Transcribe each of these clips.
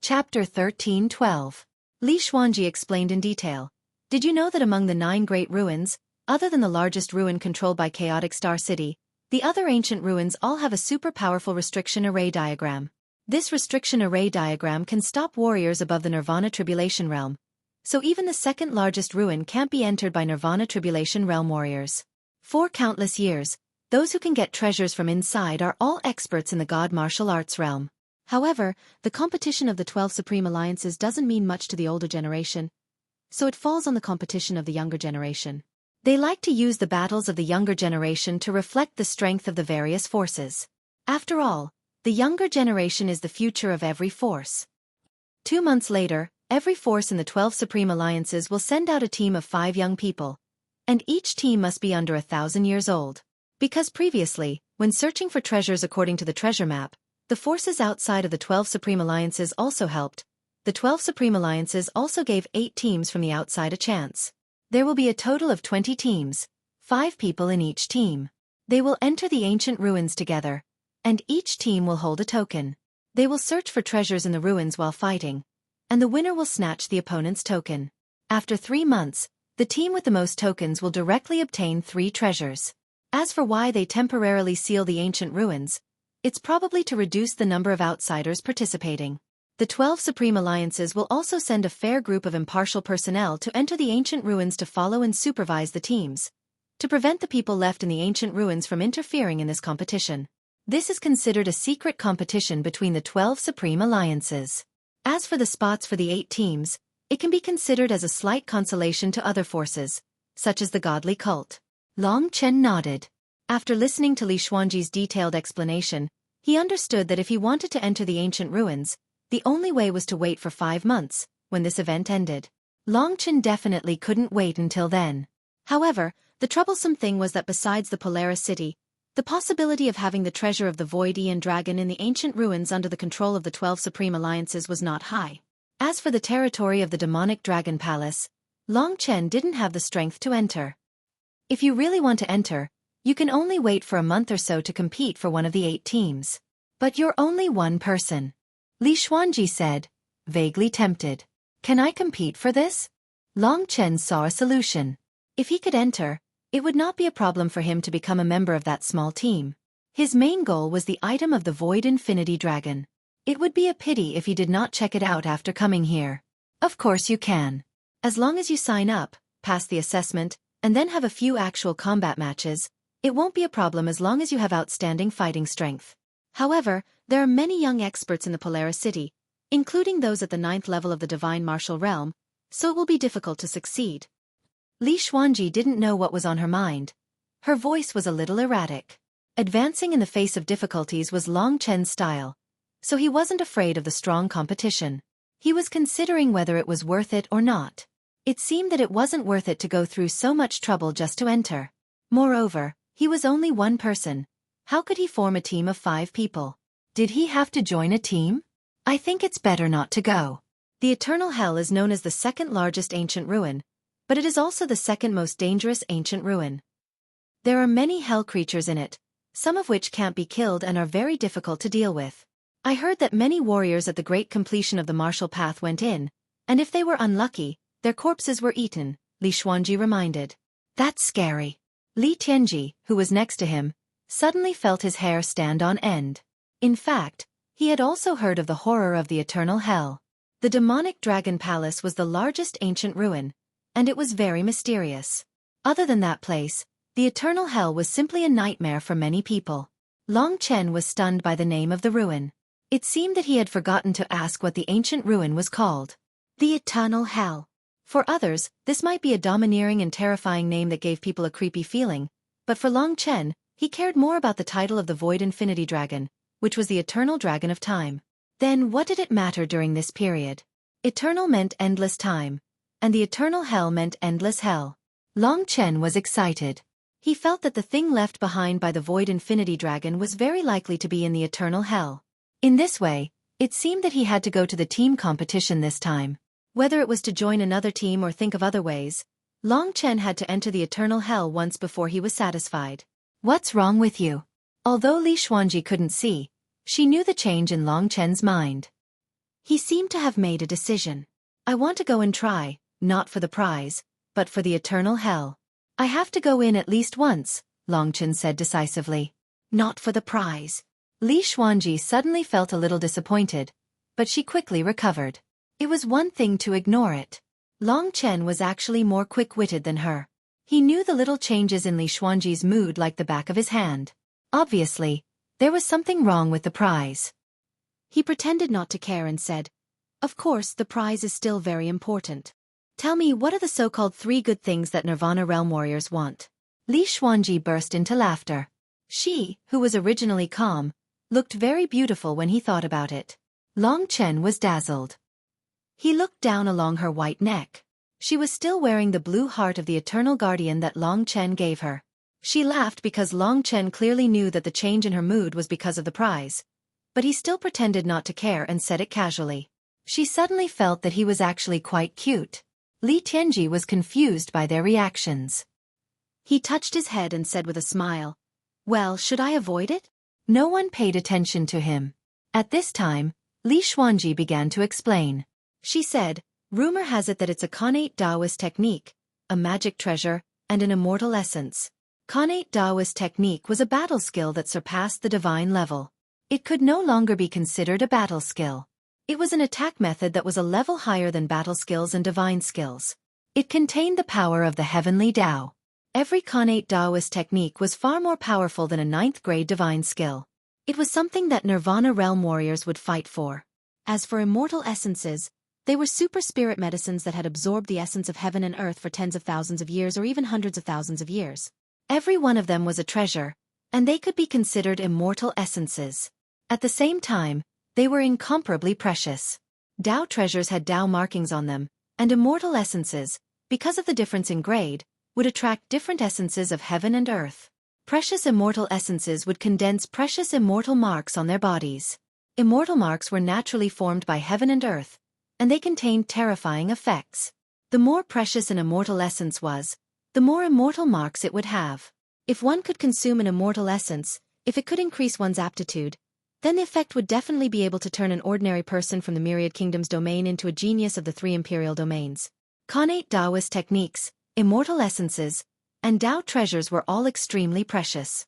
Chapter 13-12. Li Xuanji explained in detail. Did you know that among the 9 great ruins, other than the largest ruin controlled by Chaotic Star City, the other ancient ruins all have a super powerful restriction array diagram? This restriction array diagram can stop warriors above the Nirvana Tribulation Realm. So even the second largest ruin can't be entered by Nirvana Tribulation Realm warriors. For countless years, those who can get treasures from inside are all experts in the God martial arts realm. However, the competition of the 12 Supreme Alliances doesn't mean much to the older generation, so it falls on the competition of the younger generation. They like to use the battles of the younger generation to reflect the strength of the various forces. After all, the younger generation is the future of every force. 2 months later, every force in the 12 Supreme Alliances will send out a team of 5 young people, and each team must be under 1,000 years old. Because previously, when searching for treasures according to the treasure map, the forces outside of the 12 Supreme Alliances also helped. The 12 Supreme Alliances also gave 8 teams from the outside a chance. There will be a total of 20 teams, 5 people in each team. They will enter the ancient ruins together, and each team will hold a token. They will search for treasures in the ruins while fighting, and the winner will snatch the opponent's token. After 3 months, the team with the most tokens will directly obtain 3 treasures. As for why they temporarily seal the ancient ruins, it's probably to reduce the number of outsiders participating. The 12 Supreme Alliances will also send a fair group of impartial personnel to enter the ancient ruins to follow and supervise the teams, to prevent the people left in the ancient ruins from interfering in this competition. This is considered a secret competition between the 12 Supreme Alliances. As for the spots for the 8 teams, it can be considered as a slight consolation to other forces, such as the godly cult. Long Chen nodded. After listening to Li Xuanji's detailed explanation, he understood that if he wanted to enter the ancient ruins, the only way was to wait for 5 months, when this event ended. Long Chen definitely couldn't wait until then. However, the troublesome thing was that besides the Polaris City, the possibility of having the treasure of the Void Aeon Dragon in the ancient ruins under the control of the 12 Supreme Alliances was not high. As for the territory of the demonic Dragon Palace, Long Chen didn't have the strength to enter. If you really want to enter, you can only wait for a month or so to compete for one of the 8 teams. But you're only one person. Li Xuanji said, vaguely tempted. Can I compete for this? Long Chen saw a solution. If he could enter, it would not be a problem for him to become a member of that small team. His main goal was the item of the Void Infinity Dragon. It would be a pity if he did not check it out after coming here. Of course you can. As long as you sign up, pass the assessment, and then have a few actual combat matches, it won't be a problem as long as you have outstanding fighting strength. However, there are many young experts in the Polaris City, including those at the 9th level of the Divine Martial Realm, so it will be difficult to succeed. Li Xuanji didn't know what was on her mind. Her voice was a little erratic. Advancing in the face of difficulties was Long Chen's style, so he wasn't afraid of the strong competition. He was considering whether it was worth it or not. It seemed that it wasn't worth it to go through so much trouble just to enter. Moreover, he was only one person. How could he form a team of 5 people? Did he have to join a team? I think it's better not to go. The Eternal Hell is known as the second largest ancient ruin, but it is also the second most dangerous ancient ruin. There are many hell creatures in it, some of which can't be killed and are very difficult to deal with. I heard that many warriors at the great completion of the martial path went in, and if they were unlucky, their corpses were eaten, Li Xuanji reminded. That's scary. Li Tianji, who was next to him, suddenly felt his hair stand on end. In fact, he had also heard of the horror of the Eternal Hell. The demonic Dragon Palace was the largest ancient ruin, and it was very mysterious. Other than that place, the Eternal Hell was simply a nightmare for many people. Long Chen was stunned by the name of the ruin. It seemed that he had forgotten to ask what the ancient ruin was called. The Eternal Hell. For others, this might be a domineering and terrifying name that gave people a creepy feeling, but for Long Chen, he cared more about the title of the Void Infinity Dragon, which was the Eternal Dragon of Time. Then what did it matter during this period? Eternal meant endless time, and the Eternal Hell meant endless hell. Long Chen was excited. He felt that the thing left behind by the Void Infinity Dragon was very likely to be in the Eternal Hell. In this way, it seemed that he had to go to the team competition this time. Whether it was to join another team or think of other ways, Long Chen had to enter the Eternal Hell once before he was satisfied. What's wrong with you? Although Li Xuanji couldn't see, she knew the change in Long Chen's mind. He seemed to have made a decision. I want to go and try, not for the prize, but for the eternal hell. I have to go in at least once, Longchen said decisively. Not for the prize. Li Xuanji suddenly felt a little disappointed, but she quickly recovered. It was one thing to ignore it. Longchen was actually more quick-witted than her. He knew the little changes in Li Xuanji's mood like the back of his hand. Obviously, there was something wrong with the prize. He pretended not to care and said, "Of course, the prize is still very important. Tell me, what are the so-called 3 good things that Nirvana Realm warriors want?" Li Xuanji burst into laughter. She, who was originally calm, looked very beautiful when he thought about it. Longchen was dazzled. He looked down along her white neck. She was still wearing the blue heart of the Eternal Guardian that Longchen gave her. She laughed because Longchen clearly knew that the change in her mood was because of the prize. But he still pretended not to care and said it casually. She suddenly felt that he was actually quite cute. Li Tianji was confused by their reactions. He touched his head and said with a smile, "Well, should I avoid it?" No one paid attention to him. At this time, Li Xuanji began to explain. She said, "Rumor has it that it's a connate Taoist technique, a magic treasure, and an immortal essence." Connate Taoist technique was a battle skill that surpassed the divine level. It could no longer be considered a battle skill. It was an attack method that was a level higher than battle skills and divine skills. It contained the power of the heavenly Tao. Every connate Taoist technique was far more powerful than a 9th-grade divine skill. It was something that Nirvana Realm warriors would fight for. As for immortal essences, they were super spirit medicines that had absorbed the essence of heaven and earth for tens of thousands of years or even hundreds of thousands of years. Every one of them was a treasure, and they could be considered immortal essences. At the same time, they were incomparably precious. Tao treasures had Tao markings on them, and immortal essences, because of the difference in grade, would attract different essences of heaven and earth. Precious immortal essences would condense precious immortal marks on their bodies. Immortal marks were naturally formed by heaven and earth, and they contained terrifying effects. The more precious an immortal essence was, the more immortal marks it would have. If one could consume an immortal essence, if it could increase one's aptitude, then the effect would definitely be able to turn an ordinary person from the Myriad Kingdoms domain into a genius of the 3 imperial domains. Connate Taoist techniques, immortal essences, and Tao treasures were all extremely precious.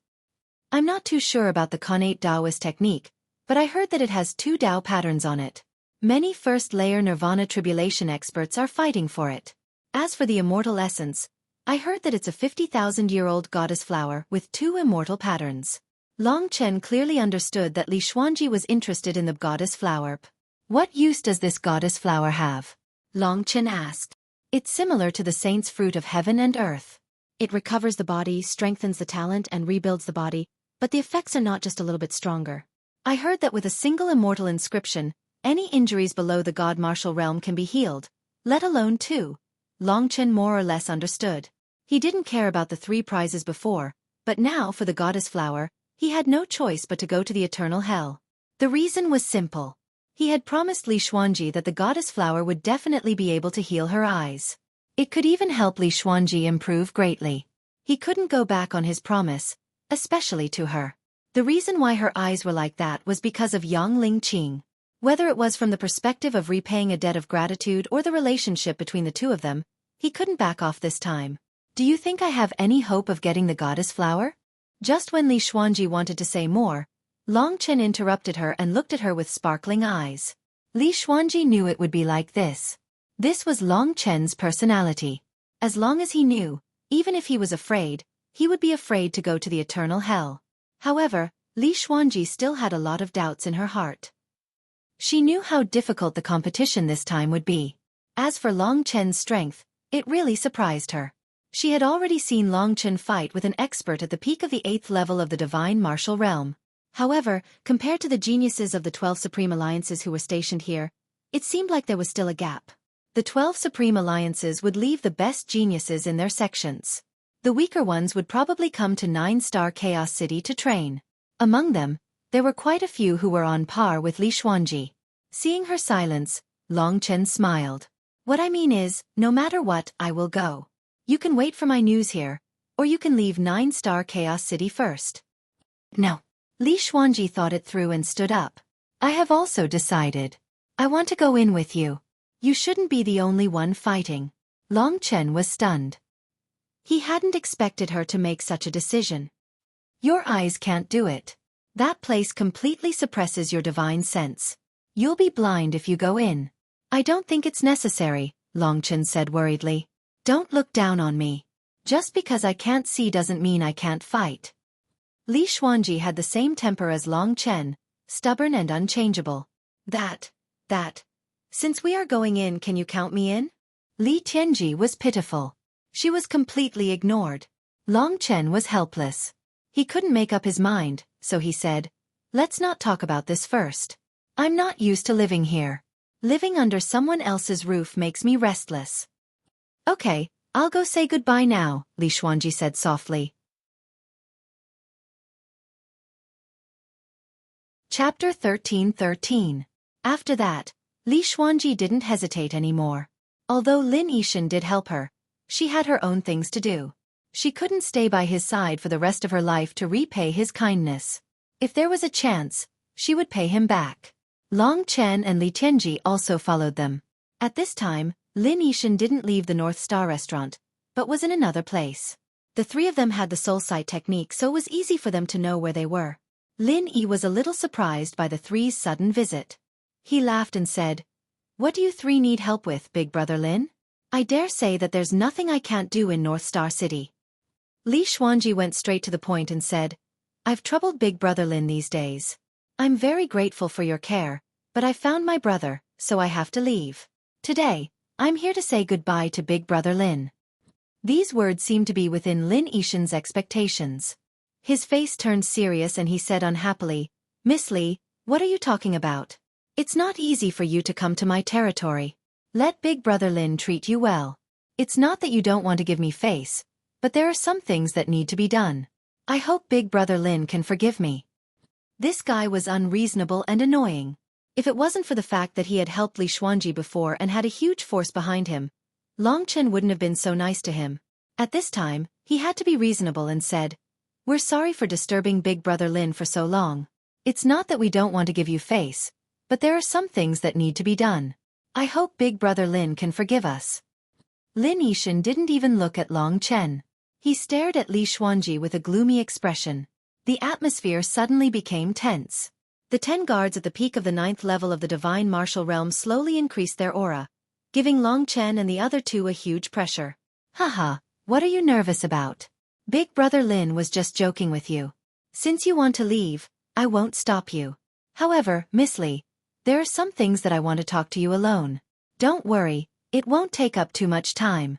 I'm not too sure about the connate Taoist technique, but I heard that it has 2 Tao patterns on it. Many first-layer Nirvana tribulation experts are fighting for it. As for the immortal essence, I heard that it's a 50,000-year-old goddess flower with 2 immortal patterns. Longchen clearly understood that Li Xuanji was interested in the goddess flower. What use does this goddess flower have? Longchen asked. It's similar to the saint's fruit of heaven and earth. It recovers the body, strengthens the talent, and rebuilds the body, but the effects are not just a little bit stronger. I heard that with a single immortal inscription, any injuries below the god martial realm can be healed, let alone 2. Longchen more or less understood. He didn't care about the 3 prizes before, but now for the goddess flower, he had no choice but to go to the eternal hell. The reason was simple. He had promised Li Xuanji that the goddess flower would definitely be able to heal her eyes. It could even help Li Xuanji improve greatly. He couldn't go back on his promise, especially to her. The reason why her eyes were like that was because of Yang Lingqing. Whether it was from the perspective of repaying a debt of gratitude or the relationship between the 2 of them, he couldn't back off this time. Do you think I have any hope of getting the goddess flower? Just when Li Xuanji wanted to say more, Longchen interrupted her and looked at her with sparkling eyes. Li Xuanji knew it would be like this. This was Longchen's personality. As long as he knew, even if he was afraid, he would be afraid to go to the eternal hell. However, Li Xuanji still had a lot of doubts in her heart. She knew how difficult the competition this time would be. As for Longchen's strength, it really surprised her. She had already seen Longchen fight with an expert at the peak of the 8th level of the divine martial realm. However, compared to the geniuses of the 12 Supreme Alliances who were stationed here, it seemed like there was still a gap. The 12 Supreme Alliances would leave the best geniuses in their sections. The weaker ones would probably come to 9-star Chaos City to train. Among them, there were quite a few who were on par with Li Xuanji. Seeing her silence, Longchen smiled. What I mean is, no matter what, I will go. You can wait for my news here, or you can leave 9-star Chaos City first. No. Li Xuanji thought it through and stood up. I have also decided. I want to go in with you. You shouldn't be the only one fighting. Long Chen was stunned. He hadn't expected her to make such a decision. Your eyes can't do it. That place completely suppresses your divine sense. You'll be blind if you go in. I don't think it's necessary, Long Chen said worriedly. Don't look down on me. Just because I can't see doesn't mean I can't fight. Li Xuanji had the same temper as Long Chen, stubborn and unchangeable. Since we are going in, can you count me in? Li Tianji was pitiful. She was completely ignored. Long Chen was helpless. He couldn't make up his mind, so he said, let's not talk about this first. I'm not used to living here. Living under someone else's roof makes me restless. Okay, I'll go say goodbye now, Li Xuanji said softly. Chapter 13:13. After that, Li Xuanji didn't hesitate anymore. Although Lin Yixin did help her, she had her own things to do. She couldn't stay by his side for the rest of her life to repay his kindness. If there was a chance, she would pay him back. Long Chen and Li Tianji also followed them. At this time, Lin Yixin didn't leave the North Star restaurant, but was in another place. The three of them had the soul sight technique, so it was easy for them to know where they were. Lin Yi was a little surprised by the three's sudden visit. He laughed and said, What do you three need help with, Big Brother Lin? I dare say that there's nothing I can't do in North Star City. Li Xuanji went straight to the point and said, I've troubled Big Brother Lin these days. I'm very grateful for your care, but I found my brother, so I have to leave. Today, I'm here to say goodbye to Big Brother Lin. These words seemed to be within Lin Yixin's expectations. His face turned serious and he said unhappily, Miss Li, what are you talking about? It's not easy for you to come to my territory. Let Big Brother Lin treat you well. It's not that you don't want to give me face, but there are some things that need to be done. I hope Big Brother Lin can forgive me. This guy was unreasonable and annoying. If it wasn't for the fact that he had helped Li Xuanji before and had a huge force behind him, Long Chen wouldn't have been so nice to him. At this time, he had to be reasonable and said, We're sorry for disturbing Big Brother Lin for so long. It's not that we don't want to give you face, but there are some things that need to be done. I hope Big Brother Lin can forgive us. Lin Yixin didn't even look at Long Chen. He stared at Li Xuanji with a gloomy expression. The atmosphere suddenly became tense. The 10 guards at the peak of the 9th level of the divine martial realm slowly increased their aura, giving Long Chen and the other two a huge pressure. Haha, what are you nervous about? Big Brother Lin was just joking with you. Since you want to leave, I won't stop you. However, Miss Li, there are some things that I want to talk to you alone. Don't worry, it won't take up too much time.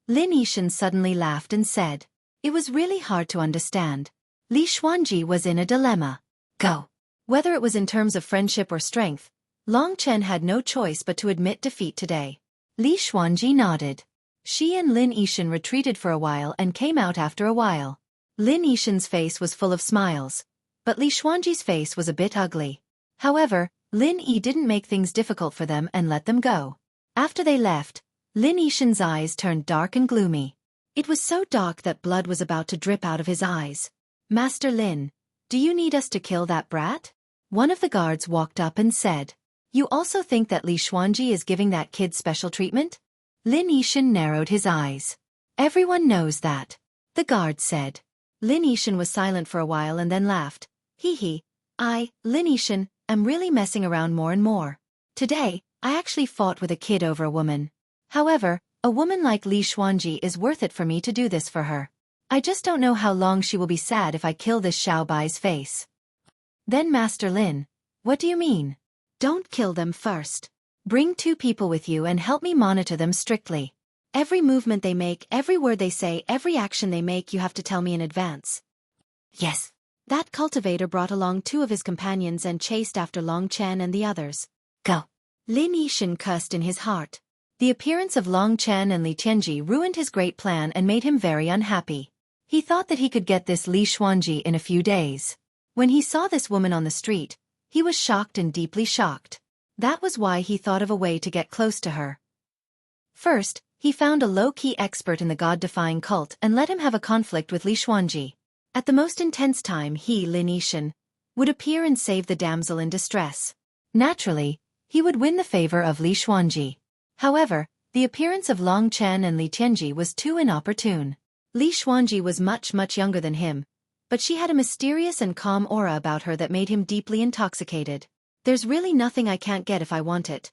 Lin Yixin suddenly laughed and said. It was really hard to understand. Li Xuanji was in a dilemma. Go. Whether it was in terms of friendship or strength, Long Chen had no choice but to admit defeat today. Li Xuanji nodded. She and Lin Yixin retreated for a while and came out after a while. Lin Yixin's face was full of smiles, but Li Xuanji's face was a bit ugly. However, Lin Yi didn't make things difficult for them and let them go. After they left, Lin Yixin's eyes turned dark and gloomy. It was so dark that blood was about to drip out of his eyes. Master Lin, do you need us to kill that brat? One of the guards walked up and said. You also think that Li Xuanji is giving that kid special treatment? Lin Yixin narrowed his eyes. Everyone knows that. The guard said. Lin Yixin was silent for a while and then laughed. Hee. Lin Yixin, am really messing around more and more. Today, I actually fought with a kid over a woman. However, a woman like Li Xuanji is worth it for me to do this for her. I just don't know how long she will be sad if I kill this Xiao Bai's face. Then Master Lin, what do you mean? Don't kill them first. Bring 2 people with you and help me monitor them strictly. Every movement they make, every word they say, every action they make you have to tell me in advance. Yes. That cultivator brought along 2 of his companions and chased after Long Chen and the others. Go. Lin Yixin cursed in his heart. The appearance of Long Chen and Li Tianji ruined his great plan and made him very unhappy. He thought that he could get this Li Xuanji in a few days. When he saw this woman on the street, he was shocked and deeply shocked. That was why he thought of a way to get close to her. First, he found a low-key expert in the god-defying cult and let him have a conflict with Li Xuanji. At the most intense time he, Lin Yixin, would appear and save the damsel in distress. Naturally, he would win the favor of Li Xuanji. However, the appearance of Long Chen and Li Tianji was too inopportune. Li Xuanji was much younger than him, but she had a mysterious and calm aura about her that made him deeply intoxicated. There's really nothing I can't get if I want it.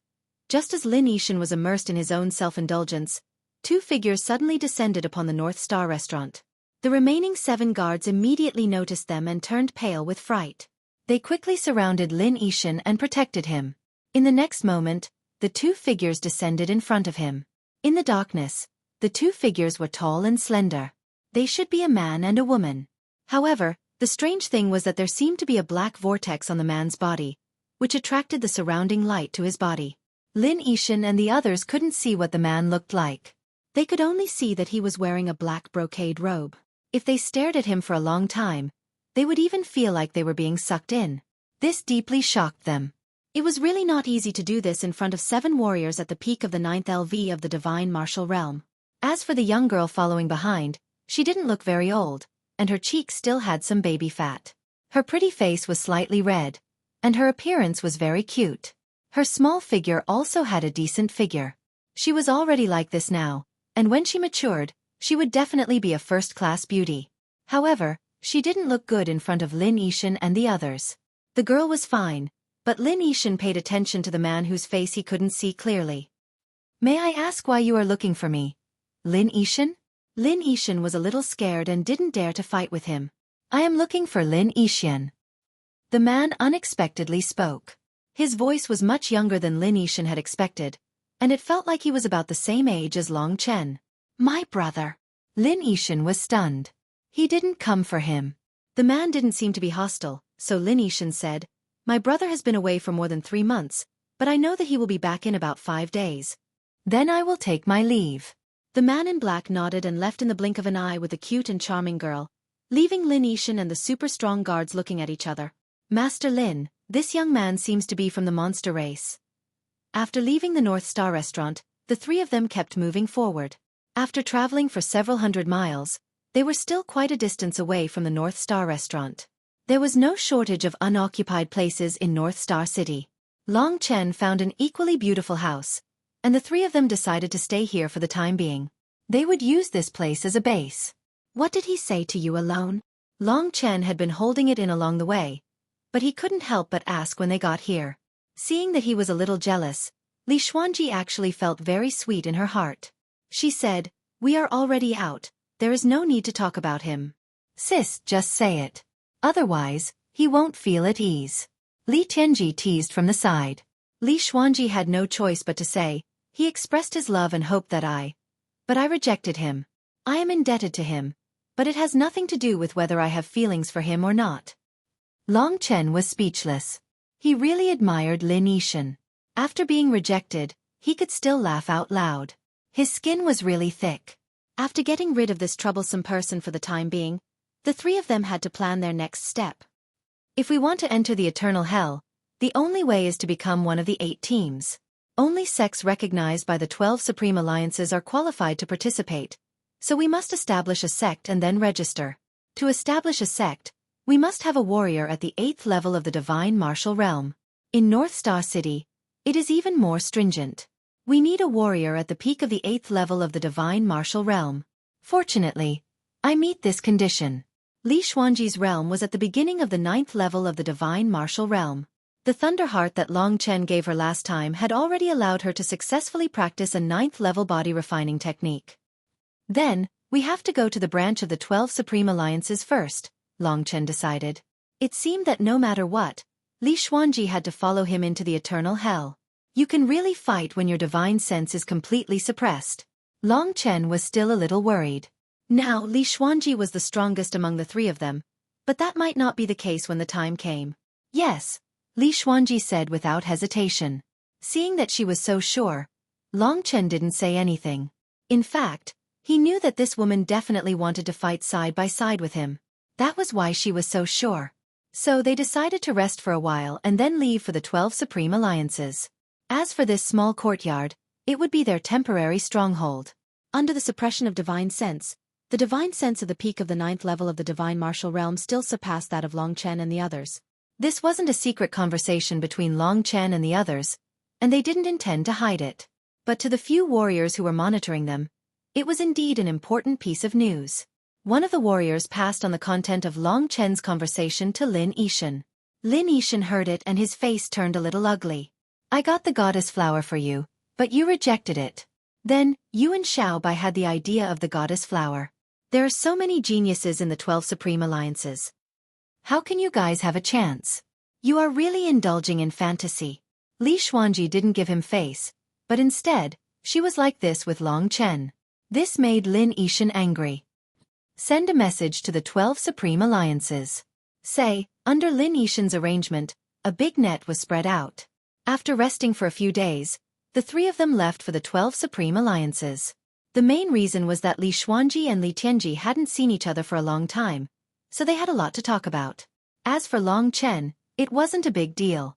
Just as Lin Yixin was immersed in his own self-indulgence, two figures suddenly descended upon the North Star restaurant. The remaining 7 guards immediately noticed them and turned pale with fright. They quickly surrounded Lin Yixin and protected him. In the next moment, the two figures descended in front of him. In the darkness, the two figures were tall and slender. They should be a man and a woman. However, the strange thing was that there seemed to be a black vortex on the man's body, which attracted the surrounding light to his body. Lin Yixin and the others couldn't see what the man looked like. They could only see that he was wearing a black brocade robe. If they stared at him for a long time, they would even feel like they were being sucked in. This deeply shocked them. It was really not easy to do this in front of 7 warriors at the peak of the 9th LV of the divine martial realm. As for the young girl following behind, she didn't look very old, and her cheeks still had some baby fat. Her pretty face was slightly red, and her appearance was very cute. Her small figure also had a decent figure. She was already like this now, and when she matured, she would definitely be a first-class beauty. However, she didn't look good in front of Lin Yixin and the others. The girl was fine, but Lin Yixin paid attention to the man whose face he couldn't see clearly. "May I ask why you are looking for me, Lin Yixin?" Lin Yixin was a little scared and didn't dare to fight with him. "I am looking for Lin Yixin." The man unexpectedly spoke. His voice was much younger than Lin Yixin had expected, and it felt like he was about the same age as Long Chen. "My brother." Lin Yixin was stunned. He didn't come for him. The man didn't seem to be hostile, so Lin Yixin said, "My brother has been away for more than 3 months, but I know that he will be back in about 5 days. Then I will take my leave." The man in black nodded and left in the blink of an eye with the cute and charming girl, leaving Lin Yixin and the super-strong guards looking at each other. "Master Lin, this young man seems to be from the monster race." After leaving the North Star restaurant, the 3 of them kept moving forward. After traveling for several hundred miles, they were still quite a distance away from the North Star restaurant. There was no shortage of unoccupied places in North Star City. Long Chen found an equally beautiful house, and the 3 of them decided to stay here for the time being. They would use this place as a base. "What did he say to you alone?" Long Chen had been holding it in along the way, but he couldn't help but ask when they got here. Seeing that he was a little jealous, Li Xuanji actually felt very sweet in her heart. She said, "We are already out, there is no need to talk about him. Sis, just say it. Otherwise, he won't feel at ease." Li Tianji teased from the side. Li Xuanji had no choice but to say, "He expressed his love and hope that but I rejected him. I am indebted to him, but it has nothing to do with whether I have feelings for him or not." Long Chen was speechless. He really admired Lin Yixin. After being rejected, he could still laugh out loud. His skin was really thick. After getting rid of this troublesome person for the time being, the 3 of them had to plan their next step. If we want to enter the eternal hell, the only way is to become one of the 8 teams. Only sects recognized by the 12 Supreme Alliances are qualified to participate, so we must establish a sect and then register. To establish a sect, we must have a warrior at the 8th level of the divine martial realm. In North Star City, it is even more stringent. We need a warrior at the peak of the 8th level of the divine martial realm. Fortunately, I meet this condition. Li Xuanji's realm was at the beginning of the 9th level of the divine martial realm. The Thunder Heart that Long Chen gave her last time had already allowed her to successfully practice a 9th level body refining technique. Then, we have to go to the branch of the 12 Supreme Alliances first, Long Chen decided. It seemed that no matter what, Li Xuanji had to follow him into the eternal hell. You can really fight when your divine sense is completely suppressed. Long Chen was still a little worried. Now Li Xuanji was the strongest among the 3 of them, but that might not be the case when the time came. "Yes," Li Xuanji said without hesitation. Seeing that she was so sure, Long Chen didn't say anything. In fact, he knew that this woman definitely wanted to fight side by side with him. That was why she was so sure. So they decided to rest for a while and then leave for the 12 Supreme Alliances. As for this small courtyard, it would be their temporary stronghold. Under the suppression of divine sense, the divine sense of the peak of the 9th level of the divine martial realm still surpassed that of Long Chen and the others. This wasn't a secret conversation between Long Chen and the others, and they didn't intend to hide it. But to the few warriors who were monitoring them, it was indeed an important piece of news. One of the warriors passed on the content of Long Chen's conversation to Lin Yishan. Lin Yishan heard it and his face turned a little ugly. "I got the goddess flower for you, but you rejected it." Then, you and Xiaobai had the idea of the goddess flower. There are so many geniuses in the 12 Supreme Alliances. How can you guys have a chance? You are really indulging in fantasy. Li Xuanji didn't give him face, but instead, she was like this with Long Chen. This made Lin Yishan angry. Send a message to the 12 Supreme Alliances. Say, under Lin Yishan's arrangement, a big net was spread out. After resting for a few days, the three of them left for the 12 Supreme Alliances. The main reason was that Li Xuanji and Li Tianji hadn't seen each other for a long time, so they had a lot to talk about. As for Long Chen, it wasn't a big deal.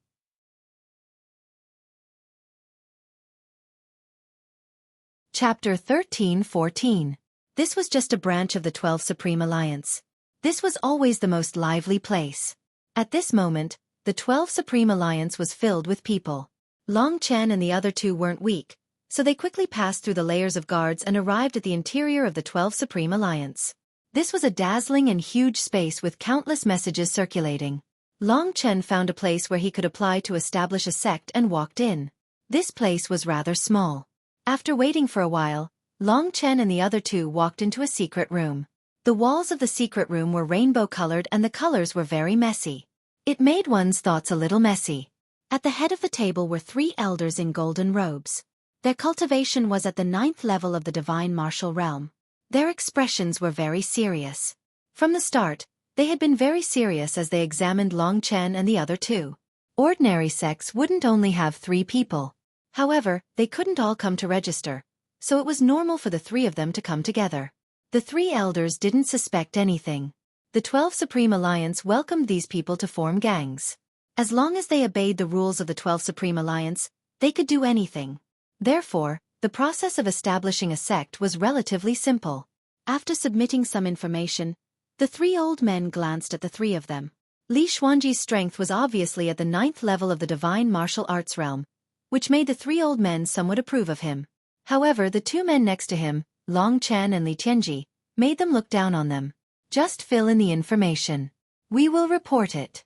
Chapter 13-14. This was just a branch of the 12 Supreme Alliance. This was always the most lively place. At this moment, the 12 Supreme Alliance was filled with people. Long Chen and the other two weren't weak, so they quickly passed through the layers of guards and arrived at the interior of the 12 Supreme Alliance. This was a dazzling and huge space with countless messages circulating. Long Chen found a place where he could apply to establish a sect and walked in. This place was rather small. After waiting for a while, Long Chen and the other two walked into a secret room. The walls of the secret room were rainbow-colored and the colors were very messy. It made one's thoughts a little messy. At the head of the table were 3 elders in golden robes. Their cultivation was at the 9th level of the divine martial realm. Their expressions were very serious. From the start, they had been very serious as they examined Long Chen and the other two. Ordinary sects wouldn't only have 3 people. However, they couldn't all come to register, so it was normal for the 3 of them to come together. The 3 elders didn't suspect anything. The 12 Supreme Alliance welcomed these people to form gangs. As long as they obeyed the rules of the 12 Supreme Alliance, they could do anything. Therefore, the process of establishing a sect was relatively simple. After submitting some information, the 3 old men glanced at the 3 of them. Li Xuanji's strength was obviously at the 9th level of the divine martial arts realm, which made the 3 old men somewhat approve of him. However, the 2 men next to him, Long Chen and Li Tianji, made them look down on them. Just fill in the information. We will report it.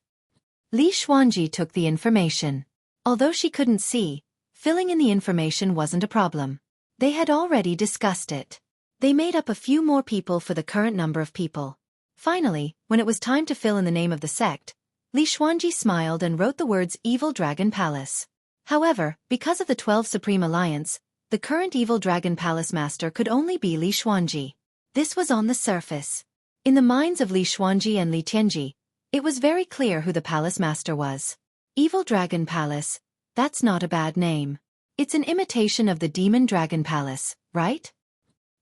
Li Xuanji took the information. Although she couldn't see, filling in the information wasn't a problem. They had already discussed it. They made up a few more people for the current number of people. Finally, when it was time to fill in the name of the sect, Li Xuanji smiled and wrote the words Evil Dragon Palace. However, because of the 12 Supreme Alliance, the current Evil Dragon Palace Master could only be Li Xuanji. This was on the surface. In the minds of Li Xuanji and Li Tianji, it was very clear who the Palace Master was. Evil Dragon Palace, that's not a bad name. It's an imitation of the Demon Dragon Palace, right?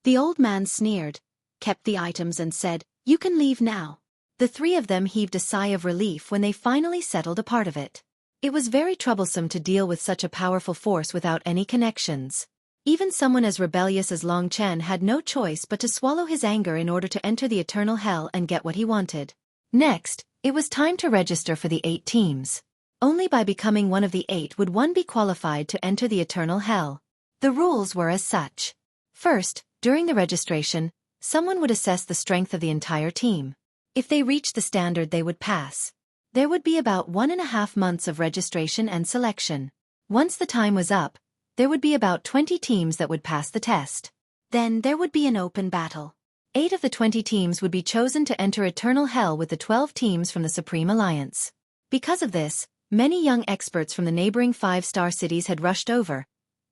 The old man sneered, kept the items and said, "You can leave now." The 3 of them heaved a sigh of relief when they finally settled a part of it. It was very troublesome to deal with such a powerful force without any connections. Even someone as rebellious as Long Chen had no choice but to swallow his anger in order to enter the eternal hell and get what he wanted. Next, it was time to register for the 8 teams. Only by becoming one of the 8 would one be qualified to enter the eternal hell. The rules were as such. First, during the registration, someone would assess the strength of the entire team. If they reached the standard, they would pass. There would be about 1.5 months of registration and selection. Once the time was up, there would be about 20 teams that would pass the test. Then there would be an open battle. 8 of the 20 teams would be chosen to enter eternal hell with the 12 teams from the Supreme Alliance. Because of this, many young experts from the neighboring 5-star cities had rushed over,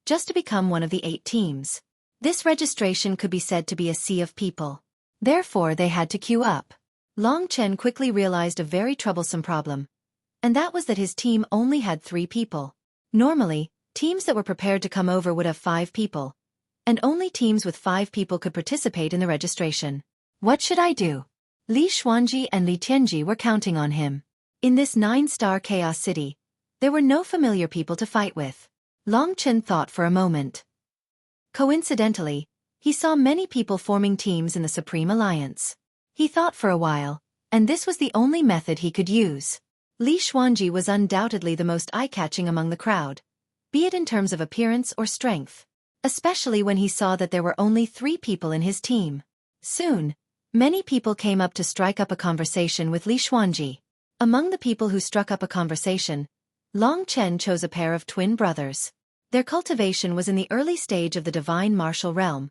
just to become one of the 8 teams. This registration could be said to be a sea of people. Therefore they had to queue up. Long Chen quickly realized a very troublesome problem, and that was that his team only had 3 people. Normally, teams that were prepared to come over would have 5 people, and only teams with 5 people could participate in the registration. What should I do? Li Xuanji and Li Tianji were counting on him. In this 9-star chaos city, there were no familiar people to fight with. Long Chen thought for a moment. Coincidentally, he saw many people forming teams in the Supreme Alliance. He thought for a while, and this was the only method he could use. Li Xuanji was undoubtedly the most eye-catching among the crowd, be it in terms of appearance or strength. Especially when he saw that there were only 3 people in his team. Soon, many people came up to strike up a conversation with Li Xuanji. Among the people who struck up a conversation, Long Chen chose a pair of twin brothers. Their cultivation was in the early stage of the divine martial realm,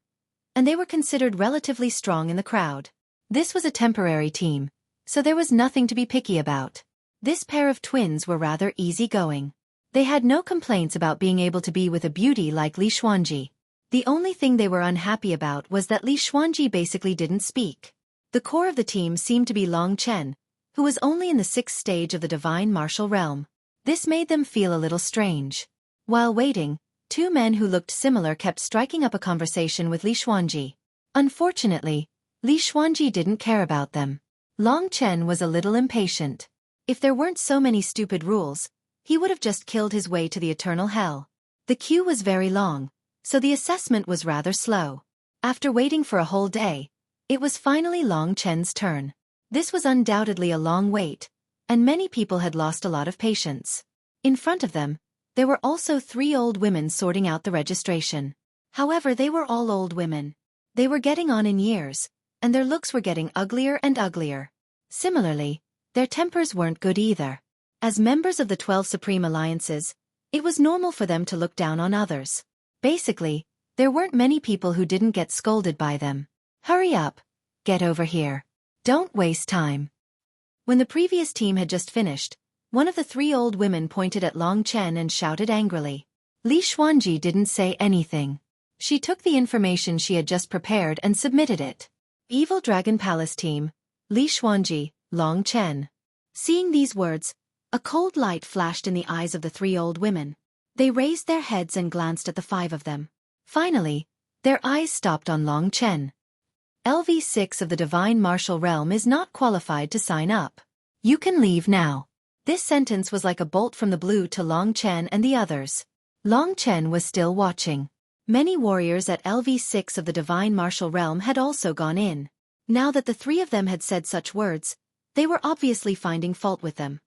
and they were considered relatively strong in the crowd. This was a temporary team, so there was nothing to be picky about. This pair of twins were rather easygoing. They had no complaints about being able to be with a beauty like Li Xuanji. The only thing they were unhappy about was that Li Xuanji basically didn't speak. The core of the team seemed to be Long Chen, who was only in the 6th stage of the divine martial realm. This made them feel a little strange. While waiting, 2 men who looked similar kept striking up a conversation with Li Xuanji. Unfortunately, Li Xuanji didn't care about them. Long Chen was a little impatient. If there weren't so many stupid rules, he would have just killed his way to the eternal hell. The queue was very long, so the assessment was rather slow. After waiting for a whole day, it was finally Long Chen's turn. This was undoubtedly a long wait, and many people had lost a lot of patience. In front of them, there were also 3 old women sorting out the registration. However, they were all old women. They were getting on in years, and their looks were getting uglier and uglier. Similarly, their tempers weren't good either. As members of the 12 Supreme Alliances, it was normal for them to look down on others. Basically, there weren't many people who didn't get scolded by them. Hurry up! Get over here. Don't waste time. When the previous team had just finished, one of the 3 old women pointed at Long Chen and shouted angrily. Li Xuanji didn't say anything. She took the information she had just prepared and submitted it. Evil Dragon Palace Team, Li Xuanji, Long Chen. Seeing these words, a cold light flashed in the eyes of the 3 old women. They raised their heads and glanced at the 5 of them. Finally, their eyes stopped on Long Chen. LV6 of the Divine Martial Realm is not qualified to sign up. You can leave now. This sentence was like a bolt from the blue to Long Chen and the others. Long Chen was still watching. Many warriors at LV6 of the Divine Martial Realm had also gone in. Now that the 3 of them had said such words, they were obviously finding fault with them.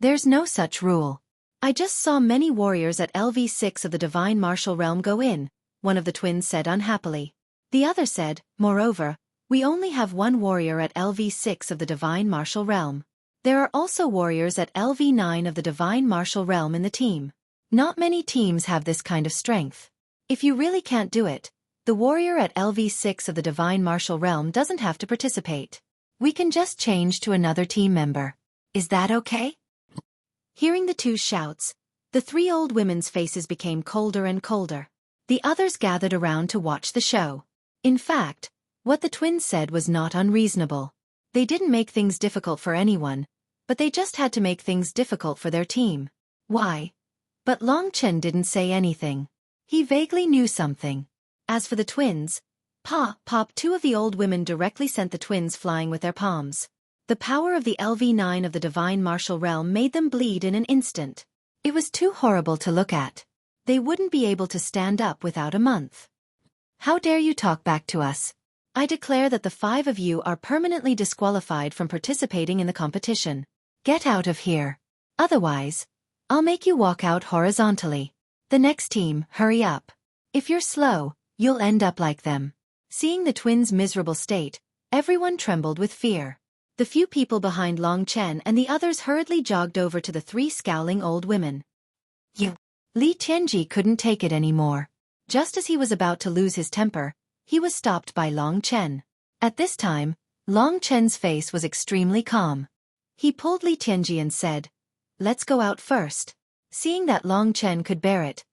There's no such rule. I just saw many warriors at LV6 of the Divine Martial Realm go in, one of the twins said unhappily. The other said, moreover, we only have 1 warrior at LV6 of the Divine Martial Realm. There are also warriors at LV9 of the Divine Martial Realm in the team. Not many teams have this kind of strength. If you really can't do it, the warrior at LV6 of the Divine Martial Realm doesn't have to participate. We can just change to another team member. Is that okay? Hearing the 2 shouts, the 3 old women's faces became colder and colder. The others gathered around to watch the show. In fact, what the twins said was not unreasonable. They didn't make things difficult for anyone, but they just had to make things difficult for their team. Why? But Long Chen didn't say anything. He vaguely knew something. As for the twins, Pop, 2 of the old women directly sent the twins flying with their palms. The power of the LV9 of the Divine Martial Realm made them bleed in an instant. It was too horrible to look at. They wouldn't be able to stand up without a month. How dare you talk back to us? I declare that the 5 of you are permanently disqualified from participating in the competition. Get out of here. Otherwise, I'll make you walk out horizontally. The next team, hurry up. If you're slow, you'll end up like them. Seeing the twins' miserable state, everyone trembled with fear. The few people behind Long Chen and the others hurriedly jogged over to the 3 scowling old women. Li Tianji couldn't take it anymore. Just as he was about to lose his temper, he was stopped by Long Chen. At this time, Long Chen's face was extremely calm. He pulled Li Tianji and said, "Let's go out first." Seeing that Long Chen could bear it,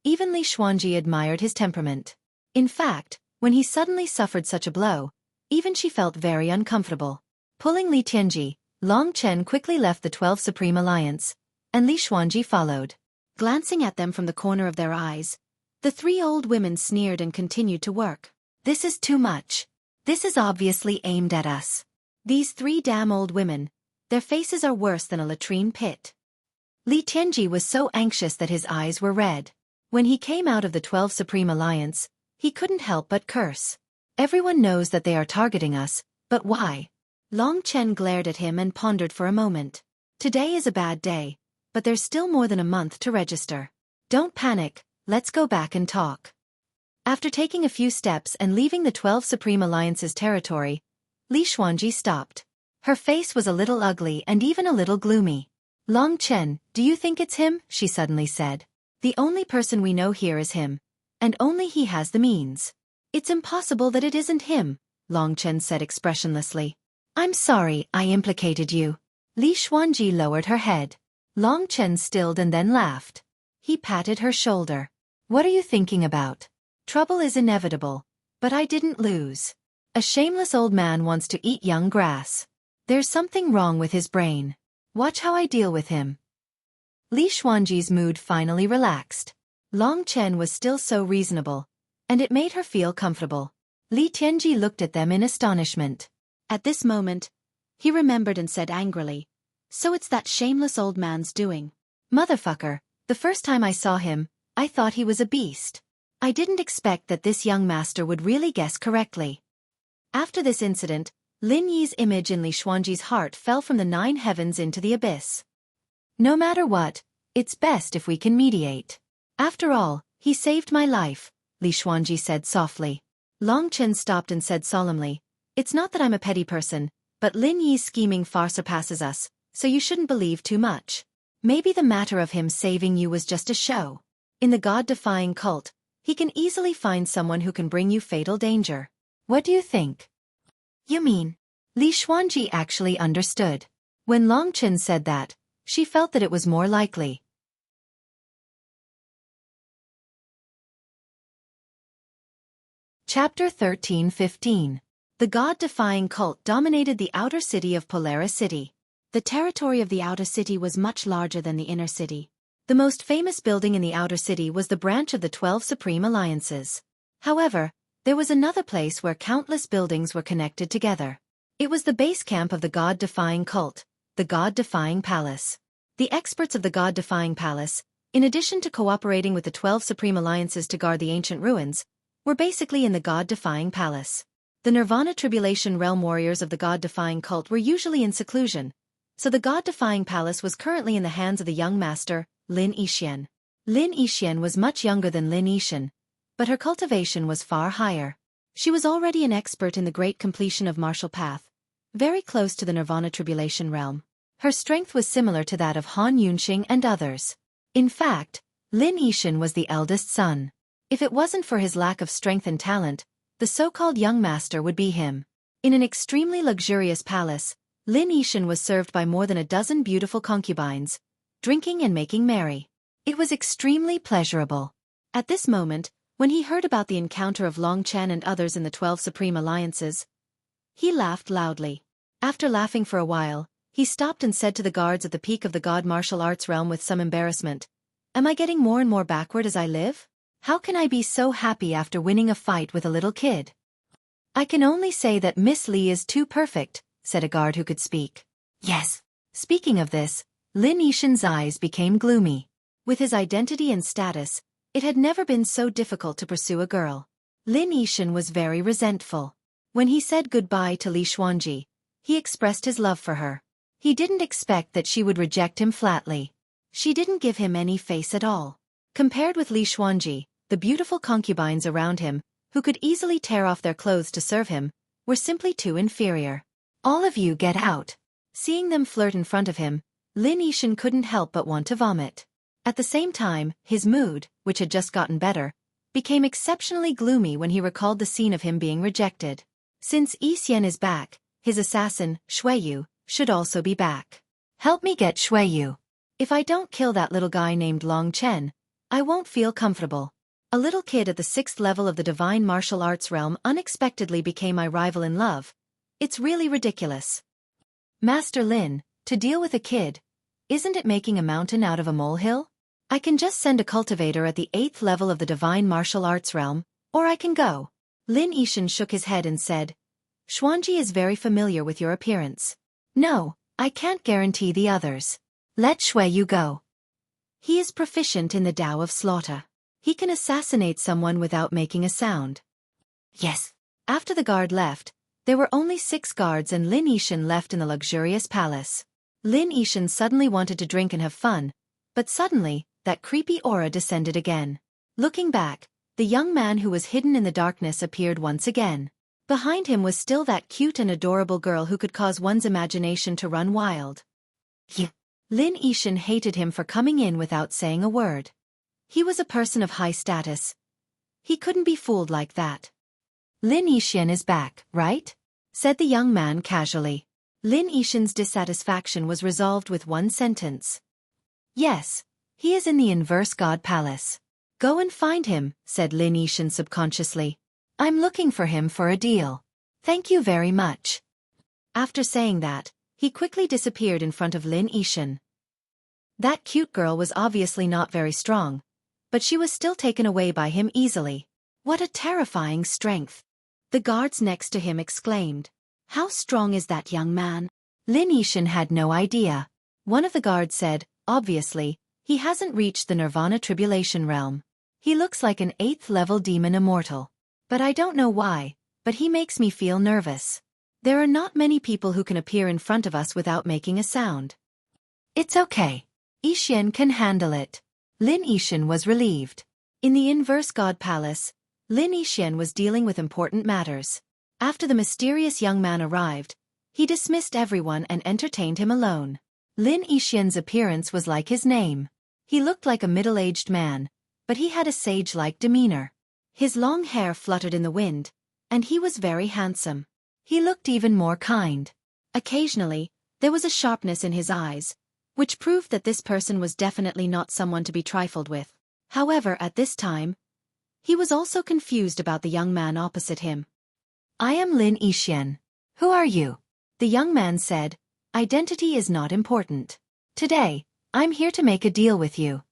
even Li Xuanji admired his temperament. In fact, when he suddenly suffered such a blow, even she felt very uncomfortable. Pulling Li Tianji, Long Chen quickly left the 12 Supreme Alliance, and Li Xuanji followed. Glancing at them from the corner of their eyes, the 3 old women sneered and continued to work. This is too much. This is obviously aimed at us. These 3 damn old women, their faces are worse than a latrine pit. Li Tianji was so anxious that his eyes were red. When he came out of the 12 Supreme Alliance, he couldn't help but curse. Everyone knows that they are targeting us, but why? Long Chen glared at him and pondered for a moment. Today is a bad day, but there's still more than a month to register. Don't panic, let's go back and talk. After taking a few steps and leaving the 12 Supreme Alliance's territory, Li Xuanji stopped. Her face was a little ugly and even a little gloomy. Long Chen, do you think it's him? She suddenly said. The only person we know here is him, and only he has the means. It's impossible that it isn't him, Long Chen said expressionlessly. I'm sorry I implicated you. Li Xuanji lowered her head. Long Chen stilled and then laughed. He patted her shoulder. What are you thinking about? Trouble is inevitable, but I didn't lose. A shameless old man wants to eat young grass. There's something wrong with his brain. Watch how I deal with him. Li Xuanji's mood finally relaxed. Long Chen was still so reasonable, and it made her feel comfortable. Li Tianji looked at them in astonishment. At this moment, he remembered and said angrily, so it's that shameless old man's doing. Motherfucker, the first time I saw him, I thought he was a beast. I didn't expect that this young master would really guess correctly. After this incident, Lin Yi's image in Li Xuanji's heart fell from the 9 heavens into the abyss. No matter what, it's best if we can mediate. After all, he saved my life, Li Xuanji said softly. Long Chen stopped and said solemnly, it's not that I'm a petty person, but Lin Yi's scheming far surpasses us, so you shouldn't believe too much. Maybe the matter of him saving you was just a show. In the God-defying cult, he can easily find someone who can bring you fatal danger. What do you think? You mean? Li Xuanji actually understood. When Long Chen said that, she felt that it was more likely. Chapter 13-15. The God-defying cult dominated the outer city of Polaris City. The territory of the outer city was much larger than the inner city. The most famous building in the outer city was the branch of the 12 Supreme Alliances. However, there was another place where countless buildings were connected together. It was the base camp of the God-defying cult, the God-defying Palace. The experts of the God-defying Palace, in addition to cooperating with the 12 Supreme Alliances to guard the ancient ruins, were basically in the God-defying Palace. The Nirvana Tribulation Realm warriors of the God-defying cult were usually in seclusion, so the God-defying Palace was currently in the hands of the young master, Lin Yixian. Lin Yixian was much younger than Lin Yixin, but her cultivation was far higher. She was already an expert in the great completion of martial path, very close to the Nirvana Tribulation Realm. Her strength was similar to that of Han Yunxing and others. In fact, Lin Yixin was the eldest son. If it wasn't for his lack of strength and talent, the so-called young master would be him. In an extremely luxurious palace, Lin Yixin was served by more than a dozen beautiful concubines, drinking and making merry. It was extremely pleasurable. At this moment, when he heard about the encounter of Long Chen and others in the 12 Supreme Alliances, he laughed loudly. After laughing for a while, he stopped and said to the guards at the peak of the God martial arts realm with some embarrassment, "Am I getting more and more backward as I live? How can I be so happy after winning a fight with a little kid?" "I can only say that Miss Li is too perfect," said a guard who could speak. "Yes." Speaking of this, Lin Yixin's eyes became gloomy. With his identity and status, it had never been so difficult to pursue a girl. Lin Yixin was very resentful. When he said goodbye to Li Xuanji, he expressed his love for her. He didn't expect that she would reject him flatly. She didn't give him any face at all. Compared with Li Xuanji, the beautiful concubines around him, who could easily tear off their clothes to serve him, were simply too inferior. "All of you get out." Seeing them flirt in front of him, Lin Yixin couldn't help but want to vomit. At the same time, his mood, which had just gotten better, became exceptionally gloomy when he recalled the scene of him being rejected. Since Yi Xian is back, his assassin, Xueqi, should also be back. "Help me get Xueqi. If I don't kill that little guy named Long Chen, I won't feel comfortable." A little kid at the 6th level of the divine martial arts realm unexpectedly became my rival in love. It's really ridiculous. Master Lin, to deal with a kid, isn't it making a mountain out of a molehill? I can just send a cultivator at the 8th level of the divine martial arts realm, or I can go. Lin Yixin shook his head and said, "Xuanji is very familiar with your appearance. No, I can't guarantee the others. Let Xueqi go. He is proficient in the Tao of slaughter. He can assassinate someone without making a sound." "Yes." After the guard left, there were only 6 guards and Lin Yixin left in the luxurious palace. Lin Yixin suddenly wanted to drink and have fun, but suddenly, that creepy aura descended again. Looking back, the young man who was hidden in the darkness appeared once again. Behind him was still that cute and adorable girl who could cause one's imagination to run wild. Lin Yixin hated him for coming in without saying a word. He was a person of high status. He couldn't be fooled like that. Lin Yixin is back, right? Said the young man casually. Lin Yixin's dissatisfaction was resolved with one sentence. Yes, he is in the Inverse God Palace. Go and find him, said Lin Yixin subconsciously. I'm looking for him for a deal. Thank you very much. After saying that, he quickly disappeared in front of Lin Yixin. That cute girl was obviously not very strong, but she was still taken away by him easily. What a terrifying strength! The guards next to him exclaimed. How strong is that young man? Lin Yixin had no idea. One of the guards said, obviously, he hasn't reached the Nirvana Tribulation realm. He looks like an 8th-level demon immortal. But I don't know why, but he makes me feel nervous. There are not many people who can appear in front of us without making a sound. It's okay. Yixin can handle it. Lin Yixin was relieved. In the Inverse God Palace, Lin Yixin was dealing with important matters. After the mysterious young man arrived, he dismissed everyone and entertained him alone. Lin Yixin's appearance was like his name. He looked like a middle-aged man, but he had a sage-like demeanor. His long hair fluttered in the wind, and he was very handsome. He looked even more kind. Occasionally, there was a sharpness in his eyes, which proved that this person was definitely not someone to be trifled with. However, at this time, he was also confused about the young man opposite him. I am Lin Yixin. Who are you? The young man said, identity is not important. Today, I'm here to make a deal with you.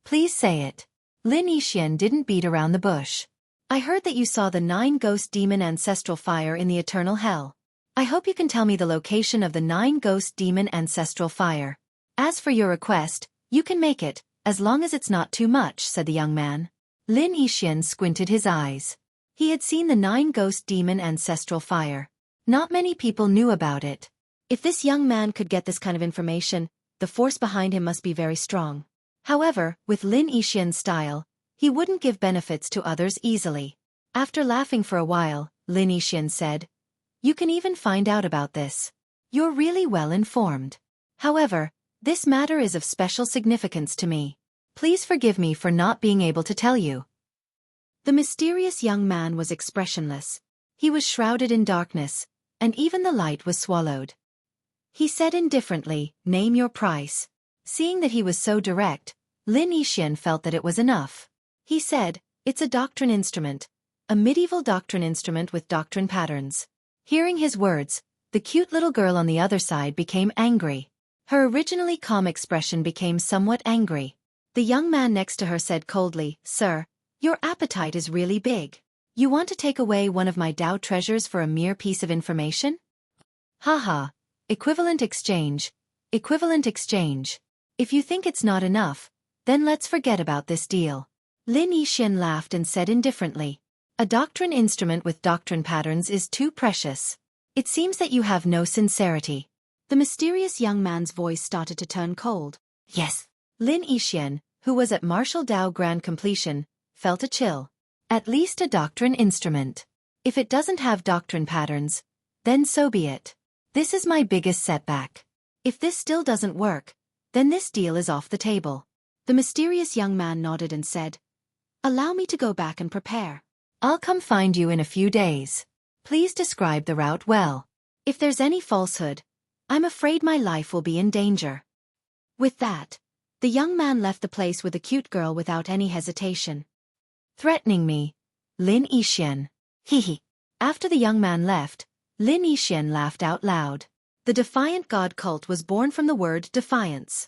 Please say it. Lin Yixin didn't beat around the bush. I heard that you saw the 9-ghost demon ancestral fire in the eternal hell. I hope you can tell me the location of the 9-ghost demon ancestral fire. As for your request, you can make it, as long as it's not too much, said the young man. Lin Yixin squinted his eyes. He had seen the 9-ghost demon ancestral fire. Not many people knew about it. If this young man could get this kind of information, the force behind him must be very strong. However, with Lin Yixin's style, he wouldn't give benefits to others easily. After laughing for a while, Lin Yixin said, you can even find out about this. You're really well informed. However, this matter is of special significance to me. Please forgive me for not being able to tell you. The mysterious young man was expressionless. He was shrouded in darkness, and even the light was swallowed. He said indifferently, name your price. Seeing that he was so direct, Lin Yixin felt that it was enough. He said, it's a doctrine instrument, a medieval doctrine instrument with doctrine patterns. Hearing his words, the cute little girl on the other side became angry. Her originally calm expression became somewhat angry. The young man next to her said coldly, Sir, your appetite is really big. You want to take away one of my Tao treasures for a mere piece of information? Haha, equivalent exchange, equivalent exchange. If you think it's not enough, then let's forget about this deal. Lin Yixin laughed and said indifferently, a doctrine instrument with doctrine patterns is too precious. It seems that you have no sincerity. The mysterious young man's voice started to turn cold. Yes. Lin Yixin, who was at martial Tao grand completion, felt a chill. At least a doctrine instrument. If it doesn't have doctrine patterns, then so be it. This is my biggest setback. If this still doesn't work, then this deal is off the table. The mysterious young man nodded and said, allow me to go back and prepare. I'll come find you in a few days. Please describe the route well. If there's any falsehood, I'm afraid my life will be in danger. With that, the young man left the place with the cute girl without any hesitation. Threatening me, Lin Yixin. Hee. After the young man left, Lin Yixin laughed out loud. The defiant god cult was born from the word defiance.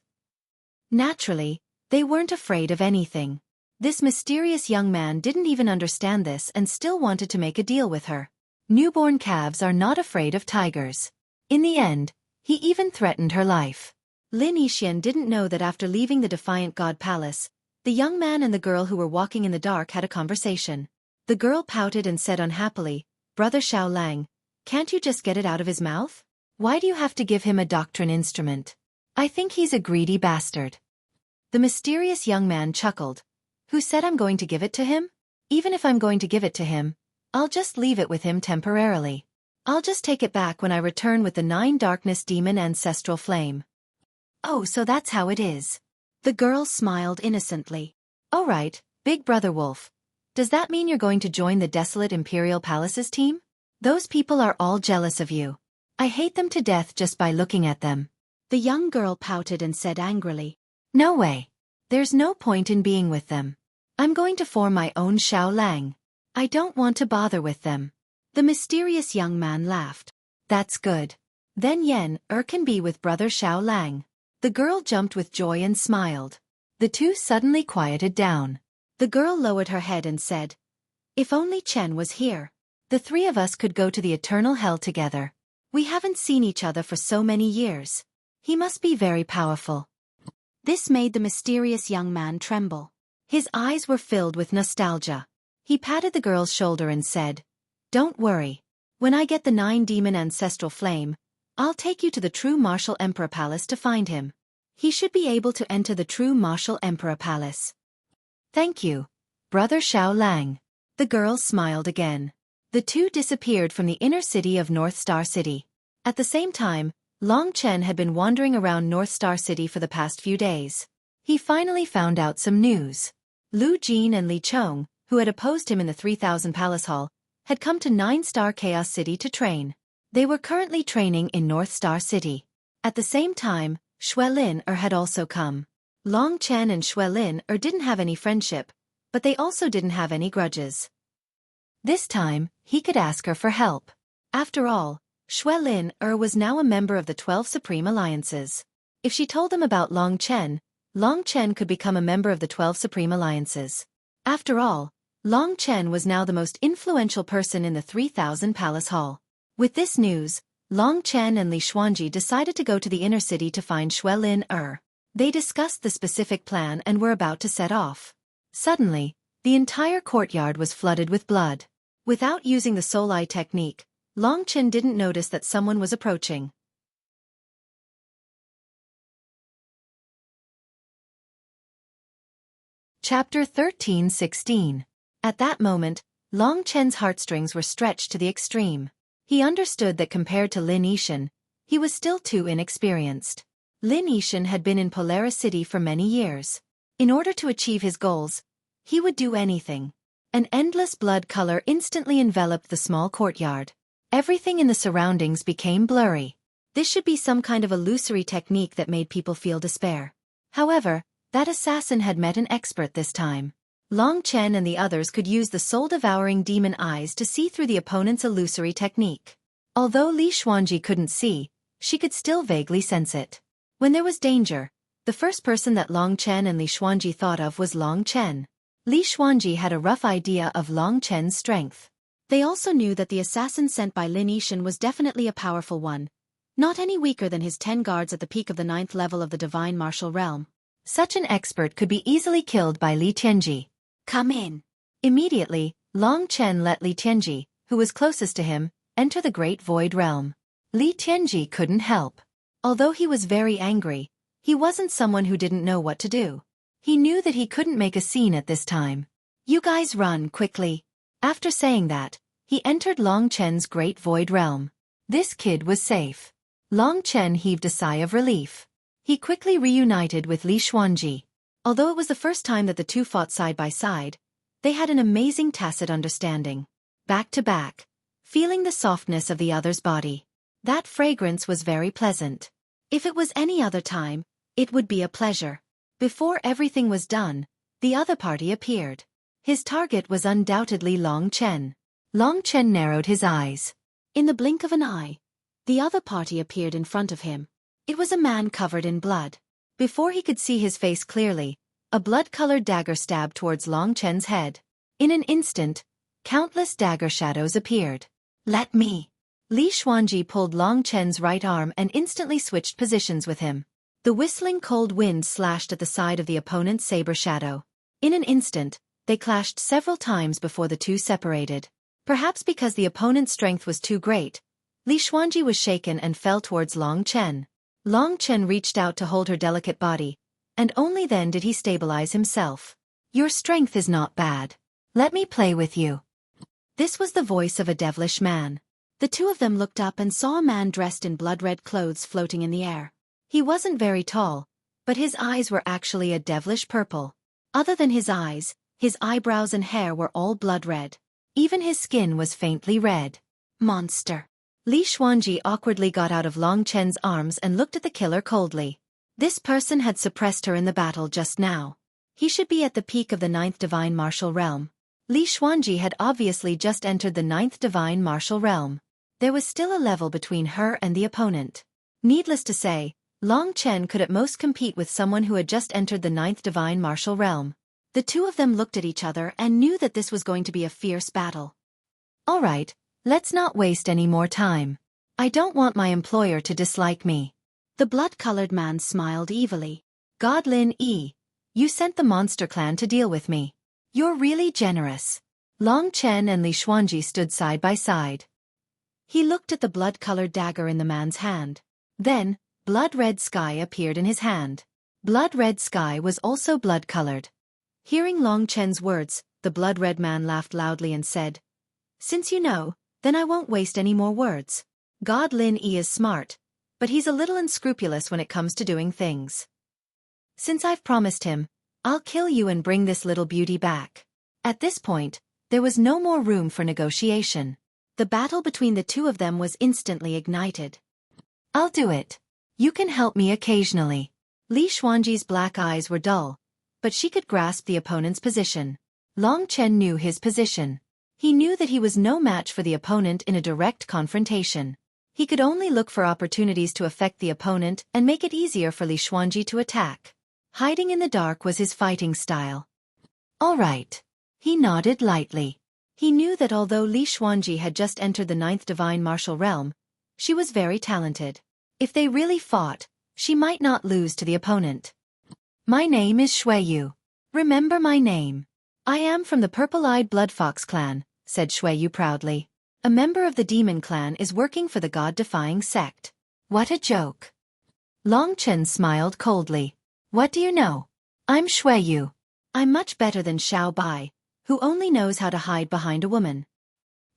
Naturally, they weren't afraid of anything. This mysterious young man didn't even understand this and still wanted to make a deal with her. Newborn calves are not afraid of tigers. In the end, he even threatened her life. Lin Yixin didn't know that after leaving the defiant god palace, the young man and the girl who were walking in the dark had a conversation. The girl pouted and said unhappily, Brother Xiao Lang, can't you just get it out of his mouth? Why do you have to give him a doctrine instrument? I think he's a greedy bastard. The mysterious young man chuckled. Who said I'm going to give it to him? Even if I'm going to give it to him, I'll just leave it with him temporarily. I'll just take it back when I return with the 9 darkness demon ancestral flame. Oh, so that's how it is. The girl smiled innocently. All right, Big Brother Wolf. Does that mean you're going to join the desolate Imperial Palaces team? Those people are all jealous of you. I hate them to death just by looking at them. The young girl pouted and said angrily. No way. There's no point in being with them. I'm going to form my own Xiao Lang. I don't want to bother with them. The mysterious young man laughed. That's good. Then Yen can be with Brother Xiao Lang. The girl jumped with joy and smiled. The two suddenly quieted down. The girl lowered her head and said, if only Chen was here. The 3 of us could go to the eternal hell together. We haven't seen each other for so many years. He must be very powerful. This made the mysterious young man tremble. His eyes were filled with nostalgia. He patted the girl's shoulder and said, don't worry. When I get the 9 demon ancestral flame, I'll take you to the true Martial Emperor Palace to find him. He should be able to enter the true Martial Emperor Palace. Thank you, Brother Xiao Lang. The girl smiled again. The two disappeared from the inner city of North Star City. At the same time, Long Chen had been wandering around North Star City for the past few days. He finally found out some news. Lu Jin and Li Chong, who had opposed him in the 3000 Palace Hall, had come to 9-Star Chaos City to train. They were currently training in North Star City. At the same time, Xuelin had also come. Long Chen and Xuelin didn't have any friendship, but they also didn't have any grudges. This time, he could ask her for help. After all, Xuelin was now a member of the 12 Supreme Alliances. If she told him about Long Chen could become a member of the 12 Supreme Alliances. After all, Long Chen was now the most influential person in the 3000 Palace Hall. With this news, Long Chen and Li Xuanji decided to go to the inner city to find Xuelin. They discussed the specific plan and were about to set off. Suddenly, the entire courtyard was flooded with blood. Without using the soul eye technique, Long Chen didn't notice that someone was approaching. Chapter 13:16. At that moment, Long Chen's heartstrings were stretched to the extreme. He understood that compared to Lin Yixin, he was still too inexperienced. Lin Yixin had been in Polaris City for many years. In order to achieve his goals, he would do anything. An endless blood color instantly enveloped the small courtyard. Everything in the surroundings became blurry. This should be some kind of illusory technique that made people feel despair. However, that assassin had met an expert this time. Long Chen and the others could use the soul-devouring demon eyes to see through the opponent's illusory technique. Although Li Xuanji couldn't see, she could still vaguely sense it. When there was danger, the first person that Long Chen and Li Xuanji thought of was Long Chen. Li Xuanji had a rough idea of Long Chen's strength. They also knew that the assassin sent by Lin Yixin was definitely a powerful one, not any weaker than his 10 guards at the peak of the 9th level of the divine martial realm. Such an expert could be easily killed by Li Tianji. Come in. Immediately, Long Chen let Li Tianji, who was closest to him, enter the Great Void Realm. Li Tianji couldn't help. Although he was very angry, he wasn't someone who didn't know what to do. He knew that he couldn't make a scene at this time. You guys run quickly. After saying that, he entered Long Chen's Great Void Realm. This kid was safe. Long Chen heaved a sigh of relief. He quickly reunited with Li Xuanji. Although it was the first time that the two fought side by side, they had an amazing tacit understanding. Back to back, feeling the softness of the other's body. That fragrance was very pleasant. If it was any other time, it would be a pleasure. Before everything was done, the other party appeared. His target was undoubtedly Long Chen. Long Chen narrowed his eyes. In the blink of an eye, the other party appeared in front of him. It was a man covered in blood. Before he could see his face clearly, a blood-colored dagger stabbed towards Long Chen's head. In an instant, countless dagger shadows appeared. Let me. Li Xuanji pulled Long Chen's right arm and instantly switched positions with him. The whistling cold wind slashed at the side of the opponent's saber shadow. In an instant, they clashed several times before the two separated. Perhaps because the opponent's strength was too great, Li Xuanji was shaken and fell towards Long Chen. Long Chen reached out to hold her delicate body, and only then did he stabilize himself. Your strength is not bad. Let me play with you. This was the voice of a devilish man. The two of them looked up and saw a man dressed in blood-red clothes floating in the air. He wasn't very tall, but his eyes were actually a devilish purple. Other than his eyes, his eyebrows and hair were all blood-red. Even his skin was faintly red. Monster. Li Xuanji awkwardly got out of Long Chen's arms and looked at the killer coldly. This person had suppressed her in the battle just now. He should be at the peak of the 9th Divine Martial Realm. Li Xuanji had obviously just entered the 9th Divine Martial Realm. There was still a level between her and the opponent. Needless to say, Long Chen could at most compete with someone who had just entered the 9th Divine Martial Realm. The two of them looked at each other and knew that this was going to be a fierce battle. All right, let's not waste any more time. I don't want my employer to dislike me. The blood-colored man smiled evilly. God Lin Yi, you sent the monster clan to deal with me. You're really generous. Long Chen and Li Xuanji stood side by side. He looked at the blood-colored dagger in the man's hand. Then, blood-red sky appeared in his hand. Blood-red sky was also blood-colored. Hearing Long Chen's words, the blood-red man laughed loudly and said, "Since you know, then I won't waste any more words. God Lin Yi is smart, but he's a little unscrupulous when it comes to doing things. Since I've promised him, I'll kill you and bring this little beauty back." At this point, there was no more room for negotiation. The battle between the two of them was instantly ignited. I'll do it. You can help me occasionally. Li Xuanji's black eyes were dull, but she could grasp the opponent's position. Long Chen knew his position. He knew that he was no match for the opponent in a direct confrontation. He could only look for opportunities to affect the opponent and make it easier for Li Xuanji to attack. Hiding in the dark was his fighting style. All right. He nodded lightly. He knew that although Li Xuanji had just entered the 9th Divine Martial Realm, she was very talented. If they really fought, she might not lose to the opponent. My name is Xueqi. Remember my name. I am from the Purple-Eyed Blood Fox clan, said Xueqi proudly. A member of the Demon clan is working for the God-defying sect. What a joke. Long Chen smiled coldly. What do you know? I'm Xueqi. I'm much better than Xiao Bai, who only knows how to hide behind a woman.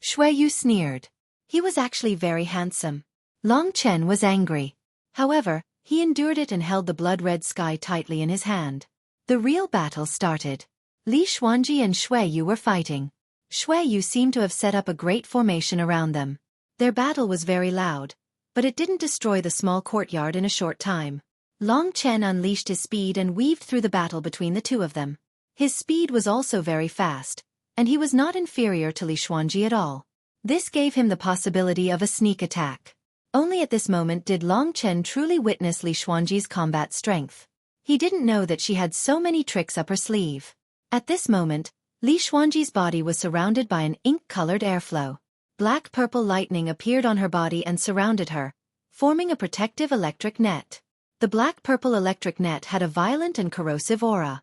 Xueqi sneered. He was actually very handsome. Long Chen was angry. However, he endured it and held the blood-red sky tightly in his hand. The real battle started. Li Xuanji and Xueqi were fighting. Xueqi seemed to have set up a great formation around them. Their battle was very loud, but it didn't destroy the small courtyard in a short time. Long Chen unleashed his speed and weaved through the battle between the two of them. His speed was also very fast, and he was not inferior to Li Xuanji at all. This gave him the possibility of a sneak attack. Only at this moment did Long Chen truly witness Li Xuanji's combat strength. He didn't know that she had so many tricks up her sleeve. At this moment, Li Xuanji's body was surrounded by an ink-colored airflow. Black-purple lightning appeared on her body and surrounded her, forming a protective electric net. The black-purple electric net had a violent and corrosive aura.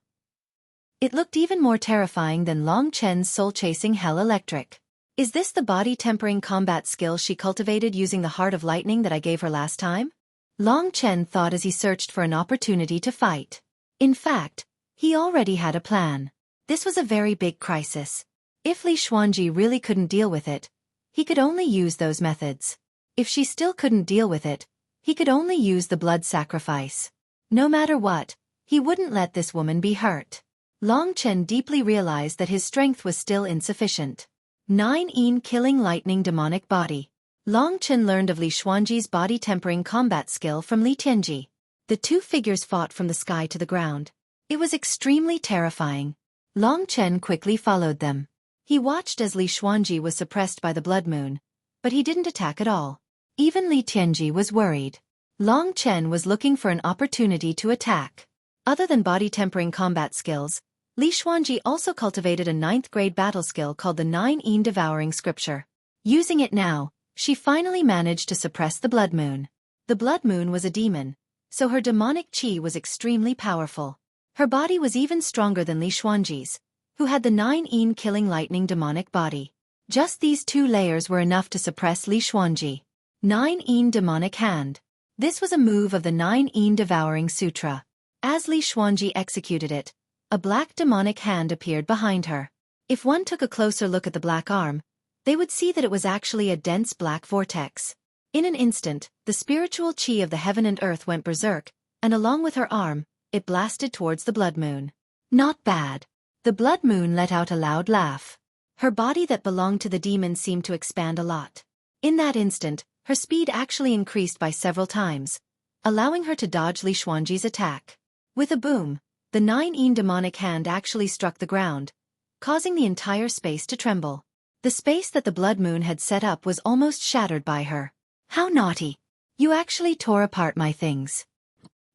It looked even more terrifying than Long Chen's soul-chasing Hell Electric. Is this the body-tempering combat skill she cultivated using the Heart of Lightning that I gave her last time? Long Chen thought as he searched for an opportunity to fight. In fact, he already had a plan. This was a very big crisis. If Li Xuanji really couldn't deal with it, he could only use those methods. If she still couldn't deal with it, he could only use the blood sacrifice. No matter what, he wouldn't let this woman be hurt. Long Chen deeply realized that his strength was still insufficient. 9 killing lightning demonic body. Long Chen learned of Li Xuanji's body-tempering combat skill from Li Tianji. The two figures fought from the sky to the ground. It was extremely terrifying. Long Chen quickly followed them. He watched as Li Xuanji was suppressed by the blood moon, but he didn't attack at all. Even Li Tianji was worried. Long Chen was looking for an opportunity to attack. Other than body-tempering combat skills, Li Xuanji also cultivated a 9th-grade battle skill called the 9 Devouring Scripture. Using it now, she finally managed to suppress the blood moon. The blood moon was a demon, so her demonic qi was extremely powerful. Her body was even stronger than Li Xuanji's, who had the 9 killing lightning demonic body. Just these two layers were enough to suppress Li Xuanji. 9 demonic hand. This was a move of the 9 Devouring Sutra. As Li Xuanji executed it, a black demonic hand appeared behind her. If one took a closer look at the black arm, they would see that it was actually a dense black vortex. In an instant, the spiritual chi of the heaven and earth went berserk, and along with her arm, it blasted towards the blood moon. Not bad. The blood moon let out a loud laugh. Her body that belonged to the demon seemed to expand a lot. In that instant, her speed actually increased by several times, allowing her to dodge Li Xuanji's attack. With a boom, the 9 demonic hand actually struck the ground, causing the entire space to tremble. The space that the blood moon had set up was almost shattered by her. How naughty! You actually tore apart my things.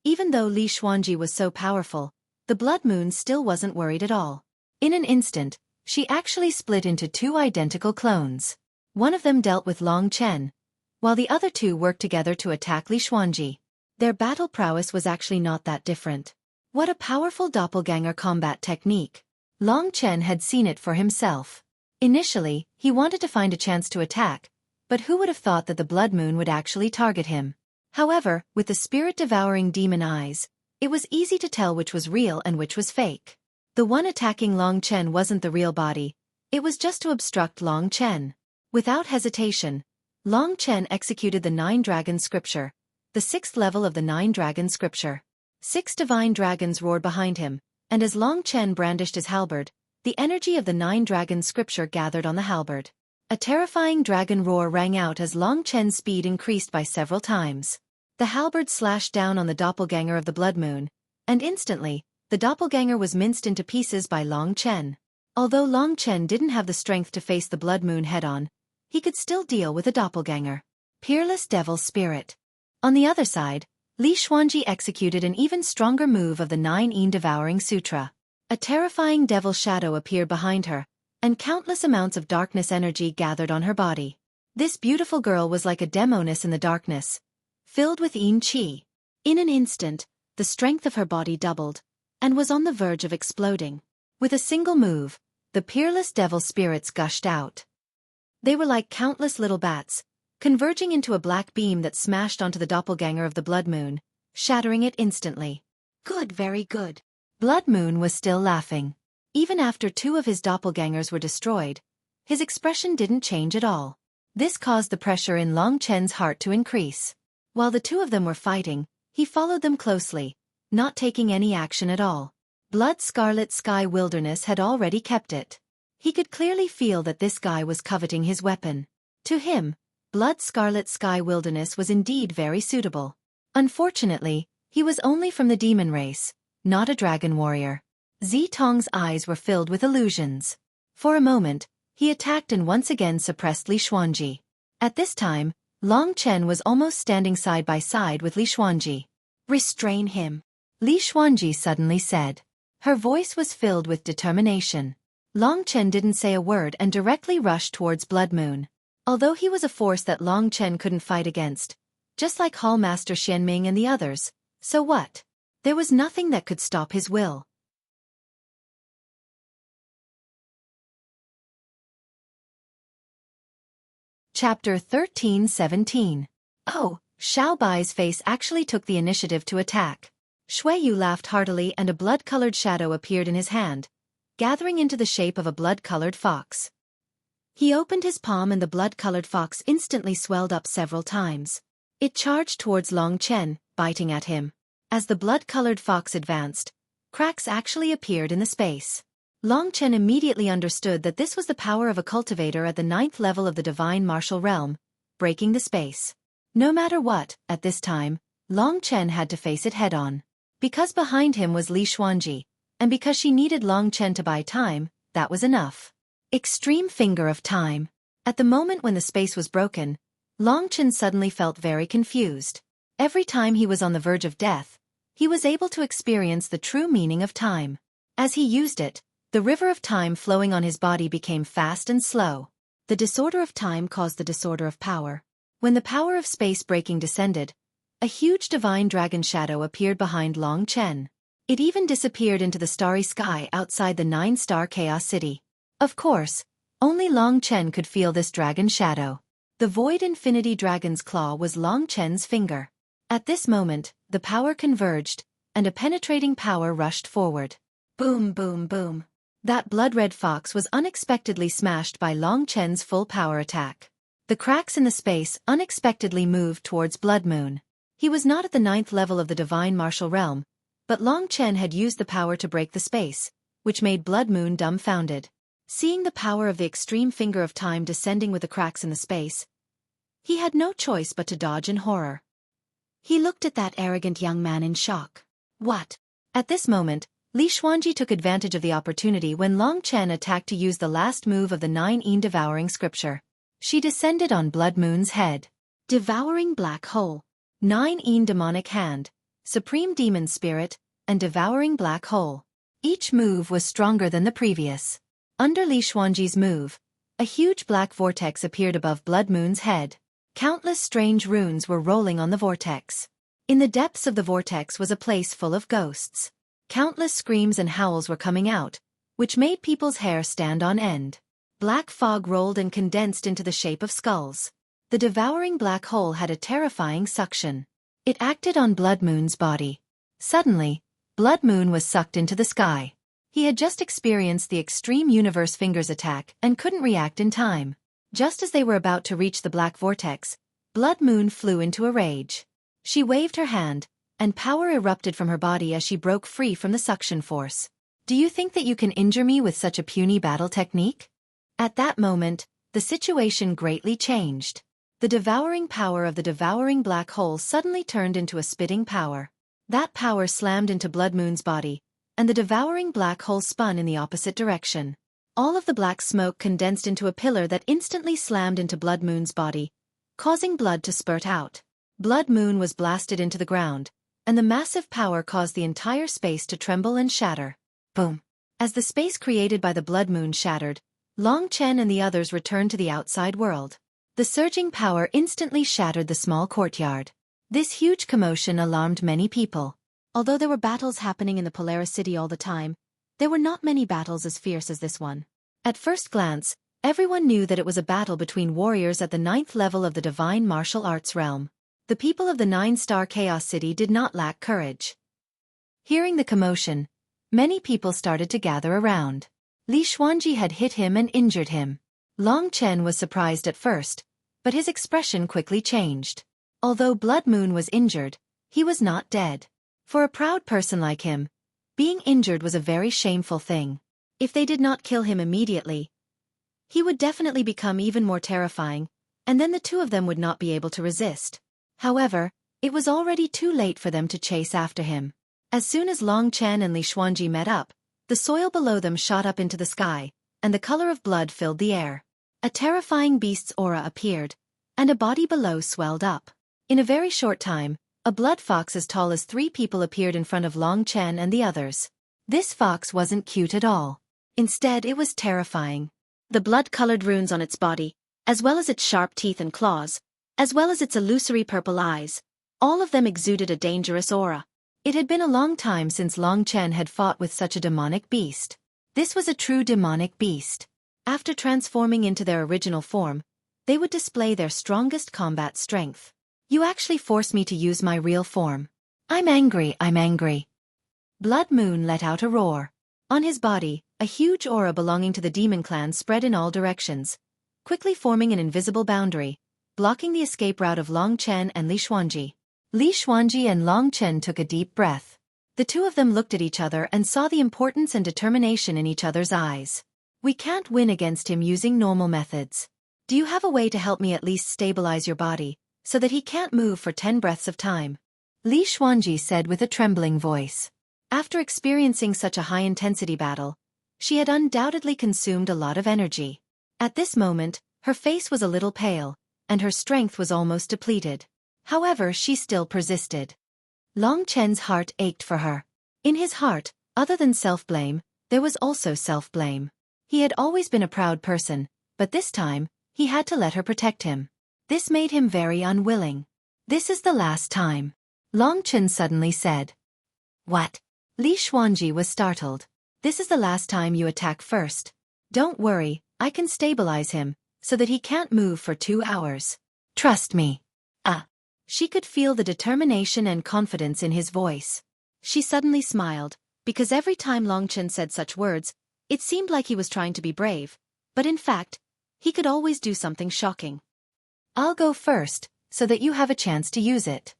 Even though Li Xuanji was so powerful, the blood moon still wasn't worried at all. In an instant, she actually split into 2 identical clones. One of them dealt with Long Chen, while the other 2 worked together to attack Li Xuanji. Their battle prowess was actually not that different. What a powerful doppelganger combat technique. Long Chen had seen it for himself. Initially, he wanted to find a chance to attack, but who would have thought that the blood moon would actually target him? However, with the spirit-devouring demon eyes, it was easy to tell which was real and which was fake. The one attacking Long Chen wasn't the real body, it was just to obstruct Long Chen. Without hesitation, Long Chen executed the 9 dragon scripture, the 6th level of the 9 dragon scripture. 6 divine dragons roared behind him, and as Long Chen brandished his halberd, the energy of the 9 dragon scripture gathered on the halberd. A terrifying dragon roar rang out as Long Chen's speed increased by several times. The halberd slashed down on the doppelganger of the blood moon, and instantly, the doppelganger was minced into pieces by Long Chen. Although Long Chen didn't have the strength to face the blood moon head-on, he could still deal with a doppelganger. Peerless devil spirit. On the other side, Li Xuanji executed an even stronger move of the 9 devouring sutra. A terrifying devil shadow appeared behind her, and countless amounts of darkness energy gathered on her body. This beautiful girl was like a demoness in the darkness, filled with yin qi. In an instant, the strength of her body doubled, and was on the verge of exploding. With a single move, the peerless devil spirits gushed out. They were like countless little bats, converging into a black beam that smashed onto the doppelganger of the blood moon, shattering it instantly. Good, very good. Blood Moon was still laughing. Even after 2 of his doppelgangers were destroyed, his expression didn't change at all. This caused the pressure in Long Chen's heart to increase. While the 2 of them were fighting, he followed them closely, not taking any action at all. Blood Scarlet Sky Wilderness had already kept it. He could clearly feel that this guy was coveting his weapon. To him, Blood Scarlet Sky Wilderness was indeed very suitable. Unfortunately, he was only from the demon race, not a dragon warrior. Zitong's eyes were filled with illusions. For a moment, he attacked and once again suppressed Li Xuanji. At this time, Long Chen was almost standing side by side with Li Xuanji. Restrain him, Li Xuanji suddenly said. Her voice was filled with determination. Long Chen didn't say a word and directly rushed towards Blood Moon. Although he was a force that Long Chen couldn't fight against, just like Hall Master Xianming and the others, so what? There was nothing that could stop his will. Chapter 13-17. Oh, Xiao Bai's face actually took the initiative to attack. Xueqi laughed heartily and a blood-colored shadow appeared in his hand, gathering into the shape of a blood-colored fox. He opened his palm and the blood-colored fox instantly swelled up several times. It charged towards Long Chen, biting at him. As the blood-colored fox advanced, cracks actually appeared in the space. Long Chen immediately understood that this was the power of a cultivator at the 9th level of the divine martial realm, breaking the space. No matter what, at this time, Long Chen had to face it head-on. Because behind him was Li Xuanji, and because she needed Long Chen to buy time, that was enough. Extreme Finger of Time. At the moment when the space was broken, Long Chen suddenly felt very confused. Every time he was on the verge of death, he was able to experience the true meaning of time. As he used it, the river of time flowing on his body became fast and slow. The disorder of time caused the disorder of power. When the power of space breaking descended, a huge divine dragon shadow appeared behind Long Chen. It even disappeared into the starry sky outside the 9-star Chaos City. Of course, only Long Chen could feel this dragon shadow. The Void Infinity Dragon's claw was Long Chen's finger. At this moment, the power converged, and a penetrating power rushed forward. Boom, boom, boom. That blood-red fox was unexpectedly smashed by Long Chen's full-power attack. The cracks in the space unexpectedly moved towards Blood Moon. He was not at the 9th level of the divine martial realm, but Long Chen had used the power to break the space, which made Blood Moon dumbfounded. Seeing the power of the extreme finger of time descending with the cracks in the space, he had no choice but to dodge in horror. He looked at that arrogant young man in shock. What? At this moment, Li Xuanji took advantage of the opportunity when Long Chen attacked to use the last move of the 9-Yin devouring scripture. She descended on Blood Moon's head. Devouring black hole. 9-Yin demonic hand, supreme demon spirit, and devouring black hole. Each move was stronger than the previous. Under Li Xuanji's move, a huge black vortex appeared above Blood Moon's head. Countless strange runes were rolling on the vortex. In the depths of the vortex was a place full of ghosts. Countless screams and howls were coming out, which made people's hair stand on end. Black fog rolled and condensed into the shape of skulls. The devouring black hole had a terrifying suction. It acted on Blood Moon's body. Suddenly, Blood Moon was sucked into the sky. He had just experienced the extreme universe fingers attack and couldn't react in time. Just as they were about to reach the black vortex, Blood Moon flew into a rage. She waved her hand, and power erupted from her body as she broke free from the suction force. Do you think that you can injure me with such a puny battle technique? At that moment, the situation greatly changed. The devouring power of the devouring black hole suddenly turned into a spitting power. That power slammed into Blood Moon's body, and the devouring black hole spun in the opposite direction. All of the black smoke condensed into a pillar that instantly slammed into Blood Moon's body, causing blood to spurt out. Blood Moon was blasted into the ground, and the massive power caused the entire space to tremble and shatter. Boom! As the space created by the Blood Moon shattered, Long Chen and the others returned to the outside world. The surging power instantly shattered the small courtyard. This huge commotion alarmed many people. Although there were battles happening in the Polaris City all the time, there were not many battles as fierce as this one. At first glance, everyone knew that it was a battle between warriors at the 9th level of the divine martial arts realm. The people of the 9-star Chaos City did not lack courage. Hearing the commotion, many people started to gather around. Li Xuanji had hit him and injured him. Long Chen was surprised at first, but his expression quickly changed. Although Blood Moon was injured, he was not dead. For a proud person like him, being injured was a very shameful thing. If they did not kill him immediately, he would definitely become even more terrifying, and then the two of them would not be able to resist. However, it was already too late for them to chase after him. As soon as Long Chen and Li Xuanji met up, the soil below them shot up into the sky, and the color of blood filled the air. A terrifying beast's aura appeared, and a body below swelled up. In a very short time, a blood fox as tall as 3 people appeared in front of Long Chen and the others. This fox wasn't cute at all. Instead, it was terrifying. The blood-colored runes on its body, as well as its sharp teeth and claws, as well as its illusory purple eyes, all of them exuded a dangerous aura. It had been a long time since Long Chen had fought with such a demonic beast. This was a true demonic beast. After transforming into their original form, they would display their strongest combat strength. You actually forced me to use my real form. I'm angry, I'm angry. Blood Moon let out a roar. On his body, a huge aura belonging to the demon clan spread in all directions, quickly forming an invisible boundary, blocking the escape route of Long Chen and Li Xuanji. Li Xuanji and Long Chen took a deep breath. The two of them looked at each other and saw the importance and determination in each other's eyes. We can't win against him using normal methods. Do you have a way to help me at least stabilize your body, so that he can't move for 10 breaths of time? Li Xuanji said with a trembling voice. After experiencing such a high-intensity battle, she had undoubtedly consumed a lot of energy. At this moment, her face was a little pale, and her strength was almost depleted. However, she still persisted. Long Chen's heart ached for her. In his heart, other than self-blame, there was also self-blame. He had always been a proud person, but this time, he had to let her protect him. This made him very unwilling. This is the last time. Long Chen suddenly said. What? Li Xuanji was startled. This is the last time you attack first. Don't worry, I can stabilize him, so that he can't move for 2 hours. Trust me. She could feel the determination and confidence in his voice. She suddenly smiled, because every time Long Chen said such words, it seemed like he was trying to be brave, but in fact, he could always do something shocking. I'll go first, so that you have a chance to use it.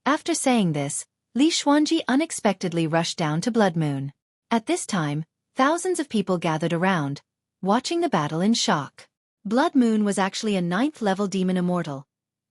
After saying this, Li Xuanji unexpectedly rushed down to Blood Moon. At this time, thousands of people gathered around, watching the battle in shock. Blood Moon was actually a 9th-level demon immortal,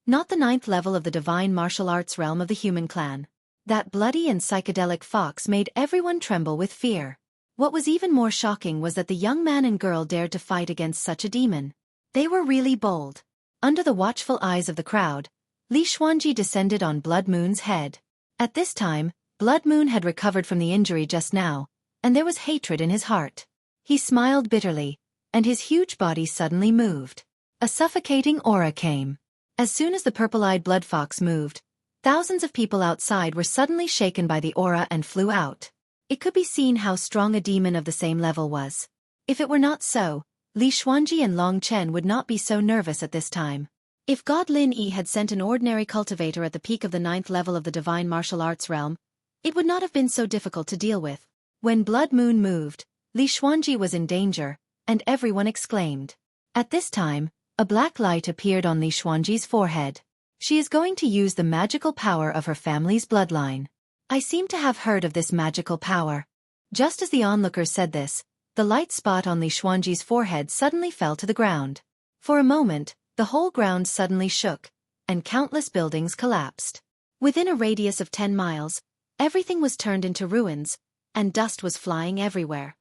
not the 9th level of the divine martial arts realm of the human clan. That bloody and psychedelic fox made everyone tremble with fear. What was even more shocking was that the young man and girl dared to fight against such a demon. They were really bold. Under the watchful eyes of the crowd, Li Xuanji descended on Blood Moon's head. At this time, Blood Moon had recovered from the injury just now, and there was hatred in his heart. He smiled bitterly, and his huge body suddenly moved. A suffocating aura came. As soon as the purple-eyed blood fox moved, thousands of people outside were suddenly shaken by the aura and flew out. It could be seen how strong a demon of the same level was. If it were not so, Li Xuanji and Long Chen would not be so nervous at this time. If God Lin Yi had sent an ordinary cultivator at the peak of the 9th level of the divine martial arts realm, it would not have been so difficult to deal with. When Blood Moon moved, Li Xuanji was in danger, and everyone exclaimed. At this time, a black light appeared on Li Xuanji's forehead. She is going to use the magical power of her family's bloodline. I seem to have heard of this magical power. Just as the onlookers said this, the light spot on Li Xuanji's forehead suddenly fell to the ground. For a moment, the whole ground suddenly shook, and countless buildings collapsed. Within a radius of 10 miles, everything was turned into ruins, and dust was flying everywhere.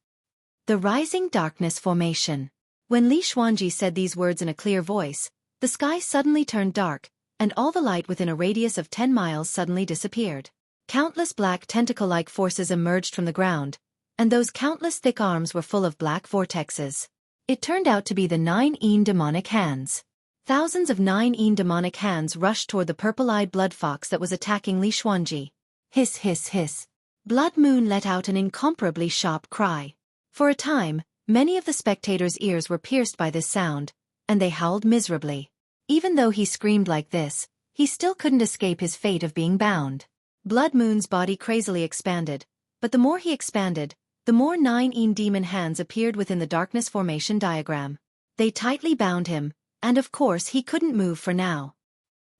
The Rising Darkness Formation. When Li Xuanji said these words in a clear voice, the sky suddenly turned dark, and all the light within a radius of 10 miles suddenly disappeared. Countless black tentacle-like forces emerged from the ground, and those countless thick arms were full of black vortexes. It turned out to be the 9 demonic hands. Thousands of 9 demonic hands rushed toward the purple-eyed blood fox that was attacking Li Xuanji. Hiss, hiss, hiss. Blood Moon let out an incomparably sharp cry. For a time, many of the spectators' ears were pierced by this sound, and they howled miserably. Even though he screamed like this, he still couldn't escape his fate of being bound. Blood Moon's body crazily expanded, but the more he expanded, the more 9 demon hands appeared within the darkness formation diagram. They tightly bound him, and of course he couldn't move for now.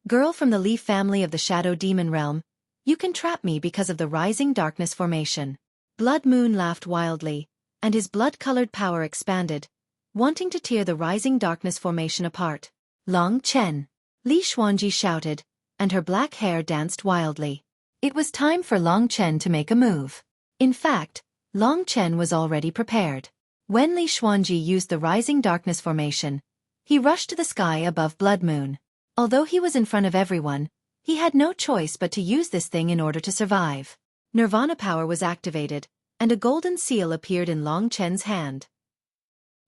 Girl from the Leaf family of the Shadow Demon realm, you can trap me because of the Rising Darkness Formation. Blood Moon laughed wildly, and his blood-colored power expanded, wanting to tear the Rising Darkness Formation apart. Long Chen. Li Xuanji shouted, and her black hair danced wildly. It was time for Long Chen to make a move. In fact, Long Chen was already prepared. When Li Xuanji used the Rising Darkness Formation, he rushed to the sky above Blood Moon. Although he was in front of everyone, he had no choice but to use this thing in order to survive. Nirvana power was activated, and a golden seal appeared in Long Chen's hand.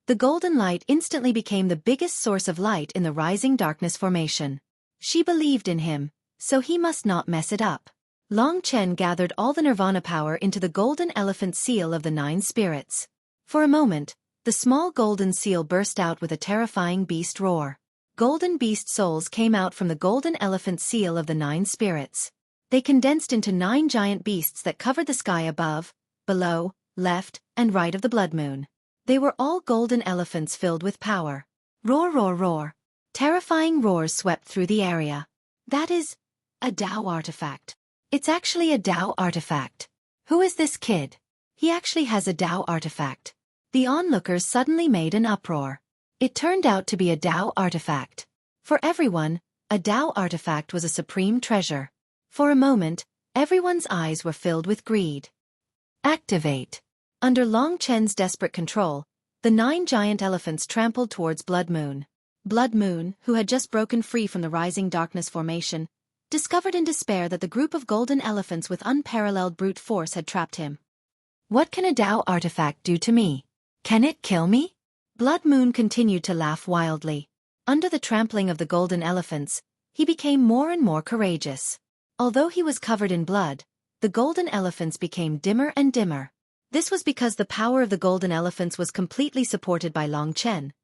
The golden light instantly became the biggest source of light in the Rising Darkness Formation. She believed in him, so he must not mess it up. Long Chen gathered all the Nirvana power into the golden elephant seal of the 9 spirits. For a moment, the small golden seal burst out with a terrifying beast roar. Golden beast souls came out from the golden elephant seal of the 9 spirits. They condensed into 9 giant beasts that covered the sky above, below, left, and right of the Blood Moon. They were all golden elephants filled with power. Roar, roar, roar. Terrifying roars swept through the area. That is a Dao artifact. It's actually a Dao artifact. Who is this kid? He actually has a Dao artifact. The onlookers suddenly made an uproar. It turned out to be a Dao artifact. For everyone, a Dao artifact was a supreme treasure. For a moment, everyone's eyes were filled with greed. Activate. Under Long Chen's desperate control, the 9 giant elephants trampled towards Blood Moon. Blood Moon, who had just broken free from the Rising Darkness Formation, discovered in despair that the group of golden elephants with unparalleled brute force had trapped him. What can a Dao artifact do to me? Can it kill me? Blood Moon continued to laugh wildly. Under the trampling of the golden elephants, he became more and more courageous. Although he was covered in blood, the golden elephants became dimmer and dimmer. This was because the power of the golden elephants was completely supported by Long Chen.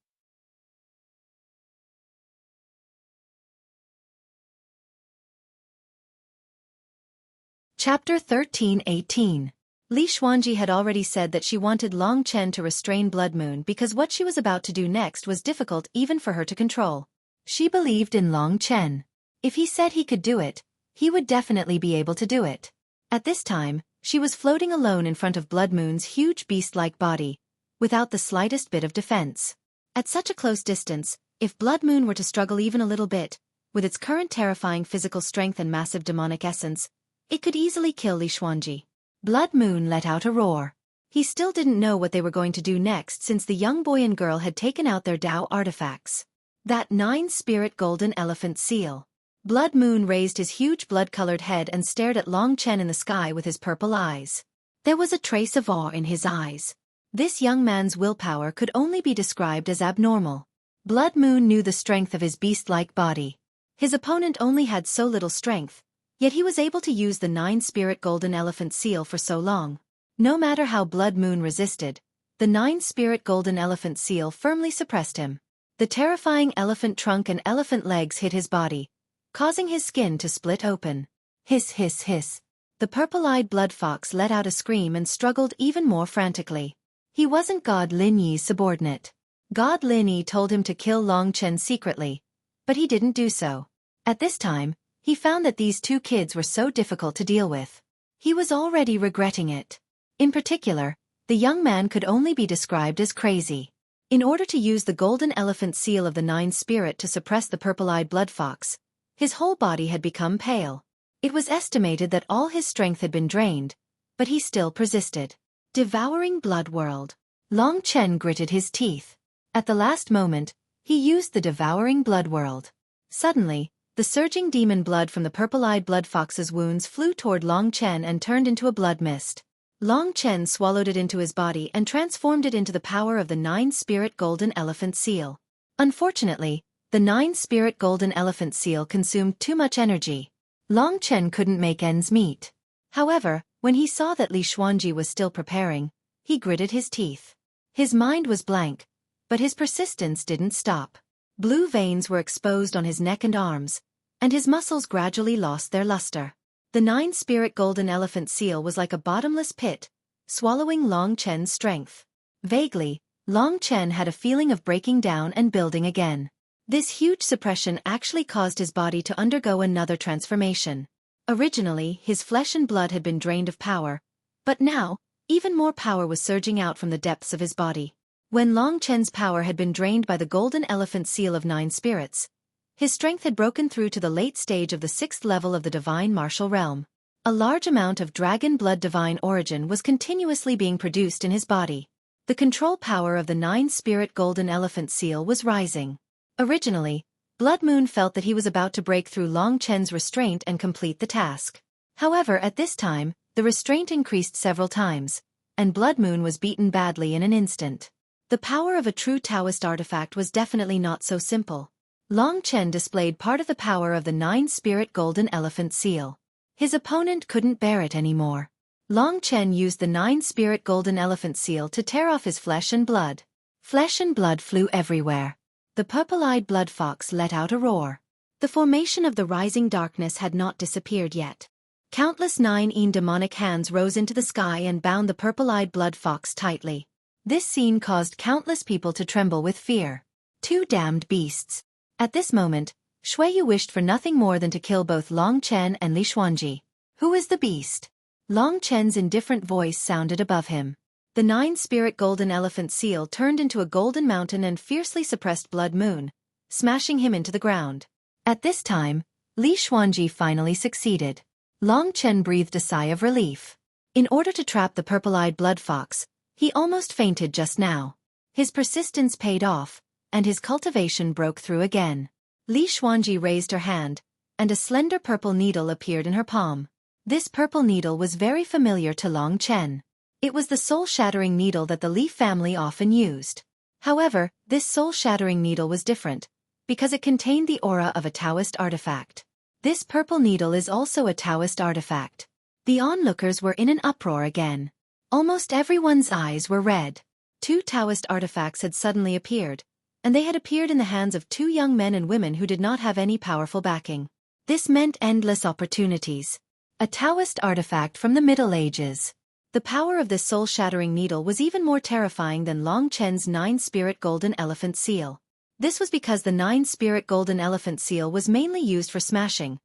Chapter 13:18. Li Xuanji had already said that she wanted Long Chen to restrain Blood Moon because what she was about to do next was difficult even for her to control. She believed in Long Chen. If he said he could do it, he would definitely be able to do it. At this time, she was floating alone in front of Blood Moon's huge beast-like body, without the slightest bit of defense. At such a close distance, if Blood Moon were to struggle even a little bit, with its current terrifying physical strength and massive demonic essence, it could easily kill Li Xuanji. Blood Moon let out a roar. He still didn't know what they were going to do next since the young boy and girl had taken out their Tao artifacts. That 9-spirit golden elephant seal. Blood Moon raised his huge blood-colored head and stared at Long Chen in the sky with his purple eyes. There was a trace of awe in his eyes. This young man's willpower could only be described as abnormal. Blood Moon knew the strength of his beast-like body. His opponent only had so little strength, yet he was able to use the 9-spirit golden elephant seal for so long. No matter how Blood Moon resisted, the 9-spirit golden elephant seal firmly suppressed him. The terrifying elephant trunk and elephant legs hit his body, causing his skin to split open. Hiss hiss hiss. The purple-eyed blood fox let out a scream and struggled even more frantically. He wasn't God Lin Yi's subordinate. God Lin Yi told him to kill Long Chen secretly, but he didn't do so. At this time, he found that these two kids were so difficult to deal with. He was already regretting it. In particular, the young man could only be described as crazy. In order to use the golden elephant seal of the 9-spirit to suppress the purple-eyed blood fox, his whole body had become pale. It was estimated that all his strength had been drained, but he still persisted. Devouring blood world. Long Chen gritted his teeth. At the last moment, he used the devouring blood world. Suddenly, the surging demon blood from the purple-eyed blood fox's wounds flew toward Long Chen and turned into a blood mist. Long Chen swallowed it into his body and transformed it into the power of the 9-spirit golden elephant seal. Unfortunately, the 9-spirit golden elephant seal consumed too much energy. Long Chen couldn't make ends meet. However, when he saw that Li Xuanji was still preparing, he gritted his teeth. His mind was blank, but his persistence didn't stop. Blue veins were exposed on his neck and arms, and his muscles gradually lost their luster. The 9-spirit golden elephant seal was like a bottomless pit, swallowing Long Chen's strength. Vaguely, Long Chen had a feeling of breaking down and building again. This huge suppression actually caused his body to undergo another transformation. Originally, his flesh and blood had been drained of power, but now, even more power was surging out from the depths of his body. When Long Chen's power had been drained by the golden elephant seal of 9 spirits, his strength had broken through to the late stage of the 6th level of the divine martial realm. A large amount of dragon blood divine origin was continuously being produced in his body. The control power of the 9-spirit golden elephant seal was rising. Originally, Blood Moon felt that he was about to break through Long Chen's restraint and complete the task. However, at this time, the restraint increased several times, and Blood Moon was beaten badly in an instant. The power of a true Taoist artifact was definitely not so simple. Long Chen displayed part of the power of the 9-spirit golden elephant seal. His opponent couldn't bear it anymore. Long Chen used the 9-spirit golden elephant seal to tear off his flesh and blood. Flesh and blood flew everywhere. The purple-eyed blood fox let out a roar. The formation of the rising darkness had not disappeared yet. Countless 9 demonic hands rose into the sky and bound the purple-eyed blood fox tightly. This scene caused countless people to tremble with fear. Two damned beasts. At this moment, Xueqi wished for nothing more than to kill both Long Chen and Li Xuanji. Who is the beast? Long Chen's indifferent voice sounded above him. The 9-spirit golden elephant seal turned into a golden mountain and fiercely suppressed Blood Moon, smashing him into the ground. At this time, Li Xuanji finally succeeded. Long Chen breathed a sigh of relief. In order to trap the purple-eyed blood fox, he almost fainted just now. His persistence paid off, and his cultivation broke through again. Li Xuanji raised her hand, and a slender purple needle appeared in her palm. This purple needle was very familiar to Long Chen. It was the soul-shattering needle that the Li family often used. However, this soul-shattering needle was different, because it contained the aura of a Taoist artifact. This purple needle is also a Taoist artifact. The onlookers were in an uproar again. Almost everyone's eyes were red. 2 Taoist artifacts had suddenly appeared, and they had appeared in the hands of 2 young men and women who did not have any powerful backing. This meant endless opportunities. A Taoist artifact from the Middle Ages. The power of this soul-shattering needle was even more terrifying than Long Chen's 9-spirit golden elephant seal. This was because the 9-spirit golden elephant seal was mainly used for smashing,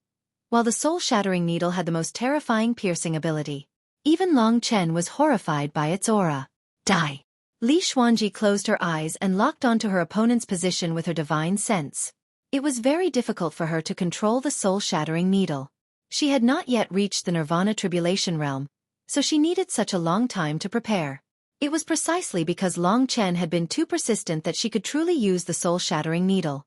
while the soul-shattering needle had the most terrifying piercing ability. Even Long Chen was horrified by its aura. Die! Li Xuanji closed her eyes and locked onto her opponent's position with her divine sense. It was very difficult for her to control the soul-shattering needle. She had not yet reached the Nirvana tribulation realm, so she needed such a long time to prepare. It was precisely because Long Chen had been too persistent that she could truly use the soul-shattering needle.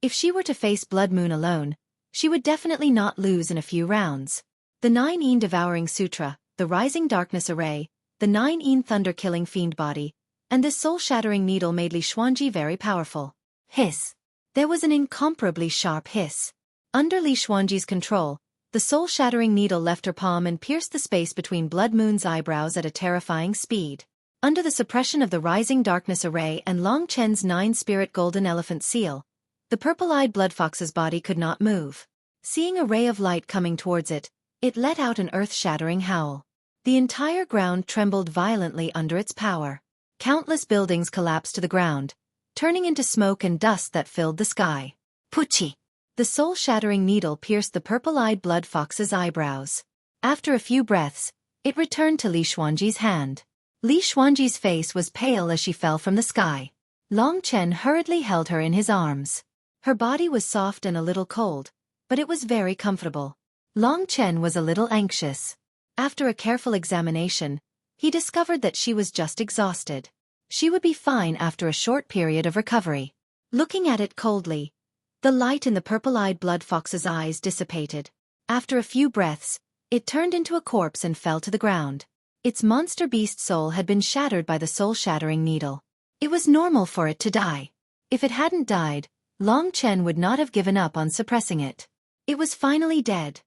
If she were to face Blood Moon alone, she would definitely not lose in a few rounds. The 9-Yin Devouring Sutra, the Rising Darkness Array, the 9-Yin Thunder-Killing Fiend Body, and this soul-shattering needle made Li Xuanji very powerful. Hiss. There was an incomparably sharp hiss. Under Li Xuanji's control, the soul-shattering needle left her palm and pierced the space between Blood Moon's eyebrows at a terrifying speed. Under the suppression of the Rising Darkness Array and Long Chen's 9-spirit golden elephant seal, the purple-eyed blood fox's body could not move. Seeing a ray of light coming towards it, it let out an earth-shattering howl. The entire ground trembled violently under its power. Countless buildings collapsed to the ground, turning into smoke and dust that filled the sky. Puchi! The soul-shattering needle pierced the purple-eyed blood fox's eyebrows. After a few breaths, it returned to Li Xuanji's hand. Li Xuanji's face was pale as she fell from the sky. Long Chen hurriedly held her in his arms. Her body was soft and a little cold, but it was very comfortable. Long Chen was a little anxious. After a careful examination, he discovered that she was just exhausted. She would be fine after a short period of recovery. Looking at it coldly, the light in the purple-eyed blood fox's eyes dissipated. After a few breaths, it turned into a corpse and fell to the ground. Its monster beast soul had been shattered by the soul-shattering needle. It was normal for it to die. If it hadn't died, Long Chen would not have given up on suppressing it. It was finally dead.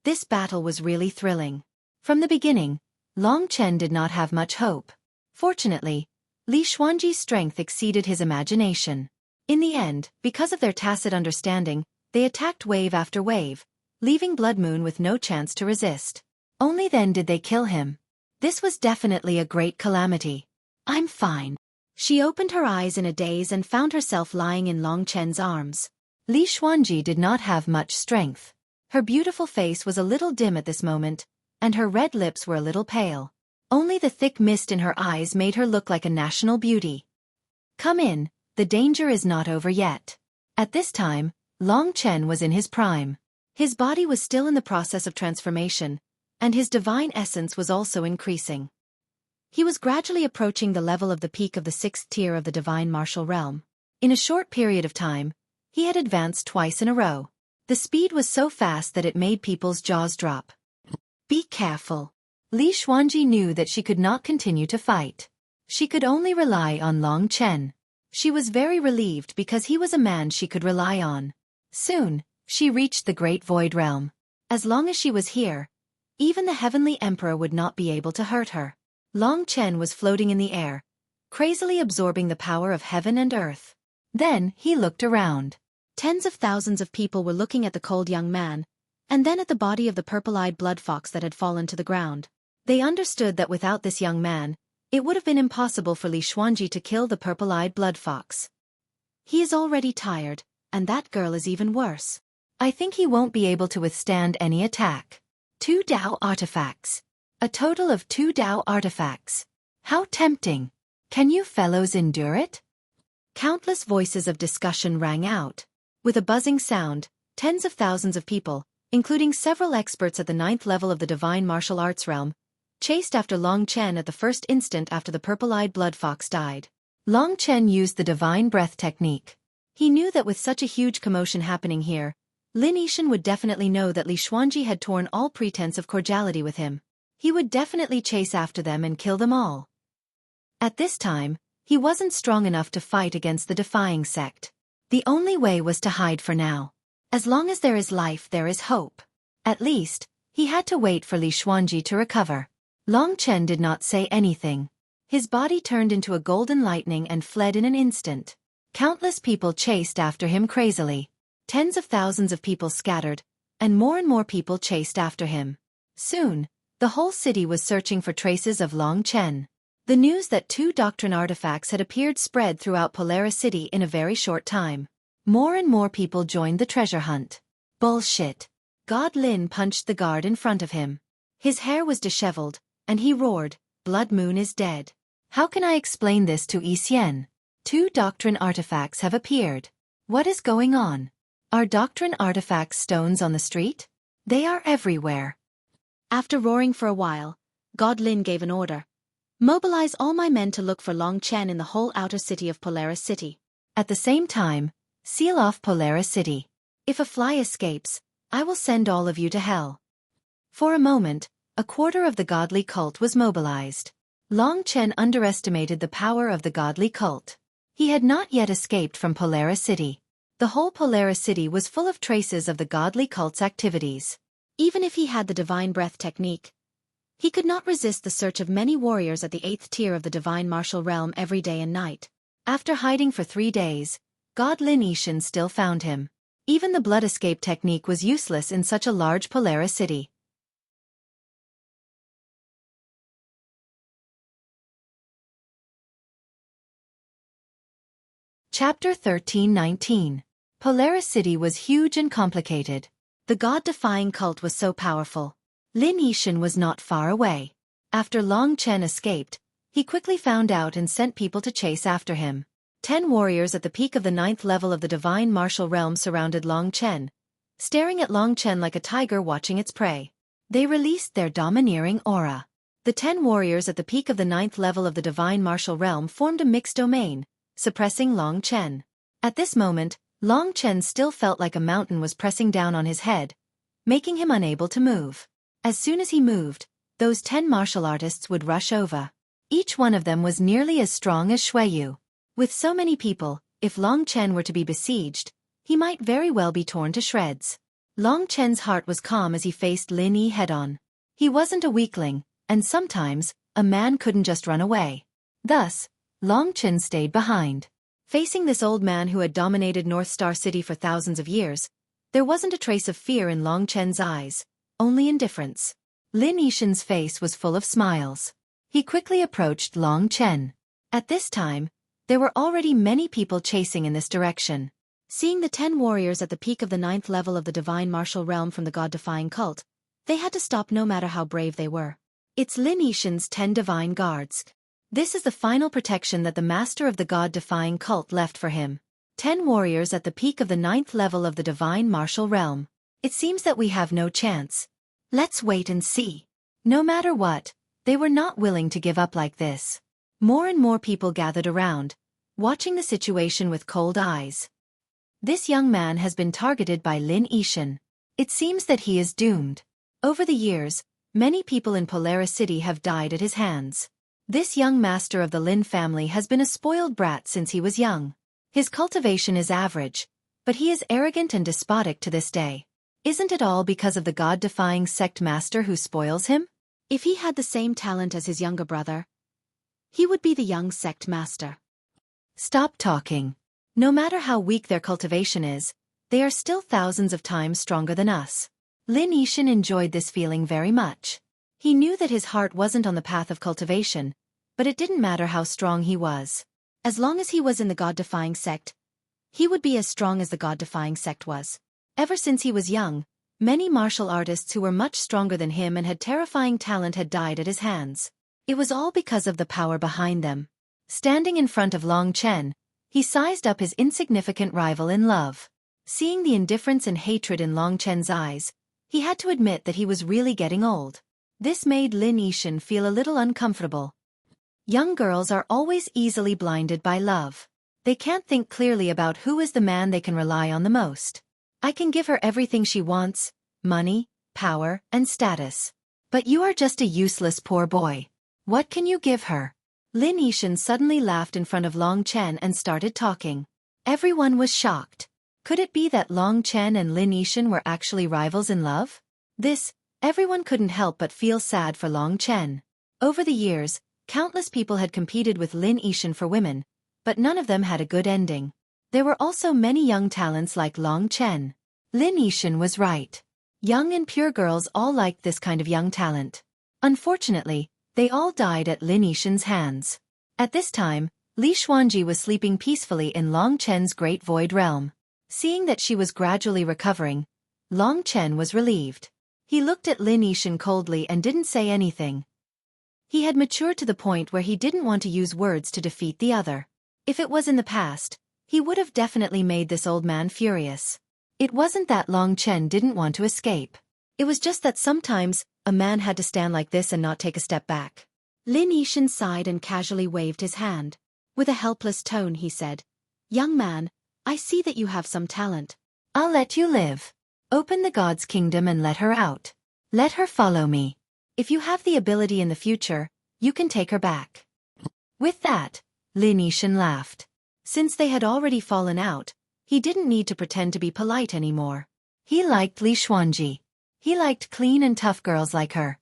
This battle was really thrilling. From the beginning, Long Chen did not have much hope. Fortunately, Li Xuanji's strength exceeded his imagination. In the end, because of their tacit understanding, they attacked wave after wave, leaving Blood Moon with no chance to resist. Only then did they kill him. This was definitely a great calamity. I'm fine. She opened her eyes in a daze and found herself lying in Long Chen's arms. Li Xuanji did not have much strength. Her beautiful face was a little dim at this moment, and her red lips were a little pale. Only the thick mist in her eyes made her look like a national beauty. Come in, the danger is not over yet. At this time, Long Chen was in his prime. His body was still in the process of transformation, and his divine essence was also increasing. He was gradually approaching the level of the peak of the 6th tier of the divine martial realm. In a short period of time, he had advanced twice in a row. The speed was so fast that it made people's jaws drop. Be careful. Li Xuanji knew that she could not continue to fight. She could only rely on Long Chen. She was very relieved because he was a man she could rely on. Soon, she reached the Great Void Realm. As long as she was here, even the Heavenly Emperor would not be able to hurt her. Long Chen was floating in the air, crazily absorbing the power of heaven and earth. Then, he looked around. Tens of thousands of people were looking at the cold young man, and then at the body of the purple-eyed blood fox that had fallen to the ground. They understood that without this young man, it would have been impossible for Li Xuanji to kill the purple-eyed blood fox. He is already tired, and that girl is even worse. I think he won't be able to withstand any attack. 2 Dao artifacts. A total of 2 Dao artifacts. How tempting. Can you fellows endure it? Countless voices of discussion rang out. With a buzzing sound, tens of thousands of people, including several experts at the 9th level of the divine martial arts realm, chased after Long Chen at the first instant after the purple-eyed blood fox died. Long Chen used the divine breath technique. He knew that with such a huge commotion happening here, Lin Yishan would definitely know that Li Xuanji had torn all pretense of cordiality with him. He would definitely chase after them and kill them all. At this time, he wasn't strong enough to fight against the defying sect. The only way was to hide for now. As long as there is life, there is hope. At least, he had to wait for Li Xuanji to recover. Long Chen did not say anything. His body turned into a golden lightning and fled in an instant. Countless people chased after him crazily. Tens of thousands of people scattered, and more people chased after him. Soon, the whole city was searching for traces of Long Chen. The news that 2 doctrine artifacts had appeared spread throughout Polaris City in a very short time. More and more people joined the treasure hunt. Bullshit. God Lin punched the guard in front of him. His hair was disheveled, and he roared, "Blood Moon is dead." How can I explain this to Yixian? 2 doctrine artifacts have appeared. What is going on? Are doctrine artifacts stones on the street? They are everywhere. After roaring for a while, God Lin gave an order. Mobilize all my men to look for Long Chen in the whole outer city of Polaris City. At the same time, seal off Polaris City. If a fly escapes, I will send all of you to hell. For a moment, a quarter of the godly cult was mobilized. Long Chen underestimated the power of the godly cult. He had not yet escaped from Polaris City. The whole Polaris City was full of traces of the godly cult's activities. Even if he had the divine breath technique, he could not resist the search of many warriors at the 8th tier of the divine martial realm every day and night. After hiding for 3 days, God Lin Yixin still found him. Even the blood escape technique was useless in such a large Polaris City. Chapter 13-19. Polaris City was huge and complicated. The god-defying cult was so powerful. Lin Yixin was not far away. After Long Chen escaped, he quickly found out and sent people to chase after him. 10 warriors at the peak of the 9th level of the divine martial realm surrounded Long Chen, staring at Long Chen like a tiger watching its prey. They released their domineering aura. The 10 warriors at the peak of the 9th level of the divine martial realm formed a mixed domain, suppressing Long Chen. At this moment, Long Chen still felt like a mountain was pressing down on his head, making him unable to move. As soon as he moved, those 10 martial artists would rush over. Each one of them was nearly as strong as Xueqi. With so many people, if Long Chen were to be besieged, he might very well be torn to shreds. Long Chen's heart was calm as he faced Lin Yi head-on. He wasn't a weakling, and sometimes, a man couldn't just run away. Thus, Long Chen stayed behind. Facing this old man who had dominated North Star City for thousands of years, there wasn't a trace of fear in Long Chen's eyes, only indifference. Lin Yixin's face was full of smiles. He quickly approached Long Chen. At this time, there were already many people chasing in this direction. Seeing the 10 warriors at the peak of the 9th level of the divine martial realm from the god-defying cult, they had to stop no matter how brave they were. It's Lin Yixin's 10 divine guards. This is the final protection that the master of the god-defying cult left for him. 10 warriors at the peak of the 9th level of the divine martial realm. It seems that we have no chance. Let's wait and see. No matter what, they were not willing to give up like this. More and more people gathered around, watching the situation with cold eyes. This young man has been targeted by Lin Yixin. It seems that he is doomed. Over the years, many people in Polaris City have died at his hands. This young master of the Lin family has been a spoiled brat since he was young. His cultivation is average, but he is arrogant and despotic to this day. Isn't it all because of the god-defying sect master who spoils him? If he had the same talent as his younger brother, he would be the young sect master. Stop talking. No matter how weak their cultivation is, they are still thousands of times stronger than us. Lin Yixin enjoyed this feeling very much. He knew that his heart wasn't on the path of cultivation, but it didn't matter how strong he was. As long as he was in the god-defying sect, he would be as strong as the god-defying sect was. Ever since he was young, many martial artists who were much stronger than him and had terrifying talent had died at his hands. It was all because of the power behind them. Standing in front of Long Chen, he sized up his insignificant rival in love. Seeing the indifference and hatred in Long Chen's eyes, he had to admit that he was really getting old. This made Lin Yixin feel a little uncomfortable. Young girls are always easily blinded by love. They can't think clearly about who is the man they can rely on the most. I can give her everything she wants, money, power, and status. But you are just a useless poor boy. What can you give her? Lin Yixin suddenly laughed in front of Long Chen and started talking. Everyone was shocked. Could it be that Long Chen and Lin Yixin were actually rivals in love? Everyone couldn't help but feel sad for Long Chen. Over the years, countless people had competed with Lin Yixin for women, but none of them had a good ending. There were also many young talents like Long Chen. Lin Yixin was right. Young and pure girls all liked this kind of young talent. Unfortunately, they all died at Lin Yixin's hands. At this time, Li Xuanji was sleeping peacefully in Long Chen's great void realm. Seeing that she was gradually recovering, Long Chen was relieved. He looked at Lin Yixin coldly and didn't say anything. He had matured to the point where he didn't want to use words to defeat the other. If it was in the past, he would have definitely made this old man furious. It wasn't that Long Chen didn't want to escape. It was just that sometimes, a man had to stand like this and not take a step back. Lin Yixin sighed and casually waved his hand. With a helpless tone he said, "Young man, I see that you have some talent. I'll let you live. Open the God's kingdom and let her out. Let her follow me. If you have the ability in the future, you can take her back." With that, Lin Yixin laughed. Since they had already fallen out, he didn't need to pretend to be polite anymore. He liked Li Xuanji. He liked clean and tough girls like her.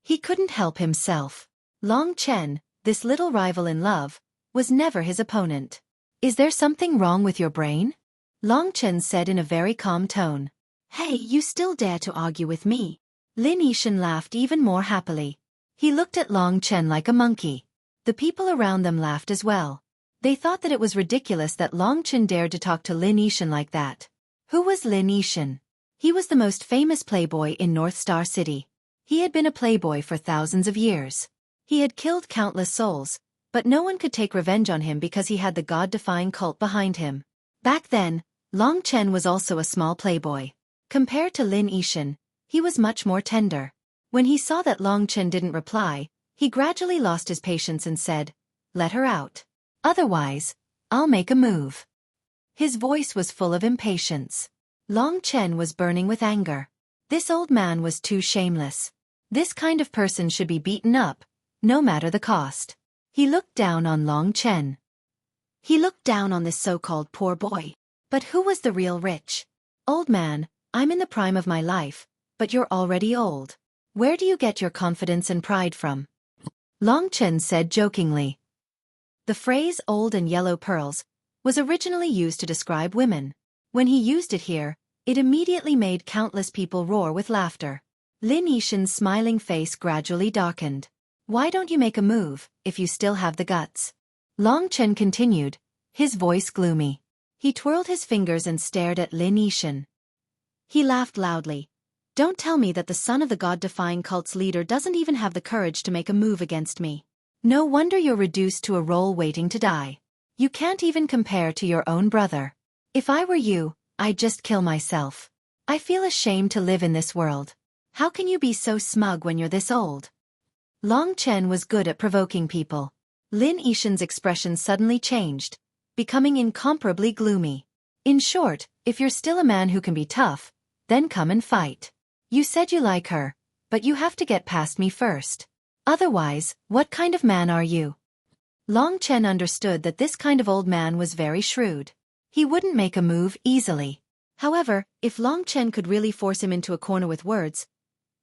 He couldn't help himself. Long Chen, this little rival in love, was never his opponent. "Is there something wrong with your brain?" Long Chen said in a very calm tone. "Hey, you still dare to argue with me?" Lin Yixin laughed even more happily. He looked at Long Chen like a monkey. The people around them laughed as well. They thought that it was ridiculous that Long Chen dared to talk to Lin Yixin like that. Who was Lin Yixin? He was the most famous playboy in North Star City. He had been a playboy for thousands of years. He had killed countless souls, but no one could take revenge on him because he had the God-defying cult behind him. Back then, Long Chen was also a small playboy. Compared to Lin Yixin, he was much more tender. When he saw that Long Chen didn't reply, he gradually lost his patience and said, "Let her out. Otherwise, I'll make a move." His voice was full of impatience. Long Chen was burning with anger. This old man was too shameless. This kind of person should be beaten up, no matter the cost. He looked down on Long Chen. He looked down on this so-called poor boy. But who was the real rich? "Old man, I'm in the prime of my life, but you're already old. Where do you get your confidence and pride from?" Long Chen said jokingly. The phrase "old and yellow pearls" was originally used to describe women. When he used it here, it immediately made countless people roar with laughter. Lin Yixin's smiling face gradually darkened. "Why don't you make a move, if you still have the guts?" Long Chen continued, his voice gloomy. He twirled his fingers and stared at Lin Yixin. He laughed loudly. "Don't tell me that the son of the God-defying cult's leader doesn't even have the courage to make a move against me. No wonder you're reduced to a role waiting to die. You can't even compare to your own brother. If I were you, I'd just kill myself. I feel ashamed to live in this world. How can you be so smug when you're this old?" Long Chen was good at provoking people. Lin Yixin's expression suddenly changed, becoming incomparably gloomy. "In short, if you're still a man who can be tough, then come and fight. You said you like her, but you have to get past me first. Otherwise, what kind of man are you?" Long Chen understood that this kind of old man was very shrewd. He wouldn't make a move easily. However, if Long Chen could really force him into a corner with words,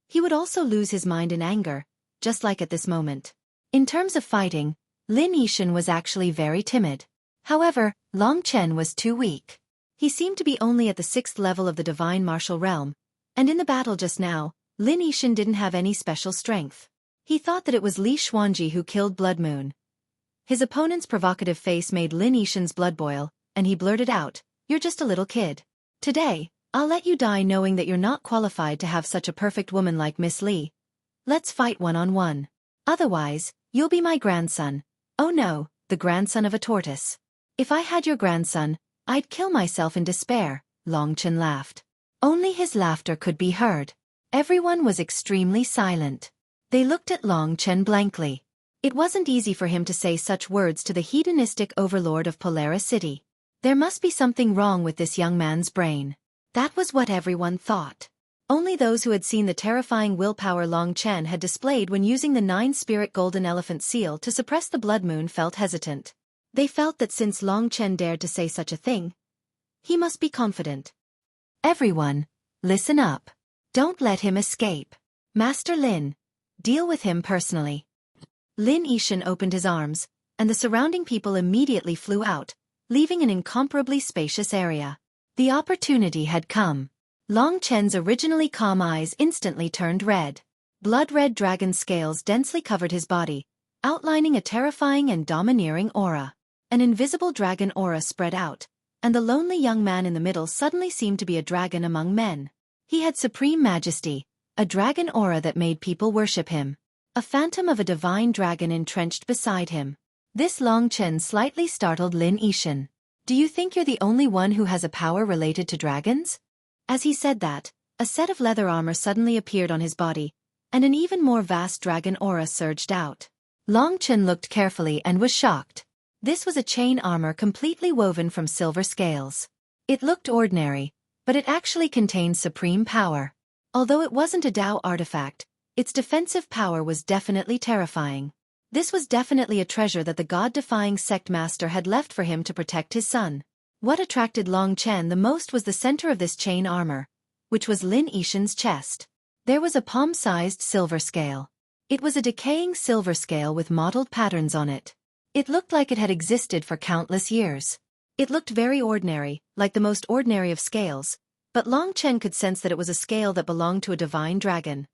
he would also lose his mind in anger, just like at this moment. In terms of fighting, Lin Yixin was actually very timid. However, Long Chen was too weak. He seemed to be only at the 6th level of the divine martial realm, and in the battle just now, Lin Yixin didn't have any special strength. He thought that it was Li Xuanji who killed Blood Moon. His opponent's provocative face made Lin Yixin's blood boil, and he blurted out, "You're just a little kid. Today, I'll let you die knowing that you're not qualified to have such a perfect woman like Miss Li. Let's fight one-on-one. Otherwise, you'll be my grandson. Oh no, the grandson of a tortoise. If I had your grandson, I'd kill myself in despair." Long Chen laughed. Only his laughter could be heard. Everyone was extremely silent. They looked at Long Chen blankly. It wasn't easy for him to say such words to the hedonistic overlord of Polaris City. There must be something wrong with this young man's brain. That was what everyone thought. Only those who had seen the terrifying willpower Long Chen had displayed when using the 9-spirit golden elephant seal to suppress the blood moon felt hesitant. They felt that since Long Chen dared to say such a thing, he must be confident. "Everyone, listen up. Don't let him escape. Master Lin, deal with him personally." Lin Yixin opened his arms, and the surrounding people immediately flew out, leaving an incomparably spacious area. The opportunity had come. Long Chen's originally calm eyes instantly turned red. Blood-red dragon scales densely covered his body, outlining a terrifying and domineering aura. An invisible dragon aura spread out, and the lonely young man in the middle suddenly seemed to be a dragon among men. He had supreme majesty, a dragon aura that made people worship him. A phantom of a divine dragon entrenched beside him. This Long Chen slightly startled Lin Yixin. "Do you think you're the only one who has a power related to dragons?" As he said that, a set of leather armor suddenly appeared on his body, and an even more vast dragon aura surged out. Long Chen looked carefully and was shocked. This was a chain armor completely woven from silver scales. It looked ordinary, but it actually contained supreme power. Although it wasn't a Dao artifact, its defensive power was definitely terrifying. This was definitely a treasure that the god-defying sect master had left for him to protect his son. What attracted Long Chen the most was the center of this chain armor, which was Lin Yixin's chest. There was a palm-sized silver scale. It was a decaying silver scale with mottled patterns on it. It looked like it had existed for countless years. It looked very ordinary, like the most ordinary of scales, but Long Chen could sense that it was a scale that belonged to a divine dragon.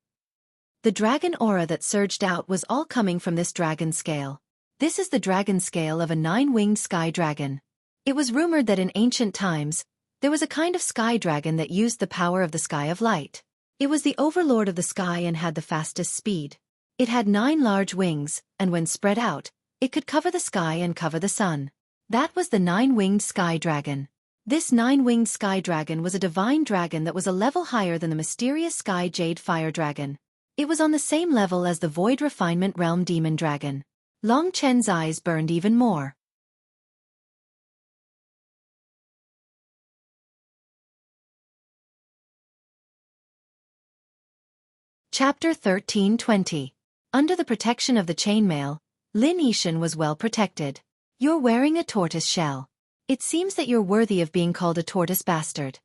The dragon aura that surged out was all coming from this dragon scale. This is the dragon scale of a 9-winged sky dragon. It was rumored that in ancient times, there was a kind of sky dragon that used the power of the sky of light. It was the overlord of the sky and had the fastest speed. It had 9 large wings, and when spread out, it could cover the sky and cover the sun. That was the 9-winged sky dragon. This 9-winged sky dragon was a divine dragon that was a level higher than the mysterious sky jade fire dragon. It was on the same level as the void refinement realm demon dragon. Long Chen's eyes burned even more. Chapter 13:20. Under the protection of the chainmail, Lin Yixin was well protected. "You're wearing a tortoise shell. It seems that you're worthy of being called a tortoise bastard."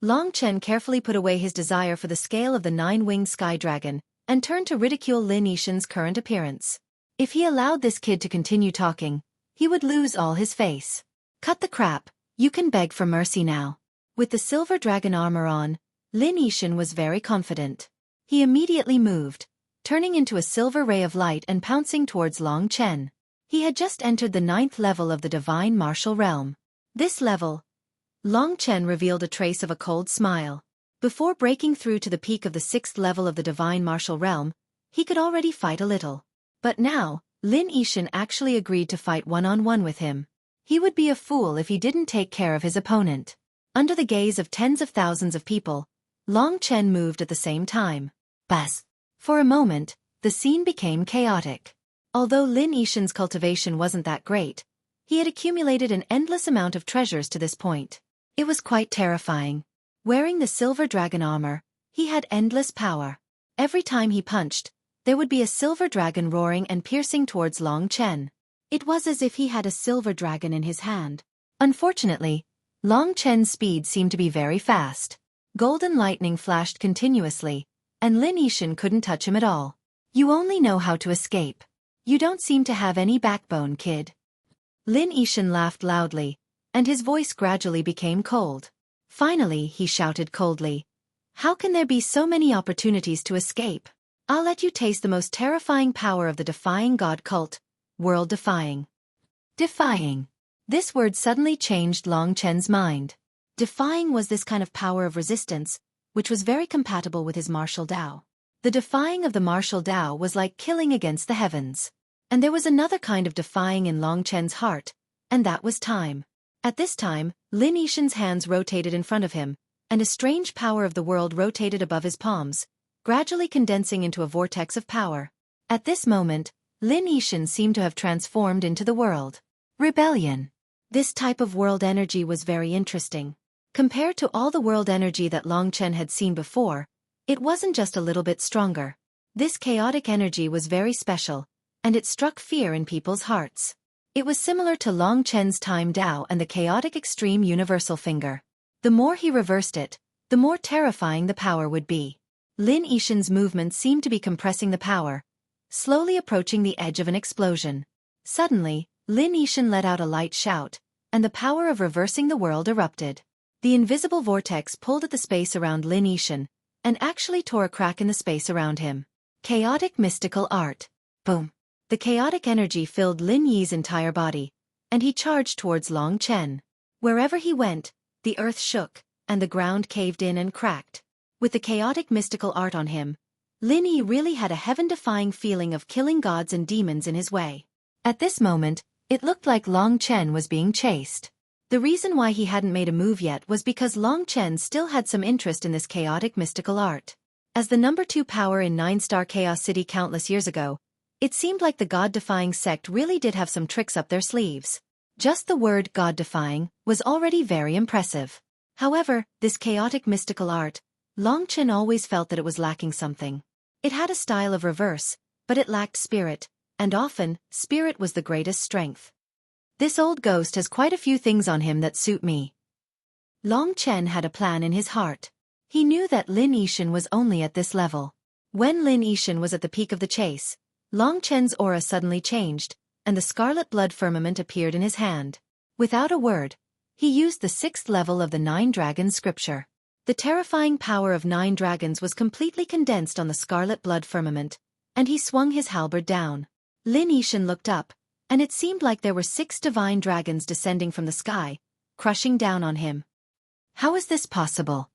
Long Chen carefully put away his desire for the scale of the 9-winged sky dragon, and turned to ridicule Lin Yixin's current appearance. If he allowed this kid to continue talking, he would lose all his face. "Cut the crap, you can beg for mercy now." With the silver dragon armor on, Lin Yixin was very confident. He immediately moved, turning into a silver ray of light and pouncing towards Long Chen. He had just entered the 9th level of the divine martial realm. This level, Long Chen revealed a trace of a cold smile. Before breaking through to the peak of the 6th level of the divine martial realm, he could already fight a little. But now, Lin Yixin actually agreed to fight one-on-one with him. He would be a fool if he didn't take care of his opponent. Under the gaze of tens of thousands of people, Long Chen moved at the same time. Buzz! For a moment, the scene became chaotic. Although Lin Yixin's cultivation wasn't that great, he had accumulated an endless amount of treasures to this point. It was quite terrifying. Wearing the silver dragon armor, he had endless power. Every time he punched, there would be a silver dragon roaring and piercing towards Long Chen. It was as if he had a silver dragon in his hand. Unfortunately, Long Chen's speed seemed to be very fast. Golden lightning flashed continuously, and Lin Yixin couldn't touch him at all. "You only know how to escape. You don't seem to have any backbone, kid." Lin Yixin laughed loudly, and his voice gradually became cold. Finally, he shouted coldly, "How can there be so many opportunities to escape? I'll let you taste the most terrifying power of the defying god cult, world-defying." Defying. This word suddenly changed Long Chen's mind. Defying was this kind of power of resistance, which was very compatible with his martial Dao. The defying of the martial Dao was like killing against the heavens. And there was another kind of defying in Long Chen's heart, and that was time. At this time, Lin Yixin's hands rotated in front of him, and a strange power of the world rotated above his palms, gradually condensing into a vortex of power. At this moment, Lin Yixin seemed to have transformed into the world. Rebellion. This type of world energy was very interesting. Compared to all the world energy that Long Chen had seen before, it wasn't just a little bit stronger. This chaotic energy was very special, and it struck fear in people's hearts. It was similar to Long Chen's Time Dao and the chaotic extreme universal finger. The more he reversed it, the more terrifying the power would be. Lin Yixin's movements seemed to be compressing the power, slowly approaching the edge of an explosion. Suddenly, Lin Yixin let out a light shout, and the power of reversing the world erupted. The invisible vortex pulled at the space around Lin Yixin, and actually tore a crack in the space around him. Chaotic mystical art. Boom. The chaotic energy filled Lin Yi's entire body, and he charged towards Long Chen. Wherever he went, the earth shook, and the ground caved in and cracked. With the chaotic mystical art on him, Lin Yi really had a heaven-defying feeling of killing gods and demons in his way. At this moment, it looked like Long Chen was being chased. The reason why he hadn't made a move yet was because Long Chen still had some interest in this chaotic mystical art. As the number 2 power in 9-star Chaos City countless years ago, it seemed like the god-defying sect really did have some tricks up their sleeves. Just the word god-defying was already very impressive. However, this chaotic mystical art, Long Chen always felt that it was lacking something. It had a style of reverse, but it lacked spirit, and often, spirit was the greatest strength. This old ghost has quite a few things on him that suit me. Long Chen had a plan in his heart. He knew that Lin Yixin was only at this level. When Lin Yixin was at the peak of the chase, Long Chen's aura suddenly changed, and the scarlet blood firmament appeared in his hand. Without a word, he used the 6th level of the 9 Dragons scripture. The terrifying power of 9 dragons was completely condensed on the scarlet blood firmament, and he swung his halberd down. Lin Yixin looked up, and it seemed like there were 6 divine dragons descending from the sky, crushing down on him. How is this possible?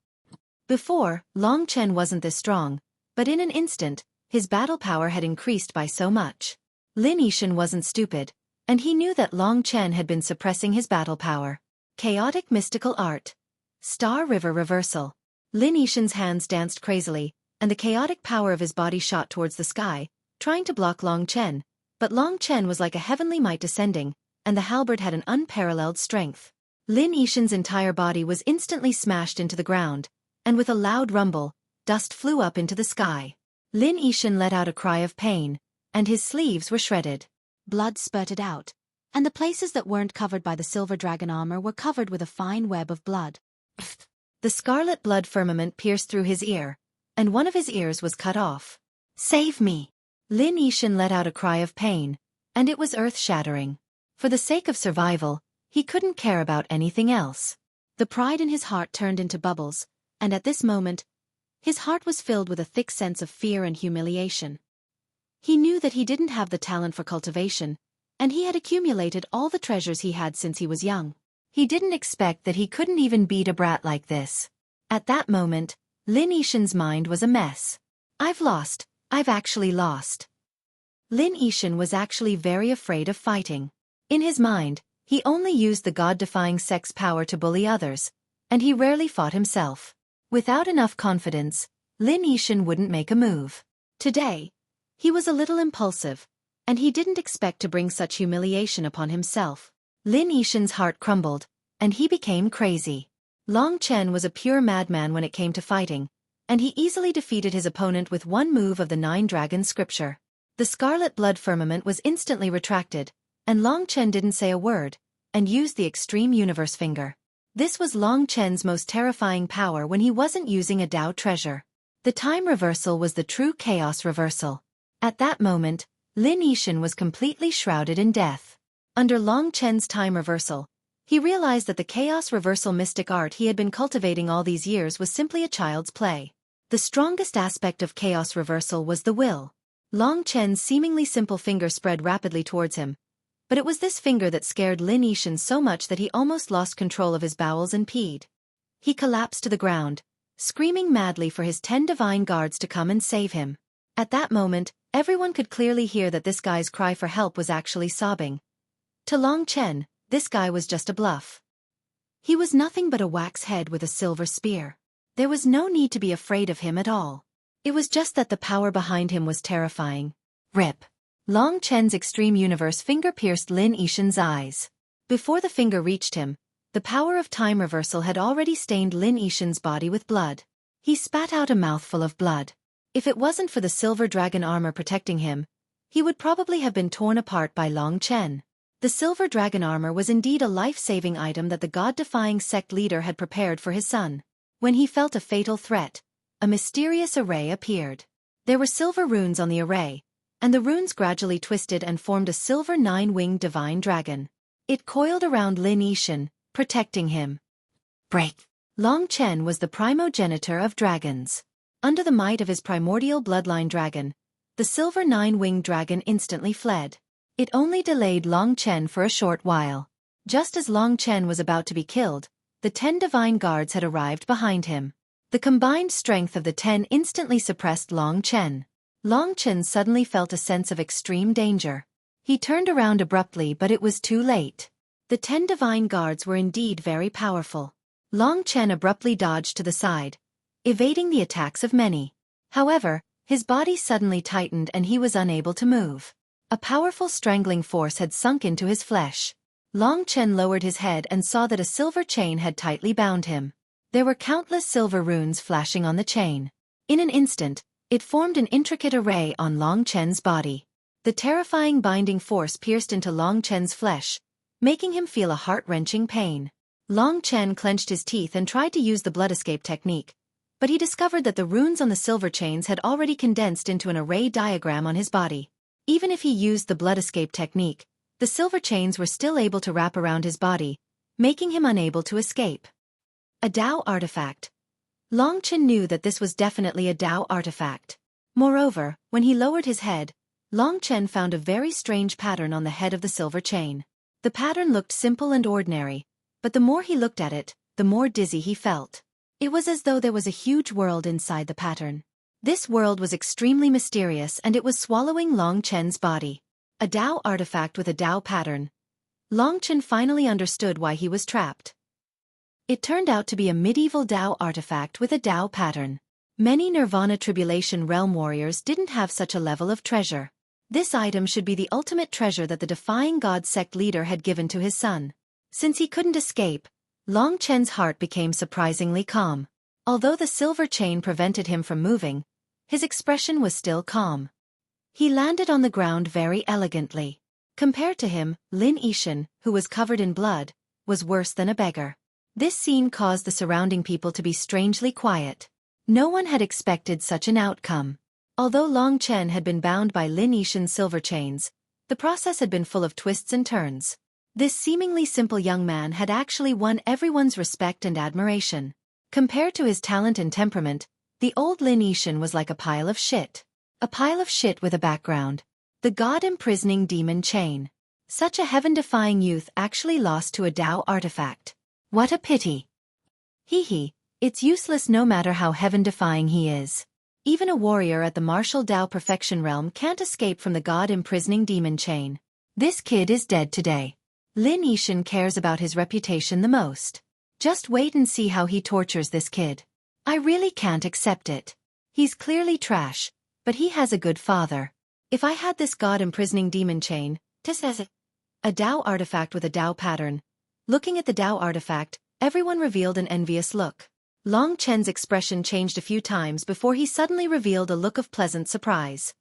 Before, Long Chen wasn't this strong, but in an instant, his battle power had increased by so much. Lin Yixin wasn't stupid, and he knew that Long Chen had been suppressing his battle power. Chaotic mystical art. Star River reversal. Lin Yixin's hands danced crazily, and the chaotic power of his body shot towards the sky, trying to block Long Chen, but Long Chen was like a heavenly might descending, and the halberd had an unparalleled strength. Lin Yixin's entire body was instantly smashed into the ground, and with a loud rumble, dust flew up into the sky. Lin Yixin let out a cry of pain, and his sleeves were shredded. Blood spurted out, and the places that weren't covered by the silver dragon armor were covered with a fine web of blood. The scarlet blood firmament pierced through his ear, and one of his ears was cut off. Save me! Lin Yixin let out a cry of pain, and it was earth-shattering. For the sake of survival, he couldn't care about anything else. The pride in his heart turned into bubbles, and at this moment, his heart was filled with a thick sense of fear and humiliation. He knew that he didn't have the talent for cultivation, and he had accumulated all the treasures he had since he was young. He didn't expect that he couldn't even beat a brat like this. At that moment, Lin Yixin's mind was a mess. I've lost. I've actually lost. Lin Yixin was actually very afraid of fighting. In his mind, he only used the god-defying sect's power to bully others, and he rarely fought himself. Without enough confidence, Lin Yixin wouldn't make a move. Today, he was a little impulsive, and he didn't expect to bring such humiliation upon himself. Lin Yixin's heart crumbled, and he became crazy. Long Chen was a pure madman when it came to fighting, and he easily defeated his opponent with one move of the 9 Dragons scripture. The scarlet blood firmament was instantly retracted, and Long Chen didn't say a word, and used the extreme universe finger. This was Long Chen's most terrifying power when he wasn't using a Dao treasure. The time reversal was the true chaos reversal. At that moment, Lin Yixin was completely shrouded in death. Under Long Chen's time reversal, he realized that the chaos reversal mystic art he had been cultivating all these years was simply a child's play. The strongest aspect of chaos reversal was the will. Long Chen's seemingly simple finger spread rapidly towards him, but it was this finger that scared Lin Yixin so much that he almost lost control of his bowels and peed. He collapsed to the ground, screaming madly for his 10 divine guards to come and save him. At that moment, everyone could clearly hear that this guy's cry for help was actually sobbing. To Long Chen, this guy was just a bluff. He was nothing but a wax head with a silver spear. There was no need to be afraid of him at all. It was just that the power behind him was terrifying. Rip. Long Chen's extreme universe finger pierced Lin Yixin's eyes. Before the finger reached him, the power of time reversal had already stained Lin Yixin's body with blood. He spat out a mouthful of blood. If it wasn't for the silver dragon armor protecting him, he would probably have been torn apart by Long Chen. The silver dragon armor was indeed a life-saving item that the god-defying sect leader had prepared for his son. When he felt a fatal threat, a mysterious array appeared. There were silver runes on the array, and the runes gradually twisted and formed a silver 9-winged divine dragon. It coiled around Lin Yixin, protecting him. Break. Long Chen was the primogenitor of dragons. Under the might of his primordial bloodline dragon, the silver nine-winged dragon instantly fled. It only delayed Long Chen for a short while. Just as Long Chen was about to be killed, the 10 divine guards had arrived behind him. The combined strength of the 10 instantly suppressed Long Chen. Long Chen suddenly felt a sense of extreme danger. He turned around abruptly, but it was too late. The 10 divine guards were indeed very powerful. Long Chen abruptly dodged to the side, evading the attacks of many. However, his body suddenly tightened and he was unable to move. A powerful strangling force had sunk into his flesh. Long Chen lowered his head and saw that a silver chain had tightly bound him. There were countless silver runes flashing on the chain. In an instant, it formed an intricate array on Long Chen's body. The terrifying binding force pierced into Long Chen's flesh, making him feel a heart-wrenching pain. Long Chen clenched his teeth and tried to use the blood escape technique, but he discovered that the runes on the silver chains had already condensed into an array diagram on his body. Even if he used the blood escape technique, the silver chains were still able to wrap around his body, making him unable to escape. A Dao artifact. Long Chen knew that this was definitely a Dao artifact. Moreover, when he lowered his head, Long Chen found a very strange pattern on the head of the silver chain. The pattern looked simple and ordinary, but the more he looked at it, the more dizzy he felt. It was as though there was a huge world inside the pattern. This world was extremely mysterious and it was swallowing Long Chen's body. A Dao artifact with a Dao pattern. Long Chen finally understood why he was trapped. It turned out to be a medieval Dao artifact with a Dao pattern. Many Nirvana Tribulation Realm warriors didn't have such a level of treasure. This item should be the ultimate treasure that the Defying God sect leader had given to his son. Since he couldn't escape, Long Chen's heart became surprisingly calm. Although the silver chain prevented him from moving, his expression was still calm. He landed on the ground very elegantly. Compared to him, Lin Yishan, who was covered in blood, was worse than a beggar. This scene caused the surrounding people to be strangely quiet. No one had expected such an outcome. Although Long Chen had been bound by Lin Yishan's silver chains, the process had been full of twists and turns. This seemingly simple young man had actually won everyone's respect and admiration. Compared to his talent and temperament, the old Lin Yishan was like a pile of shit. A pile of shit with a background. The God-imprisoning demon chain. Such a heaven-defying youth actually lost to a Dao artifact. What a pity. Hee, it's useless no matter how heaven-defying he is. Even a warrior at the martial Dao perfection realm can't escape from the God-imprisoning demon chain. This kid is dead today. Lin Yishan cares about his reputation the most. Just wait and see how he tortures this kid. I really can't accept it. He's clearly trash, but he has a good father. If I had this God-imprisoning demon chain, a Dao artifact with a Dao pattern. Looking at the Dao artifact, everyone revealed an envious look. Long Chen's expression changed a few times before he suddenly revealed a look of pleasant surprise.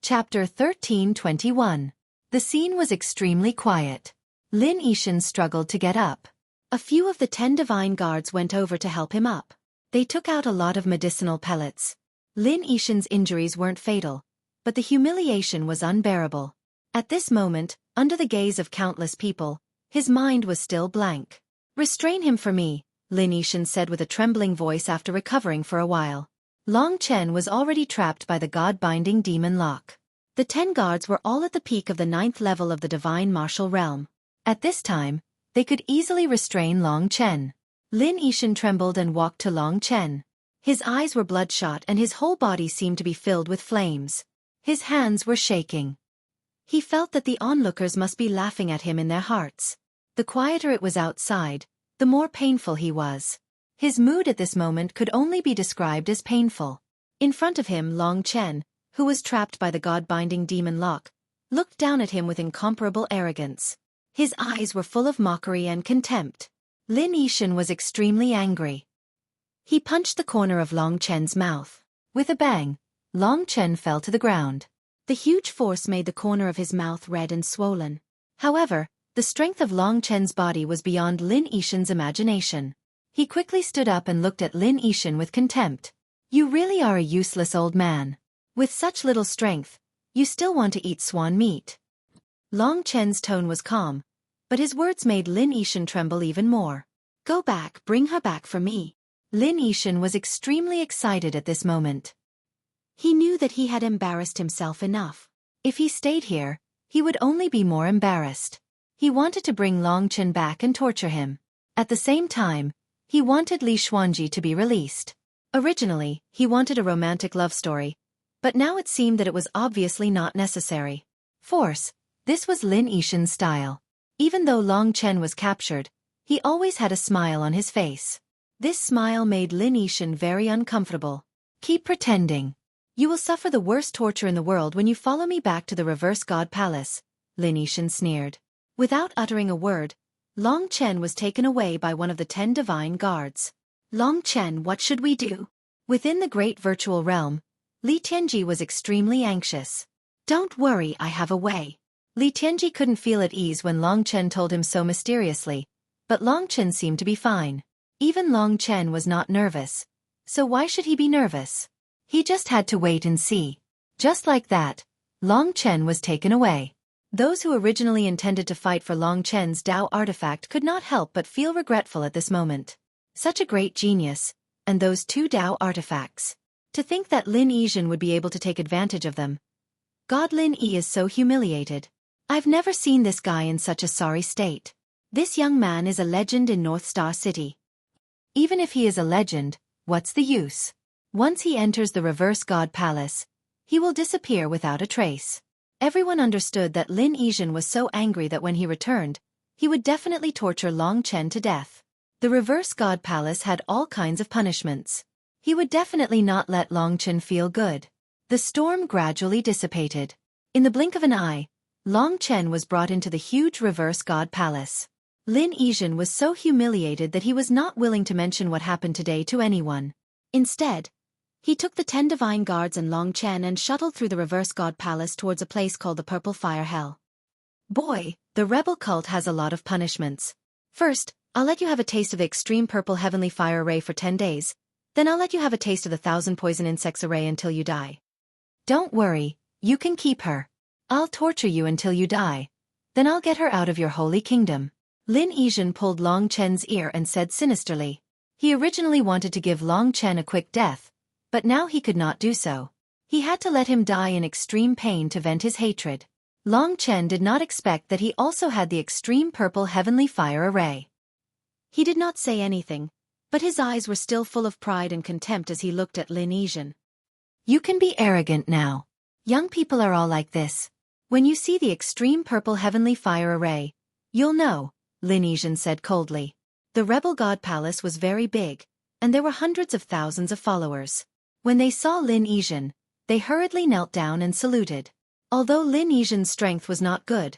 Chapter 13:21. The scene was extremely quiet. Lin Yishan struggled to get up. A few of the 10 divine guards went over to help him up. They took out a lot of medicinal pellets. Lin Yishan's injuries weren't fatal, but the humiliation was unbearable. At this moment, under the gaze of countless people, his mind was still blank. Restrain him for me, Lin Yishan said with a trembling voice after recovering for a while. Long Chen was already trapped by the God-binding demon lock. The 10 guards were all at the peak of the 9th level of the divine martial realm. At this time, they could easily restrain Long Chen. Lin Yishan trembled and walked to Long Chen. His eyes were bloodshot and his whole body seemed to be filled with flames. His hands were shaking. He felt that the onlookers must be laughing at him in their hearts. The quieter it was outside, the more painful he was. His mood at this moment could only be described as painful. In front of him, Long Chen, who was trapped by the God-binding demon lock, looked down at him with incomparable arrogance. His eyes were full of mockery and contempt. Lin Yishan was extremely angry. He punched the corner of Long Chen's mouth. With a bang, Long Chen fell to the ground. The huge force made the corner of his mouth red and swollen. However, the strength of Long Chen's body was beyond Lin Yishan's imagination. He quickly stood up and looked at Lin Yishan with contempt. You really are a useless old man. With such little strength, you still want to eat swan meat. Long Chen's tone was calm, but his words made Lin Yishan tremble even more. Go back, bring her back for me. Lin Yishan was extremely excited at this moment. He knew that he had embarrassed himself enough. If he stayed here, he would only be more embarrassed. He wanted to bring Long Chen back and torture him. At the same time, he wanted Li Xuanji to be released. Originally, he wanted a romantic love story, but now it seemed that it was obviously not necessary. Force. This was Lin Yishan's style. Even though Long Chen was captured, he always had a smile on his face. This smile made Lin Yishan very uncomfortable. Keep pretending. You will suffer the worst torture in the world when you follow me back to the Reverse God Palace, Lin Yishan sneered. Without uttering a word, Long Chen was taken away by one of the 10 divine guards. Long Chen, what should we do? Within the great virtual realm, Li Tianji was extremely anxious. Don't worry, I have a way. Li Tianji couldn't feel at ease when Long Chen told him so mysteriously, but Long Chen seemed to be fine. Even Long Chen was not nervous. So why should he be nervous? He just had to wait and see. Just like that, Long Chen was taken away. Those who originally intended to fight for Long Chen's Dao artifact could not help but feel regretful at this moment. Such a great genius, and those 2 Dao artifacts. To think that Lin Yishan would be able to take advantage of them. God, Lin Yi is so humiliated. I've never seen this guy in such a sorry state. This young man is a legend in North Star City. Even if he is a legend, what's the use? Once he enters the Reverse God Palace, he will disappear without a trace. Everyone understood that Lin Yishan was so angry that when he returned, he would definitely torture Long Chen to death. The Reverse God Palace had all kinds of punishments. He would definitely not let Long Chen feel good. The storm gradually dissipated. In the blink of an eye, Long Chen was brought into the huge Reverse God Palace. Lin Yishan was so humiliated that he was not willing to mention what happened today to anyone. Instead, he took the 10 divine guards and Long Chen and shuttled through the Reverse God Palace towards a place called the Purple Fire Hell. Boy, the rebel cult has a lot of punishments. First, I'll let you have a taste of the extreme purple heavenly fire array for 10 days. Then I'll let you have a taste of the 1,000 poison insects array until you die. Don't worry, you can keep her. I'll torture you until you die. Then I'll get her out of your holy kingdom. Lin Yishan pulled Long Chen's ear and said sinisterly. He originally wanted to give Long Chen a quick death, but now he could not do so. He had to let him die in extreme pain to vent his hatred. Long Chen did not expect that he also had the extreme purple heavenly fire array. He did not say anything, but his eyes were still full of pride and contempt as he looked at Lin Yishan. You can be arrogant now. Young people are all like this. When you see the extreme purple heavenly fire array, you'll know, Lin Yishan said coldly. The Rebel God Palace was very big, and there were hundreds of thousands of followers. When they saw Lin Yishan, they hurriedly knelt down and saluted. Although Lin Yishan's strength was not good,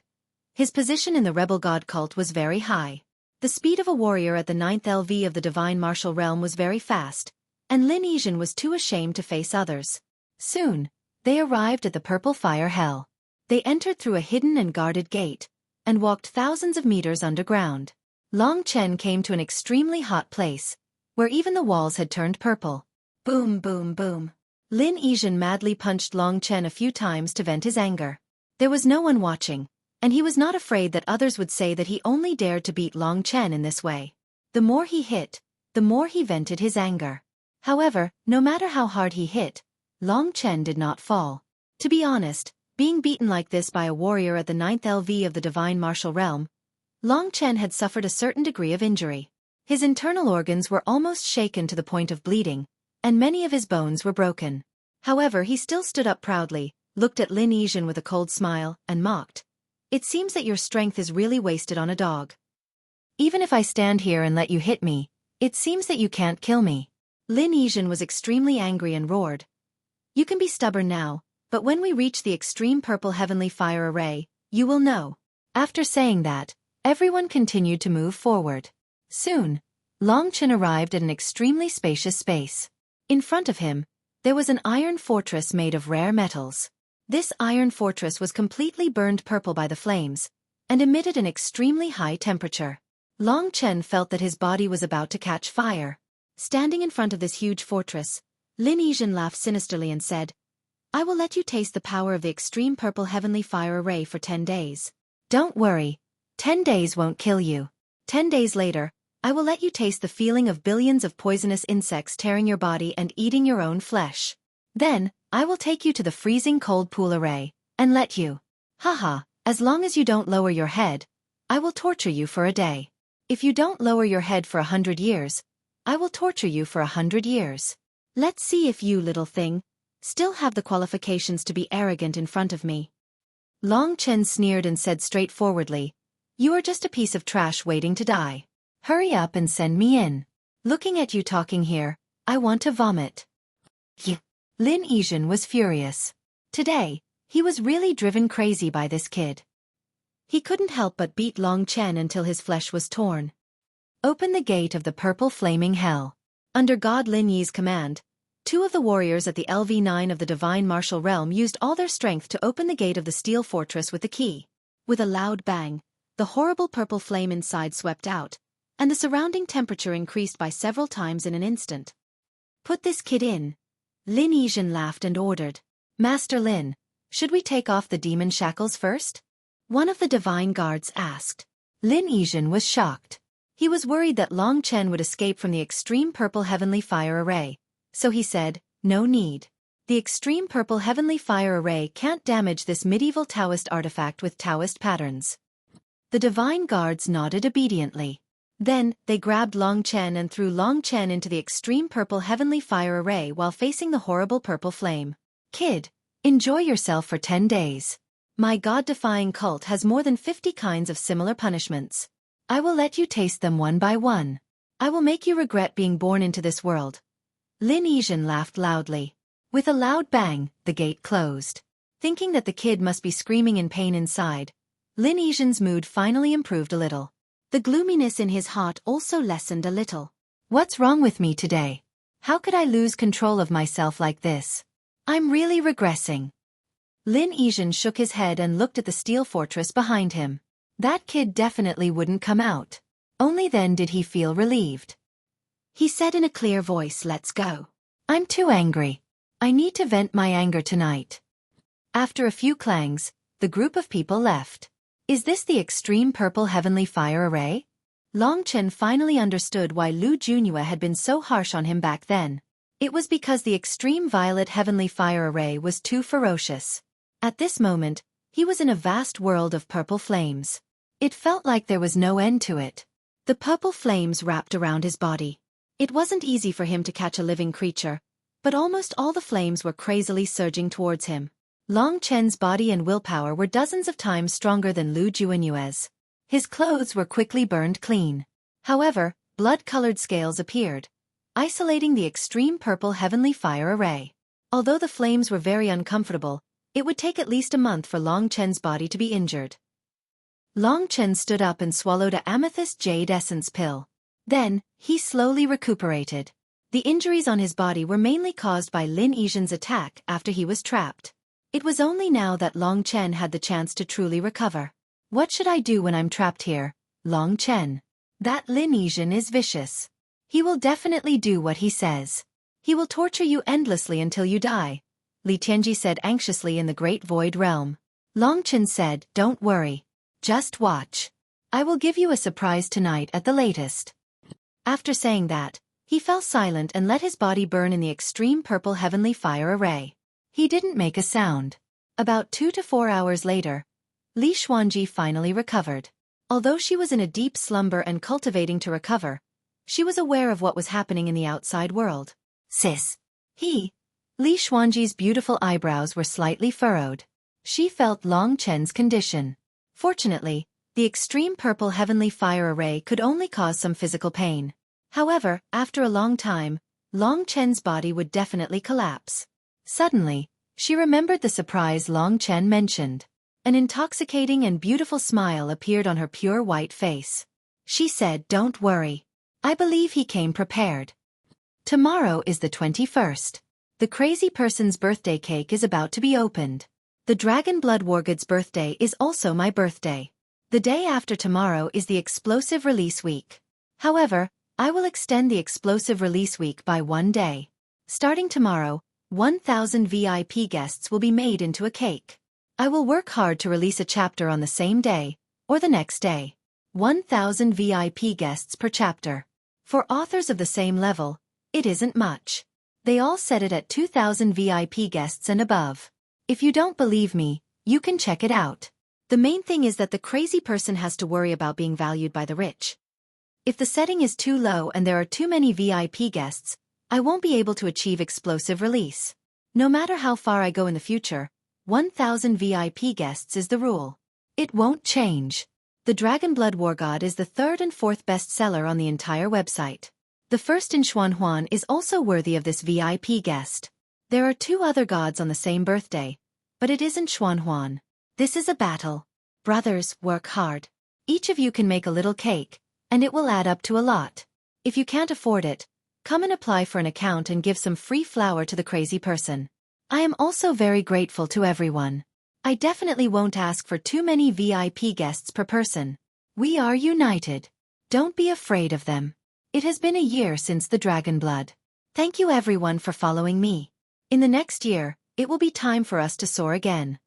his position in the Rebel God cult was very high. The speed of a warrior at the 9th LV of the Divine Martial Realm was very fast, and Lin Yishan was too ashamed to face others. Soon, they arrived at the Purple Fire Hell. They entered through a hidden and guarded gate, and walked thousands of meters underground. Long Chen came to an extremely hot place, where even the walls had turned purple. Boom, boom, boom. Lin Yishan madly punched Long Chen a few times to vent his anger. There was no one watching, and he was not afraid that others would say that he only dared to beat Long Chen in this way. The more he hit, the more he vented his anger. However, no matter how hard he hit, Long Chen did not fall. To be honest, being beaten like this by a warrior at the 9th LV of the Divine Martial Realm, Long Chen had suffered a certain degree of injury. His internal organs were almost shaken to the point of bleeding, and many of his bones were broken. However, he still stood up proudly, looked at Lin Yishan with a cold smile, and mocked. It seems that your strength is really wasted on a dog. Even if I stand here and let you hit me, it seems that you can't kill me. Lin Yishan was extremely angry and roared. You can be stubborn now, but when we reach the extreme purple heavenly fire array, you will know. After saying that, everyone continued to move forward. Soon, Long Chen arrived at an extremely spacious space. In front of him, there was an iron fortress made of rare metals. This iron fortress was completely burned purple by the flames, and emitted an extremely high temperature. Long Chen felt that his body was about to catch fire. Standing in front of this huge fortress, Lin Yishan laughed sinisterly and said, I will let you taste the power of the extreme purple heavenly fire array for 10 days. Don't worry. 10 days won't kill you. 10 days later, I will let you taste the feeling of billions of poisonous insects tearing your body and eating your own flesh. Then, I will take you to the freezing cold pool array, and let you. Haha, as long as you don't lower your head, I will torture you for a day. If you don't lower your head for 100 years, I will torture you for 100 years. Let's see if you, little thing, still have the qualifications to be arrogant in front of me. Long Chen sneered and said straightforwardly, "You are just a piece of trash waiting to die. Hurry up and send me in. Looking at you talking here, I want to vomit." Lin Yizhen was furious. Today, he was really driven crazy by this kid. He couldn't help but beat Long Chen until his flesh was torn. Open the gate of the purple flaming hell. Under God Lin Yi's command, 2 of the warriors at the LV9 of the divine martial realm used all their strength to open the gate of the steel fortress with the key. With a loud bang, the horrible purple flame inside swept out, and the surrounding temperature increased by several times in an instant. "Put this kid in." Lin Yizhen laughed and ordered. "Master Lin, should we take off the demon shackles first?" One of the divine guards asked. Lin Yizhen was shocked. He was worried that Long Chen would escape from the extreme purple heavenly fire array, so he said, "No need. The extreme purple heavenly fire array can't damage this medieval Taoist artifact with Taoist patterns." The divine guards nodded obediently. Then, they grabbed Long Chen and threw Long Chen into the extreme purple heavenly fire array while facing the horrible purple flame. "Kid, enjoy yourself for 10 days. My God-defying cult has more than 50 kinds of similar punishments. I will let you taste them one by one. I will make you regret being born into this world." Lin Yizhen laughed loudly. With a loud bang, the gate closed. Thinking that the kid must be screaming in pain inside, Lin Yizhen's mood finally improved a little. The gloominess in his heart also lessened a little. What's wrong with me today? How could I lose control of myself like this? I'm really regressing. Lin Yizhen shook his head and looked at the steel fortress behind him. That kid definitely wouldn't come out. Only then did he feel relieved. He said in a clear voice, "Let's go. I'm too angry. I need to vent my anger tonight." After a few clangs, the group of people left. Is this the extreme purple heavenly fire array? Long Chen finally understood why Lu Junyue had been so harsh on him back then. It was because the extreme violet heavenly fire array was too ferocious. At this moment, he was in a vast world of purple flames. It felt like there was no end to it. The purple flames wrapped around his body. It wasn't easy for him to catch a living creature, but almost all the flames were crazily surging towards him. Long Chen's body and willpower were dozens of times stronger than Lu Junyue's. His clothes were quickly burned clean. However, blood-colored scales appeared, isolating the extreme purple heavenly fire array. Although the flames were very uncomfortable, it would take at least a month for Long Chen's body to be injured. Long Chen stood up and swallowed a amethyst jade essence pill. Then, he slowly recuperated. The injuries on his body were mainly caused by Lin Yizhen's attack after he was trapped. It was only now that Long Chen had the chance to truly recover. What should I do when I'm trapped here, Long Chen? That Lin Yizhen is vicious. He will definitely do what he says. He will torture you endlessly until you die, Li Tianji said anxiously in the Great Void Realm. Long Chen said, "Don't worry. Just watch. I will give you a surprise tonight at the latest." After saying that, he fell silent and let his body burn in the extreme purple heavenly fire array. He didn't make a sound. About 2 to 4 hours later, Li Xuanji finally recovered. Although she was in a deep slumber and cultivating to recover, she was aware of what was happening in the outside world. "Sis." Li Xuanji's beautiful eyebrows were slightly furrowed. She felt Long Chen's condition. Fortunately, the extreme purple heavenly fire array could only cause some physical pain. However, after a long time, Long Chen's body would definitely collapse. Suddenly, she remembered the surprise Long Chen mentioned. An intoxicating and beautiful smile appeared on her pure white face. She said, "Don't worry. I believe he came prepared. Tomorrow is the 21st. The crazy person's birthday cake is about to be opened. The Dragon Blood Wargod's birthday is also my birthday. The day after tomorrow is the explosive release week. However, I will extend the explosive release week by 1 day. Starting tomorrow, 1,000 VIP guests will be made into a cake. I will work hard to release a chapter on the same day, or the next day. 1,000 VIP guests per chapter. For authors of the same level, it isn't much. They all set it at 2,000 VIP guests and above. If you don't believe me, you can check it out. The main thing is that the crazy person has to worry about being valued by the rich. If the setting is too low and there are too many VIP guests, I won't be able to achieve explosive release. No matter how far I go in the future, 1,000 VIP guests is the rule. It won't change. The Dragon Blood War God is the third and fourth bestseller on the entire website. The first in Xuanhuan is also worthy of this VIP guest. There are two other gods on the same birthday, but it isn't Xuanhuan. This is a battle. Brothers, work hard. Each of you can make a little cake, and it will add up to a lot. If you can't afford it, come and apply for an account and give some free flour to the crazy person. I am also very grateful to everyone. I definitely won't ask for too many VIP guests per person. We are united. Don't be afraid of them. It has been a year since the Dragon Blood. Thank you everyone for following me. In the next year, it will be time for us to soar again.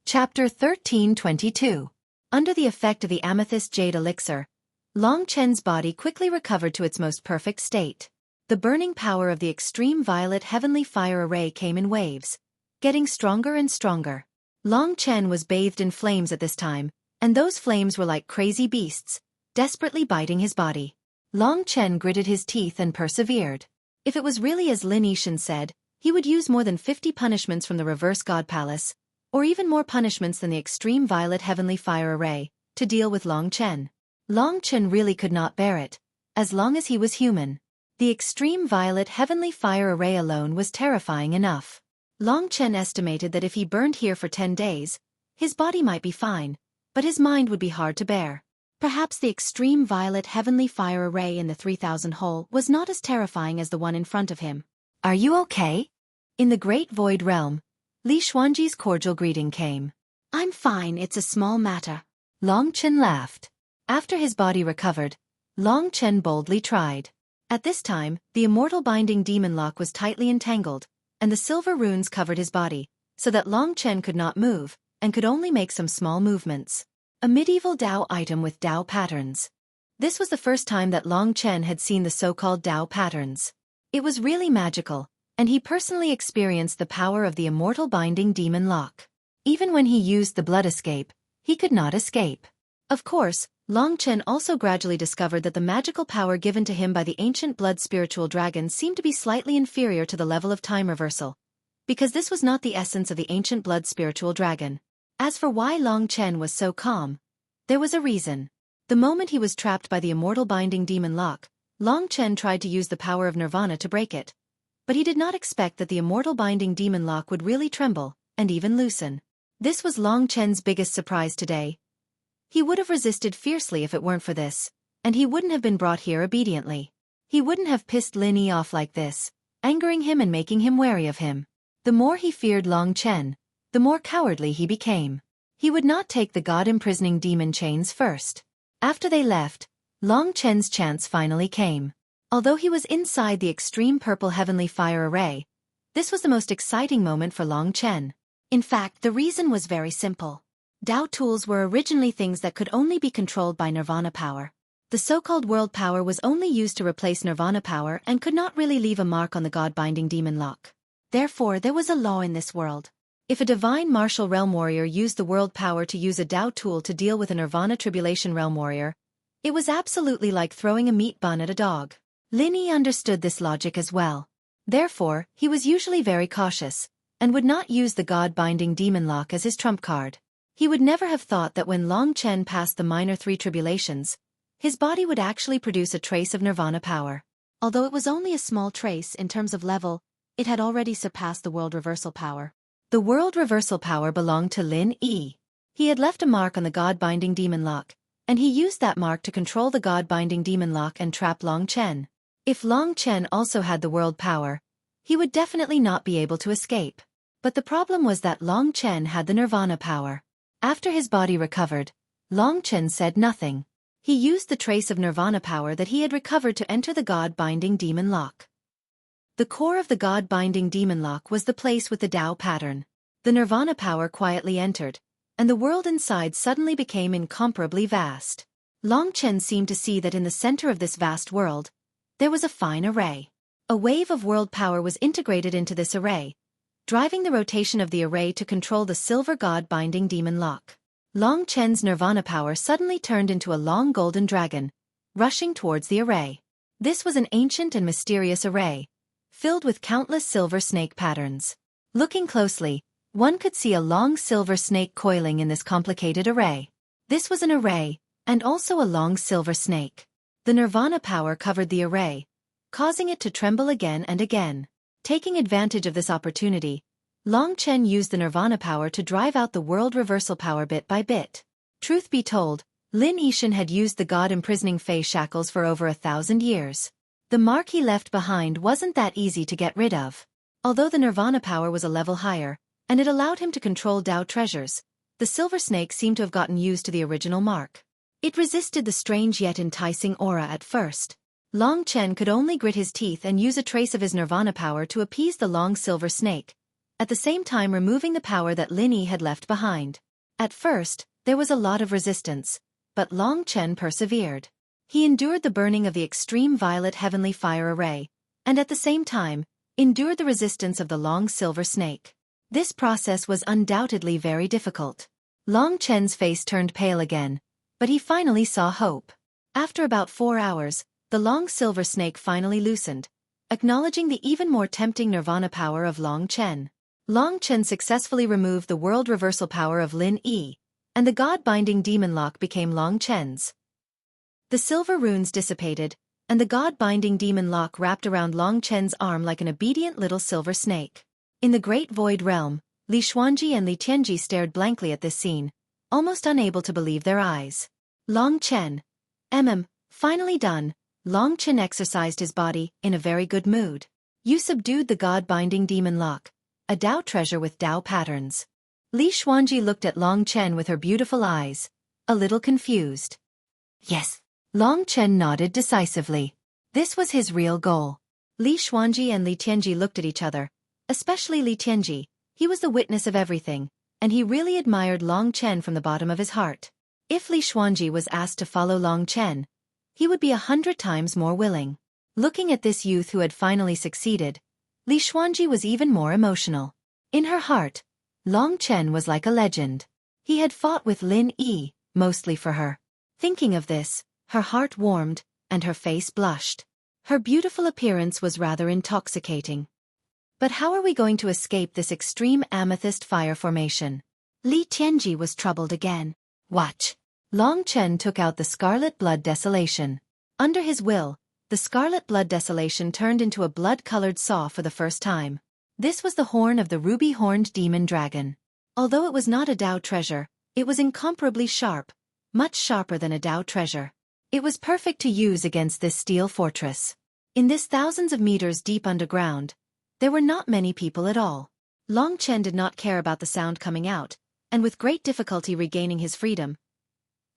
Chapter 1322. Under the effect of the amethyst jade elixir, Long Chen's body quickly recovered to its most perfect state. The burning power of the extreme violet heavenly fire array came in waves, getting stronger and stronger. Long Chen was bathed in flames at this time, and those flames were like crazy beasts, desperately biting his body. Long Chen gritted his teeth and persevered. If it was really as Lin Yishan said, he would use more than 50 punishments from the Reverse God Palace, or even more punishments than the extreme violet heavenly fire array, to deal with Long Chen. Long Chen really could not bear it, as long as he was human. The extreme violet heavenly fire array alone was terrifying enough. Long Chen estimated that if he burned here for 10 days, his body might be fine, but his mind would be hard to bear. Perhaps the extreme violet heavenly fire array in the 3,000 hole was not as terrifying as the one in front of him. Are you okay? In the Great Void Realm, Li Xuanji's cordial greeting came. I'm fine, it's a small matter. Long Chen laughed. After his body recovered, Long Chen boldly tried. At this time, the immortal binding demon lock was tightly entangled, and the silver runes covered his body, so that Long Chen could not move, and could only make some small movements. A medieval Dao item with Dao patterns. This was the first time that Long Chen had seen the so-called Dao patterns. It was really magical, and he personally experienced the power of the immortal binding demon lock. Even when he used the blood escape, he could not escape. Of course, Long Chen also gradually discovered that the magical power given to him by the ancient blood spiritual dragon seemed to be slightly inferior to the level of time reversal, because this was not the essence of the ancient blood spiritual dragon. As for why Long Chen was so calm, there was a reason. The moment he was trapped by the immortal binding demon lock, Long Chen tried to use the power of nirvana to break it. But he did not expect that the immortal binding demon lock would really tremble, and even loosen. This was Long Chen's biggest surprise today. He would have resisted fiercely if it weren't for this, and he wouldn't have been brought here obediently. He wouldn't have pissed Lin Yi off like this, angering him and making him wary of him. The more he feared Long Chen, the more cowardly he became. He would not take the god-imprisoning demon chains first. After they left, Long Chen's chance finally came. Although he was inside the extreme purple heavenly fire array, this was the most exciting moment for Long Chen. In fact, the reason was very simple. Dao tools were originally things that could only be controlled by nirvana power. The so-called world power was only used to replace nirvana power and could not really leave a mark on the god-binding demon lock. Therefore, there was a law in this world. If a divine martial realm warrior used the world power to use a Dao tool to deal with a nirvana tribulation realm warrior, it was absolutely like throwing a meat bun at a dog. Lin Yi understood this logic as well. Therefore, he was usually very cautious, and would not use the god-binding demon lock as his trump card. He would never have thought that when Long Chen passed the minor 3 tribulations, his body would actually produce a trace of nirvana power. Although it was only a small trace in terms of level, it had already surpassed the world reversal power. The world reversal power belonged to Lin Yi. He had left a mark on the god-binding demon lock, and he used that mark to control the god-binding demon lock and trap Long Chen. If Long Chen also had the world power, he would definitely not be able to escape. But the problem was that Long Chen had the nirvana power. After his body recovered, Long Chen said nothing. He used the trace of nirvana power that he had recovered to enter the God-binding demon lock. The core of the God-binding demon lock was the place with the Tao pattern. The nirvana power quietly entered, and the world inside suddenly became incomparably vast. Long Chen seemed to see that in the center of this vast world, there was a fine array. A wave of world power was integrated into this array, driving the rotation of the array to control the silver God-binding demon lock. Long Chen's nirvana power suddenly turned into a long golden dragon, rushing towards the array. This was an ancient and mysterious array, filled with countless silver snake patterns. Looking closely, one could see a long silver snake coiling in this complicated array. This was an array, and also a long silver snake. The nirvana power covered the array, causing it to tremble again and again. Taking advantage of this opportunity, Long Chen used the nirvana power to drive out the world reversal power bit by bit. Truth be told, Lin Yixin had used the God-imprisoning Fei shackles for over 1,000 years. The mark he left behind wasn't that easy to get rid of. Although the nirvana power was a level higher, and it allowed him to control Tao treasures, the silver snake seemed to have gotten used to the original mark. It resisted the strange yet enticing aura at first. Long Chen could only grit his teeth and use a trace of his nirvana power to appease the long silver snake, at the same time removing the power that Lin Yi had left behind. At first, there was a lot of resistance, but Long Chen persevered. He endured the burning of the extreme violet heavenly fire array, and at the same time, endured the resistance of the long silver snake. This process was undoubtedly very difficult. Long Chen's face turned pale again, but he finally saw hope. After about 4 hours, the long silver snake finally loosened, acknowledging the even more tempting nirvana power of Long Chen. Long Chen successfully removed the world reversal power of Lin Yi, and the God-binding demon lock became Long Chen's. The silver runes dissipated, and the God-binding demon lock wrapped around Long Chen's arm like an obedient little silver snake. In the great void realm, Li Xuanji and Li Tianji stared blankly at this scene, almost unable to believe their eyes. Long Chen. Finally done. Long Chen exercised his body, in a very good mood. You subdued the God-binding demon lock, a Tao treasure with Tao patterns. Li Xuanji looked at Long Chen with her beautiful eyes, a little confused. Yes. Long Chen nodded decisively. This was his real goal. Li Xuanji and Li Tianji looked at each other, especially Li Tianji. He was the witness of everything, and he really admired Long Chen from the bottom of his heart. If Li Xuanji was asked to follow Long Chen, he would be 100 times more willing. Looking at this youth who had finally succeeded, Li Xuanji was even more emotional. In her heart, Long Chen was like a legend. He had fought with Lin Yi, mostly for her. Thinking of this, her heart warmed, and her face blushed. Her beautiful appearance was rather intoxicating. But how are we going to escape this extreme amethyst fire formation? Li Tianji was troubled again. Watch. Long Chen took out the scarlet blood desolation. Under his will, the scarlet blood desolation turned into a blood-colored saw for the first time. This was the horn of the ruby-horned demon dragon. Although it was not a Tao treasure, it was incomparably sharp, much sharper than a Tao treasure. It was perfect to use against this steel fortress. In this thousands of meters deep underground, there were not many people at all. Long Chen did not care about the sound coming out, and with great difficulty regaining his freedom,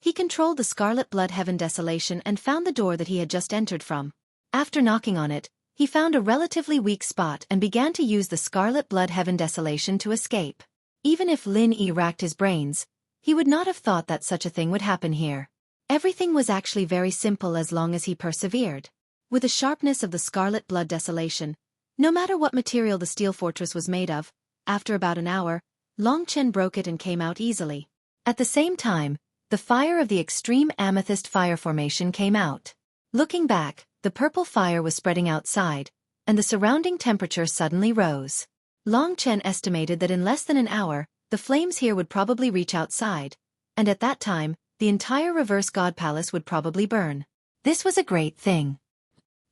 he controlled the scarlet blood heaven desolation and found the door that he had just entered from. After knocking on it, he found a relatively weak spot and began to use the scarlet blood heaven desolation to escape. Even if Lin Yi racked his brains, he would not have thought that such a thing would happen here. Everything was actually very simple as long as he persevered. With the sharpness of the scarlet blood desolation, no matter what material the steel fortress was made of, after about an hour, Long Chen broke it and came out easily. At the same time, the fire of the extreme amethyst fire formation came out. Looking back, the purple fire was spreading outside, and the surrounding temperature suddenly rose. Long Chen estimated that in less than an hour, the flames here would probably reach outside, and at that time, the entire reverse god palace would probably burn. This was a great thing.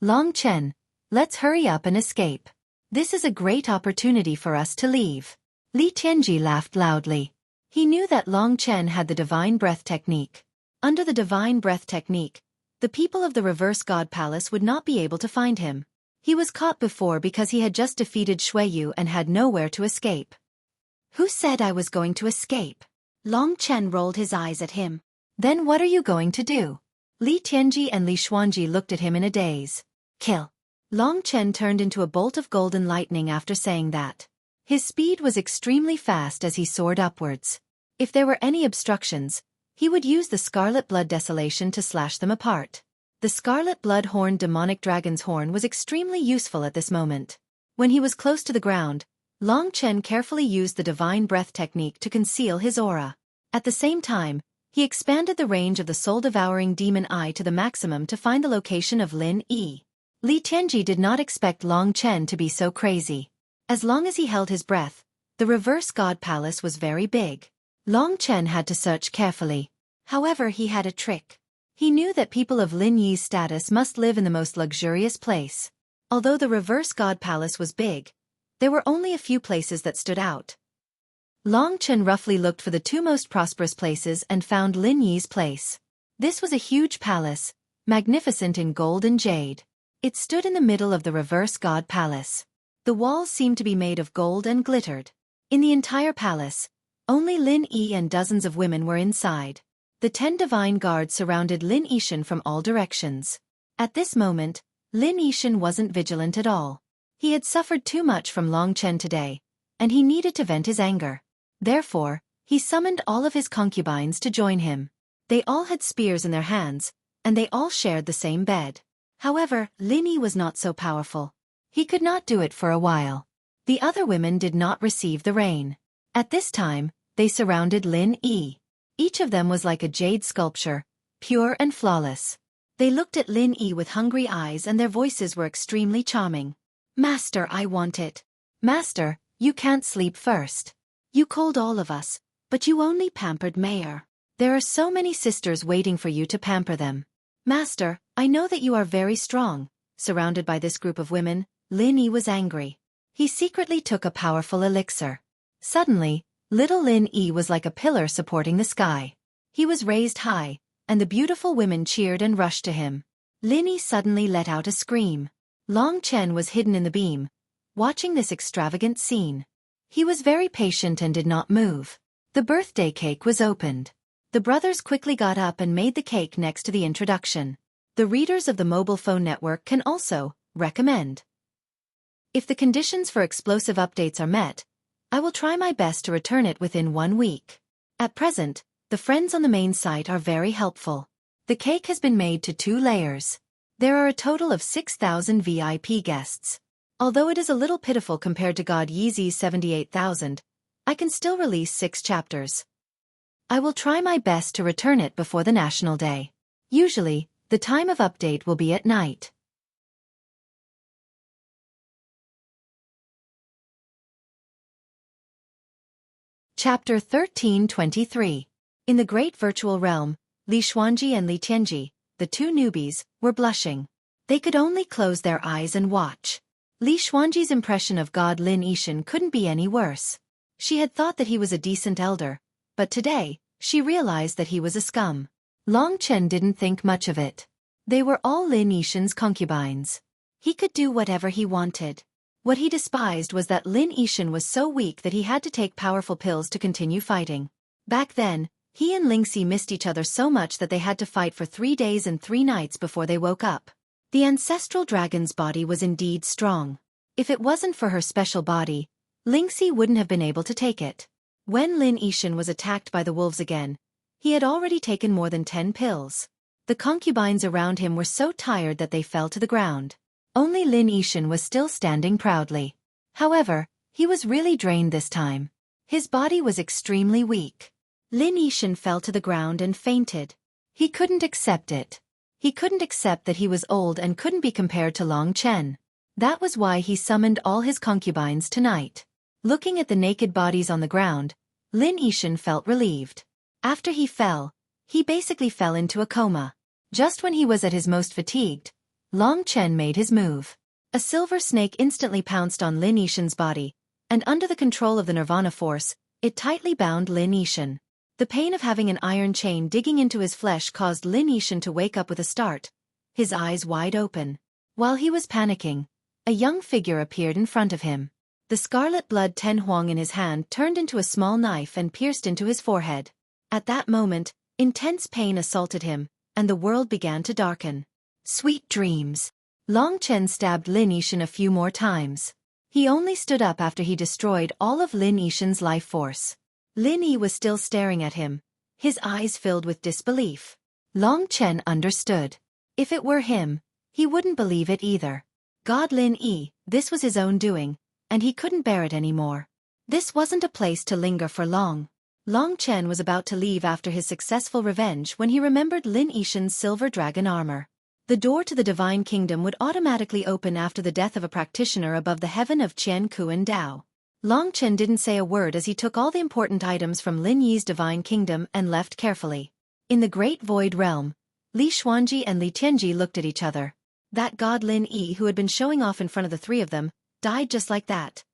Long Chen, let's hurry up and escape. This is a great opportunity for us to leave. Li Tianji laughed loudly. He knew that Long Chen had the divine breath technique. Under the divine breath technique, the people of the reverse god palace would not be able to find him. He was caught before because he had just defeated Xueqi and had nowhere to escape. Who said I was going to escape? Long Chen rolled his eyes at him. Then what are you going to do? Li Tianji and Li Xuanji looked at him in a daze. Kill. Long Chen turned into a bolt of golden lightning after saying that. His speed was extremely fast as he soared upwards. If there were any obstructions, he would use the Scarlet Blood Desolation to slash them apart. The Scarlet Blood-horned demonic dragon's horn was extremely useful at this moment. When he was close to the ground, Long Chen carefully used the Divine Breath technique to conceal his aura. At the same time, he expanded the range of the soul-devouring demon eye to the maximum to find the location of Lin Yi. Li Tianji did not expect Long Chen to be so crazy. As long as he held his breath, the reverse god palace was very big. Long Chen had to search carefully. However, he had a trick. He knew that people of Lin Yi's status must live in the most luxurious place. Although the reverse god palace was big, there were only a few places that stood out. Long Chen roughly looked for the two most prosperous places and found Lin Yi's place. This was a huge palace, magnificent in gold and jade. It stood in the middle of the reverse god palace. The walls seemed to be made of gold and glittered. In the entire palace, only Lin Yi and dozens of women were inside. The 10 divine guards surrounded Lin Yishan from all directions. At this moment, Lin Yishan wasn't vigilant at all. He had suffered too much from Long Chen today, and he needed to vent his anger. Therefore, he summoned all of his concubines to join him. They all had spears in their hands, and they all shared the same bed. However, Lin Yi was not so powerful. He could not do it for a while. The other women did not receive the rain. At this time, they surrounded Lin Yi. Each of them was like a jade sculpture, pure and flawless. They looked at Lin Yi with hungry eyes and their voices were extremely charming. Master, I want it. Master, you can't sleep first. You called all of us, but you only pampered Mayor. There are so many sisters waiting for you to pamper them. Master, I know that you are very strong. Surrounded by this group of women, Lin Yi was angry. He secretly took a powerful elixir. Suddenly, little Lin Yi was like a pillar supporting the sky. He was raised high, and the beautiful women cheered and rushed to him. Lin Yi suddenly let out a scream. Long Chen was hidden in the beam, watching this extravagant scene. He was very patient and did not move. The birthday cake was opened. The brothers quickly got up and made the cake next to the introduction. The readers of the mobile phone network can also recommend. If the conditions for explosive updates are met, I will try my best to return it within 1 week. At present, the friends on the main site are very helpful. The cake has been made to 2 layers. There are a total of 6,000 VIP guests. Although it is a little pitiful compared to God Yeezy's 78,000, I can still release 6 chapters. I will try my best to return it before the National Day. Usually, the time of update will be at night. Chapter 1323. In the Great Virtual Realm, Li Xuanji and Li Tianji, the 2 newbies, were blushing. They could only close their eyes and watch. Li Xuanji's impression of God Lin Yishan couldn't be any worse. She had thought that he was a decent elder, but today, she realized that he was a scum. Long Chen didn't think much of it. They were all Lin Yishan's concubines. He could do whatever he wanted. What he despised was that Lin Yishan was so weak that he had to take powerful pills to continue fighting. Back then, he and Lingxi missed each other so much that they had to fight for 3 days and 3 nights before they woke up. The ancestral dragon's body was indeed strong. If it wasn't for her special body, Lingxi wouldn't have been able to take it. When Lin Yishan was attacked by the wolves again, he had already taken more than 10 pills. The concubines around him were so tired that they fell to the ground. Only Lin Yishan was still standing proudly. However, he was really drained this time. His body was extremely weak. Lin Yishan fell to the ground and fainted. He couldn't accept it. He couldn't accept that he was old and couldn't be compared to Long Chen. That was why he summoned all his concubines tonight. Looking at the naked bodies on the ground, Lin Yishan felt relieved. After he fell, he basically fell into a coma. Just when he was at his most fatigued, Long Chen made his move. A silver snake instantly pounced on Lin Yishan's body, and under the control of the Nirvana force, it tightly bound Lin Yishan. The pain of having an iron chain digging into his flesh caused Lin Yishan to wake up with a start, his eyes wide open. While he was panicking, a young figure appeared in front of him. The scarlet blood Ten Huang in his hand turned into a small knife and pierced into his forehead. At that moment, intense pain assaulted him, and the world began to darken. Sweet dreams. Long Chen stabbed Lin Yixin a few more times. He only stood up after he destroyed all of Lin Yixin's life force. Lin Yi was still staring at him, his eyes filled with disbelief. Long Chen understood. If it were him, he wouldn't believe it either. God Lin Yi, this was his own doing, and he couldn't bear it anymore. This wasn't a place to linger for long. Long Chen was about to leave after his successful revenge when he remembered Lin Yixin's silver dragon armor. The door to the divine kingdom would automatically open after the death of a practitioner above the heaven of Qian Kuan Dao. Long Chen didn't say a word as he took all the important items from Lin Yi's divine kingdom and left carefully. In the great void realm, Li Xuanji and Li Tianji looked at each other. That god Lin Yi who had been showing off in front of the three of them, died just like that.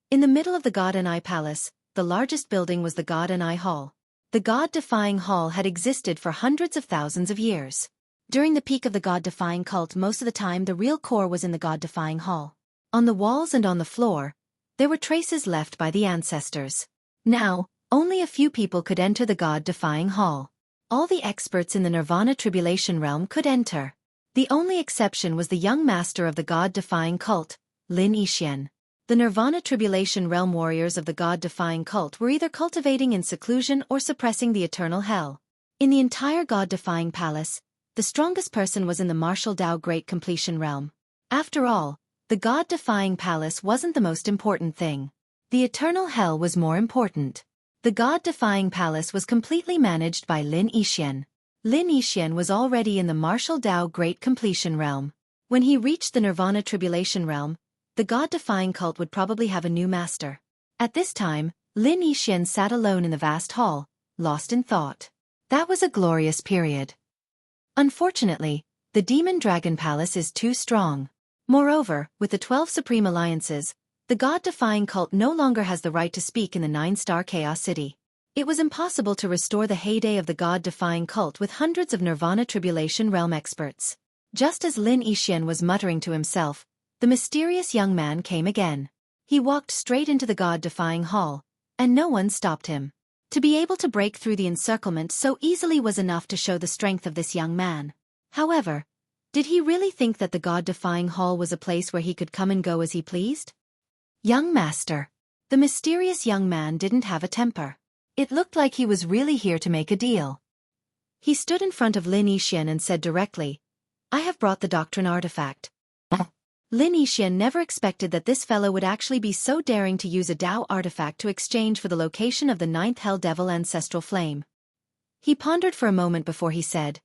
In the middle of the God and I Palace, the largest building was the God and I Hall. The God-defying hall had existed for hundreds of thousands of years. During the peak of the God-defying cult, most of the time the real core was in the God-defying hall. On the walls and on the floor, there were traces left by the ancestors. Now, only a few people could enter the God-defying hall. All the experts in the Nirvana Tribulation realm could enter. The only exception was the young master of the God-defying cult, Lin Yixin. The Nirvana Tribulation realm warriors of the God-defying cult were either cultivating in seclusion or suppressing the eternal hell. In the entire God-defying palace, the strongest person was in the Martial Dao Great Completion realm. After all, the God-defying palace wasn't the most important thing. The eternal hell was more important. The God-defying palace was completely managed by Lin Yixin. Lin Yixin was already in the Martial Dao Great Completion realm. When he reached the Nirvana Tribulation realm, the God-defying cult would probably have a new master. At this time, Lin Yixin sat alone in the vast hall, lost in thought. That was a glorious period. Unfortunately, the Demon Dragon Palace is too strong. Moreover, with the 12 Supreme Alliances, the God-defying cult no longer has the right to speak in the 9-star Chaos City. It was impossible to restore the heyday of the God-defying cult with hundreds of Nirvana Tribulation realm experts. Just as Lin Yixin was muttering to himself, the mysterious young man came again. He walked straight into the God-defying hall, and no one stopped him. To be able to break through the encirclement so easily was enough to show the strength of this young man. However, did he really think that the God-defying hall was a place where he could come and go as he pleased? Young master. The mysterious young man didn't have a temper. It looked like he was really here to make a deal. He stood in front of Lin Yixin and said directly, "I have brought the doctrine artifact." Lin Yixin never expected that this fellow would actually be so daring to use a Dao artifact to exchange for the location of the 9th Hell Devil ancestral flame. He pondered for a moment before he said,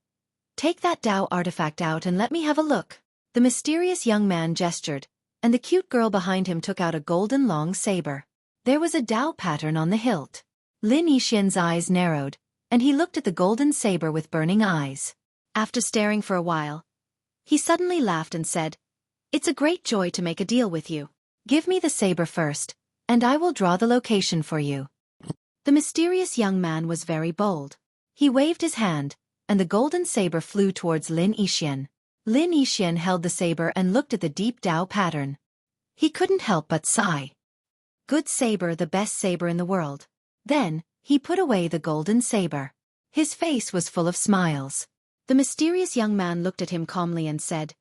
"Take that Dao artifact out and let me have a look." The mysterious young man gestured, and the cute girl behind him took out a golden long saber. There was a Dao pattern on the hilt. Lin Yixin's eyes narrowed, and he looked at the golden saber with burning eyes. After staring for a while, he suddenly laughed and said, "It's a great joy to make a deal with you. Give me the saber first, and I will draw the location for you." The mysterious young man was very bold. He waved his hand, and the golden saber flew towards Lin Yixin. Lin Yixin held the saber and looked at the deep Dao pattern. He couldn't help but sigh. Good saber, the best saber in the world. Then, he put away the golden saber. His face was full of smiles. The mysterious young man looked at him calmly and said,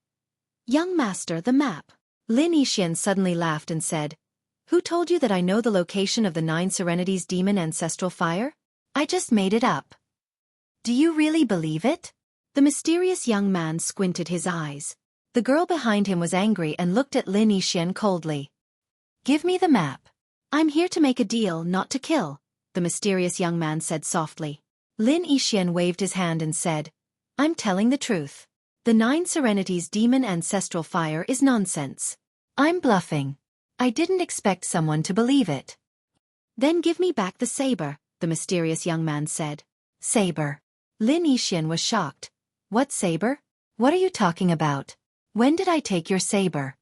"Young master, the map." Lin Yixin suddenly laughed and said, "Who told you that I know the location of the 9 Serenities demon ancestral fire? I just made it up." "Do you really believe it?" The mysterious young man squinted his eyes. The girl behind him was angry and looked at Lin Yixin coldly. "Give me the map. I'm here to make a deal, not to kill," the mysterious young man said softly. Lin Yixin waved his hand and said, "I'm telling the truth. The 9 Serenities demon ancestral fire is nonsense. I'm bluffing. I didn't expect someone to believe it." "Then give me back the saber," the mysterious young man said. "Saber?" Lin Yixin was shocked. "What saber? What are you talking about? When did I take your saber?"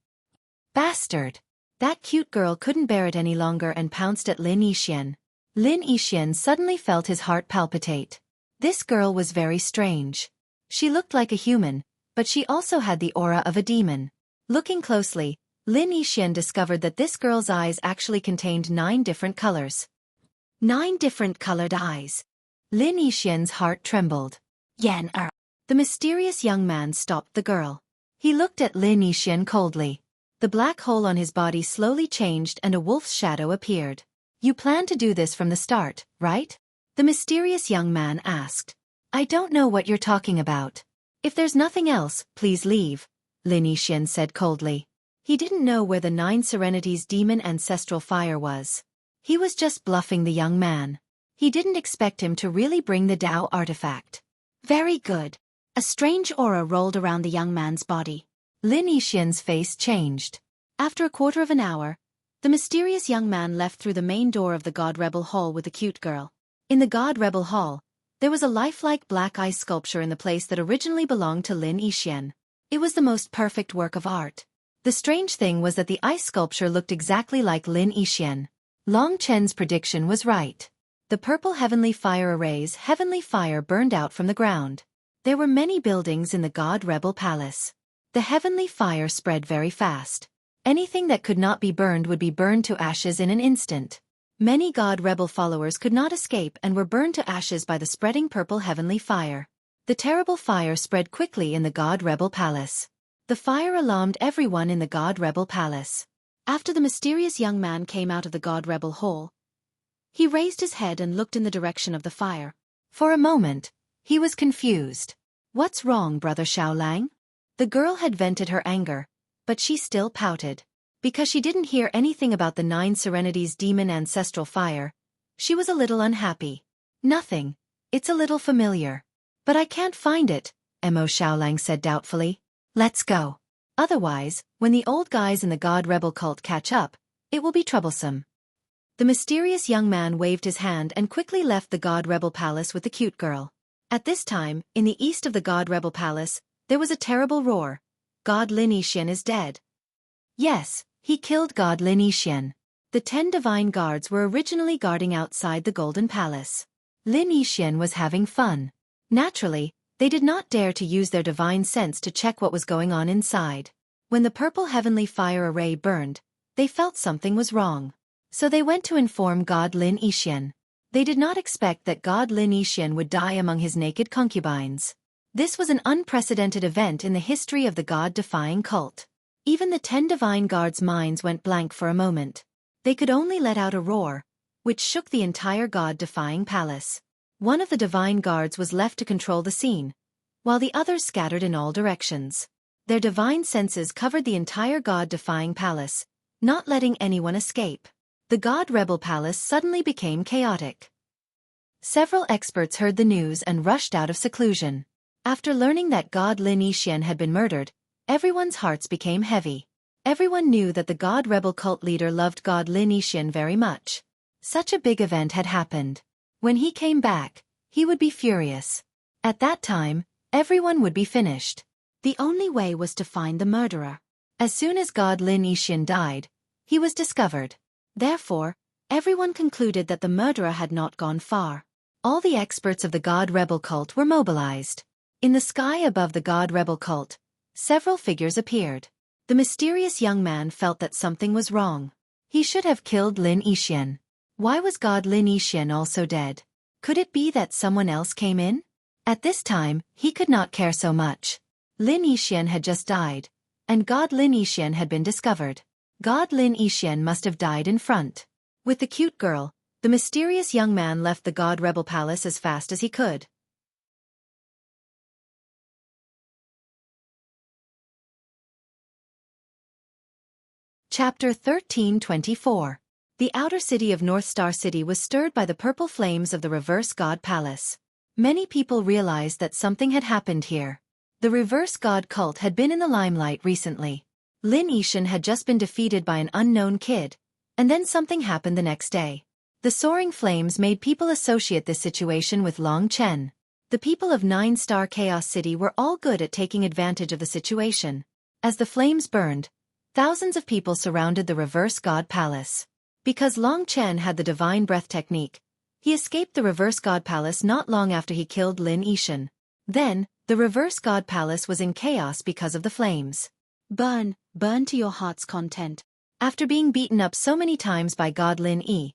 "Bastard!" That cute girl couldn't bear it any longer and pounced at Lin Yixin. Lin Yixin suddenly felt his heart palpitate. This girl was very strange. She looked like a human, but she also had the aura of a demon. Looking closely, Lin Yixin discovered that this girl's eyes actually contained 9 different colors. 9 different colored eyes. Lin Yixin's heart trembled. Yan er. The mysterious young man stopped the girl. He looked at Lin Yixian coldly. The black hole on his body slowly changed and a wolf's shadow appeared. You plan to do this from the start, right? The mysterious young man asked. I don't know what you're talking about. If there's nothing else, please leave, Lin Yixian said coldly. He didn't know where the 9 Serenities demon ancestral fire was. He was just bluffing the young man. He didn't expect him to really bring the Tao artifact. Very good. A strange aura rolled around the young man's body. Lin Yixian's face changed. After a quarter of an hour, the mysterious young man left through the main door of the God Rebel Hall with the cute girl. In the God Rebel Hall, there was a lifelike black ice sculpture in the place that originally belonged to Lin Yixian. It was the most perfect work of art. The strange thing was that the ice sculpture looked exactly like Lin Yixian. Long Chen's prediction was right. The purple heavenly fire array's heavenly fire burned out from the ground. There were many buildings in the God Rebel Palace. The heavenly fire spread very fast. Anything that could not be burned would be burned to ashes in an instant. Many God Rebel followers could not escape and were burned to ashes by the spreading purple heavenly fire. The terrible fire spread quickly in the God Rebel Palace. The fire alarmed everyone in the God Rebel Palace. After the mysterious young man came out of the God Rebel Hall, he raised his head and looked in the direction of the fire. For a moment, he was confused. What's wrong, Brother Xiaolang? The girl had vented her anger, but she still pouted. Because she didn't hear anything about the 9 Serenities demon ancestral fire, she was a little unhappy. Nothing. It's a little familiar. But I can't find it, Mo Xiaolang said doubtfully. Let's go. Otherwise, when the old guys in the God Rebel cult catch up, it will be troublesome. The mysterious young man waved his hand and quickly left the God Rebel Palace with the cute girl. At this time, in the east of the God Rebel Palace, there was a terrible roar. God Lin Yixian is dead. Yes, he killed God Lin Yixian. The 10 divine guards were originally guarding outside the Golden Palace. Lin Yixian was having fun. Naturally, they did not dare to use their divine sense to check what was going on inside. When the purple heavenly fire array burned, they felt something was wrong. So they went to inform God Lin Yixian. They did not expect that God Lin Yixian would die among his naked concubines. This was an unprecedented event in the history of the God-defying cult. Even the 10 divine guards' minds went blank for a moment. They could only let out a roar, which shook the entire God-defying palace. One of the divine guards was left to control the scene, while the others scattered in all directions. Their divine senses covered the entire God-defying palace, not letting anyone escape. The God Rebel Palace suddenly became chaotic. Several experts heard the news and rushed out of seclusion. After learning that God Lin Yixian had been murdered, everyone's hearts became heavy. Everyone knew that the God Rebel cult leader loved God Lin Yixian very much. Such a big event had happened. When he came back, he would be furious. At that time, everyone would be finished. The only way was to find the murderer. As soon as God Lin Yixian died, he was discovered. Therefore, everyone concluded that the murderer had not gone far. All the experts of the God Rebel cult were mobilized. In the sky above the God Rebel cult, several figures appeared. The mysterious young man felt that something was wrong. He should have killed Lin Yixian. Why was God Lin Yixian also dead? Could it be that someone else came in? At this time, he could not care so much. Lin Yixian had just died, and God Lin Yixian had been discovered. God Lin Yixian must have died in front. With the cute girl, the mysterious young man left the God Rebel Palace as fast as he could. Chapter 1324. The outer city of North Star City was stirred by the purple flames of the Reverse God Palace. Many people realized that something had happened here. The Reverse God cult had been in the limelight recently. Lin Yixian had just been defeated by an unknown kid, and then something happened the next day. The soaring flames made people associate this situation with Long Chen. The people of 9-Star Chaos City were all good at taking advantage of the situation. As the flames burned, thousands of people surrounded the Reverse God Palace. Because Long Chen had the divine breath technique, he escaped the Reverse God Palace not long after he killed Lin Yixian. Then, the Reverse God Palace was in chaos because of the flames. Burn, burn to your heart's content. After being beaten up so many times by God Lin Yi,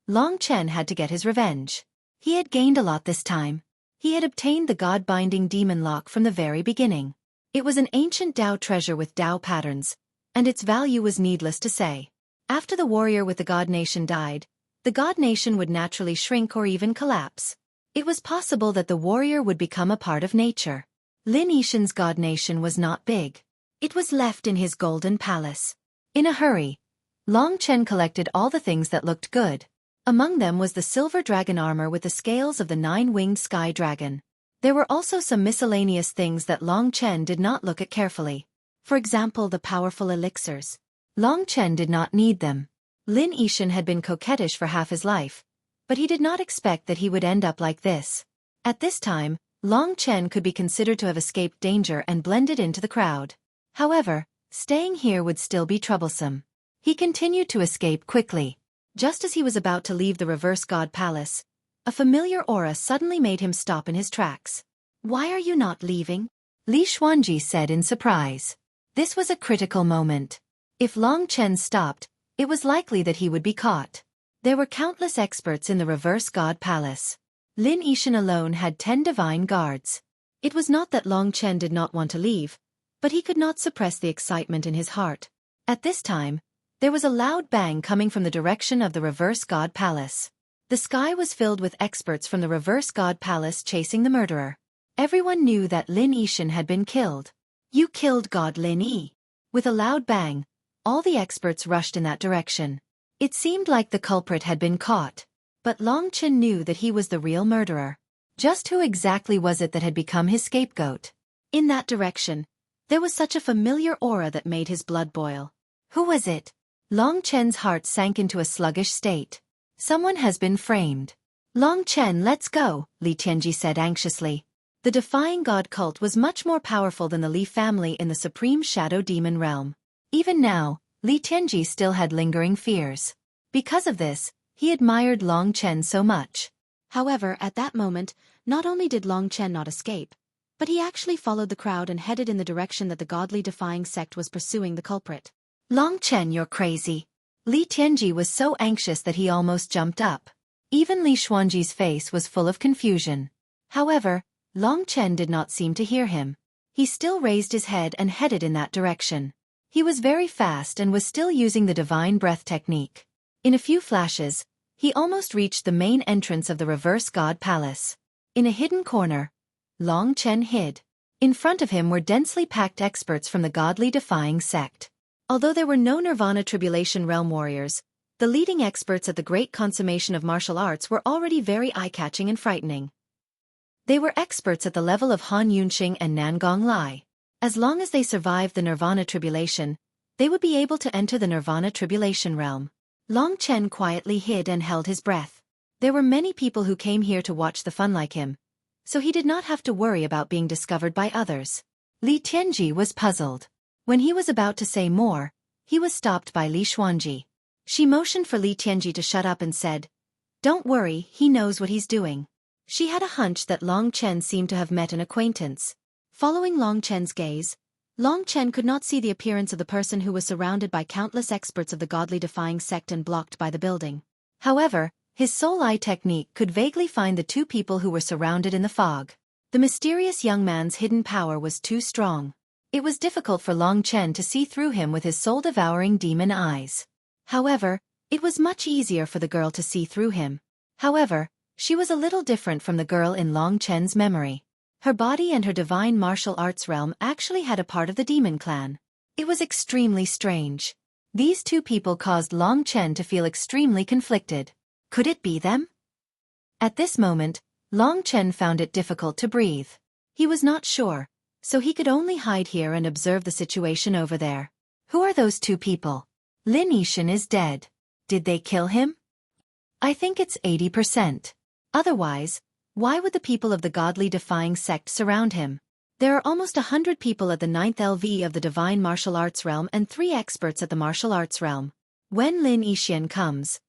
Long Chen had to get his revenge. He had gained a lot this time. He had obtained the God-binding demon lock from the very beginning. It was an ancient Tao treasure with Tao patterns, and its value was needless to say. After the warrior with the God Nation died, the God Nation would naturally shrink or even collapse. It was possible that the warrior would become a part of nature. Lin Yixin's God Nation was not big. It was left in his golden palace. In a hurry, Long Chen collected all the things that looked good. Among them was the silver dragon armor with the scales of the 9-winged sky dragon. There were also some miscellaneous things that Long Chen did not look at carefully. For example, the powerful elixirs. Long Chen did not need them. Lin Yixin had been coquettish for half his life, but he did not expect that he would end up like this. At this time, Long Chen could be considered to have escaped danger and blended into the crowd. However, staying here would still be troublesome. He continued to escape quickly. Just as he was about to leave the Reverse God Palace, a familiar aura suddenly made him stop in his tracks. "Why are you not leaving?" Li Xuanji said in surprise. This was a critical moment. If Long Chen stopped, it was likely that he would be caught. There were countless experts in the Reverse God Palace. Lin Yixin alone had 10 divine guards. It was not that Long Chen did not want to leave, but he could not suppress the excitement in his heart. At this time, there was a loud bang coming from the direction of the Reverse God Palace. The sky was filled with experts from the Reverse God Palace chasing the murderer. Everyone knew that Lin Yixin had been killed. "You killed God Lin Yi." With a loud bang, all the experts rushed in that direction. It seemed like the culprit had been caught. But Long Chen knew that he was the real murderer. Just who exactly was it that had become his scapegoat? In that direction, there was such a familiar aura that made his blood boil. Who was it? Long Chen's heart sank into a sluggish state. Someone has been framed. "Long Chen, let's go," Li Tianji said anxiously. The Defying God cult was much more powerful than the Li family in the Supreme Shadow Demon realm. Even now, Li Tianji still had lingering fears. Because of this, he admired Long Chen so much. However, at that moment, not only did Long Chen not escape, but he actually followed the crowd and headed in the direction that the godly defying sect was pursuing the culprit. "Long Chen, you're crazy." Li Tianji was so anxious that he almost jumped up. Even Li Xuanji's face was full of confusion. However, Long Chen did not seem to hear him. He still raised his head and headed in that direction. He was very fast and was still using the divine breath technique. In a few flashes, he almost reached the main entrance of the Reverse God Palace. In a hidden corner, Long Chen hid. In front of him were densely packed experts from the godly defying sect. Although there were no Nirvana Tribulation Realm warriors, the leading experts at the great consummation of martial arts were already very eye-catching and frightening. They were experts at the level of Han Yunxing and Nangong Lai. As long as they survived the Nirvana Tribulation, they would be able to enter the Nirvana Tribulation realm. Long Chen quietly hid and held his breath. There were many people who came here to watch the fun like him, so he did not have to worry about being discovered by others. Li Tianji was puzzled. When he was about to say more, he was stopped by Li Xuanji. She motioned for Li Tianji to shut up and said, "Don't worry, he knows what he's doing." She had a hunch that Long Chen seemed to have met an acquaintance. Following Long Chen's gaze, Long Chen could not see the appearance of the person who was surrounded by countless experts of the godly defying sect and blocked by the building. However, his soul eye technique could vaguely find the two people who were surrounded in the fog. The mysterious young man's hidden power was too strong. It was difficult for Long Chen to see through him with his soul-devouring demon eyes. However, it was much easier for the girl to see through him. However, she was a little different from the girl in Long Chen's memory. Her body and her divine martial arts realm actually had a part of the demon clan. It was extremely strange. These two people caused Long Chen to feel extremely conflicted. Could it be them? At this moment, Long Chen found it difficult to breathe. He was not sure, so he could only hide here and observe the situation over there. Who are those two people? Lin Yixin is dead. Did they kill him? I think it's 80%. Otherwise, why would the people of the godly defying sect surround him? There are almost 100 people at the 9th LV of the divine martial arts realm and 3 experts at the martial arts realm. When Lin Yixin comes,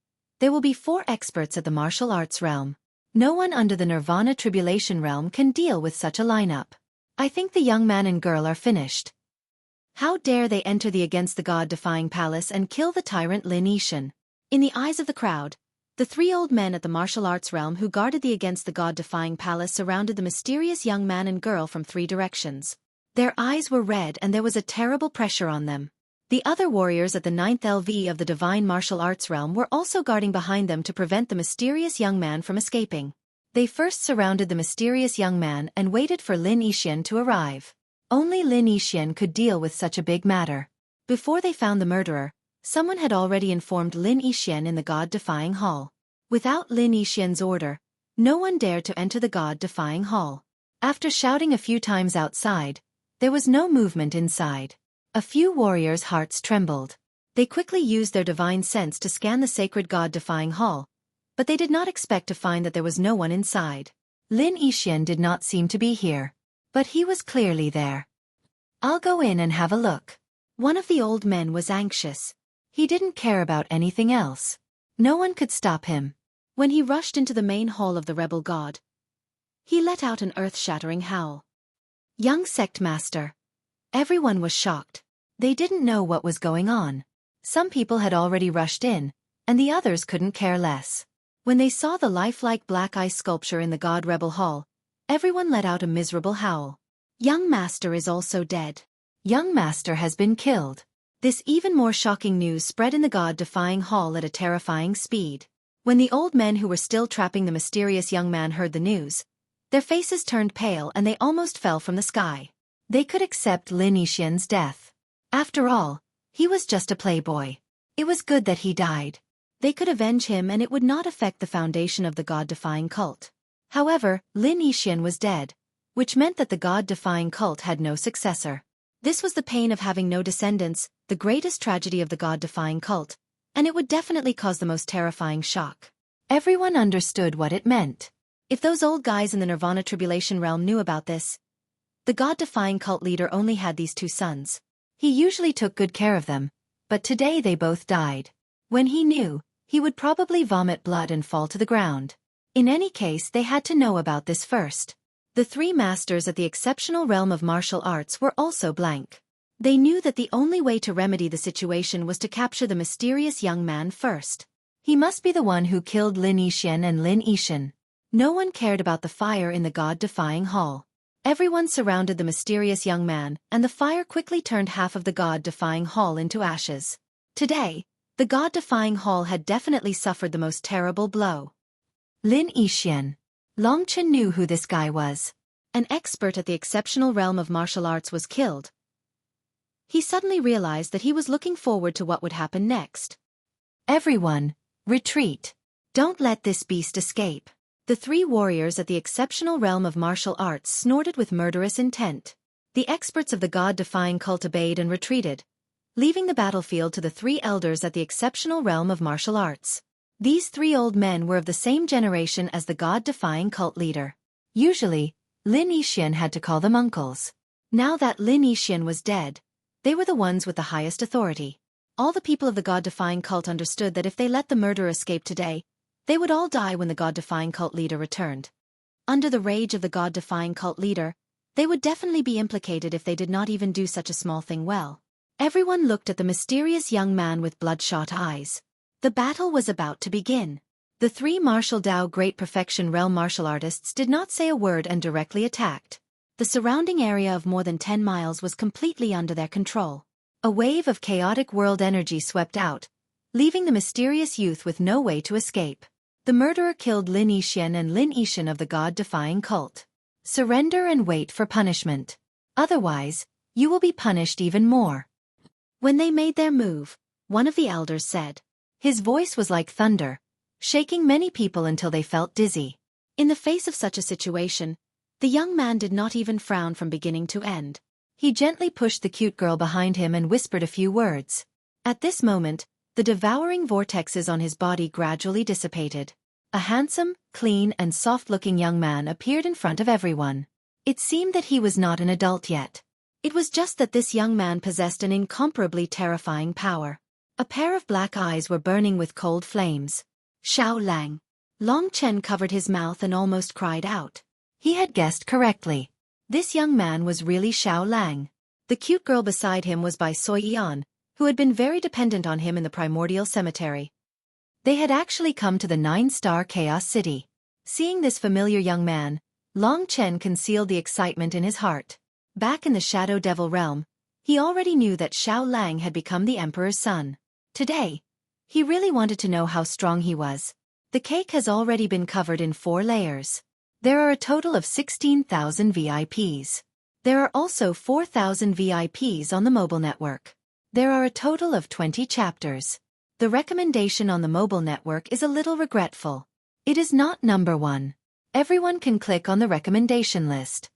there will be 4 experts at the martial arts realm. No one under the Nirvana Tribulation realm can deal with such a lineup. I think the young man and girl are finished. How dare they enter the against the God-defying palace and kill the tyrant Lin Yixin? In the eyes of the crowd, The three old men at the martial arts realm who guarded the against the god-defying palace surrounded the mysterious young man and girl from three directions. Their eyes were red and there was a terrible pressure on them. The other warriors at the 9th LV of the divine martial arts realm were also guarding behind them to prevent the mysterious young man from escaping. They first surrounded the mysterious young man and waited for Lin Yixin to arrive. Only Lin Yixin could deal with such a big matter. Before they found the murderer, someone had already informed Lin Yixin in the god-defying hall. Without Lin Yixin's order, no one dared to enter the god-defying hall. After shouting a few times outside, there was no movement inside. A few warriors' hearts trembled. They quickly used their divine sense to scan the sacred god-defying hall, but they did not expect to find that there was no one inside. Lin Yixin did not seem to be here, but he was clearly there. "I'll go in and have a look." One of the old men was anxious. He didn't care about anything else. No one could stop him. When he rushed into the main hall of the rebel god, he let out an earth-shattering howl. "Young sect master." Everyone was shocked. They didn't know what was going on. Some people had already rushed in, and the others couldn't care less. When they saw the lifelike black eye sculpture in the god rebel hall, everyone let out a miserable howl. "Young master is also dead. Young master has been killed." This even more shocking news spread in the god-defying hall at a terrifying speed. When the old men who were still trapping the mysterious young man heard the news, their faces turned pale and they almost fell from the sky. They could accept Lin Yixin's death. After all, he was just a playboy. It was good that he died. They could avenge him and it would not affect the foundation of the god-defying cult. However, Lin Yixin was dead, which meant that the god-defying cult had no successor. This was the pain of having no descendants, the greatest tragedy of the god-defying cult, and it would definitely cause the most terrifying shock. Everyone understood what it meant. If those old guys in the Nirvana Tribulation realm knew about this, the god-defying cult leader only had these two sons. He usually took good care of them, but today they both died. When he knew, he would probably vomit blood and fall to the ground. In any case, they had to know about this first. The three masters at the exceptional realm of martial arts were also blank. They knew that the only way to remedy the situation was to capture the mysterious young man first. He must be the one who killed Lin Yixin and Lin Yixin. No one cared about the fire in the god-defying hall. Everyone surrounded the mysterious young man, and the fire quickly turned half of the god-defying hall into ashes. Today, the god-defying hall had definitely suffered the most terrible blow. Lin Yixin. Long Chen knew who this guy was. An expert at the exceptional realm of martial arts was killed. He suddenly realized that he was looking forward to what would happen next. "Everyone, retreat. Don't let this beast escape." The three warriors at the exceptional realm of martial arts snorted with murderous intent. The experts of the god-defying cult obeyed and retreated, leaving the battlefield to the three elders at the exceptional realm of martial arts. These three old men were of the same generation as the god-defying cult leader. Usually, Lin Yixin had to call them uncles. Now that Lin Yixin was dead, they were the ones with the highest authority. All the people of the god-defying cult understood that if they let the murderer escape today, they would all die when the god-defying cult leader returned. Under the rage of the god-defying cult leader, they would definitely be implicated if they did not even do such a small thing well. Everyone looked at the mysterious young man with bloodshot eyes. The battle was about to begin. The three martial Dao Great Perfection Realm martial artists did not say a word and directly attacked. The surrounding area of more than 10 miles was completely under their control. A wave of chaotic world energy swept out, leaving the mysterious youth with no way to escape. The murderer killed Lin Yixin and Lin Yixin of the god-defying cult. Surrender and wait for punishment. Otherwise, you will be punished even more. When they made their move, one of the elders said. His voice was like thunder, shaking many people until they felt dizzy. In the face of such a situation, the young man did not even frown from beginning to end. He gently pushed the cute girl behind him and whispered a few words. At this moment, the devouring vortexes on his body gradually dissipated. A handsome, clean and soft-looking young man appeared in front of everyone. It seemed that he was not an adult yet. It was just that this young man possessed an incomparably terrifying power. A pair of black eyes were burning with cold flames. Xiao Lang. Long Chen covered his mouth and almost cried out. He had guessed correctly. This young man was really Xiao Lang. The cute girl beside him was by Xueqi, who had been very dependent on him in the primordial cemetery. They had actually come to the 9-star Chaos City. Seeing this familiar young man, Long Chen concealed the excitement in his heart. Back in the Shadow Devil realm, he already knew that Xiao Lang had become the Emperor's son. Today, he really wanted to know how strong he was. The cake has already been covered in 4 layers. There are a total of 16,000 VIPs. There are also 4,000 VIPs on the mobile network. There are a total of 20 chapters. The recommendation on the mobile network is a little regretful. It is not number 1. Everyone can click on the recommendation list.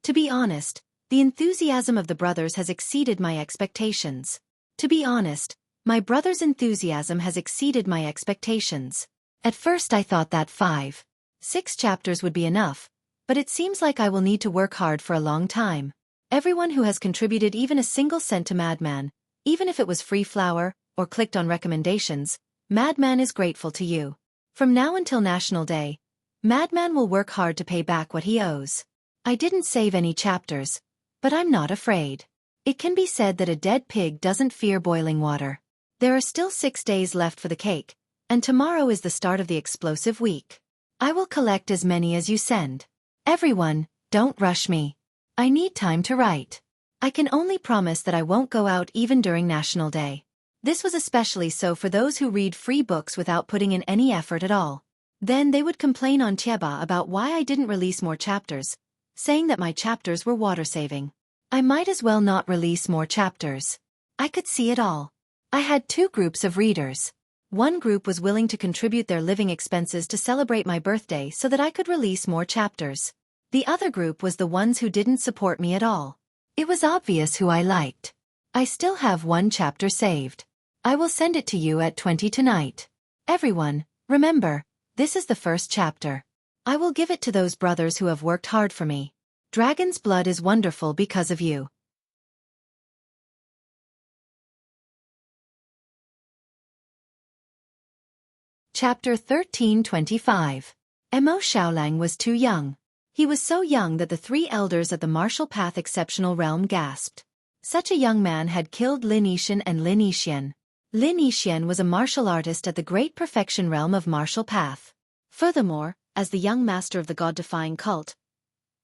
To be honest, the enthusiasm of the brothers has exceeded my expectations. To be honest, my brother's enthusiasm has exceeded my expectations. At first I thought that 5, 6 chapters would be enough, but it seems like I will need to work hard for a long time. Everyone who has contributed even a single cent to Madman, even if it was free flour, or clicked on recommendations, Madman is grateful to you. From now until National Day, Madman will work hard to pay back what he owes. I didn't save any chapters, but I'm not afraid. It can be said that a dead pig doesn't fear boiling water. There are still 6 days left for the cake, and tomorrow is the start of the explosive week. I will collect as many as you send. Everyone, don't rush me. I need time to write. I can only promise that I won't go out even during National Day. This was especially so for those who read free books without putting in any effort at all. Then they would complain on Tieba about why I didn't release more chapters, saying that my chapters were water-saving. I might as well not release more chapters. I could see it all. I had 2 groups of readers. One group was willing to contribute their living expenses to celebrate my birthday so that I could release more chapters. The other group was the ones who didn't support me at all. It was obvious who I liked. I still have 1 chapter saved. I will send it to you at 20 tonight. Everyone, remember, this is the first chapter. I will give it to those brothers who have worked hard for me. Dragon's blood is wonderful because of you. Chapter 1325. Mo Xiaolang was too young. He was so young that the 3 elders at the Martial Path Exceptional Realm gasped. Such a young man had killed Lin Yixin and Lin Yixian. Lin Yixian was a martial artist at the Great Perfection Realm of Martial Path. Furthermore, as the young master of the God-defying cult,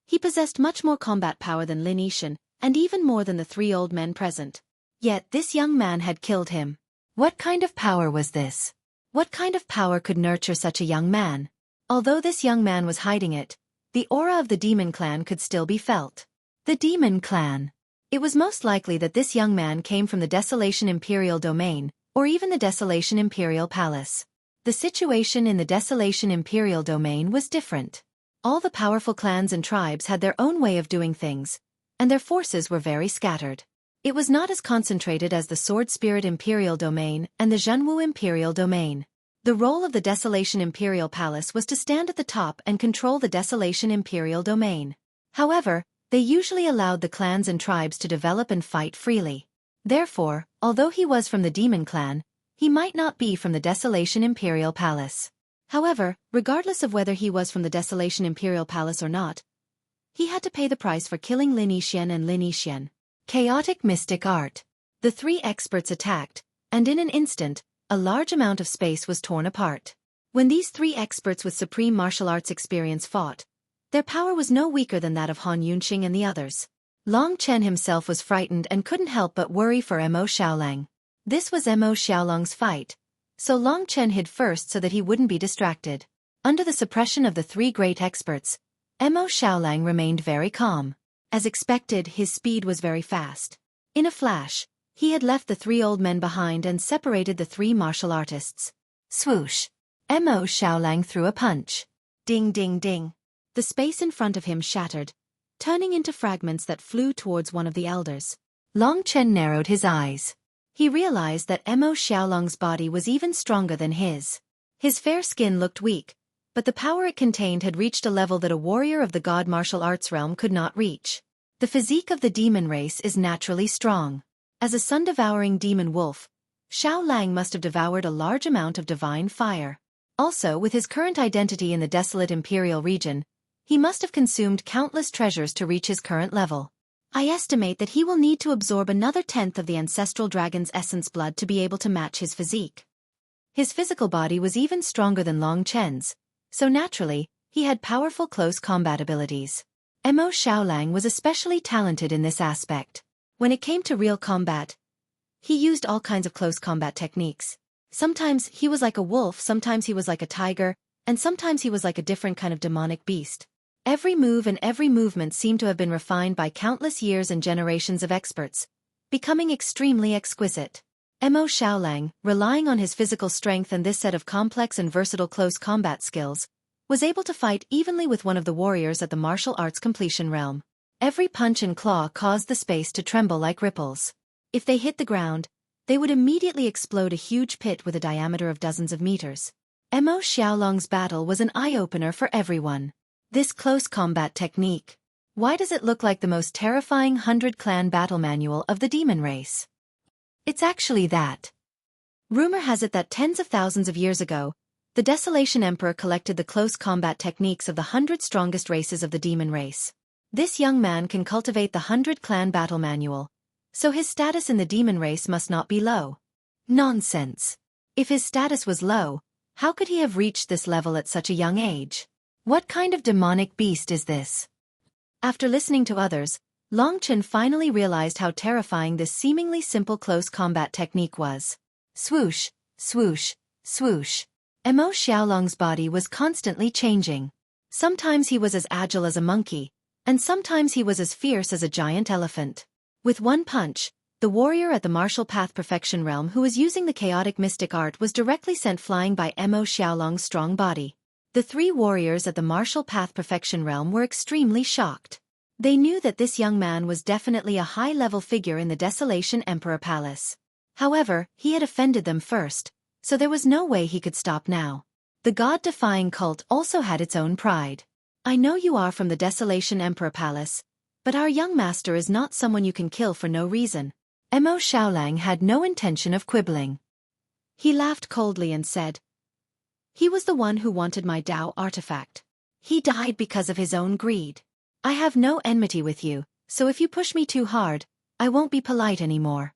he possessed much more combat power than Lin Yixin, and even more than the 3 old men present. Yet this young man had killed him. What kind of power was this? What kind of power could nurture such a young man? Although this young man was hiding it, the aura of the demon clan could still be felt. The demon clan. It was most likely that this young man came from the Desolation Imperial Domain, or even the Desolation Imperial Palace. The situation in the Desolation Imperial Domain was different. All the powerful clans and tribes had their own way of doing things, and their forces were very scattered. It was not as concentrated as the Sword Spirit Imperial Domain and the Zhenwu Imperial Domain. The role of the Desolation Imperial Palace was to stand at the top and control the Desolation Imperial Domain. However, they usually allowed the clans and tribes to develop and fight freely. Therefore, although he was from the Demon Clan, he might not be from the Desolation Imperial Palace. However, regardless of whether he was from the Desolation Imperial Palace or not, he had to pay the price for killing Lin Yixian and Lin Yixian. Chaotic Mystic Art. The 3 experts attacked, and in an instant, a large amount of space was torn apart. When these 3 experts with supreme martial arts experience fought, their power was no weaker than that of Han Yunqing and the others. Long Chen himself was frightened and couldn't help but worry for Mo Xiaolang. This was Mo Xiaolang's fight, so Long Chen hid first so that he wouldn't be distracted. Under the suppression of the 3 great experts, Mo Xiaolang remained very calm. As expected, his speed was very fast. In a flash, he had left the 3 old men behind and separated the 3 martial artists. Swoosh! Mo Xiaolang threw a punch. Ding ding ding. The space in front of him shattered, turning into fragments that flew towards one of the elders. Long Chen narrowed his eyes. He realized that Mo Xiaolang's body was even stronger than his. His fair skin looked weak, but the power it contained had reached a level that a warrior of the god martial arts realm could not reach. The physique of the demon race is naturally strong. As a sun-devouring demon wolf, Xiao Lang must have devoured a large amount of divine fire. Also, with his current identity in the desolate imperial region, he must have consumed countless treasures to reach his current level. I estimate that he will need to absorb another 10th of the ancestral dragon's essence blood to be able to match his physique. His physical body was even stronger than Long Chen's, so naturally, he had powerful close combat abilities. Mo Xiaolang was especially talented in this aspect. When it came to real combat, he used all kinds of close combat techniques. Sometimes he was like a wolf, sometimes he was like a tiger, and sometimes he was like a different kind of demonic beast. Every move and every movement seemed to have been refined by countless years and generations of experts, becoming extremely exquisite. Mo Xiaolang, relying on his physical strength and this set of complex and versatile close combat skills, was able to fight evenly with one of the warriors at the martial arts completion realm. Every punch and claw caused the space to tremble like ripples. If they hit the ground, they would immediately explode a huge pit with a diameter of dozens of meters. Mo Xiaolang's battle was an eye-opener for everyone. This close combat technique. Why does it look like the most terrifying 100-clan battle manual of the demon race? It's actually that. Rumor has it that tens of thousands of years ago, the Desolation Emperor collected the close combat techniques of the 100 strongest races of the demon race. This young man can cultivate the 100-clan battle manual, so his status in the demon race must not be low. Nonsense. If his status was low, how could he have reached this level at such a young age? What kind of demonic beast is this? After listening to others, Long Chen finally realized how terrifying this seemingly simple close combat technique was. Swoosh, swoosh, swoosh. Mo Xiaolang's body was constantly changing. Sometimes he was as agile as a monkey, and sometimes he was as fierce as a giant elephant. With one punch, the warrior at the martial path perfection realm who was using the chaotic mystic art was directly sent flying by Mo Xiaolang's strong body. The three warriors at the martial path perfection realm were extremely shocked. They knew that this young man was definitely a high-level figure in the Desolation Emperor Palace. However, he had offended them first, so there was no way he could stop now. The god-defying cult also had its own pride. I know you are from the Desolation Emperor Palace, but our young master is not someone you can kill for no reason. Mo Xiaolang had no intention of quibbling. He laughed coldly and said, "He was the one who wanted my Dao artifact. He died because of his own greed. I have no enmity with you, so if you push me too hard, I won't be polite anymore."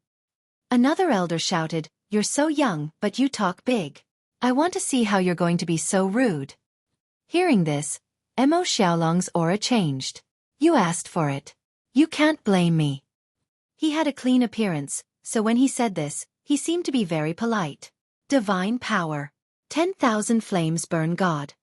Another elder shouted, "You're so young, but you talk big. I want to see how you're going to be so rude." Hearing this, Mo Xiaolang's aura changed. "You asked for it. You can't blame me." He had a clean appearance, so when he said this, he seemed to be very polite. Divine power. 10,000 flames burn God.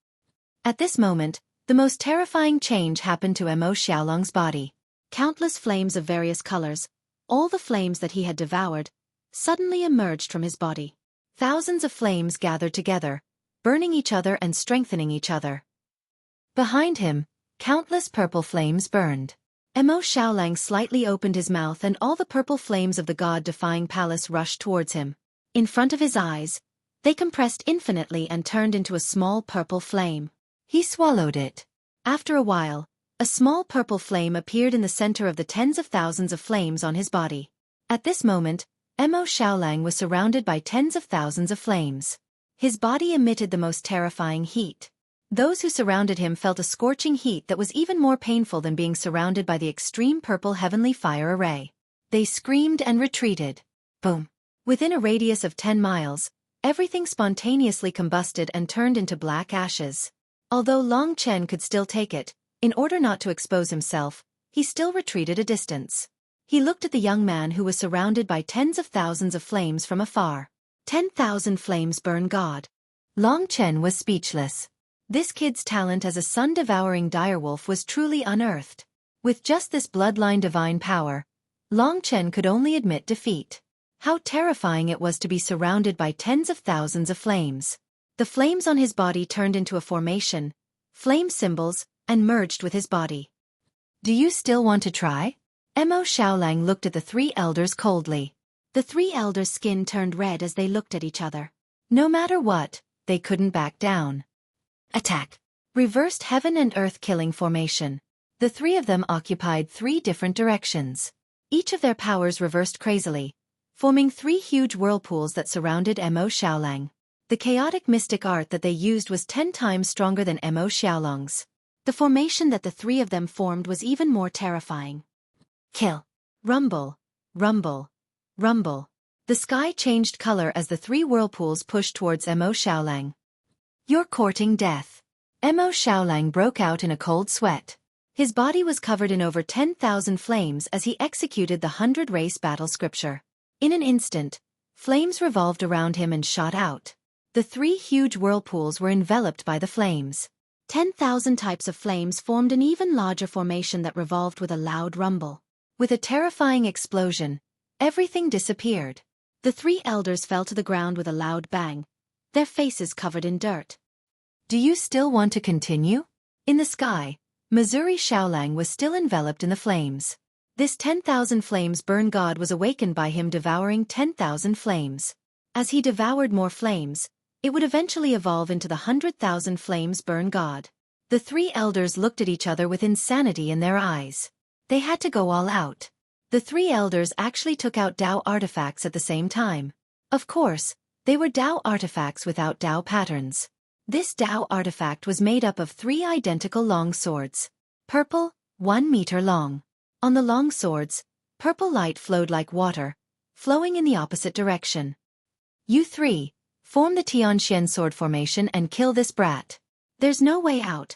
At this moment, the most terrifying change happened to Mo Xiaolang's body. Countless flames of various colors, all the flames that he had devoured, suddenly emerged from his body. Thousands of flames gathered together, burning each other and strengthening each other. Behind him, countless purple flames burned. Mo Xiaolang slightly opened his mouth and all the purple flames of the god-defying palace rushed towards him. In front of his eyes, they compressed infinitely and turned into a small purple flame. He swallowed it. After a while, a small purple flame appeared in the center of the tens of thousands of flames on his body. At this moment, Mo Xiaolang was surrounded by tens of thousands of flames. His body emitted the most terrifying heat. Those who surrounded him felt a scorching heat that was even more painful than being surrounded by the extreme purple heavenly fire array. They screamed and retreated. Boom. Within a radius of 10 miles, everything spontaneously combusted and turned into black ashes. Although Long Chen could still take it, in order not to expose himself, he still retreated a distance. He looked at the young man who was surrounded by tens of thousands of flames from afar. 10,000 flames burn God. Long Chen was speechless. This kid's talent as a sun-devouring direwolf was truly unearthed. With just this bloodline divine power, Long Chen could only admit defeat. How terrifying it was to be surrounded by tens of thousands of flames. The flames on his body turned into a formation, flame symbols, and merged with his body. "Do you still want to try?" Mo Xiaolang looked at the three elders coldly. The three elders' skin turned red as they looked at each other. No matter what, they couldn't back down. Attack. Reversed heaven and earth killing formation. The three of them occupied 3 different directions. Each of their powers reversed crazily, forming 3 huge whirlpools that surrounded Mo Xiaolang. The chaotic mystic art that they used was 10 times stronger than Mo Xiaolang's. The formation that the 3 of them formed was even more terrifying. Kill. Rumble. Rumble. Rumble. The sky changed color as the three whirlpools pushed towards Mo Xiaolang. "You're courting death." Mo Xiaolang broke out in a cold sweat. His body was covered in over 10,000 flames as he executed the 100-race battle scripture. In an instant, flames revolved around him and shot out. The three huge whirlpools were enveloped by the flames. 10,000 types of flames formed an even larger formation that revolved with a loud rumble. With a terrifying explosion, everything disappeared. The three elders fell to the ground with a loud bang, their faces covered in dirt. "Do you still want to continue?" In the sky, Missouri Xiaolang was still enveloped in the flames. This 10,000 flames burn god was awakened by him devouring 10,000 flames. As he devoured more flames, it would eventually evolve into the 100,000 flames burn god. The three elders looked at each other with insanity in their eyes. They had to go all out. The three elders actually took out Dao artifacts at the same time. Of course, they were Dao artifacts without Dao patterns. This Dao artifact was made up of three identical long swords. Purple, 1 meter long. On the long swords, purple light flowed like water, flowing in the opposite direction. "You three, form the Tianxian sword formation and kill this brat." "There's no way out,"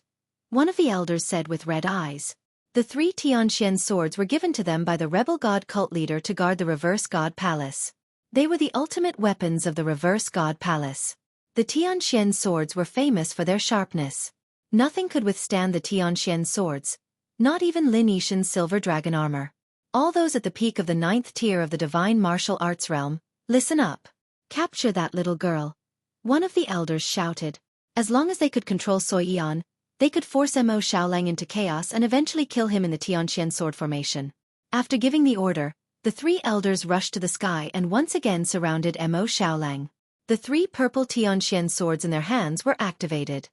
one of the elders said with red eyes. The three Tianxian swords were given to them by the rebel god cult leader to guard the reverse god palace. They were the ultimate weapons of the reverse god palace. The Tianxian swords were famous for their sharpness. Nothing could withstand the Tianxian swords, not even Lin Yishan's silver dragon armor. "All those at the peak of the 9th tier of the divine martial arts realm, listen up. Capture that little girl," one of the elders shouted. As long as they could control Xueqi, they could force Mo Xiaolang into chaos and eventually kill him in the Tianxian sword formation. After giving the order, the three elders rushed to the sky and once again surrounded Mo Xiaolang. The three purple Tianxian swords in their hands were activated.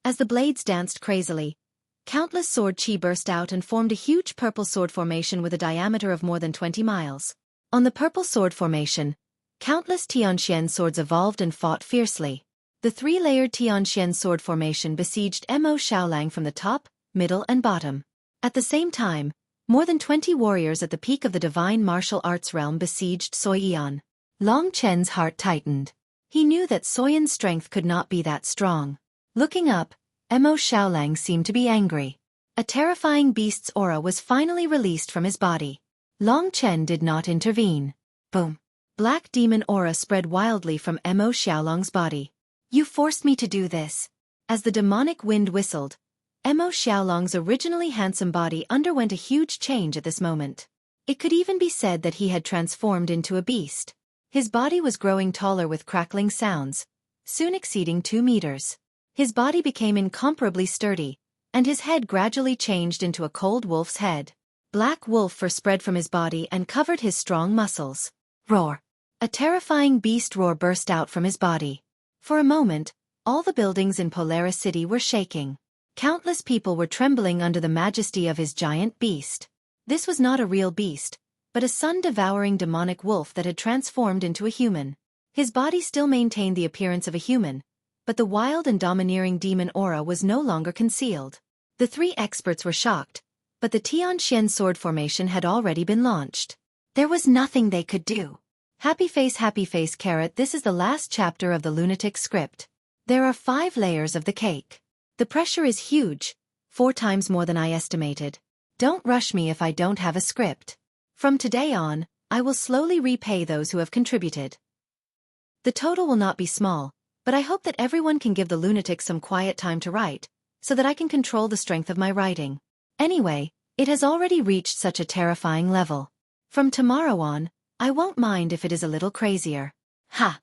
As the blades danced crazily, countless sword chi burst out and formed a huge purple sword formation with a diameter of more than 20 miles. On the purple sword formation, countless Tianxian swords evolved and fought fiercely. The three-layered Tianxian sword formation besieged Mo Xiaolang from the top, middle and bottom. At the same time, more than 20 warriors at the peak of the divine martial arts realm besieged Xueqi. Long Chen's heart tightened. He knew that Soyan's strength could not be that strong. Looking up, Mo Xiaolang seemed to be angry. A terrifying beast's aura was finally released from his body. Long Chen did not intervene. Boom. Black demon aura spread wildly from Mo Xiaolang's body. "You forced me to do this." As the demonic wind whistled, Mo Xiaolang's originally handsome body underwent a huge change at this moment. It could even be said that he had transformed into a beast. His body was growing taller with crackling sounds, soon exceeding 2 meters. His body became incomparably sturdy, and his head gradually changed into a cold wolf's head. Black wolf fur spread from his body and covered his strong muscles. Roar! A terrifying beast roar burst out from his body. For a moment, all the buildings in Polaris City were shaking. Countless people were trembling under the majesty of his giant beast. This was not a real beast, but a sun-devouring demonic wolf that had transformed into a human. His body still maintained the appearance of a human, but the wild and domineering demon aura was no longer concealed. The three experts were shocked, but the Tianxian sword formation had already been launched. There was nothing they could do. Happy face carrot. This is the last chapter of the lunatic script. There are 5 layers of the cake. The pressure is huge, 4 times more than I estimated. Don't rush me if I don't have a script. From today on, I will slowly repay those who have contributed. The total will not be small, but I hope that everyone can give the lunatic some quiet time to write, so that I can control the strength of my writing. Anyway, it has already reached such a terrifying level. From tomorrow on, I won't mind if it is a little crazier. Ha!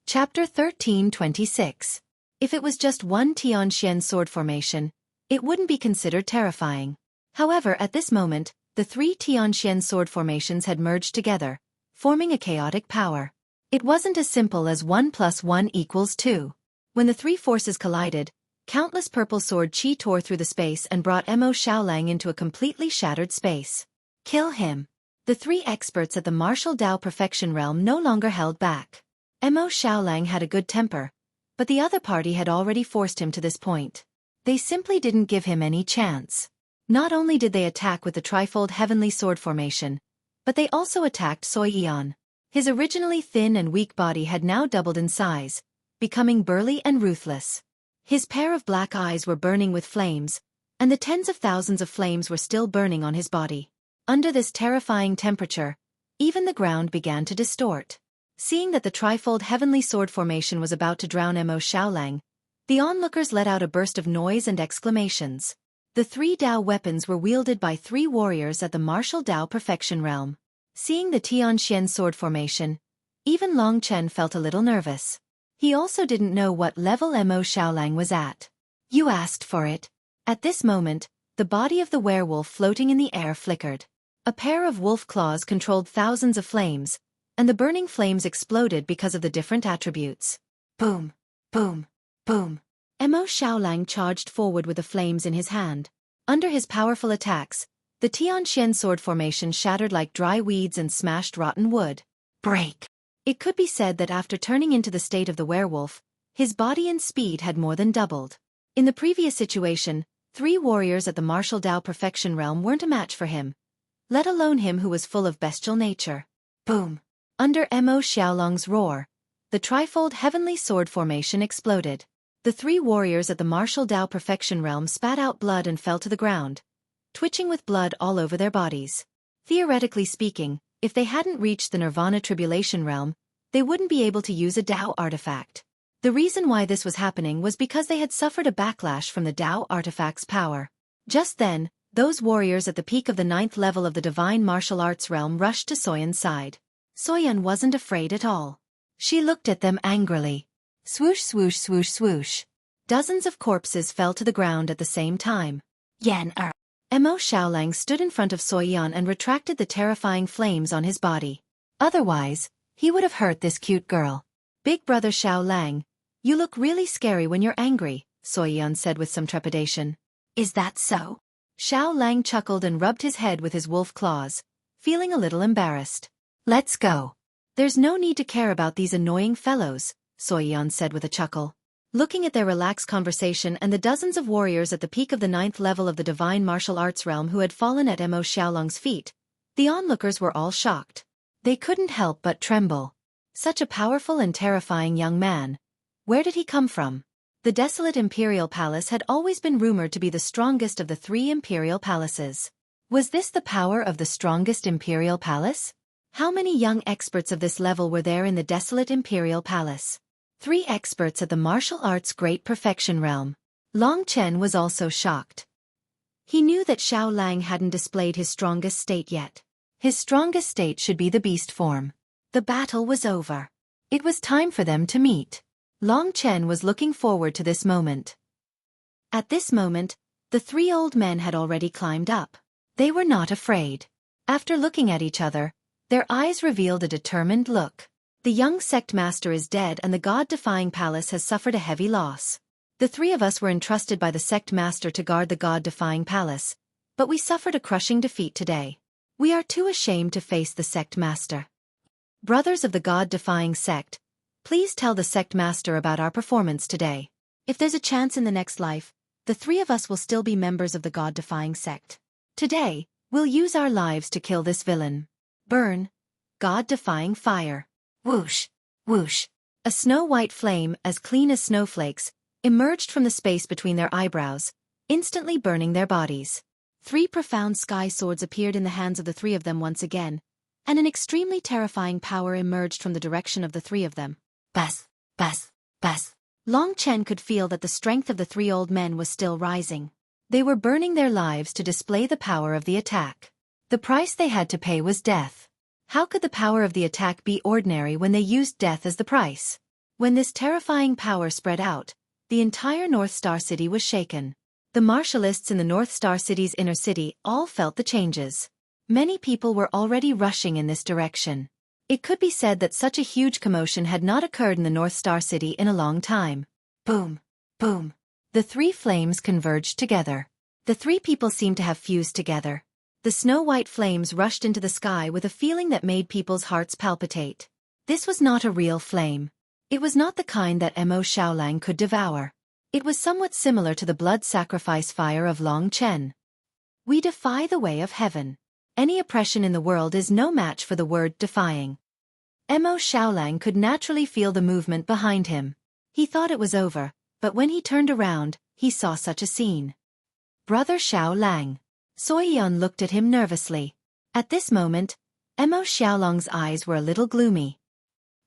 Chapter 13:26. If it was just one Tianxian sword formation, it wouldn't be considered terrifying. However, at this moment, the 3 Tianxian sword formations had merged together, forming a chaotic power. It wasn't as simple as 1 + 1 = 2. When the 3 forces collided, countless purple sword chi tore through the space and brought Mo Xiaolang into a completely shattered space. Kill him. The 3 experts at the martial Dao perfection realm no longer held back. Mo Xiaolang had a good temper, but the other party had already forced him to this point. They simply didn't give him any chance. Not only did they attack with the trifold heavenly sword formation, but they also attacked Xueqi. His originally thin and weak body had now doubled in size, becoming burly and ruthless. His pair of black eyes were burning with flames, and the tens of thousands of flames were still burning on his body. Under this terrifying temperature, even the ground began to distort. Seeing that the trifold heavenly sword formation was about to drown Mo Xiaolang, the onlookers let out a burst of noise and exclamations. The 3 Dao weapons were wielded by 3 warriors at the martial Dao perfection realm. Seeing the Tianxian sword formation, even Long Chen felt a little nervous. He also didn't know what level Mo Xiaolang was at. You asked for it. At this moment, the body of the werewolf floating in the air flickered. A pair of wolf claws controlled thousands of flames, and the burning flames exploded because of the different attributes. Boom, boom, boom. Mo Xiaolang charged forward with the flames in his hand. Under his powerful attacks, the Tianxian sword formation shattered like dry weeds and smashed rotten wood. Break. It could be said that after turning into the state of the werewolf, his body and speed had more than doubled. In the previous situation, 3 warriors at the martial Dao perfection realm weren't a match for him, let alone him who was full of bestial nature. Boom. Under Mo Xiaolang's roar, the trifold heavenly sword formation exploded. The 3 warriors at the martial Dao perfection realm spat out blood and fell to the ground, twitching with blood all over their bodies. Theoretically speaking, if they hadn't reached the Nirvana tribulation realm, they wouldn't be able to use a Dao artifact. The reason why this was happening was because they had suffered a backlash from the Dao artifact's power. Just then, those warriors at the peak of the 9th level of the divine martial arts realm rushed to Soyan's side. Soyan wasn't afraid at all. She looked at them angrily. Swoosh, swoosh, swoosh, swoosh. Dozens of corpses fell to the ground at the same time. Yan-er. Mo Xiaolang stood in front of Soyan and retracted the terrifying flames on his body. Otherwise, he would have hurt this cute girl. Big brother Xiaolang, you look really scary when you're angry, Soyan said with some trepidation. Is that so? Xiaolang chuckled and rubbed his head with his wolf claws, feeling a little embarrassed. Let's go. There's no need to care about these annoying fellows, Soyan said with a chuckle. Looking at their relaxed conversation and the dozens of warriors at the peak of the 9th level of the divine martial arts realm who had fallen at Mo Xiaolang's feet, the onlookers were all shocked. They couldn't help but tremble. Such a powerful and terrifying young man. Where did he come from? The desolate imperial palace had always been rumored to be the strongest of the 3 imperial palaces. Was this the power of the strongest imperial palace? How many young experts of this level were there in the desolate imperial palace? 3 experts at the martial arts great perfection realm. Long Chen was also shocked. He knew that Xiaolang hadn't displayed his strongest state yet. His strongest state should be the beast form. The battle was over. It was time for them to meet. Long Chen was looking forward to this moment. At this moment, the 3 old men had already climbed up. They were not afraid. After looking at each other, their eyes revealed a determined look. The young sect master is dead and the god-defying palace has suffered a heavy loss. The 3 of us were entrusted by the sect master to guard the god-defying palace, but we suffered a crushing defeat today. We are too ashamed to face the sect master. Brothers of the god-defying sect, please tell the sect master about our performance today. If there's a chance in the next life, the 3 of us will still be members of the god-defying sect. Today, we'll use our lives to kill this villain. Burn. God-defying fire. Whoosh, whoosh. A snow-white flame, as clean as snowflakes, emerged from the space between their eyebrows, instantly burning their bodies. 3 profound sky swords appeared in the hands of the 3 of them once again, and an extremely terrifying power emerged from the direction of the 3 of them. Bas, bas, bas. Long Chen could feel that the strength of the 3 old men was still rising. They were burning their lives to display the power of the attack. The price they had to pay was death. How could the power of the attack be ordinary when they used death as the price? When this terrifying power spread out, the entire North Star City was shaken. The martialists in the North Star City's inner city all felt the changes. Many people were already rushing in this direction. It could be said that such a huge commotion had not occurred in the North Star City in a long time. Boom, boom. The 3 flames converged together. The 3 people seemed to have fused together. The snow-white flames rushed into the sky with a feeling that made people's hearts palpitate. This was not a real flame. It was not the kind that Mo Xiaolang could devour. It was somewhat similar to the blood sacrifice fire of Long Chen. We defy the way of heaven. Any oppression in the world is no match for the word defying. Mo Xiaolang could naturally feel the movement behind him. He thought it was over, but when he turned around, he saw such a scene. Brother Xiaolang. Xueqi looked at him nervously. At this moment, Mo Xiaolang's eyes were a little gloomy.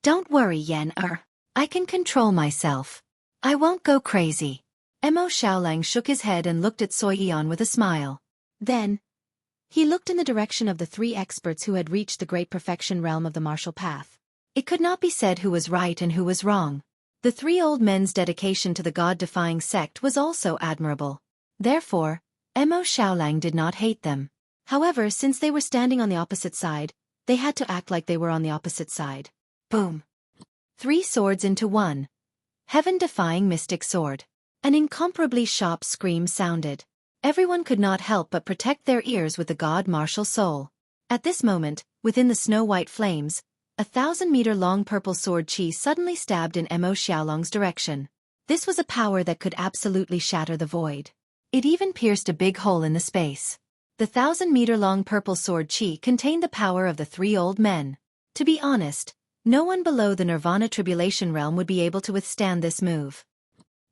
Don't worry, Yan Er. I can control myself. I won't go crazy. Mo Xiaolang shook his head and looked at Xueqi with a smile. Then, he looked in the direction of the three experts who had reached the great perfection realm of the martial path. It could not be said who was right and who was wrong. The three old men's dedication to the God-defying sect was also admirable. Therefore, Mo Xiaolang did not hate them. However, since they were standing on the opposite side, they had to act like they were on the opposite side. Boom. 3 swords into 1. Heaven-defying mystic sword. An incomparably sharp scream sounded. Everyone could not help but protect their ears with the god-martial soul. At this moment, within the snow-white flames, a 1,000-meter-long purple sword chi suddenly stabbed in Mo Xiaolang's direction. This was a power that could absolutely shatter the void. It even pierced a big hole in the space. The 1,000-meter-long purple sword chi contained the power of the 3 old men. To be honest, no one below the Nirvana Tribulation realm would be able to withstand this move.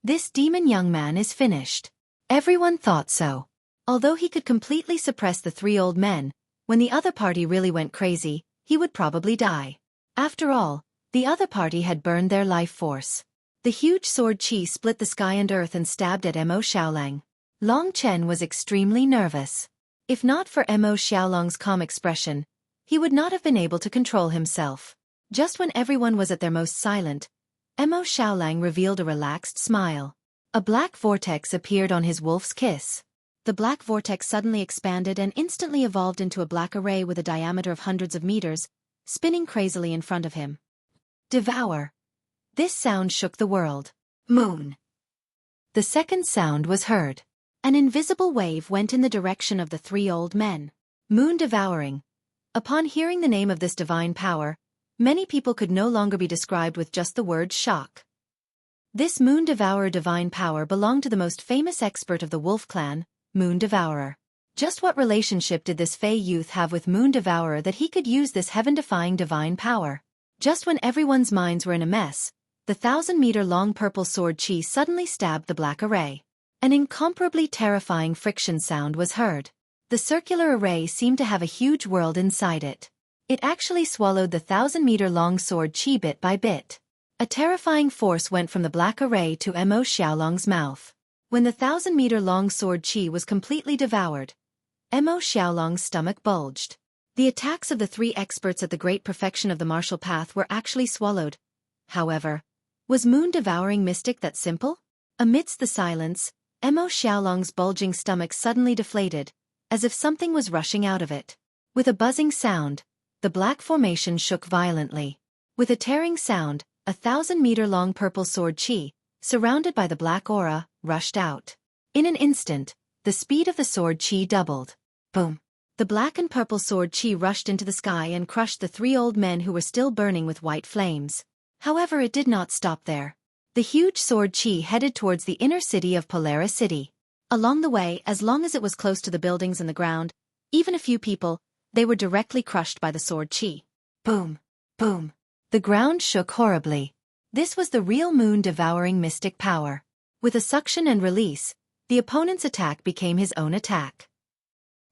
This demon young man is finished. Everyone thought so. Although he could completely suppress the 3 old men, when the other party really went crazy, he would probably die. After all, the other party had burned their life force. The huge sword chi split the sky and earth and stabbed at Mo Xiaolang. Long Chen was extremely nervous. If not for Mo Xiaolang's calm expression, he would not have been able to control himself. Just when everyone was at their most silent, Mo Xiaolang revealed a relaxed smile. A black vortex appeared on his wolf's kiss. The black vortex suddenly expanded and instantly evolved into a black array with a diameter of hundreds of meters, spinning crazily in front of him. Devour. This sound shook the world. Moon. The second sound was heard. An invisible wave went in the direction of the 3 old men. Moon devouring. Upon hearing the name of this divine power, many people could no longer be described with just the word shock. This Moon Devourer divine power belonged to the most famous expert of the Wolf clan, Moon Devourer. Just what relationship did this Fey youth have with Moon Devourer that he could use this heaven-defying divine power? Just when everyone's minds were in a mess, the 1,000-meter-long purple sword chi suddenly stabbed the black array. An incomparably terrifying friction sound was heard. The circular array seemed to have a huge world inside it. It actually swallowed the 1,000-meter-long sword chi bit by bit. A terrifying force went from the black array to Mo Xiaolang's mouth. When the 1,000-meter-long sword chi was completely devoured, Mo Xiaolang's stomach bulged. The attacks of the 3 experts at the great perfection of the martial path were actually swallowed. However, was Moon devouring mystic that simple? Amidst the silence, Mo Xiaolang's bulging stomach suddenly deflated, as if something was rushing out of it. With a buzzing sound, the black formation shook violently. With a tearing sound, a 1,000-meter-long purple sword chi, surrounded by the black aura, rushed out. In an instant, the speed of the sword chi doubled. Boom! The black and purple sword chi rushed into the sky and crushed the 3 old men who were still burning with white flames. However, it did not stop there. The huge sword chi headed towards the inner city of Polaris City. Along the way, as long as it was close to the buildings and the ground, even a few people, they were directly crushed by the sword chi. Boom! Boom! The ground shook horribly. This was the real moon-devouring mystic power. With a suction and release, the opponent's attack became his own attack.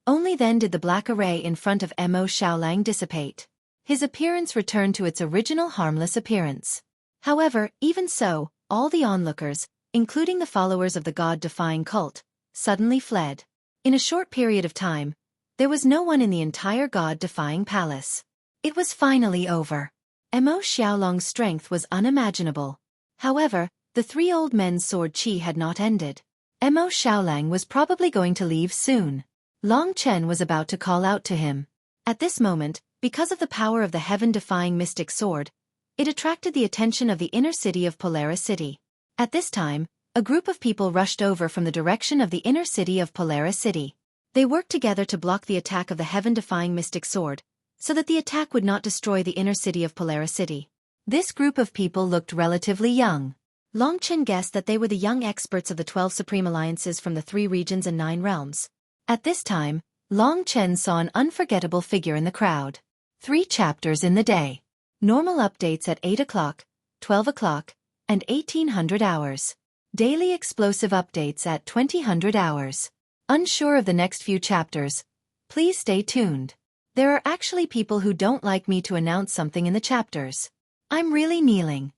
Only then did the black array in front of Mo Xiaolang dissipate. His appearance returned to its original harmless appearance. However, even so, all the onlookers, including the followers of the god-defying cult, suddenly fled. In a short period of time, there was no one in the entire god-defying palace. It was finally over. Mo Xiaolang's strength was unimaginable. However, the 3 old men's sword chi had not ended. Mo Xiaolang was probably going to leave soon. Long Chen was about to call out to him. At this moment, because of the power of the heaven-defying mystic sword, it attracted the attention of the inner city of Polaris City. At this time, a group of people rushed over from the direction of the inner city of Polaris City. They worked together to block the attack of the heaven-defying mystic sword, so that the attack would not destroy the inner city of Polaris City. This group of people looked relatively young. Long Chen guessed that they were the young experts of the 12 Supreme Alliances from the 3 regions and 9 realms. At this time, Long Chen saw an unforgettable figure in the crowd. 3 chapters in the day. Normal updates at 8 o'clock, 12 o'clock, and 1800 hours. Daily explosive updates at 2000 hours. Unsure of the next few chapters? Please stay tuned. There are actually people who don't like me to announce something in the chapters. I'm really kneeling.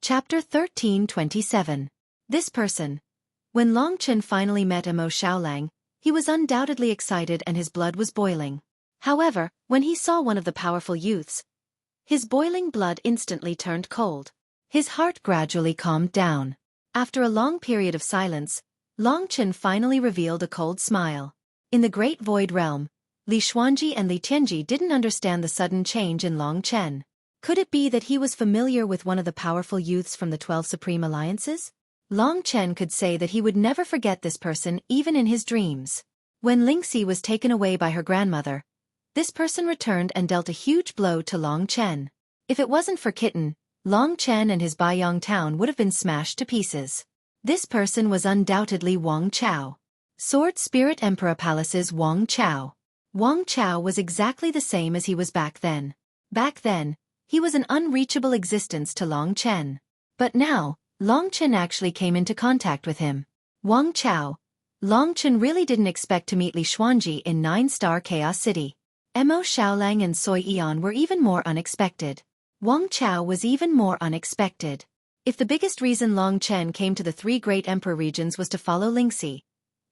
Chapter 1327. This person. When Long Chen finally met Mo Xiaolang, he was undoubtedly excited and his blood was boiling. However, when he saw one of the powerful youths, his boiling blood instantly turned cold. His heart gradually calmed down. After a long period of silence, Long Chen finally revealed a cold smile. In the Great Void Realm, Li Xuanji and Li Tianji didn't understand the sudden change in Long Chen. Could it be that he was familiar with one of the powerful youths from the 12 Supreme Alliances? Long Chen could say that he would never forget this person even in his dreams. When Lingxi was taken away by her grandmother, this person returned and dealt a huge blow to Long Chen. If it wasn't for Kitten, Long Chen and his Baiyang town would have been smashed to pieces. This person was undoubtedly Wang Chao. Sword Spirit Emperor Palace's Wang Chao. Wang Chao was exactly the same as he was back then. Back then, he was an unreachable existence to Long Chen. But now, Long Chen actually came into contact with him. Wang Chao. Long Chen really didn't expect to meet Li Xuanji in 9-star Chaos City. Mo Xiaolang and Xueqi were even more unexpected. Wang Chao was even more unexpected. If the biggest reason Long Chen came to the 3 great emperor regions was to follow Lingxi,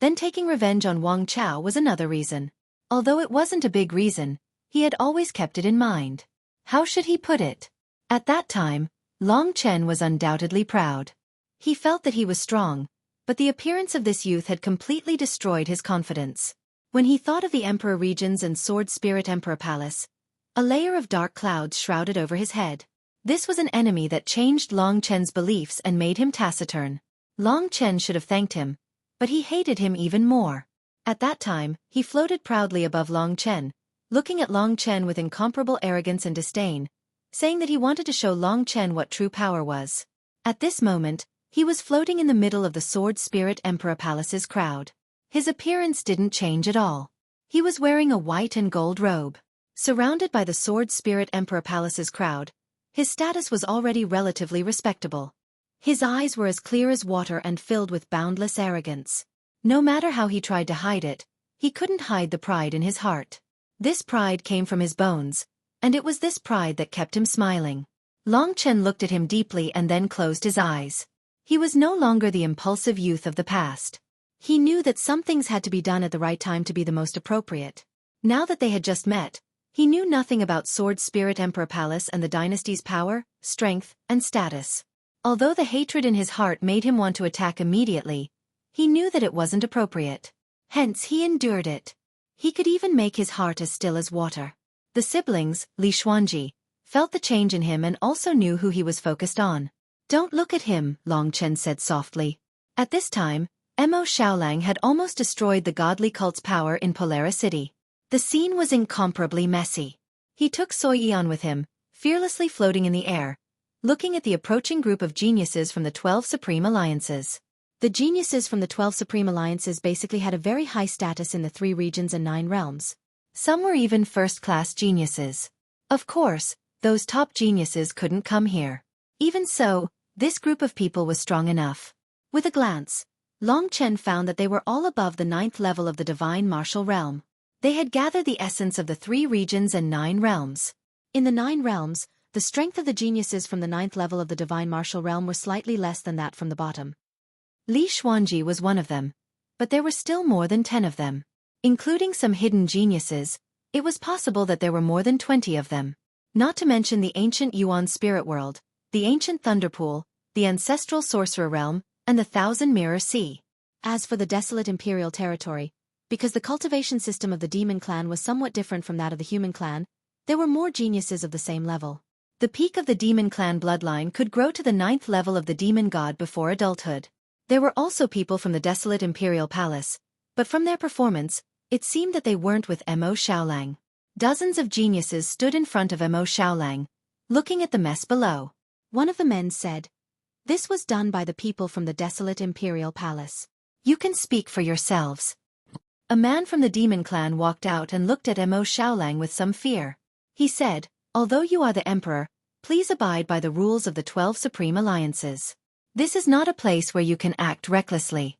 then taking revenge on Wang Chao was another reason. Although it wasn't a big reason, he had always kept it in mind. How should he put it? At that time, Long Chen was undoubtedly proud. He felt that he was strong, but the appearance of this youth had completely destroyed his confidence. When he thought of the Emperor regions and Sword Spirit Emperor Palace, a layer of dark clouds shrouded over his head. This was an enemy that changed Long Chen's beliefs and made him taciturn. Long Chen should have thanked him, but he hated him even more. At that time, he floated proudly above Long Chen, looking at Long Chen with incomparable arrogance and disdain, saying that he wanted to show Long Chen what true power was. At this moment, he was floating in the middle of the Sword Spirit Emperor Palace's crowd. His appearance didn't change at all. He was wearing a white and gold robe. Surrounded by the Sword Spirit Emperor Palace's crowd, his status was already relatively respectable. His eyes were as clear as water and filled with boundless arrogance. No matter how he tried to hide it, he couldn't hide the pride in his heart. This pride came from his bones, and it was this pride that kept him smiling. Long Chen looked at him deeply and then closed his eyes. He was no longer the impulsive youth of the past. He knew that some things had to be done at the right time to be the most appropriate. Now that they had just met, he knew nothing about Sword Spirit Emperor Palace and the dynasty's power, strength, and status. Although the hatred in his heart made him want to attack immediately, he knew that it wasn't appropriate. Hence he endured it. He could even make his heart as still as water. The siblings, Li Xuanji, felt the change in him and also knew who he was focused on. "Don't look at him," Long Chen said softly. At this time, Mo Xiaolang had almost destroyed the godly cult's power in Polaris City. The scene was incomparably messy. He took Xueqi with him, fearlessly floating in the air, looking at the approaching group of geniuses from the 12 Supreme Alliances. The geniuses from the 12 Supreme Alliances basically had a very high status in the 3 regions and 9 realms. Some were even first-class geniuses. Of course, those top geniuses couldn't come here. Even so, this group of people was strong enough. With a glance, Long Chen found that they were all above the 9th level of the divine martial realm. They had gathered the essence of the 3 regions and 9 realms. In the 9 realms, the strength of the geniuses from the 9th level of the divine martial realm were slightly less than that from the bottom. Li Xuanji was one of them, but there were still more than 10 of them. Including some hidden geniuses, it was possible that there were more than 20 of them. Not to mention the ancient Yuan spirit world, the ancient thunder pool, the ancestral sorcerer realm, and the Thousand Mirror Sea. As for the desolate imperial territory, because the cultivation system of the demon clan was somewhat different from that of the human clan, there were more geniuses of the same level. The peak of the demon clan bloodline could grow to the 9th level of the demon god before adulthood. There were also people from the desolate imperial palace, but from their performance, it seemed that they weren't with Mo Xiaolang. Dozens of geniuses stood in front of Mo Xiaolang, looking at the mess below. One of the men said, "This was done by the people from the desolate imperial palace. You can speak for yourselves." A man from the demon clan walked out and looked at Mo Xiaolang with some fear. He said, "Although you are the emperor, please abide by the rules of the 12 supreme alliances. This is not a place where you can act recklessly."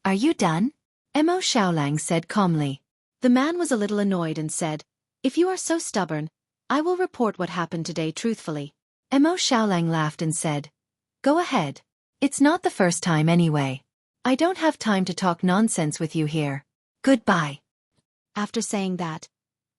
"Are you done?" Mo Xiaolang said calmly. The man was a little annoyed and said, "If you are so stubborn, I will report what happened today truthfully." Mo Xiaolang laughed and said, "Go ahead. It's not the first time anyway. I don't have time to talk nonsense with you here. Goodbye." After saying that,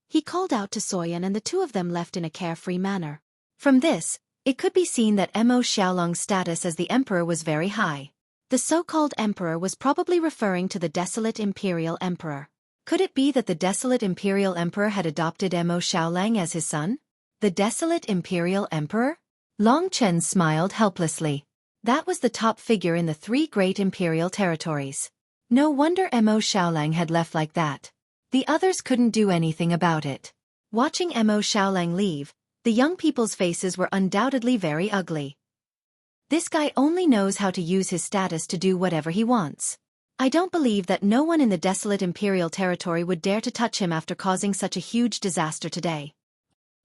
he called out to Soyan and the two of them left in a carefree manner. From this, it could be seen that Mo Xiaolang's status as the emperor was very high. The so-called emperor was probably referring to the desolate imperial emperor. Could it be that the desolate imperial emperor had adopted Mo Xiaolang as his son? The desolate imperial emperor? Long Chen smiled helplessly. That was the top figure in the 3 great imperial territories. No wonder Mo Xiaolang had left like that. The others couldn't do anything about it. Watching Mo Xiaolang leave, the young people's faces were undoubtedly very ugly. This guy only knows how to use his status to do whatever he wants. I don't believe that no one in the desolate imperial territory would dare to touch him after causing such a huge disaster today.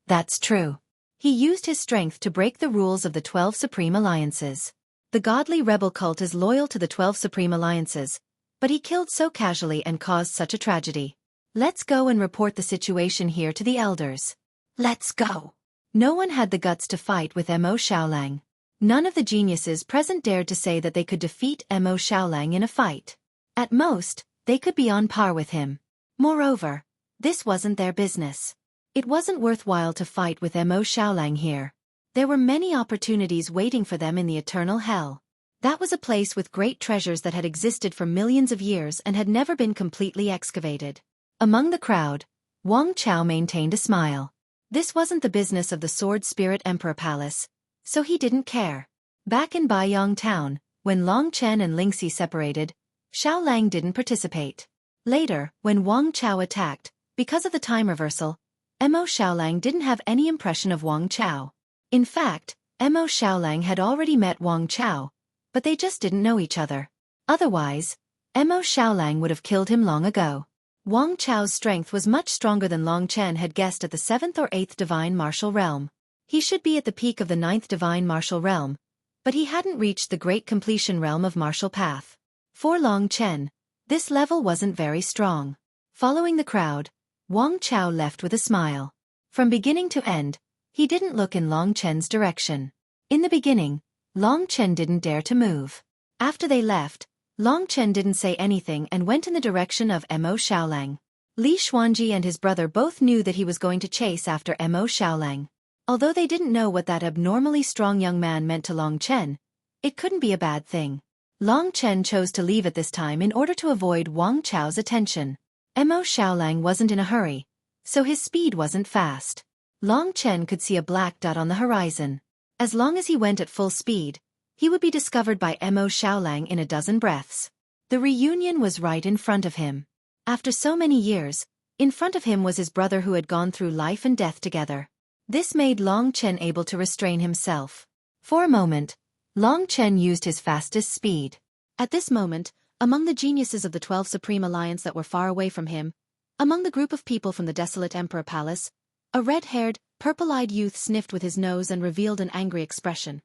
That's true. He used his strength to break the rules of the 12 supreme alliances. The godly rebel cult is loyal to the 12 supreme alliances, but he killed so casually and caused such a tragedy. Let's go and report the situation here to the elders. Let's go. No one had the guts to fight with Mo Xiaolang. None of the geniuses present dared to say that they could defeat Mo Xiaolang in a fight. At most, they could be on par with him. Moreover, this wasn't their business. It wasn't worthwhile to fight with Mo Xiaolang here. There were many opportunities waiting for them in the eternal hell. That was a place with great treasures that had existed for millions of years and had never been completely excavated. Among the crowd, Wang Chao maintained a smile. This wasn't the business of the Sword Spirit Emperor Palace, so he didn't care. Back in Baiyang Town, when Long Chen and Lingxi separated, Xiaolang didn't participate. Later, when Wang Chao attacked, because of the time reversal, Mo Xiaolang didn't have any impression of Wang Chao. In fact, Mo Xiaolang had already met Wang Chao, but they just didn't know each other. Otherwise, Mo Xiaolang would have killed him long ago. Wang Chao's strength was much stronger than Long Chen had guessed at the 7th or 8th divine martial realm. He should be at the peak of the 9th divine martial realm, but he hadn't reached the great completion realm of martial path. For Long Chen, this level wasn't very strong. Following the crowd, Wang Chao left with a smile. From beginning to end, he didn't look in Long Chen's direction. In the beginning, Long Chen didn't dare to move. After they left, Long Chen didn't say anything and went in the direction of Mo Xiaolang. Li Xuanji and his brother both knew that he was going to chase after Mo Xiaolang. Although they didn't know what that abnormally strong young man meant to Long Chen, it couldn't be a bad thing. Long Chen chose to leave at this time in order to avoid Wang Chao's attention. Mo Xiaolang wasn't in a hurry, so his speed wasn't fast. Long Chen could see a black dot on the horizon. As long as he went at full speed, he would be discovered by Mo Xiaolang in a dozen breaths. The reunion was right in front of him. After so many years, in front of him was his brother who had gone through life and death together. This made Long Chen able to restrain himself. For a moment, Long Chen used his fastest speed. At this moment, among the geniuses of the 12 Supreme Alliance that were far away from him, among the group of people from the desolate Emperor Palace, a red-haired, purple-eyed youth sniffed with his nose and revealed an angry expression.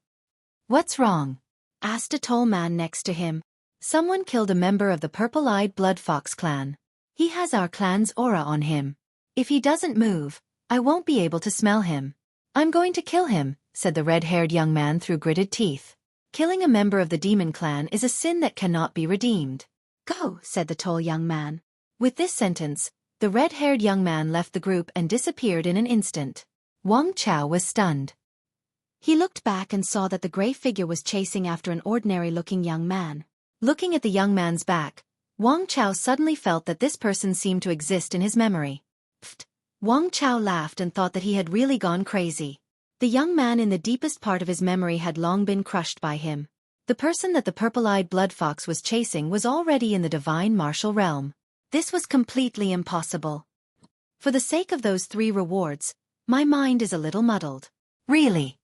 "What's wrong?" asked a tall man next to him. "Someone killed a member of the purple-eyed Blood Fox clan. He has our clan's aura on him. If he doesn't move, I won't be able to smell him. I'm going to kill him," said the red-haired young man through gritted teeth. Killing a member of the demon clan is a sin that cannot be redeemed. "Go," said the tall young man. With this sentence, the red-haired young man left the group and disappeared in an instant. Wang Chao was stunned. He looked back and saw that the gray figure was chasing after an ordinary-looking young man. Looking at the young man's back, Wang Chao suddenly felt that this person seemed to exist in his memory. Pfft! Wang Chao laughed and thought that he had really gone crazy. The young man in the deepest part of his memory had long been crushed by him. The person that the purple-eyed blood fox was chasing was already in the divine martial realm. This was completely impossible. For the sake of those 3 rewards, my mind is a little muddled. Really?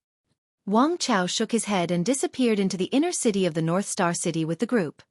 Wang Chao shook his head and disappeared into the inner city of the North Star City with the group.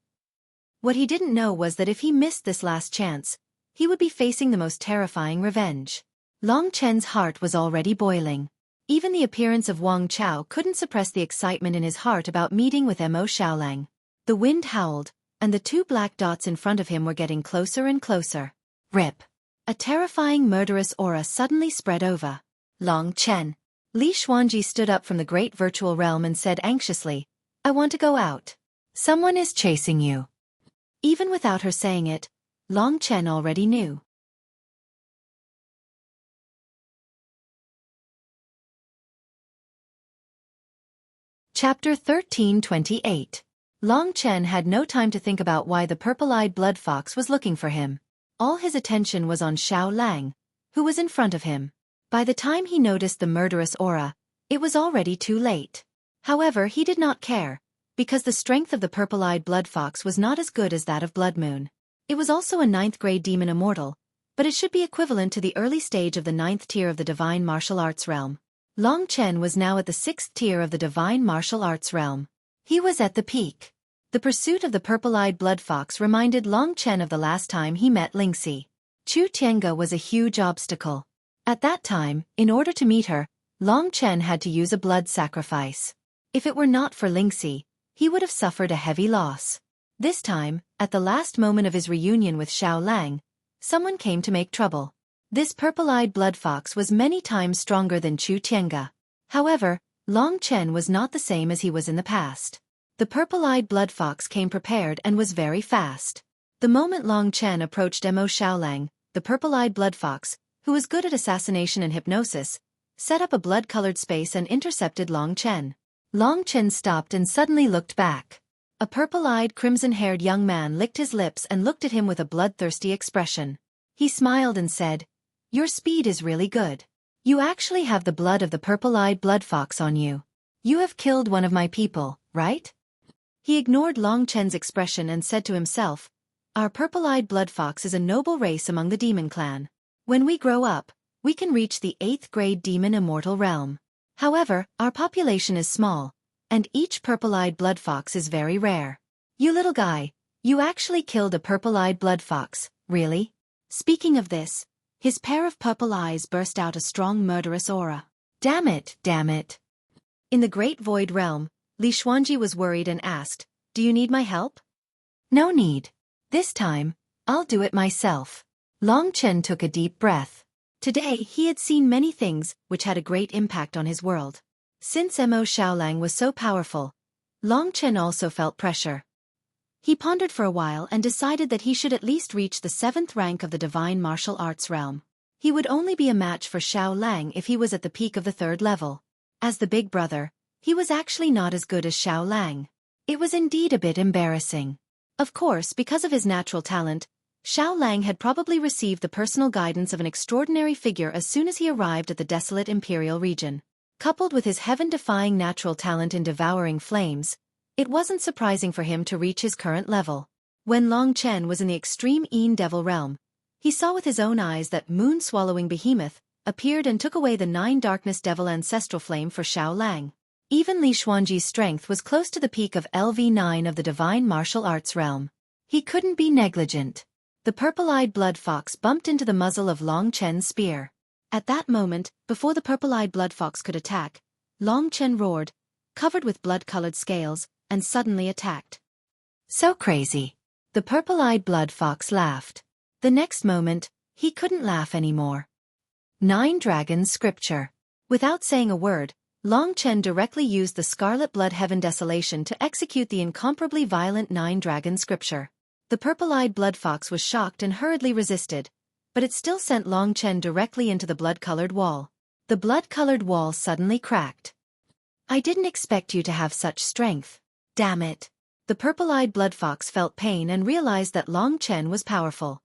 What he didn't know was that if he missed this last chance, he would be facing the most terrifying revenge. Long Chen's heart was already boiling. Even the appearance of Wang Chao couldn't suppress the excitement in his heart about meeting with Mo Xiaolang. The wind howled, and the 2 black dots in front of him were getting closer and closer. Rip! A terrifying murderous aura suddenly spread over Long Chen. Li Xuanji stood up from the great virtual realm and said anxiously, "I want to go out. Someone is chasing you." Even without her saying it, Long Chen already knew. Chapter 13:28. Long Chen had no time to think about why the purple-eyed blood fox was looking for him. All his attention was on Xiao Lang, who was in front of him. By the time he noticed the murderous aura, it was already too late. However, he did not care, because the strength of the purple-eyed blood fox was not as good as that of Blood Moon. It was also a 9th-grade demon immortal, but it should be equivalent to the early stage of the 9th tier of the divine martial arts realm. Long Chen was now at the 6th tier of the divine martial arts realm. He was at the peak. The pursuit of the purple-eyed blood fox reminded Long Chen of the last time he met Lingxi. Chu Tiange was a huge obstacle. At that time, in order to meet her, Long Chen had to use a blood sacrifice. If it were not for Lingxi, he would have suffered a heavy loss. This time, at the last moment of his reunion with Xiao Lang, someone came to make trouble. This purple-eyed blood fox was many times stronger than Chu Tiange. However, Long Chen was not the same as he was in the past. The purple-eyed blood fox came prepared and was very fast. The moment Long Chen approached Mo Xiaolang, the purple-eyed blood fox, who was good at assassination and hypnosis, set up a blood-colored space and intercepted Long Chen. Long Chen stopped and suddenly looked back. A purple-eyed, crimson-haired young man licked his lips and looked at him with a bloodthirsty expression. He smiled and said, "Your speed is really good. You actually have the blood of the purple-eyed blood fox on you. You have killed one of my people, right?" He ignored Long Chen's expression and said to himself, "Our purple-eyed blood fox is a noble race among the demon clan. When we grow up, we can reach the 8th-grade demon immortal realm. However, our population is small, and each purple-eyed blood fox is very rare. You little guy, you actually killed a purple-eyed blood fox, really?" Speaking of this, his pair of purple eyes burst out a strong murderous aura. Damn it, damn it. In the Great Void Realm, Li Xuanji was worried and asked, "Do you need my help?" "No need. This time, I'll do it myself." Long Chen took a deep breath. Today he had seen many things which had a great impact on his world. Since Mo Xiaolang was so powerful, Long Chen also felt pressure. He pondered for a while and decided that he should at least reach the 7th rank of the divine martial arts realm. He would only be a match for Xiao Lang if he was at the peak of the 3rd level. As the big brother, he was actually not as good as Xiao Lang. It was indeed a bit embarrassing. Of course, because of his natural talent, Xiao Lang had probably received the personal guidance of an extraordinary figure as soon as he arrived at the desolate imperial region. Coupled with his heaven-defying natural talent in devouring flames, it wasn't surprising for him to reach his current level. When Long Chen was in the extreme Een Devil realm, he saw with his own eyes that moon-swallowing behemoth appeared and took away the 9 darkness devil ancestral flame for Xiao Lang. Even Li Xuanji's strength was close to the peak of LV9 of the divine martial arts realm. He couldn't be negligent. The purple-eyed blood fox bumped into the muzzle of Long Chen's spear. At that moment, before the purple-eyed blood fox could attack, Long Chen roared, covered with blood-colored scales, and suddenly attacked. "So crazy." The purple-eyed blood fox laughed. The next moment, he couldn't laugh anymore. 9 Dragons Scripture. Without saying a word, Long Chen directly used the Scarlet Blood Heaven Desolation to execute the incomparably violent 9 Dragon Scripture. The purple-eyed blood fox was shocked and hurriedly resisted, but it still sent Long Chen directly into the blood-colored wall. The blood-colored wall suddenly cracked. "I didn't expect you to have such strength. Damn it." The purple-eyed blood fox felt pain and realized that Long Chen was powerful.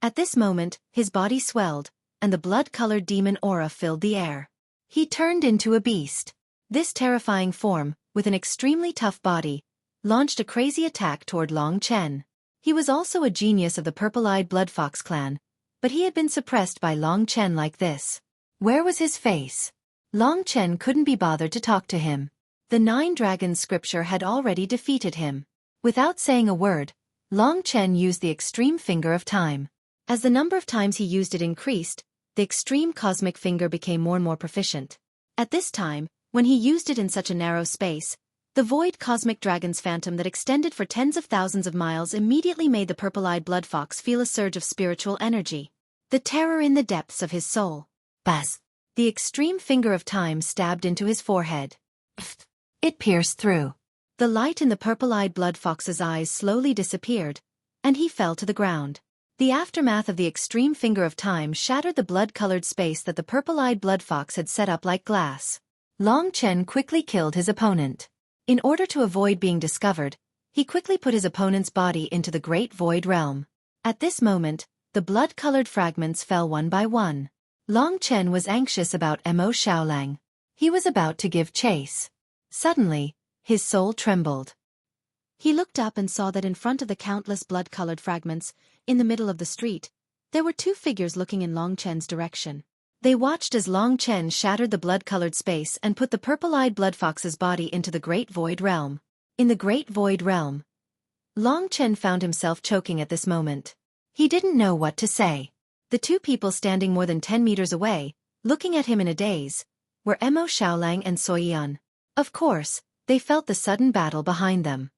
At this moment, his body swelled, and the blood-colored demon aura filled the air. He turned into a beast. This terrifying form, with an extremely tough body, launched a crazy attack toward Long Chen. He was also a genius of the purple-eyed blood fox clan, but he had been suppressed by Long Chen like this. Where was his face? Long Chen couldn't be bothered to talk to him. The 9 dragons scripture had already defeated him. Without saying a word, Long Chen used the extreme finger of time. As the number of times he used it increased, the extreme cosmic finger became more and more proficient. At this time, when he used it in such a narrow space, the void cosmic dragon's phantom that extended for tens of thousands of miles immediately made the purple-eyed blood fox feel a surge of spiritual energy. The terror in the depths of his soul. Buzz! The extreme finger of time stabbed into his forehead. It pierced through. The light in the purple-eyed blood fox's eyes slowly disappeared, and he fell to the ground. The aftermath of the extreme finger of time shattered the blood-colored space that the purple-eyed blood fox had set up like glass. Long Chen quickly killed his opponent. In order to avoid being discovered, he quickly put his opponent's body into the Great Void Realm. At this moment, the blood-colored fragments fell one by one. Long Chen was anxious about Mo Xiaolang. He was about to give chase. Suddenly, his soul trembled. He looked up and saw that in front of the countless blood-colored fragments, in the middle of the street, there were 2 figures looking in Long Chen's direction. They watched as Long Chen shattered the blood-colored space and put the purple-eyed blood fox's body into the Great Void Realm. In the Great Void Realm, Long Chen found himself choking at this moment. He didn't know what to say. The 2 people standing more than 10 meters away, looking at him in a daze, were Mo Xiaolang and Xueqi. Of course, they felt the sudden battle behind them.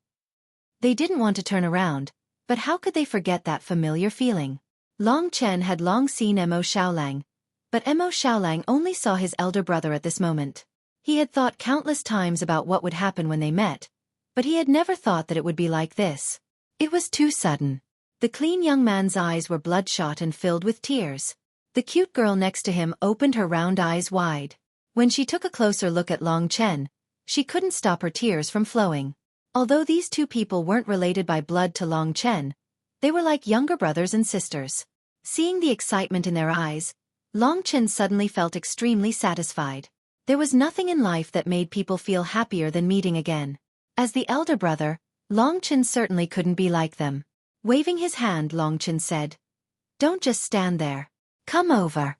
They didn't want to turn around, but how could they forget that familiar feeling? Long Chen had long seen Mo Xiaolang, but Mo Xiaolang only saw his elder brother at this moment. He had thought countless times about what would happen when they met, but he had never thought that it would be like this. It was too sudden. The clean young man's eyes were bloodshot and filled with tears. The cute girl next to him opened her round eyes wide. When she took a closer look at Long Chen, she couldn't stop her tears from flowing. Although these 2 people weren't related by blood to Long Chen, they were like younger brothers and sisters. Seeing the excitement in their eyes, Long Chen suddenly felt extremely satisfied. There was nothing in life that made people feel happier than meeting again. As the elder brother, Long Chen certainly couldn't be like them. Waving his hand, Long Chen said, "Don't just stand there. Come over."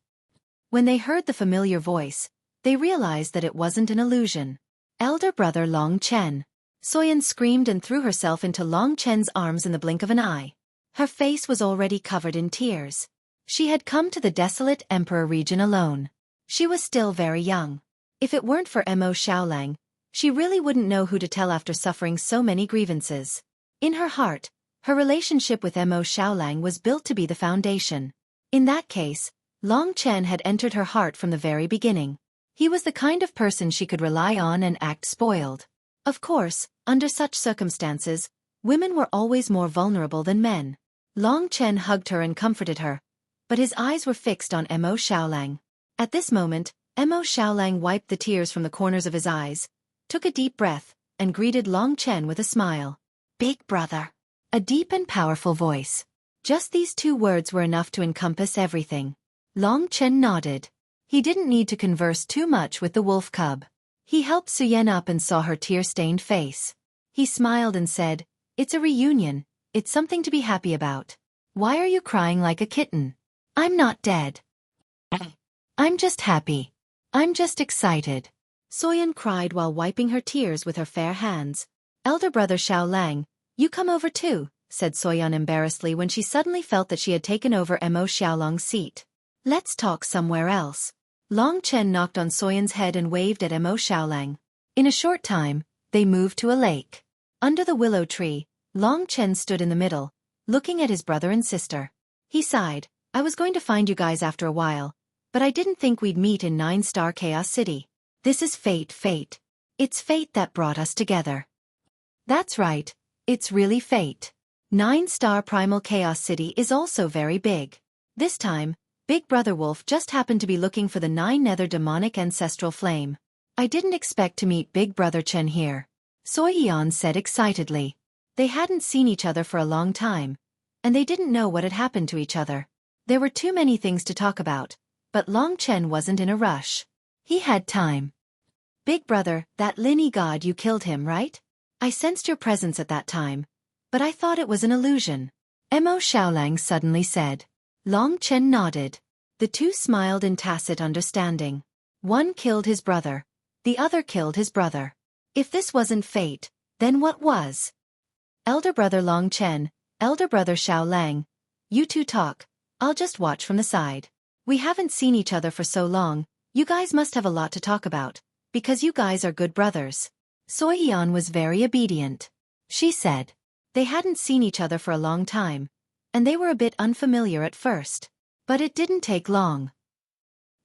When they heard the familiar voice, they realized that it wasn't an illusion. Elder brother Long Chen. Soyan screamed and threw herself into Long Chen's arms in the blink of an eye. Her face was already covered in tears. She had come to the desolate Emperor region alone. She was still very young. If it weren't for Mo Xiaolang, she really wouldn't know who to tell after suffering so many grievances. In her heart, her relationship with Mo Xiaolang was built to be the foundation. In that case, Long Chen had entered her heart from the very beginning. He was the kind of person she could rely on and act spoiled. Of course, under such circumstances, women were always more vulnerable than men. Long Chen hugged her and comforted her, but his eyes were fixed on Mo Xiaolang. At this moment, Mo Xiaolang wiped the tears from the corners of his eyes, took a deep breath, and greeted Long Chen with a smile. "Big brother." A deep and powerful voice. Just these 2 words were enough to encompass everything. Long Chen nodded. He didn't need to converse too much with the wolf cub. He helped Xueqi up and saw her tear-stained face. He smiled and said, "It's a reunion, it's something to be happy about. Why are you crying like a kitten?" "I'm not dead. I'm just happy. I'm just excited." Soyan cried while wiping her tears with her fair hands. "Elder brother Xiaolang, you come over too," said Soyan embarrassedly when she suddenly felt that she had taken over Mo Xiaolang's seat. "Let's talk somewhere else." Long Chen knocked on Soyan's head and waved at Mo Xiaolang. In a short time, they moved to a lake. Under the willow tree, Long Chen stood in the middle, looking at his brother and sister. He sighed, "I was going to find you guys after a while, but I didn't think we'd meet in 9-star Chaos City. This is fate. It's fate that brought us together." "That's right, it's really fate. 9-star Primal Chaos City is also very big. This time, Big Brother Wolf just happened to be looking for the 9 nether demonic ancestral flame. I didn't expect to meet Big Brother Chen here," Xueqi said excitedly. They hadn't seen each other for a long time, and they didn't know what had happened to each other. There were too many things to talk about, but Long Chen wasn't in a rush. He had time. "Big Brother, that Linny god, you killed him, right? I sensed your presence at that time, but I thought it was an illusion," Mo Xiaolang suddenly said. Long Chen nodded. The two smiled in tacit understanding. One killed his brother. The other killed his brother. If this wasn't fate, then what was? Elder brother Long Chen, elder brother Xiao Lang. You two talk. I'll just watch from the side. We haven't seen each other for so long, you guys must have a lot to talk about, because you guys are good brothers. Xueqi was very obedient. She said. They hadn't seen each other for a long time, and they were a bit unfamiliar at first. But it didn't take long.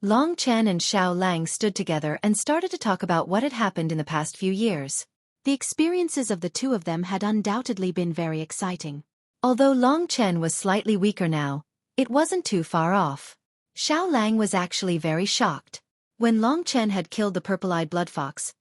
Long Chen and Xiao Lang stood together and started to talk about what had happened in the past few years. The experiences of the two of them had undoubtedly been very exciting. Although Long Chen was slightly weaker now, it wasn't too far off. Xiao Lang was actually very shocked. When Long Chen had killed the purple-eyed blood fox,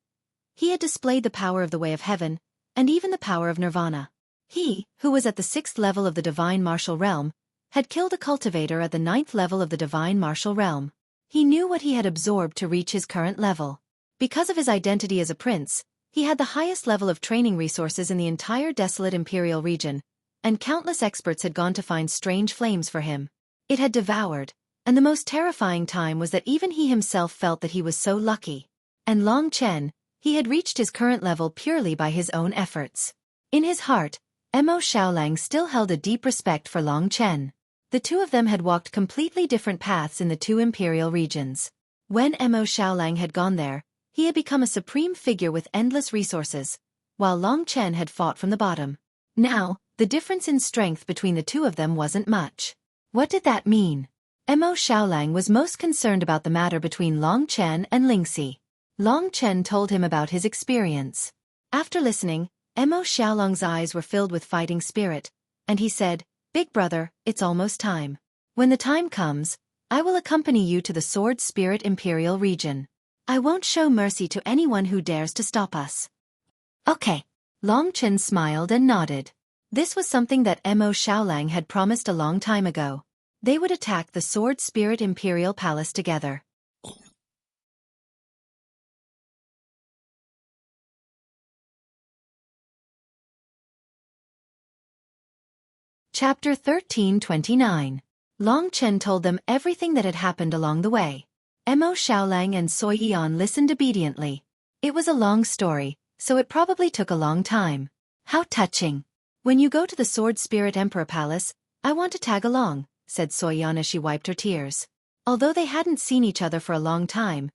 he had displayed the power of the Way of Heaven, and even the power of Nirvana. He, who was at the 6th level of the Divine Martial Realm, had killed a cultivator at the 9th level of the Divine Martial Realm. He knew what he had absorbed to reach his current level. Because of his identity as a prince, he had the highest level of training resources in the entire desolate imperial region, and countless experts had gone to find strange flames for him. It had devoured, and the most terrifying time was that even he himself felt that he was so lucky. And Long Chen, he had reached his current level purely by his own efforts. In his heart, Mo Xiaolang still held a deep respect for Long Chen. The two of them had walked completely different paths in the two imperial regions. When Mo Xiaolang had gone there, he had become a supreme figure with endless resources, while Long Chen had fought from the bottom. Now, the difference in strength between the two of them wasn't much. What did that mean? Mo Xiaolang was most concerned about the matter between Long Chen and Lingxi. Long Chen told him about his experience. After listening, Mo Xiaolang's eyes were filled with fighting spirit, and he said, "Big brother, it's almost time. When the time comes, I will accompany you to the Sword Spirit Imperial region. I won't show mercy to anyone who dares to stop us." Okay. Long Chen smiled and nodded. This was something that Mo Xiaolang had promised a long time ago. They would attack the Sword Spirit Imperial Palace together. Chapter 1329. Long Chen told them everything that had happened along the way. Mo Xiaolang and Xueqi listened obediently. It was a long story, so it probably took a long time. How touching. When you go to the Sword Spirit Emperor Palace, I want to tag along, said Xueqi as she wiped her tears. Although they hadn't seen each other for a long time,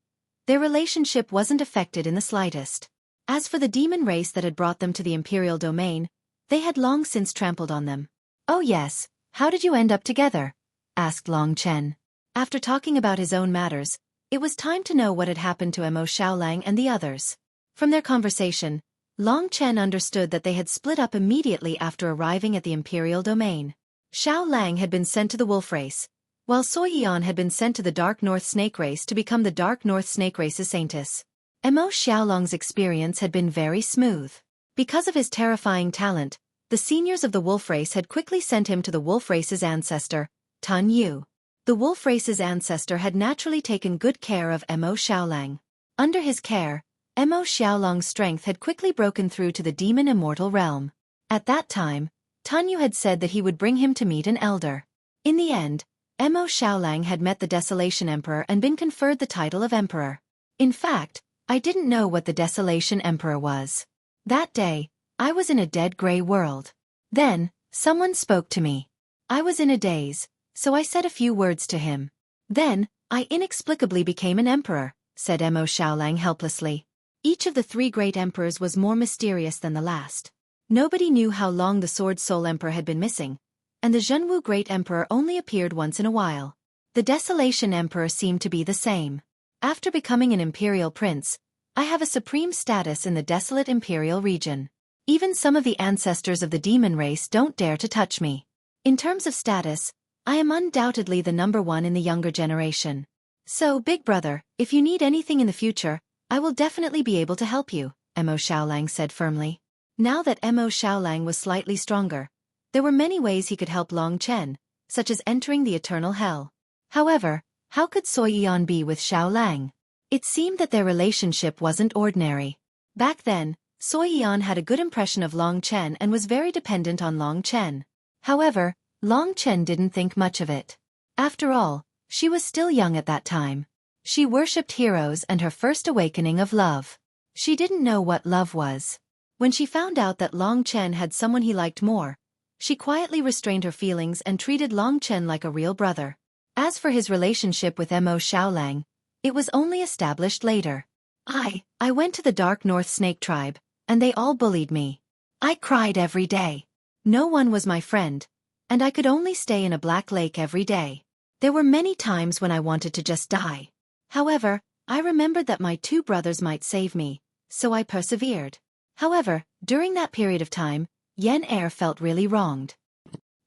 their relationship wasn't affected in the slightest. As for the demon race that had brought them to the imperial domain, they had long since trampled on them. Oh yes, how did you end up together? Asked Long Chen. After talking about his own matters, it was time to know what had happened to Mo Xiaolang and the others. From their conversation, Long Chen understood that they had split up immediately after arriving at the imperial domain. Xiao Lang had been sent to the wolf race, while Xueqi had been sent to the Dark North Snake race to become the Dark North Snake race's saintess. Mo Xiaolang's experience had been very smooth. Because of his terrifying talent, the seniors of the wolf race had quickly sent him to the wolf race's ancestor, Tun Yu. The wolf race's ancestor had naturally taken good care of Mo Xiaolang. Under his care, Mo Xiaolang's strength had quickly broken through to the demon immortal realm. At that time, Tun Yu had said that he would bring him to meet an elder. In the end, Mo Xiaolang had met the Desolation Emperor and been conferred the title of Emperor. In fact, I didn't know what the Desolation Emperor was. That day, I was in a dead gray world. Then, someone spoke to me. I was in a daze, so I said a few words to him. Then, I inexplicably became an emperor, said Mo Xiaolang helplessly. Each of the three great emperors was more mysterious than the last. Nobody knew how long the Sword Soul Emperor had been missing, and the Zhenwu Great Emperor only appeared once in a while. The Desolation Emperor seemed to be the same. After becoming an imperial prince, I have a supreme status in the desolate imperial region. Even some of the ancestors of the demon race don't dare to touch me. In terms of status, I am undoubtedly the #1 in the younger generation. So, big brother, if you need anything in the future, I will definitely be able to help you, Mo Xiaolang said firmly. Now that Mo Xiaolang was slightly stronger, there were many ways he could help Long Chen, such as entering the eternal hell. However, how could Xueqi be with Xiaolang? It seemed that their relationship wasn't ordinary. Back then, Xueqi had a good impression of Long Chen and was very dependent on Long Chen. However, Long Chen didn't think much of it. After all, she was still young at that time. She worshipped heroes and her first awakening of love. She didn't know what love was. When she found out that Long Chen had someone he liked more, she quietly restrained her feelings and treated Long Chen like a real brother. As for his relationship with Mo Xiaolang, it was only established later. I went to the Dark North Snake Tribe, and they all bullied me. I cried every day. No one was my friend, and I could only stay in a black lake every day. There were many times when I wanted to just die. However, I remembered that my two brothers might save me, so I persevered. However, during that period of time, Yen Er felt really wronged.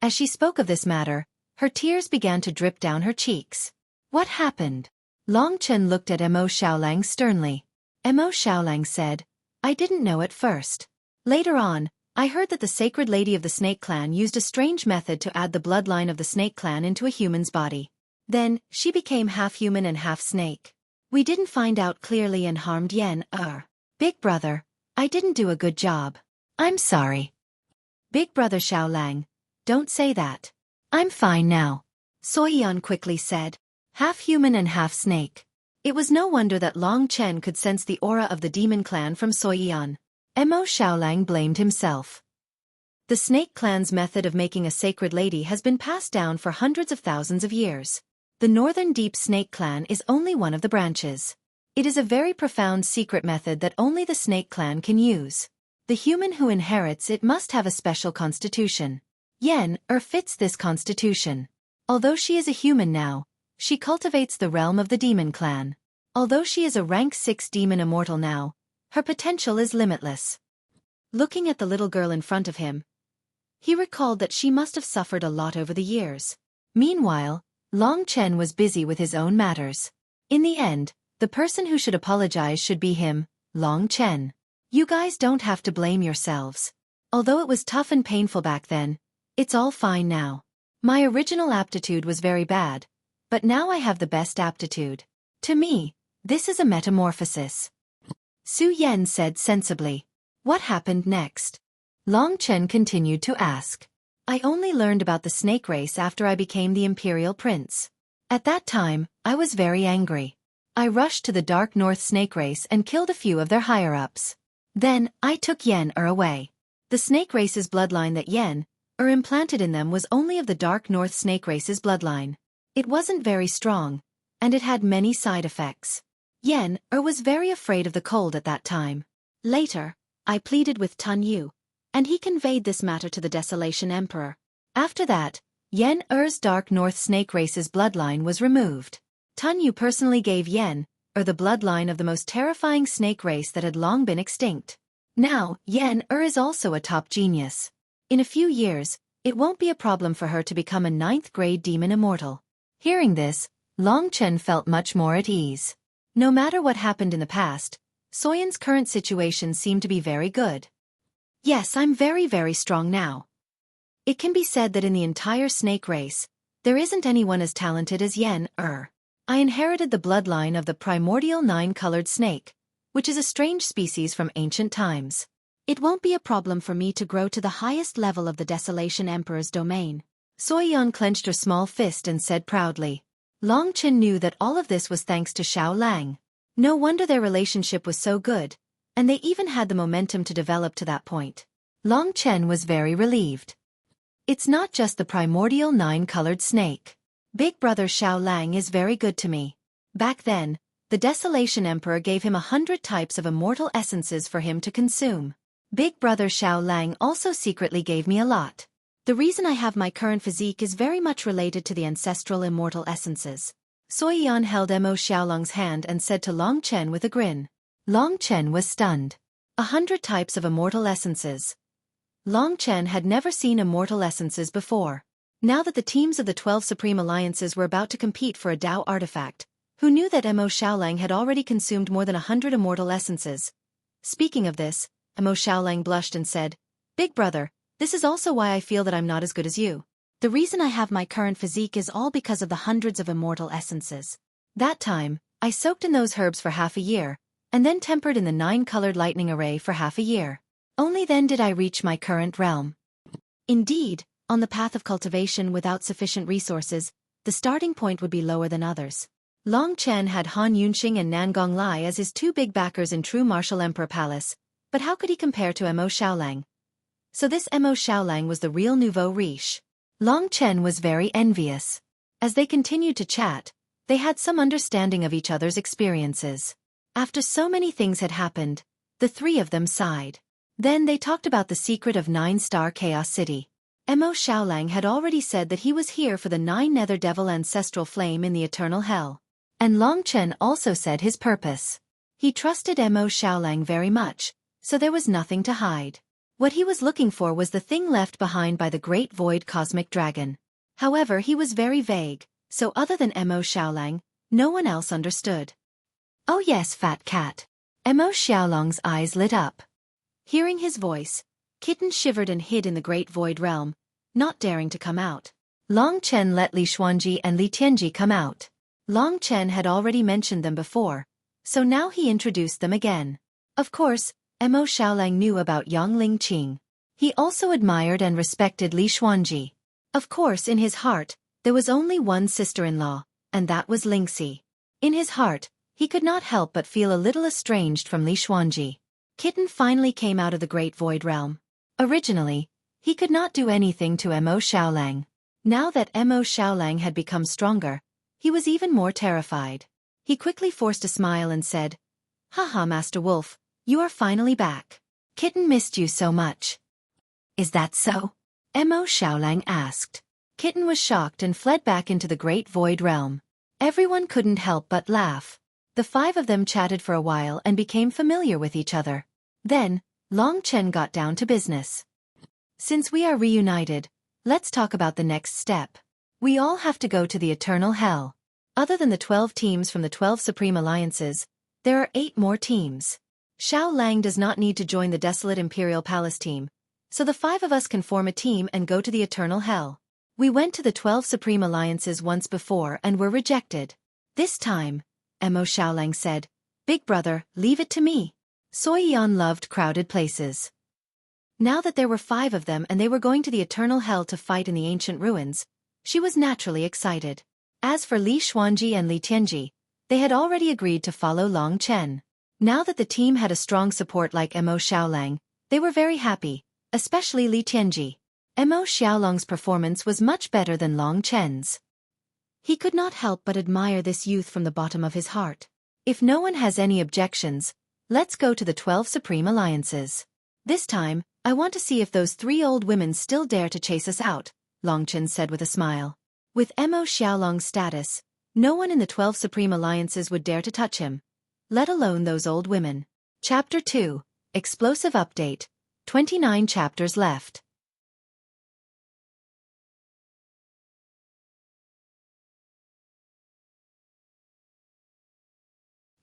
As she spoke of this matter, her tears began to drip down her cheeks. What happened? Long Chen looked at Mo Xiaolang sternly. Mo Xiaolang said, I didn't know at first. Later on, I heard that the Sacred Lady of the Snake Clan used a strange method to add the bloodline of the Snake Clan into a human's body. Then, she became half human and half snake. We didn't find out clearly and harmed Yen Er. Big brother, I didn't do a good job. I'm sorry. Big brother Xiaolang, don't say that. I'm fine now. Xueqi quickly said. Half human and half snake. It was no wonder that Long Chen could sense the aura of the demon clan from Xueqi. Mo Xiaolang blamed himself. The Snake Clan's method of making a sacred lady has been passed down for hundreds of thousands of years. The Northern Deep Snake Clan is only one of the branches. It is a very profound secret method that only the Snake Clan can use. The human who inherits it must have a special constitution. Yen Er fits this constitution. Although she is a human now, she cultivates the realm of the demon clan. Although she is a rank 6 demon immortal now, her potential is limitless. Looking at the little girl in front of him, he recalled that she must have suffered a lot over the years. Meanwhile, Long Chen was busy with his own matters. In the end, the person who should apologize should be him, Long Chen. You guys don't have to blame yourselves. Although it was tough and painful back then, it's all fine now. My original aptitude was very bad, but now I have the best aptitude. To me, this is a metamorphosis. Su Yen said sensibly. What happened next? Long Chen continued to ask. I only learned about the snake race after I became the imperial prince. At that time, I was very angry. I rushed to the Dark North snake race and killed a few of their higher-ups. Then, I took Yen Er away. The snake race's bloodline that Yen Er implanted in them was only of the Dark North snake race's bloodline. It wasn't very strong, and it had many side effects. Yen Er was very afraid of the cold at that time. Later, I pleaded with Tun Yu, and he conveyed this matter to the Desolation Emperor. After that, Yen Er's Dark North snake race's bloodline was removed. Tun Yu personally gave Yen Er the bloodline of the most terrifying snake race that had long been extinct. Now, Yen Er is also a top genius. In a few years, it won't be a problem for her to become a 9th-grade demon immortal. Hearing this, Long Chen felt much more at ease. No matter what happened in the past, Soyan's current situation seemed to be very good. Yes, I'm very strong now. It can be said that in the entire snake race, there isn't anyone as talented as Yen Er. I inherited the bloodline of the primordial 9-colored snake, which is a strange species from ancient times. It won't be a problem for me to grow to the highest level of the Desolation Emperor's domain. Soyan clenched her small fist and said proudly. Long Chen knew that all of this was thanks to Xiao Lang. No wonder their relationship was so good, and they even had the momentum to develop to that point. Long Chen was very relieved. It's not just the primordial 9-colored snake. Big brother Xiao Lang is very good to me. Back then, the Desolation Emperor gave him 100 types of immortal essences for him to consume. Big brother Xiao Lang also secretly gave me a lot. The reason I have my current physique is very much related to the ancestral immortal essences. Soyan held Mo Xiaolang's hand and said to Long Chen with a grin. Long Chen was stunned. 100 types of immortal essences. Long Chen had never seen immortal essences before. Now that the teams of the 12 Supreme Alliances were about to compete for a Dao artifact, who knew that Mo Xiaolang had already consumed more than 100 immortal essences? Speaking of this, Mo Xiaolang blushed and said, Big brother, this is also why I feel that I'm not as good as you. The reason I have my current physique is all because of the hundreds of immortal essences. That time, I soaked in those herbs for half a year, and then tempered in the 9-colored lightning array for half a year. Only then did I reach my current realm. Indeed, on the path of cultivation without sufficient resources, the starting point would be lower than others. Long Chen had Han Yunxing and Nan Gonglai as his two big backers in true martial emperor palace, but how could he compare to Mo Xiaolang? So this Mo Xiaolang was the real nouveau riche. Long Chen was very envious. As they continued to chat, they had some understanding of each other's experiences. After so many things had happened, the three of them sighed. Then they talked about the secret of 9-star Chaos City. Mo Xiaolang had already said that he was here for the 9 Nether Devil ancestral flame in the eternal hell. And Long Chen also said his purpose. He trusted Mo Xiaolang very much, so there was nothing to hide. What he was looking for was the thing left behind by the Great Void Cosmic Dragon. However, he was very vague, so other than Mo Xiaolang, no one else understood. "Oh yes, fat cat." Mo Xiaolang's eyes lit up. Hearing his voice, Kitten shivered and hid in the Great Void Realm, not daring to come out. Long Chen let Li Xuanji and Li Tianji come out. Long Chen had already mentioned them before, so now he introduced them again. Of course, Mo Xiaolang knew about Yang Lingqing. He also admired and respected Li Xuanji. Of course, in his heart, there was only one sister-in-law, and that was Lingxi. In his heart, he could not help but feel a little estranged from Li Xuanji. Kitten finally came out of the Great Void Realm. Originally, he could not do anything to Mo Xiaolang. Now that Mo Xiaolang had become stronger, he was even more terrified. He quickly forced a smile and said, "Haha, Master Wolf, you are finally back. Kitten missed you so much." "Is that so?" Mo Xiaolang asked. Kitten was shocked and fled back into the Great Void Realm. Everyone couldn't help but laugh. The 5 of them chatted for a while and became familiar with each other. Then, Long Chen got down to business. "Since we are reunited, let's talk about the next step. We all have to go to the Eternal Hell. Other than the 12 teams from the 12 Supreme Alliances, there are 8 more teams. Xiao Lang does not need to join the Desolate Imperial Palace team, so the 5 of us can form a team and go to the Eternal Hell. We went to the 12 Supreme Alliances once before and were rejected. This time," Mo Xiaolang said, "Big brother, leave it to me." Xueqi loved crowded places. Now that there were 5 of them and they were going to the Eternal Hell to fight in the ancient ruins, she was naturally excited. As for Li Xuanji and Li Tianji, they had already agreed to follow Long Chen. Now that the team had a strong support like Mo Xiaolang, they were very happy, especially Li Tianji. Mo Xiaolang's performance was much better than Long Chen's. He could not help but admire this youth from the bottom of his heart. "If no one has any objections, let's go to the 12 Supreme Alliances. This time, I want to see if those 3 old women still dare to chase us out," Long Chen said with a smile. With Mo Xiaolang's status, no one in the 12 Supreme Alliances would dare to touch him, let alone those old women. Chapter 2, Explosive Update, 29 chapters left.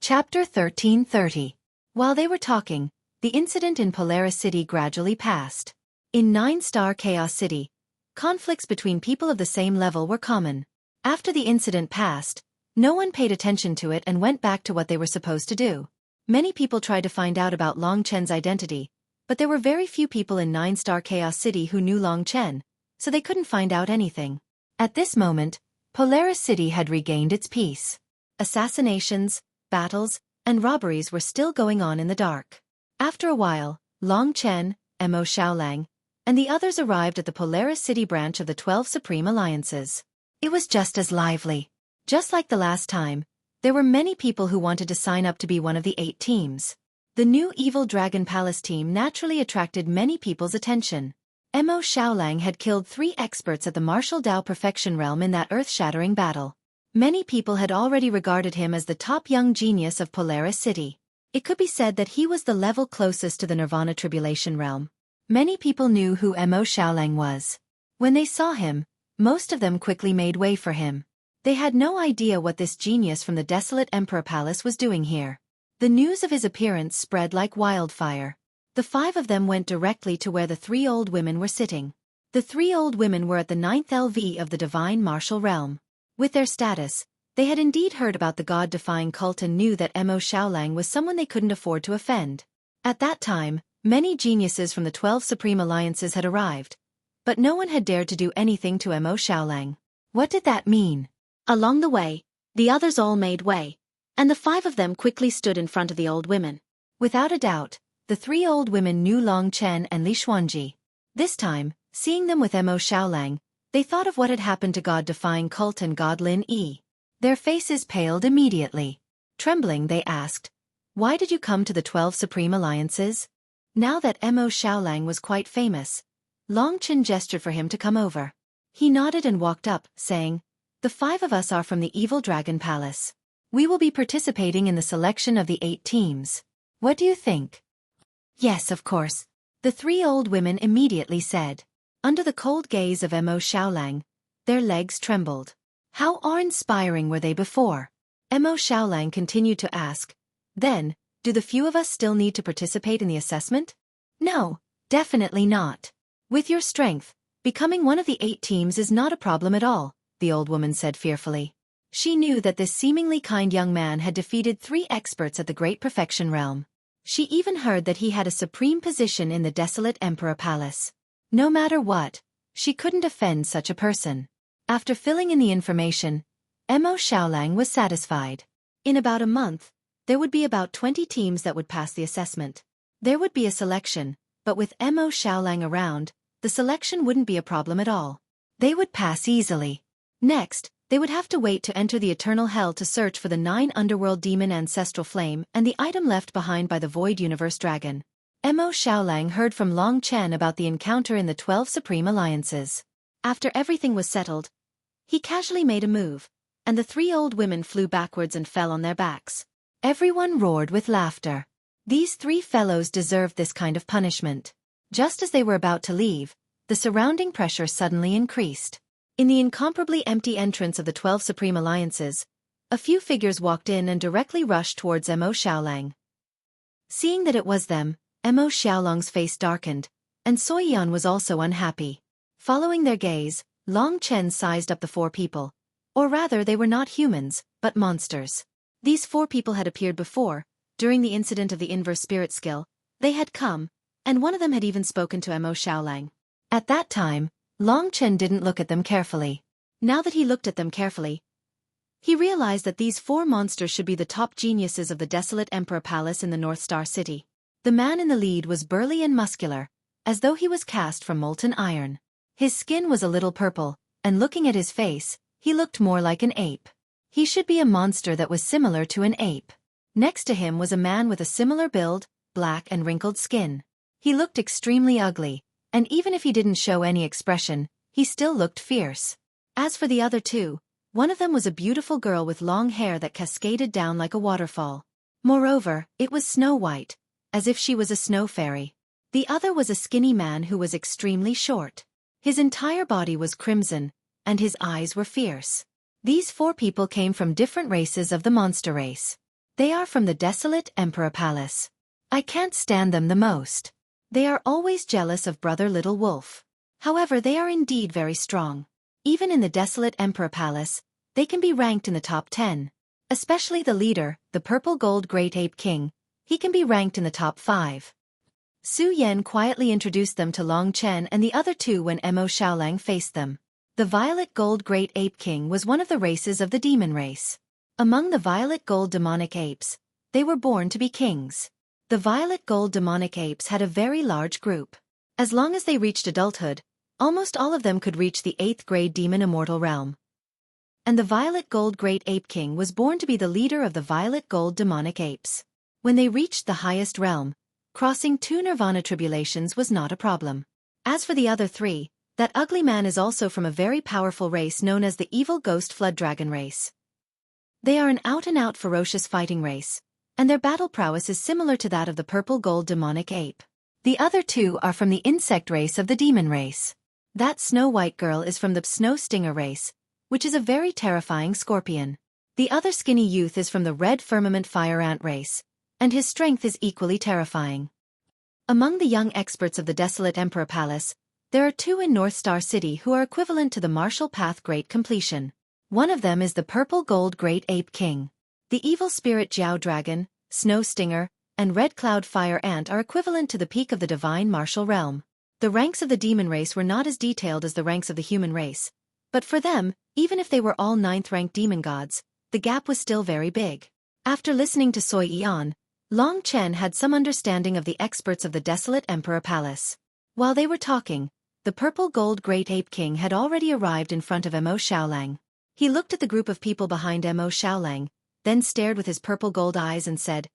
Chapter 1330. While they were talking, the incident in Polaris City gradually passed. In 9-star Chaos City, conflicts between people of the same level were common. After the incident passed, no one paid attention to it and went back to what they were supposed to do. Many people tried to find out about Long Chen's identity, but there were very few people in 9-star Chaos City who knew Long Chen, so they couldn't find out anything. At this moment, Polaris City had regained its peace. Assassinations, battles, and robberies were still going on in the dark. After a while, Long Chen, Mo Xiaolang, and the others arrived at the Polaris City branch of the 12 Supreme Alliances. It was just as lively. Just like the last time, there were many people who wanted to sign up to be one of the 8 teams. The new Evil Dragon Palace team naturally attracted many people's attention. Mo Xiaolang had killed 3 experts at the Martial Dao Perfection Realm in that earth-shattering battle. Many people had already regarded him as the top young genius of Polaris City. It could be said that he was the level closest to the Nirvana Tribulation Realm. Many people knew who Mo Xiaolang was. When they saw him, most of them quickly made way for him. They had no idea what this genius from the Desolate Emperor Palace was doing here. The news of his appearance spread like wildfire. The 5 of them went directly to where the 3 old women were sitting. The 3 old women were at the 9th LV of the Divine Martial Realm. With their status, they had indeed heard about the god-defying cult and knew that Mo Xiaolang was someone they couldn't afford to offend. At that time, many geniuses from the 12 Supreme Alliances had arrived, but no one had dared to do anything to Mo Xiaolang. What did that mean? Along the way, the others all made way, and the 5 of them quickly stood in front of the old women. Without a doubt, the 3 old women knew Long Chen and Li Xuanji. This time, seeing them with Mo Xiaolang, they thought of what had happened to God-defying cult and God Lin Yi. Their faces paled immediately. Trembling, they asked, "Why did you come to the 12 Supreme Alliances?" Now that Mo Xiaolang was quite famous, Long Chen gestured for him to come over. He nodded and walked up, saying, "The 5 of us are from the Evil Dragon Palace. We will be participating in the selection of the 8 teams. What do you think?" "Yes, of course," the 3 old women immediately said. Under the cold gaze of Mo Xiaolang, their legs trembled. How awe-inspiring were they before? Mo Xiaolang continued to ask, "Then, do the few of us still need to participate in the assessment?" "No, definitely not. With your strength, becoming one of the 8 teams is not a problem at all," the old woman said fearfully. She knew that this seemingly kind young man had defeated 3 experts at the Great Perfection Realm. She even heard that he had a supreme position in the desolate Emperor Palace. No matter what, she couldn't offend such a person. After filling in the information, Mo Xiaolang was satisfied. In about a month, there would be about 20 teams that would pass the assessment. There would be a selection, but with Mo Xiaolang around, the selection wouldn't be a problem at all. They would pass easily. Next, they would have to wait to enter the eternal hell to search for the 9 underworld demon ancestral flame and the item left behind by the Void Universe Dragon. Mo Xiaolang heard from Long Chen about the encounter in the 12 Supreme Alliances. After everything was settled, he casually made a move, and the 3 old women flew backwards and fell on their backs. Everyone roared with laughter. These 3 fellows deserved this kind of punishment. Just as they were about to leave, the surrounding pressure suddenly increased. In the incomparably empty entrance of the 12 Supreme Alliances, a few figures walked in and directly rushed towards Mo Xiaolang. Seeing that it was them, Mo Xiaolang's face darkened, and Xueqi was also unhappy. Following their gaze, Long Chen sized up the 4 people. Or rather, they were not humans, but monsters. These 4 people had appeared before, during the incident of the inverse spirit skill. They had come, and one of them had even spoken to Mo Xiaolang. At that time, Long Chen didn't look at them carefully. Now that he looked at them carefully, he realized that these 4 monsters should be the top geniuses of the desolate Emperor Palace in the North Star City. The man in the lead was burly and muscular, as though he was cast from molten iron. His skin was a little purple, and looking at his face, he looked more like an ape. He should be a monster that was similar to an ape. Next to him was a man with a similar build, black and wrinkled skin. He looked extremely ugly, and even if he didn't show any expression, he still looked fierce. As for the other 2, one of them was a beautiful girl with long hair that cascaded down like a waterfall. Moreover, it was snow white, as if she was a snow fairy. The other was a skinny man who was extremely short. His entire body was crimson, and his eyes were fierce. These 4 people came from different races of the monster race. They are from the desolate Emperor Palace. I can't stand them the most. They are always jealous of Brother Little Wolf. However, they are indeed very strong. Even in the desolate Emperor Palace, they can be ranked in the top 10. Especially the leader, the Purple Gold Great Ape King. He can be ranked in the top 5. Su Yan quietly introduced them to Long Chen and the other 2 when Mo Xiaolang faced them. The Violet Gold Great Ape King was one of the races of the demon race. Among the Violet Gold Demonic Apes, they were born to be kings. The Violet Gold Demonic Apes had a very large group. As long as they reached adulthood, almost all of them could reach the 8th grade Demon Immortal realm. And the Violet Gold Great Ape King was born to be the leader of the Violet Gold Demonic Apes. When they reached the highest realm, crossing 2 Nirvana tribulations was not a problem. As for the other 3, that ugly man is also from a very powerful race known as the Evil Ghost Flood Dragon race. They are an out-and-out ferocious fighting race, and their battle prowess is similar to that of the Purple Gold Demonic Ape. The other 2 are from the insect race of the demon race. That Snow White girl is from the Snow Stinger race, which is a very terrifying scorpion. The other skinny youth is from the Red Firmament Fire Ant race, and his strength is equally terrifying. Among the young experts of the desolate Emperor Palace, there are 2 in North Star City who are equivalent to the Martial Path Great Completion. One of them is the Purple Gold Great Ape King. The Evil Spirit Jiao Dragon, Snow Stinger, and Red Cloud Fire Ant are equivalent to the peak of the Divine Martial Realm. The ranks of the demon race were not as detailed as the ranks of the human race, But for them, even if they were all 9th-ranked demon gods, the gap was still very big. After listening to Xueqi, Long Chen had some understanding of the experts of the desolate Emperor Palace. While they were talking, the purple-gold Great Ape King had already arrived in front of Mo Xiaolang. He looked at the group of people behind Mo Xiaolang, then stared with his purple-gold eyes and said,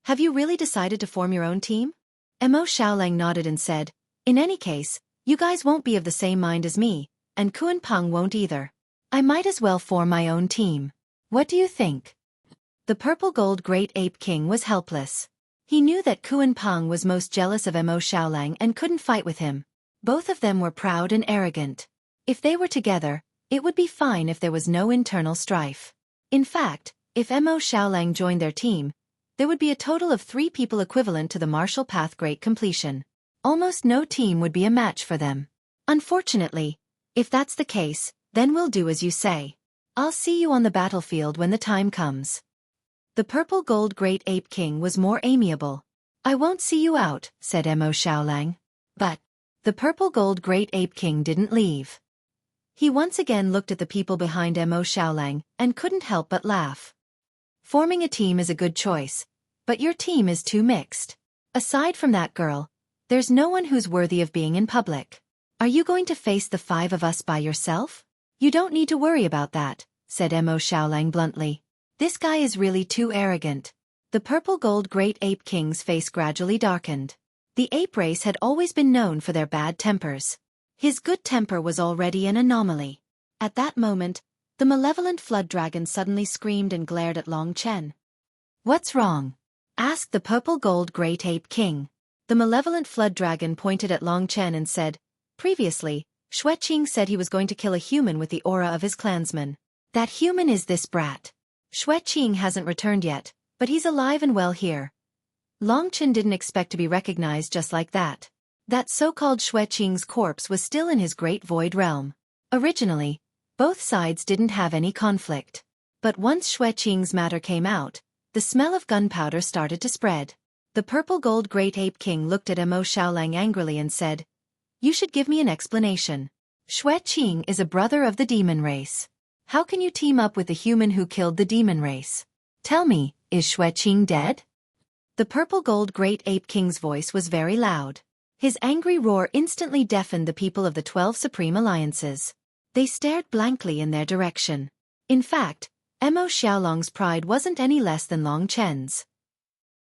"Have you really decided to form your own team?" Mo Xiaolang nodded and said, "In any case, you guys won't be of the same mind as me, and Kuan Peng won't either. I might as well form my own team. What do you think?" The purple-gold Great Ape King was helpless. He knew that Kuan Peng was most jealous of Mo Xiaolang and couldn't fight with him. Both of them were proud and arrogant. If they were together, it would be fine if there was no internal strife. In fact, if Mo Xiaolang joined their team, there would be a total of 3 people equivalent to the martial path great completion. Almost no team would be a match for them. Unfortunately, if that's the case, then we'll do as you say. I'll see you on the battlefield when the time comes. The purple-gold Great Ape King was more amiable. "I won't see you out," said Mo Xiaolang. But the purple-gold Great Ape King didn't leave. He once again looked at the people behind Mo Xiaolang and couldn't help but laugh. "Forming a team is a good choice, but your team is too mixed. Aside from that girl, there's no one who's worthy of being in public. Are you going to face the 5 of us by yourself?" "You don't need to worry about that," said Mo Xiaolang bluntly. "This guy is really too arrogant." The purple-gold Great Ape King's face gradually darkened. The ape race had always been known for their bad tempers. His good temper was already an anomaly. At that moment, the malevolent flood dragon suddenly screamed and glared at Long Chen. "What's wrong?" asked the purple-gold Great Ape King. The malevolent flood dragon pointed at Long Chen and said, "Previously, Xueqi said he was going to kill a human with the aura of his clansman. That human is this brat. Xueqi hasn't returned yet, but he's alive and well here." Long Chen didn't expect to be recognized just like that. That so-called Xueqi's corpse was still in his great void realm. Originally, both sides didn't have any conflict. But once Xueqi's matter came out, the smell of gunpowder started to spread. The purple-gold Great Ape King looked at Mo Xiaolang angrily and said, "You should give me an explanation. Xueqi is a brother of the demon race. How can you team up with the human who killed the demon race? Tell me, is Xueqi dead?" The purple-gold Great Ape King's voice was very loud. His angry roar instantly deafened the people of the 12 Supreme Alliances. They stared blankly in their direction. In fact, Mo Xiaolang's pride wasn't any less than Long Chen's.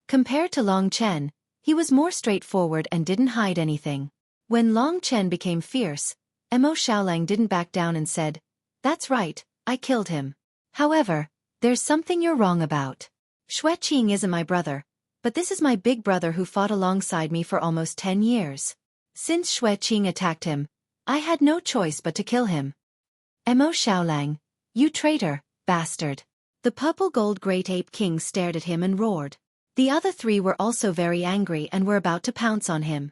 Compared to Long Chen, he was more straightforward and didn't hide anything. When Long Chen became fierce, Mo Xiaolang didn't back down and said, "That's right, I killed him. However, there's something you're wrong about. Xueqi isn't my brother, but this is my big brother who fought alongside me for almost 10 years. Since Xueqi attacked him, I had no choice but to kill him." "Mo Xiaolang, you traitor, bastard." The purple-gold Great Ape King stared at him and roared. The other 3 were also very angry and were about to pounce on him.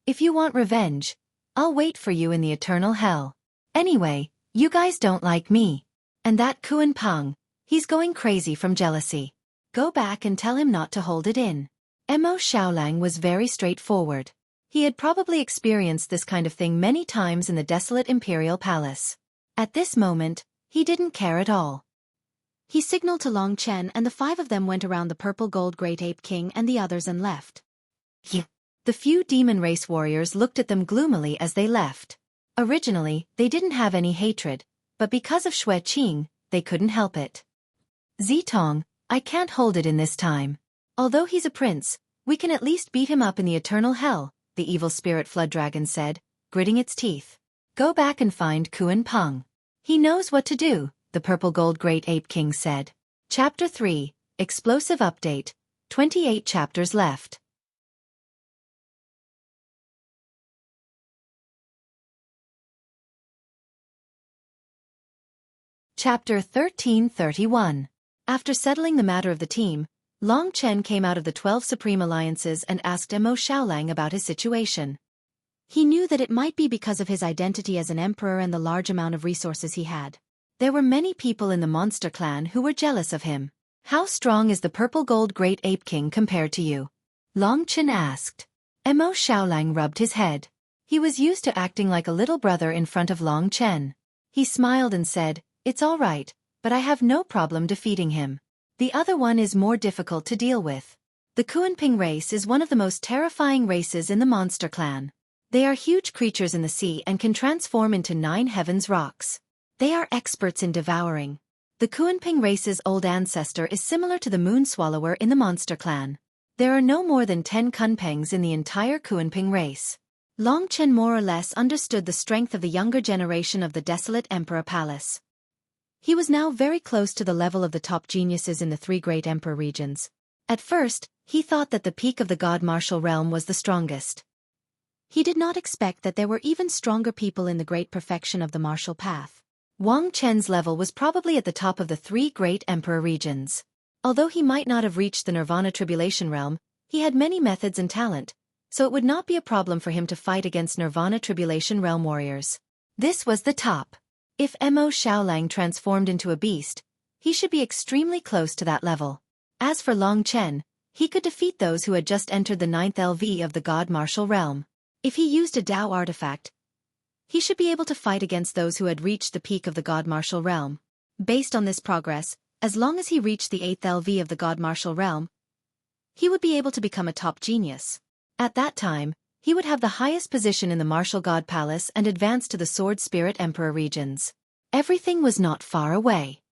"If you want revenge, I'll wait for you in the eternal hell. Anyway, you guys don't like me. And that Kuan Peng, he's going crazy from jealousy. Go back and tell him not to hold it in." Mo Xiaolang was very straightforward. He had probably experienced this kind of thing many times in the desolate imperial palace. At this moment, he didn't care at all. He signaled to Long Chen and the 5 of them went around the purple-gold Great Ape King and the others and left. The few demon race warriors looked at them gloomily as they left. Originally, they didn't have any hatred, but because of Xueqi, they couldn't help it. "Zitong, I can't hold it in this time. Although he's a prince, we can at least beat him up in the eternal hell," the evil spirit flood dragon said, gritting its teeth. "Go back and find Kuan Peng. He knows what to do," the purple-gold Great Ape King said. Chapter 3, Explosive Update, 28 chapters left. Chapter 1331. After settling the matter of the team, Long Chen came out of the 12 Supreme Alliances and asked Mo Xiaolang about his situation. He knew that it might be because of his identity as an emperor and the large amount of resources he had. There were many people in the monster clan who were jealous of him. "How strong is the purple-gold Great Ape King compared to you?" Long Chen asked. Mo Xiaolang rubbed his head. He was used to acting like a little brother in front of Long Chen. He smiled and said, "It's all right, but I have no problem defeating him. The other one is more difficult to deal with." The Xueqi race is one of the most terrifying races in the monster clan. They are huge creatures in the sea and can transform into 9 heavens rocks. They are experts in devouring. The Xueqi race's old ancestor is similar to the moon swallower in the monster clan. There are no more than 10 Kunpengs in the entire Xueqi race. Long Chen more or less understood the strength of the younger generation of the desolate Emperor Palace. He was now very close to the level of the top geniuses in the 3 great Emperor regions. At first, he thought that the peak of the God Martial Realm was the strongest. He did not expect that there were even stronger people in the great perfection of the martial path. Wang Chen's level was probably at the top of the 3 great Emperor regions. Although he might not have reached the Nirvana Tribulation Realm, he had many methods and talent, so it would not be a problem for him to fight against Nirvana Tribulation Realm warriors. This was the top. If Mo Xiaolang transformed into a beast, he should be extremely close to that level. As for Long Chen, he could defeat those who had just entered the 9th LV of the God Martial Realm. If he used a Dao artifact, he should be able to fight against those who had reached the peak of the God Martial Realm. Based on this progress, as long as he reached the 8th LV of the God Martial Realm, he would be able to become a top genius. At that time, he would have the highest position in the Martial God Palace and advance to the Sword Spirit Emperor regions. Everything was not far away.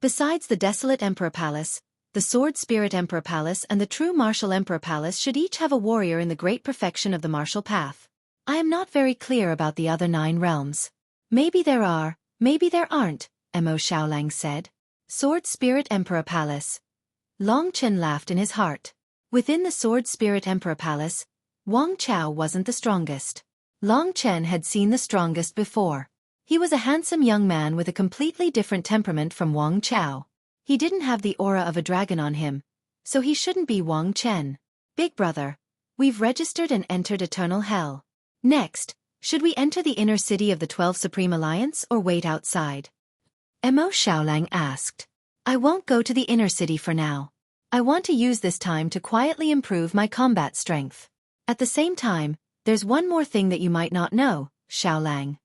Besides the desolate Emperor Palace, the Sword Spirit Emperor Palace and the True Martial Emperor Palace should each have a warrior in the great perfection of the martial path. I am not very clear about the other 9 realms. Maybe there are, maybe there aren't, Mo Xiaolang said. Sword Spirit Emperor Palace. Long Chen laughed in his heart. Within the Sword Spirit Emperor Palace, Wang Chao wasn't the strongest. Long Chen had seen the strongest before. He was a handsome young man with a completely different temperament from Wang Chao. He didn't have the aura of a dragon on him, so he shouldn't be Wang Chen. Big brother, we've registered and entered Eternal Hell. Next, should we enter the inner city of the 12 Supreme Alliance or wait outside? Mo Xiaolang asked. I won't go to the inner city for now. I want to use this time to quietly improve my combat strength. At the same time, there's one more thing that you might not know, Xiaolang.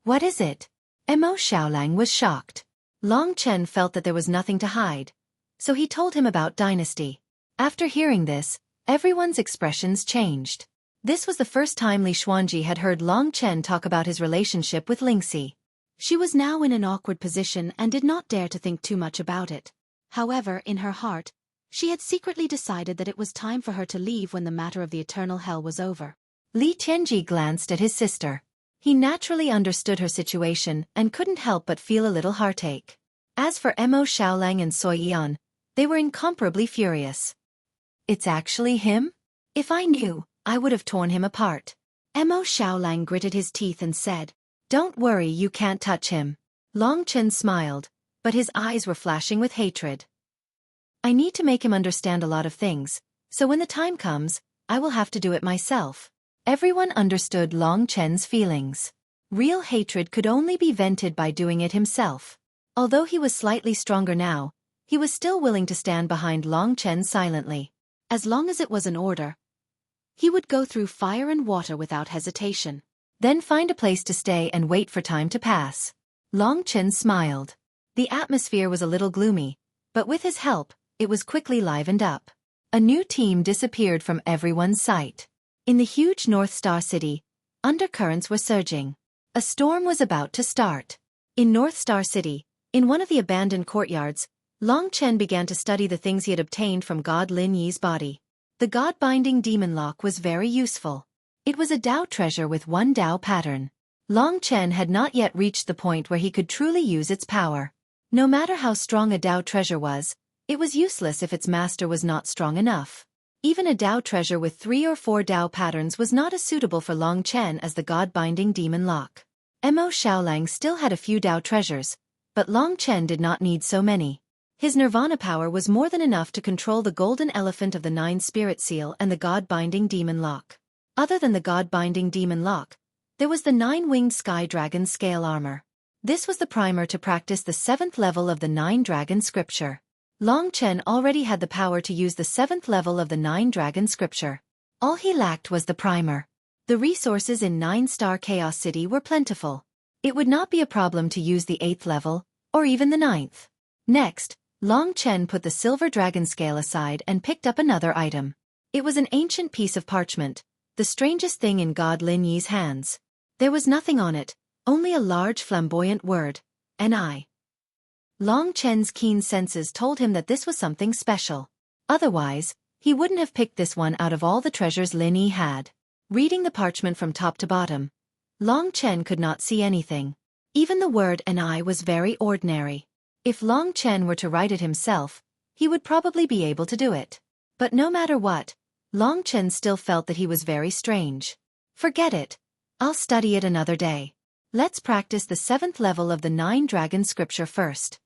What is it? Mo Xiaolang was shocked. Long Chen felt that there was nothing to hide, so he told him about Dynasty. After hearing this, everyone's expressions changed. This was the first time Li Xuanji had heard Long Chen talk about his relationship with Lingxi. She was now in an awkward position and did not dare to think too much about it. However, in her heart, she had secretly decided that it was time for her to leave when the matter of the Eternal Hell was over. Li Tianji glanced at his sister. He naturally understood her situation and couldn't help but feel a little heartache. As for Mo Xiaolang and Xueqi, they were incomparably furious. It's actually him? If I knew, I would have torn him apart. Mo Xiaolang gritted his teeth and said, Don't worry, you can't touch him. Long Chen smiled, but his eyes were flashing with hatred. I need to make him understand a lot of things, so when the time comes, I will have to do it myself. Everyone understood Long Chen's feelings. Real hatred could only be vented by doing it himself. Although he was slightly stronger now, he was still willing to stand behind Long Chen silently. As long as it was an order, he would go through fire and water without hesitation. Then find a place to stay and wait for time to pass. Long Chen smiled. The atmosphere was a little gloomy, but with his help, it was quickly livened up. A new team disappeared from everyone's sight. In the huge North Star City, undercurrents were surging. A storm was about to start. In North Star City, in one of the abandoned courtyards, Long Chen began to study the things he had obtained from God Lin Yi's body. The God-binding demon lock was very useful. It was a Dao treasure with 1 Dao pattern. Long Chen had not yet reached the point where he could truly use its power. No matter how strong a Dao treasure was, it was useless if its master was not strong enough. Even a Dao treasure with 3 or 4 Dao patterns was not as suitable for Long Chen as the God-binding demon lock. Mo Xiaolang still had a few Dao treasures, but Long Chen did not need so many. His nirvana power was more than enough to control the golden elephant of the 9 spirit seal and the God-binding demon lock. Other than the God-binding demon lock, there was the 9-winged sky dragon scale armor. This was the primer to practice the 7th level of the 9 dragon scripture. Long Chen already had the power to use the 7th level of the 9 dragon scripture. All he lacked was the primer. The resources in 9-star Chaos City were plentiful. It would not be a problem to use the 8th level, or even the 9th. Next, Long Chen put the silver dragon scale aside and picked up another item. It was an ancient piece of parchment, the strangest thing in God Lin Yi's hands. There was nothing on it, only a large flamboyant word, "Ni." Long Chen's keen senses told him that this was something special. Otherwise, he wouldn't have picked this one out of all the treasures Lin Yi had. Reading the parchment from top to bottom, Long Chen could not see anything. Even the word "Ni" was very ordinary. If Long Chen were to write it himself, he would probably be able to do it. But no matter what, Long Chen still felt that he was very strange. Forget it. I'll study it another day. Let's practice the 7th level of the 9 Dragon Scripture first.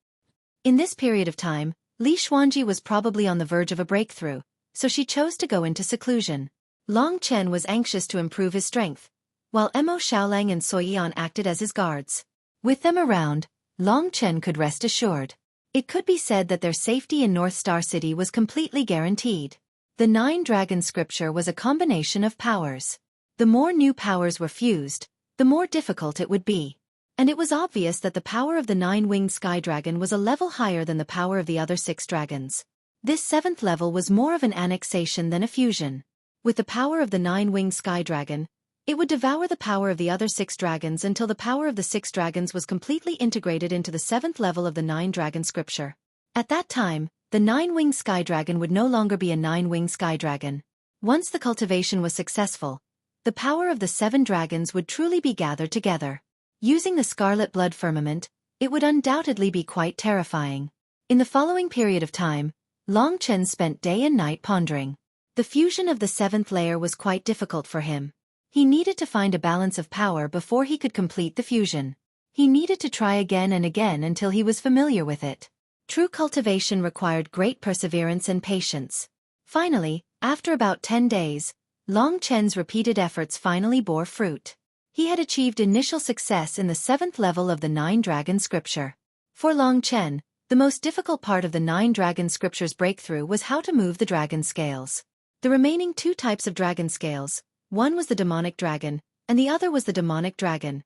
In this period of time, Li Xuanji was probably on the verge of a breakthrough, so she chose to go into seclusion. Long Chen was anxious to improve his strength, while Mo Xiaolang and Xueqi acted as his guards. With them around, Long Chen could rest assured. It could be said that their safety in North Star City was completely guaranteed. The 9 Dragon Scripture was a combination of powers. The more new powers were fused, the more difficult it would be. And it was obvious that the power of the 9-winged sky dragon was a level higher than the power of the other 6 dragons. This 7th level was more of an annexation than a fusion. With the power of the 9-winged sky dragon, it would devour the power of the other 6 dragons until the power of the 6 dragons was completely integrated into the 7th level of the 9 Dragon Scripture. At that time, the 9-winged sky dragon would no longer be a 9-winged sky dragon. Once the cultivation was successful, the power of the 7 dragons would truly be gathered together. Using the scarlet blood firmament, it would undoubtedly be quite terrifying. In the following period of time, Long Chen spent day and night pondering. The fusion of the 7th layer was quite difficult for him. He needed to find a balance of power before he could complete the fusion. He needed to try again and again until he was familiar with it. True cultivation required great perseverance and patience. Finally, after about 10 days, Long Chen's repeated efforts finally bore fruit. He had achieved initial success in the 7th level of the 9 Dragon Scripture. For Long Chen, the most difficult part of the 9 Dragon Scripture's breakthrough was how to move the dragon scales. The remaining 2 types of dragon scales, one was the demonic dragon, and the other was the demonic dragon.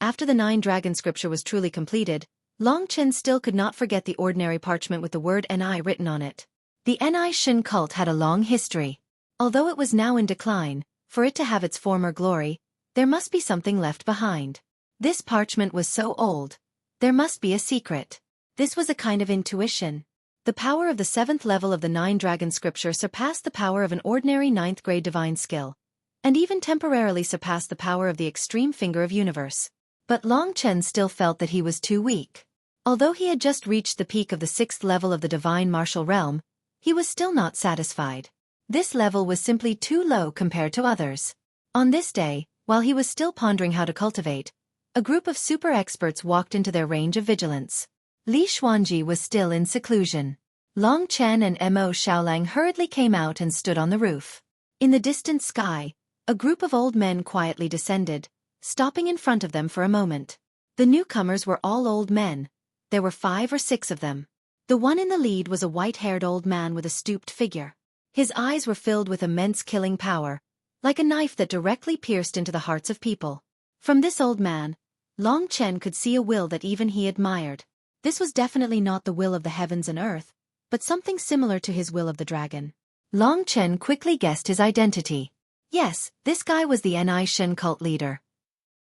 After the 9 Dragon Scripture was truly completed, Long Chen still could not forget the ordinary parchment with the word Ni written on it. The Ni Shin cult had a long history. Although it was now in decline, for it to have its former glory, there must be something left behind. This parchment was so old. There must be a secret. This was a kind of intuition. The power of the 7th level of the 9 Dragon Scripture surpassed the power of an ordinary 9th grade divine skill, and even temporarily surpassed the power of the extreme finger of universe. But Long Chen still felt that he was too weak. Although he had just reached the peak of the 6th level of the divine martial realm, he was still not satisfied. This level was simply too low compared to others. On this day, while he was still pondering how to cultivate, a group of super experts walked into their range of vigilance. Li Xuanji was still in seclusion. Long Chen and Mo Xiaolang hurriedly came out and stood on the roof. In the distant sky, a group of old men quietly descended, stopping in front of them for a moment. The newcomers were all old men. There were 5 or 6 of them. The one in the lead was a white-haired old man with a stooped figure. His eyes were filled with immense killing power, like a knife that directly pierced into the hearts of people. From this old man, Long Chen could see a will that even he admired. This was definitely not the will of the heavens and earth, but something similar to his will of the dragon. Long Chen quickly guessed his identity. Yes, this guy was the Ni Shen cult leader.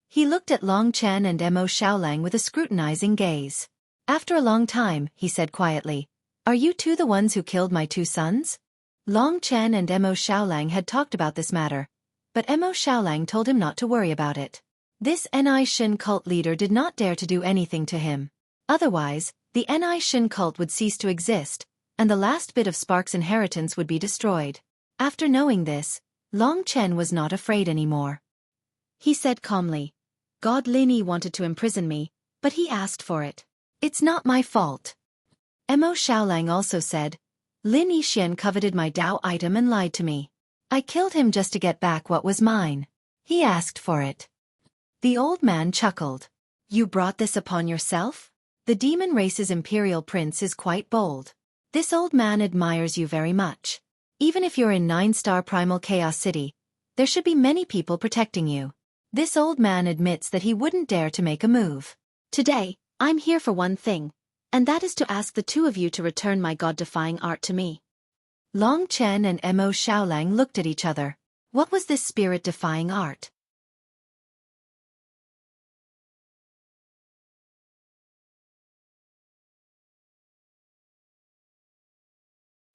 He looked at Long Chen and Mo Xiaolang with a scrutinizing gaze. After a long time, he said quietly, "Are you two the ones who killed my 2 sons?" Long Chen and Mo Xiaolang had talked about this matter, but Mo Xiaolang told him not to worry about it. This Ni Shen cult leader did not dare to do anything to him. Otherwise, the Ni Shen cult would cease to exist, and the last bit of Spark's inheritance would be destroyed. After knowing this, Long Chen was not afraid anymore. He said calmly, "God Lin Yi wanted to imprison me, but he asked for it. It's not my fault." Mo Xiaolang also said, "Lin Yi coveted my Dao item and lied to me. I killed him just to get back what was mine. He asked for it." The old man chuckled. "You brought this upon yourself? The demon race's imperial prince is quite bold. This old man admires you very much. Even if you're in 9-star primal chaos city, there should be many people protecting you. This old man admits that he wouldn't dare to make a move. Today, I'm here for one thing, and that is to ask the two of you to return my god-defying art to me. Long Chen and Mo Xiaolang looked at each other. What was this spirit-defying art?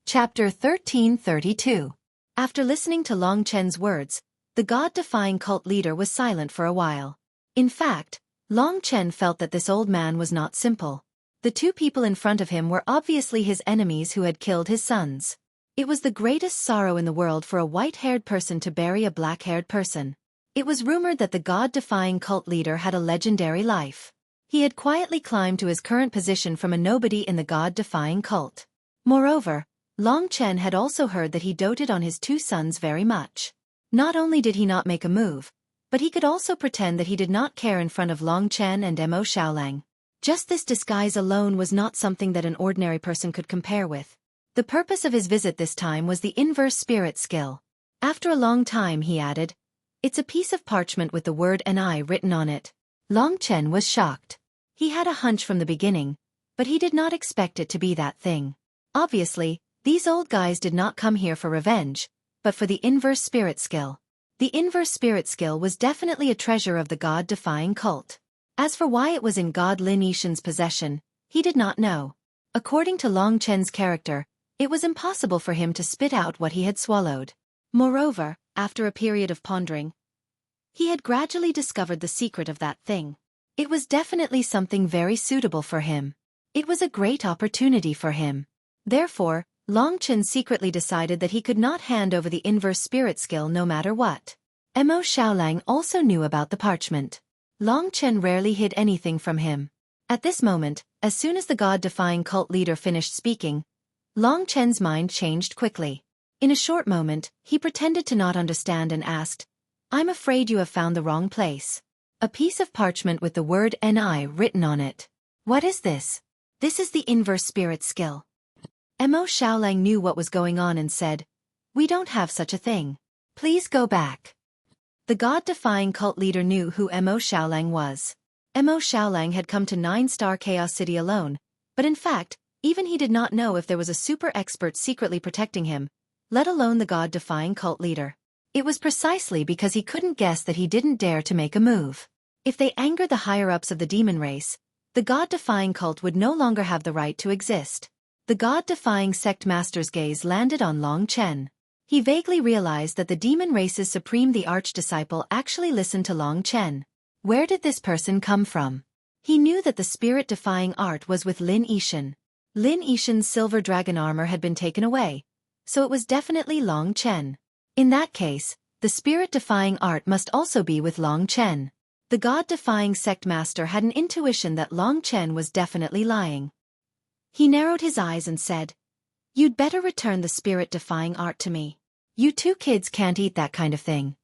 Chapter 1332. After listening to Long Chen's words, the god-defying cult leader was silent for a while. In fact, Long Chen felt that this old man was not simple. The two people in front of him were obviously his enemies who had killed his sons. It was the greatest sorrow in the world for a white-haired person to bury a black-haired person. It was rumored that the god-defying cult leader had a legendary life. He had quietly climbed to his current position from a nobody in the god-defying cult. Moreover, Long Chen had also heard that he doted on his two sons very much. Not only did he not make a move, but he could also pretend that he did not care in front of Long Chen and Mo Xiaolang. Just this disguise alone was not something that an ordinary person could compare with. The purpose of his visit this time was the inverse spirit skill. After a long time he added, "It's a piece of parchment with the word NI written on it." Long Chen was shocked. He had a hunch from the beginning, but he did not expect it to be that thing. Obviously, these old guys did not come here for revenge, but for the inverse spirit skill. The inverse spirit skill was definitely a treasure of the god-defying cult. As for why it was in God Lin Yixin's possession, he did not know. According to Long Chen's character, it was impossible for him to spit out what he had swallowed. Moreover, after a period of pondering, he had gradually discovered the secret of that thing. It was definitely something very suitable for him. It was a great opportunity for him. Therefore, Long Chen secretly decided that he could not hand over the inverse spirit skill no matter what. Mo Xiaolang also knew about the parchment. Long Chen rarely hid anything from him. At this moment, as soon as the god-defying cult leader finished speaking, Long Chen's mind changed quickly. In a short moment, he pretended to not understand and asked, "I'm afraid you have found the wrong place. A piece of parchment with the word NI written on it. What is this?" "This is the inverse spirit skill." Mo Xiaolang knew what was going on and said, "We don't have such a thing. Please go back." The god-defying cult leader knew who Mo Xiaolang was. Mo Xiaolang had come to 9-star Chaos City alone, but in fact, even he did not know if there was a super expert secretly protecting him, let alone the god-defying cult leader. It was precisely because he couldn't guess that he didn't dare to make a move. If they angered the higher-ups of the demon race, the god-defying cult would no longer have the right to exist. The god-defying sect master's gaze landed on Long Chen. He vaguely realized that the demon race's supreme the archdisciple actually listened to Long Chen. Where did this person come from? He knew that the spirit-defying art was with Lin Yixin. Lin Yixin's silver dragon armor had been taken away, so it was definitely Long Chen. In that case, the spirit-defying art must also be with Long Chen. The god-defying sect master had an intuition that Long Chen was definitely lying. He narrowed his eyes and said, "You'd better return the spirit-defying art to me. You two kids can't eat that kind of thing."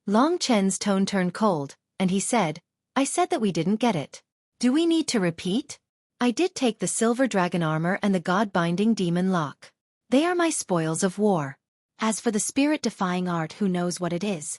Long Chen's tone turned cold, and he said, "I said that we didn't get it. Do we need to repeat? I did take the silver dragon armor and the god-binding demon lock. They are my spoils of war. As for the spirit-defying art, who knows what it is?"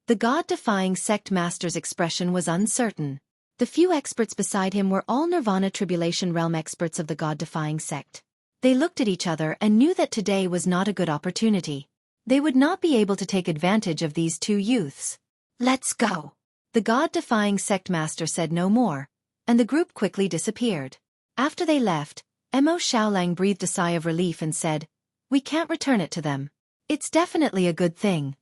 The god-defying sect master's expression was uncertain. The few experts beside him were all Nirvana Tribulation Realm experts of the god-defying sect. They looked at each other and knew that today was not a good opportunity. They would not be able to take advantage of these two youths. "Let's go." The god-defying sect master said no more, and the group quickly disappeared. After they left, Mo Xiaolang breathed a sigh of relief and said, "We can't return it to them. It's definitely a good thing.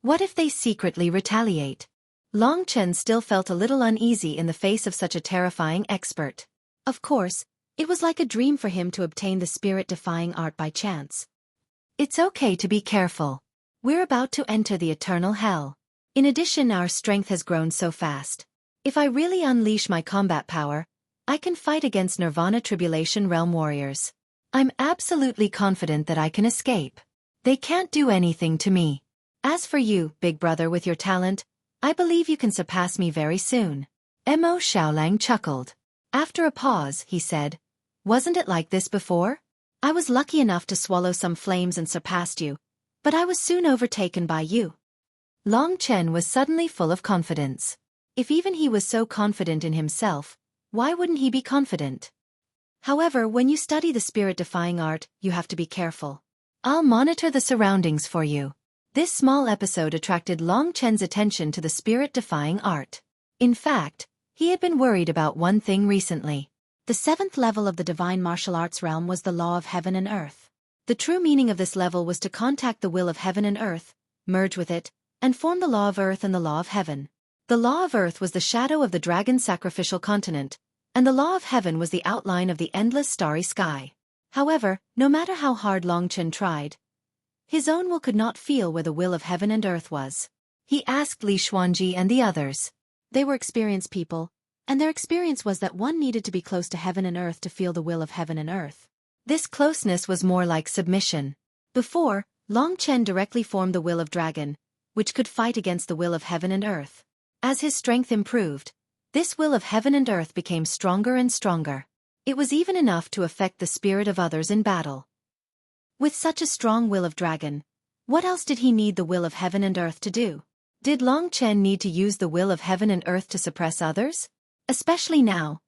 What if they secretly retaliate?" Long Chen still felt a little uneasy in the face of such a terrifying expert. Of course, it was like a dream for him to obtain the spirit-defying art by chance. It's okay to be careful. We're about to enter the eternal hell. In addition, our strength has grown so fast. If I really unleash my combat power, I can fight against Nirvana Tribulation Realm warriors. I'm absolutely confident that I can escape. They can't do anything to me. As for you, big brother, with your talent, I believe you can surpass me very soon. Mo Xiaolang chuckled. After a pause, he said, "Wasn't it like this before? I was lucky enough to swallow some flames and surpassed you, but I was soon overtaken by you." Long Chen was suddenly full of confidence. If even he was so confident in himself, why wouldn't he be confident? However, when you study the spirit-defying art, you have to be careful. I'll monitor the surroundings for you. This small episode attracted Long Chen's attention to the spirit-defying art. In fact, he had been worried about one thing recently. The 7th level of the divine martial arts realm was the law of heaven and earth. The true meaning of this level was to contact the will of heaven and earth, merge with it, and form the law of earth and the law of heaven. The law of earth was the shadow of the dragon's sacrificial continent, and the law of heaven was the outline of the endless starry sky. However, no matter how hard Long Chen tried, his own will could not feel where the will of heaven and earth was. He asked Li Xuanji and the others. They were experienced people, and their experience was that one needed to be close to heaven and earth to feel the will of heaven and earth. This closeness was more like submission. Before, Long Chen directly formed the will of dragon, which could fight against the will of heaven and earth. As his strength improved, this will of heaven and earth became stronger and stronger. It was even enough to affect the spirit of others in battle. With such a strong will of dragon, what else did he need the will of heaven and earth to do? Did Long Chen need to use the will of heaven and earth to suppress others? Especially now.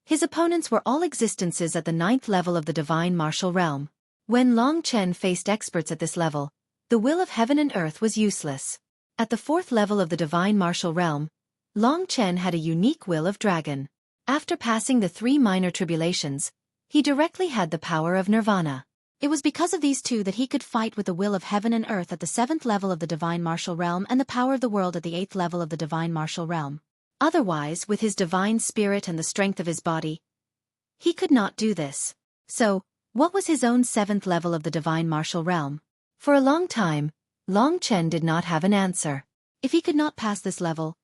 His opponents were all existences at the 9th level of the divine martial realm. When Long Chen faced experts at this level, the will of heaven and earth was useless. At the 4th level of the divine martial realm, Long Chen had a unique will of dragon. After passing the 3 minor tribulations, he directly had the power of nirvana. It was because of these two that he could fight with the will of heaven and earth at the 7th level of the divine martial realm and the power of the world at the 8th level of the divine martial realm. Otherwise, with his divine spirit and the strength of his body, he could not do this. So, what was his own 7th level of the divine martial realm? For a long time, Long Chen did not have an answer. If he could not pass this level,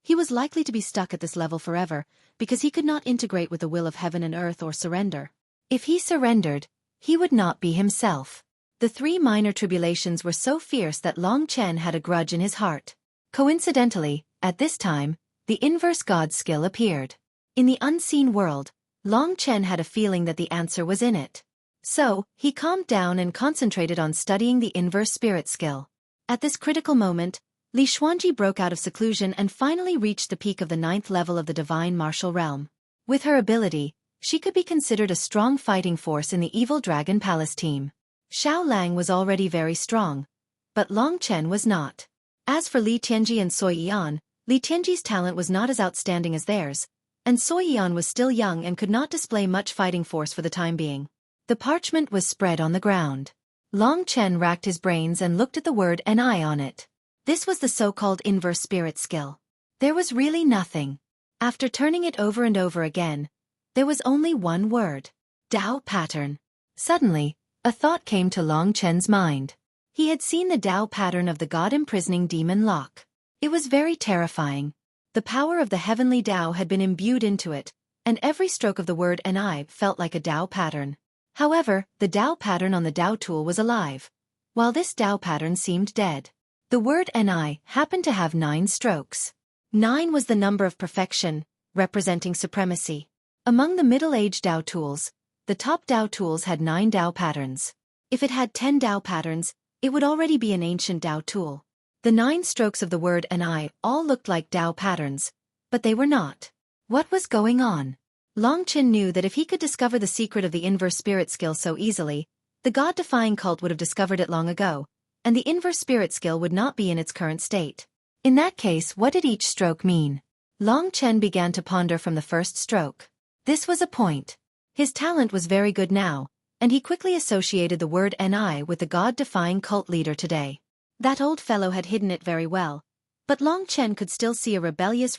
he was likely to be stuck at this level forever, because he could not integrate with the will of heaven and earth or surrender. If he surrendered, he would not be himself. The 3 minor tribulations were so fierce that Long Chen had a grudge in his heart. Coincidentally, at this time, the inverse God skill appeared. In the unseen world, Long Chen had a feeling that the answer was in it. So, he calmed down and concentrated on studying the inverse spirit skill. At this critical moment, Li Xuanji broke out of seclusion and finally reached the peak of the 9th level of the divine martial realm. With her ability, she could be considered a strong fighting force in the evil Dragon Palace team. Xiao Lang was already very strong, but Long Chen was not. As for Li Tianji and Sui Yan, Li Tianji's talent was not as outstanding as theirs, and Sui Yan was still young and could not display much fighting force for the time being. The parchment was spread on the ground. Long Chen racked his brains and looked at the word "Ni" on it. This was the so-called inverse spirit skill. There was really nothing. After turning it over and over again, there was only one word. Tao pattern. Suddenly, a thought came to Long Chen's mind. He had seen the Tao pattern of the God-imprisoning demon lock. It was very terrifying. The power of the heavenly Tao had been imbued into it, and every stroke of the word "Ni" felt like a Tao pattern. However, the Tao pattern on the Tao tool was alive, while this Tao pattern seemed dead. The word "Ni" happened to have 9 strokes. 9 was the number of perfection, representing supremacy. Among the middle-aged Tao tools, the top Tao tools had 9 Tao patterns. If it had 10 Tao patterns, it would already be an ancient Tao tool. The 9 strokes of the word "Ni" all looked like Tao patterns, but they were not. What was going on? Long Chen knew that if he could discover the secret of the inverse spirit skill so easily, the God-defying cult would have discovered it long ago, and the inverse spirit skill would not be in its current state. In that case, what did each stroke mean? Long Chen began to ponder from the first stroke. This was a point. His talent was very good now, and he quickly associated the word "Ni" with the God-defying cult leader today. That old fellow had hidden it very well, but Long Chen could still see a rebellious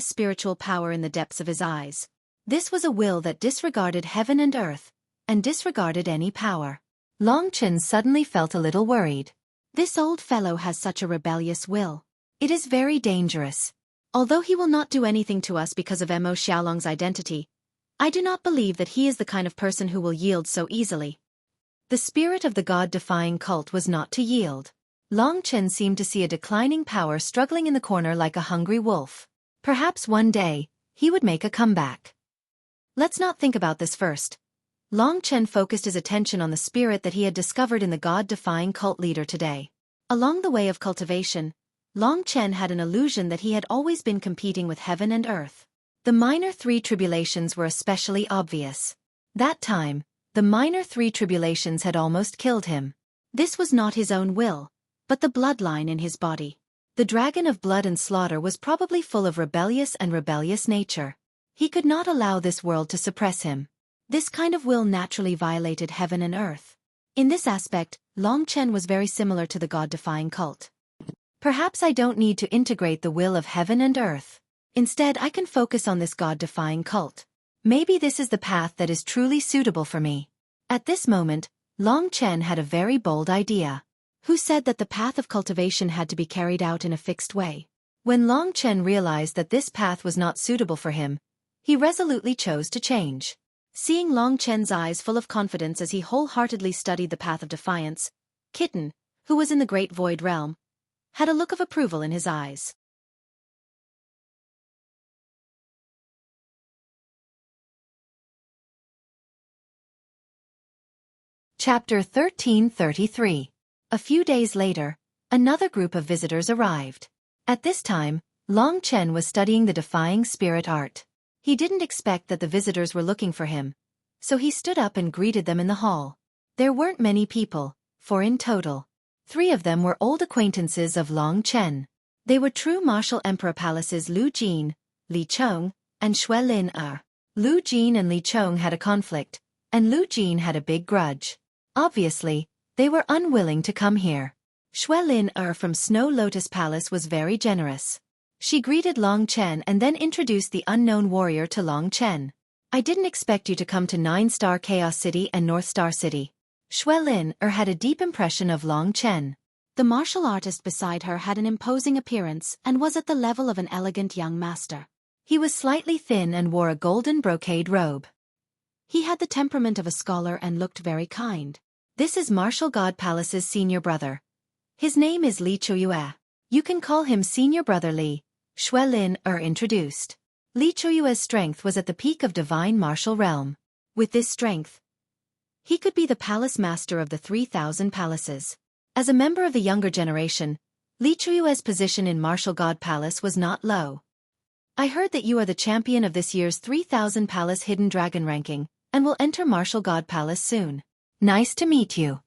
spiritual power in the depths of his eyes. This was a will that disregarded heaven and earth, and disregarded any power. Long Chen suddenly felt a little worried. This old fellow has such a rebellious will. It is very dangerous. Although he will not do anything to us because of Mo Xiaolong's identity, I do not believe that he is the kind of person who will yield so easily. The spirit of the God-defying cult was not to yield. Long Chen seemed to see a declining power struggling in the corner like a hungry wolf. Perhaps one day, he would make a comeback. Let's not think about this first. Long Chen focused his attention on the spirit that he had discovered in the God-defying cult leader today. Along the way of cultivation, Long Chen had an illusion that he had always been competing with heaven and earth. The minor three tribulations were especially obvious. That time, the minor three tribulations had almost killed him. This was not his own will, but the bloodline in his body. The dragon of blood and slaughter was probably full of rebellious nature. He could not allow this world to suppress him. This kind of will naturally violated heaven and earth. In this aspect, Long Chen was very similar to the god-defying cult. Perhaps I don't need to integrate the will of heaven and earth. Instead, I can focus on this god-defying cult. Maybe this is the path that is truly suitable for me. At this moment, Long Chen had a very bold idea. Who said that the path of cultivation had to be carried out in a fixed way? When Long Chen realized that this path was not suitable for him, he resolutely chose to change. Seeing Long Chen's eyes full of confidence as he wholeheartedly studied the path of defiance, Kitten, who was in the Great Void Realm, had a look of approval in his eyes. Chapter 1333. A few days later, another group of visitors arrived. At this time, Long Chen was studying the defying spirit art. He didn't expect that the visitors were looking for him, so he stood up and greeted them in the hall. There weren't many people, for in total, 3 of them were old acquaintances of Long Chen. They were true martial emperor palaces Lu Jin, Li Chong, and Xueqi. Lu Jin and Li Chong had a conflict, and Lu Jin had a big grudge. Obviously, they were unwilling to come here. Xueqi from Snow Lotus Palace was very generous. She greeted Long Chen and then introduced the unknown warrior to Long Chen. I didn't expect you to come to 9-Star Chaos City and North Star City. Xueqi had a deep impression of Long Chen. The martial artist beside her had an imposing appearance and was at the level of an elegant young master. He was slightly thin and wore a golden brocade robe. He had the temperament of a scholar and looked very kind. This is Martial God Palace's senior brother. His name is Li Chueyue. You can call him Senior Brother Li, Xueqi introduced. Li Chueyue's strength was at the peak of divine martial realm. With this strength, he could be the palace master of the 3,000 palaces. As a member of the younger generation, Li Chueyue's position in Martial God Palace was not low. I heard that you are the champion of this year's 3,000 Palace Hidden Dragon ranking, and will enter Martial God Palace soon. Nice to meet you.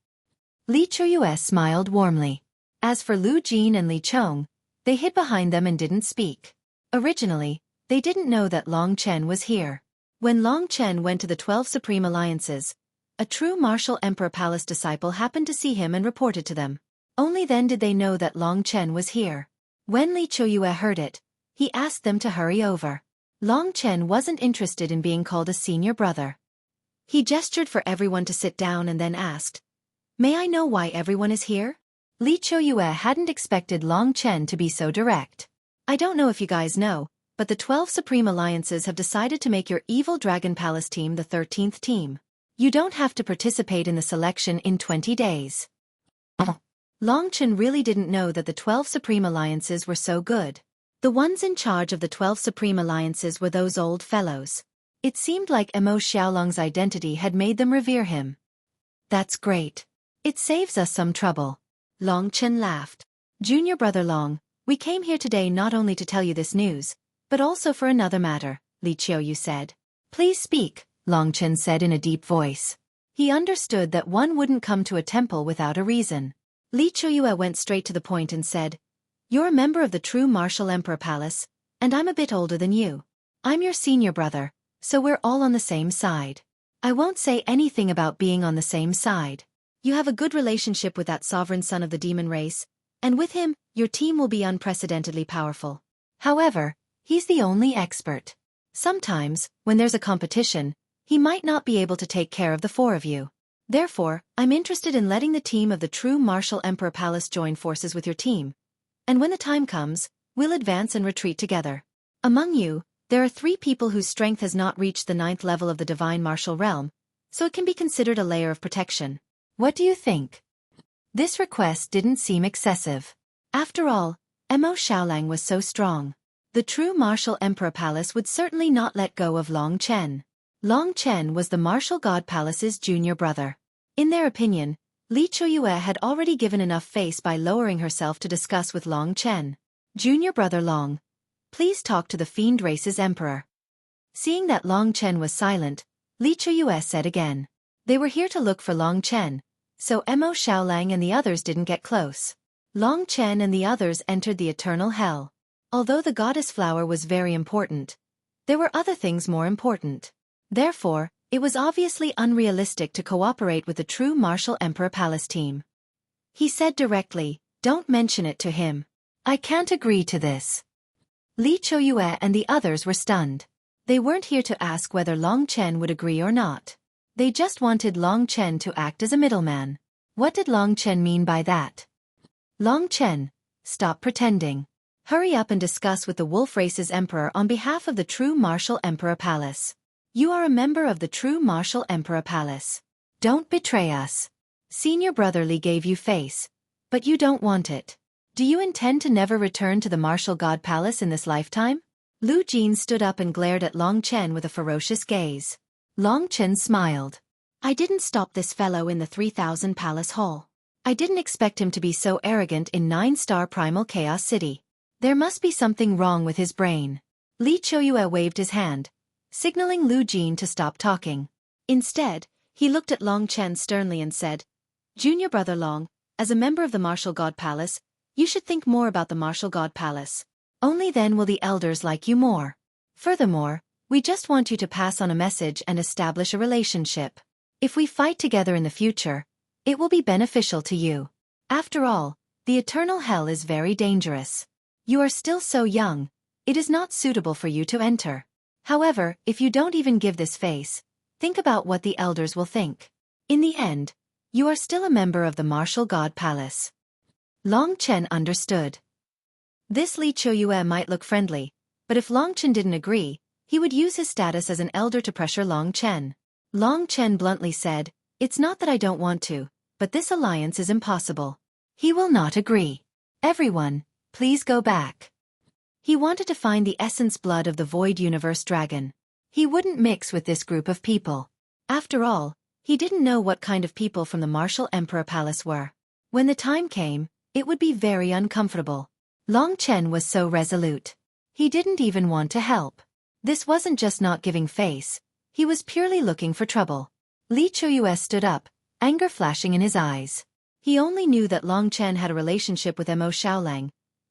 Li Chueyue smiled warmly. As for Lu Jin and Li Chong, they hid behind them and didn't speak. Originally, they didn't know that Long Chen was here. When Long Chen went to the 12 Supreme Alliances, a true Martial Emperor Palace disciple happened to see him and reported to them. Only then did they know that Long Chen was here. When Li Chueyue heard it, he asked them to hurry over. Long Chen wasn't interested in being called a senior brother. He gestured for everyone to sit down and then asked, "May I know why everyone is here?" Li Chueyue hadn't expected Long Chen to be so direct. I don't know if you guys know, but the 12 Supreme Alliances have decided to make your Evil Dragon Palace team the 13th team. You don't have to participate in the selection in 20 days. Long Chen really didn't know that the 12 Supreme Alliances were so good. The ones in charge of the 12 Supreme Alliances were those old fellows. It seemed like Mo Xiaolong's identity had made them revere him. That's great. It saves us some trouble. Long Chen laughed. Junior Brother Long, we came here today not only to tell you this news, but also for another matter, Li Chueyue said. Please speak, Long Chen said in a deep voice. He understood that one wouldn't come to a temple without a reason. Li Chueyue went straight to the point and said, You're a member of the true Martial Emperor Palace, and I'm a bit older than you. I'm your senior brother, so we're all on the same side. I won't say anything about being on the same side. You have a good relationship with that sovereign son of the demon race, and with him, your team will be unprecedentedly powerful. However, he's the only expert. Sometimes, when there's a competition, he might not be able to take care of the 4 of you. Therefore, I'm interested in letting the team of the true Martial Emperor Palace join forces with your team. And when the time comes, we'll advance and retreat together. Among you, there are 3 people whose strength has not reached the 9th level of the divine martial realm, so it can be considered a layer of protection. What do you think? This request didn't seem excessive. After all, Mo Xiaolong was so strong. The true Martial Emperor Palace would certainly not let go of Long Chen. Long Chen was the Martial God Palace's junior brother. In their opinion, Li Choyue had already given enough face by lowering herself to discuss with Long Chen. Junior brother Long, please talk to the fiend race's emperor. Seeing that Long Chen was silent, Li Choyue said again. They were here to look for Long Chen, so Mo Xiaolang and the others didn't get close. Long Chen and the others entered the eternal hell. Although the goddess flower was very important, there were other things more important. Therefore, it was obviously unrealistic to cooperate with the true Martial Emperor Palace team. He said directly, don't mention it to him. I can't agree to this. Li Choyue and the others were stunned. They weren't here to ask whether Long Chen would agree or not. They just wanted Long Chen to act as a middleman. What did Long Chen mean by that? Long Chen, stop pretending. Hurry up and discuss with the wolf race's emperor on behalf of the true Martial Emperor Palace. You are a member of the true Martial Emperor Palace. Don't betray us. Senior brother Li gave you face, but you don't want it. Do you intend to never return to the Martial God Palace in this lifetime? Lu Jin stood up and glared at Long Chen with a ferocious gaze. Long Chen smiled. I didn't stop this fellow in the 3000 Palace Hall. I didn't expect him to be so arrogant in 9-star Primal Chaos City. There must be something wrong with his brain. Li Choyue waved his hand, signaling Lu Jin to stop talking. Instead, he looked at Long Chen sternly and said, Junior brother Long, as a member of the Martial God Palace, you should think more about the Martial God Palace. Only then will the elders like you more. Furthermore, we just want you to pass on a message and establish a relationship. If we fight together in the future, it will be beneficial to you. After all, the eternal hell is very dangerous. You are still so young, it is not suitable for you to enter. However, if you don't even give this face, think about what the elders will think. In the end, you are still a member of the Martial God Palace. Long Chen understood. This Li Choyue might look friendly, but if Long Chen didn't agree, he would use his status as an elder to pressure Long Chen. Long Chen bluntly said, it's not that I don't want to, but this alliance is impossible. He will not agree. Everyone, please go back. He wanted to find the essence blood of the Void Universe Dragon. He wouldn't mix with this group of people. After all, he didn't know what kind of people from the Martial Emperor Palace were. When the time came, it would be very uncomfortable. Long Chen was so resolute. He didn't even want to help. This wasn't just not giving face, he was purely looking for trouble. Li Choyue stood up, anger flashing in his eyes. He only knew that Long Chen had a relationship with Mo Xiaolang,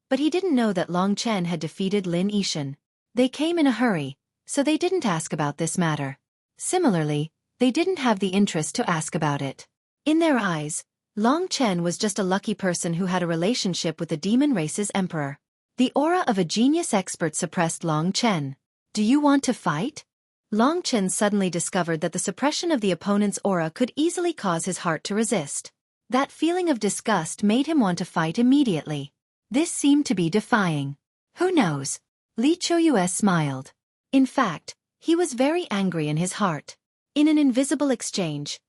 but he didn't know that Long Chen had defeated Lin Yishan. They came in a hurry, so they didn't ask about this matter. Similarly, they didn't have the interest to ask about it. In their eyes, Long Chen was just a lucky person who had a relationship with the demon race's emperor. The aura of a genius expert suppressed Long Chen. Do you want to fight? Long Chen suddenly discovered that the suppression of the opponent's aura could easily cause his heart to resist. That feeling of disgust made him want to fight immediately. This seemed to be defying. Who knows? Li Choyue smiled. In fact, he was very angry in his heart. In an invisible exchange,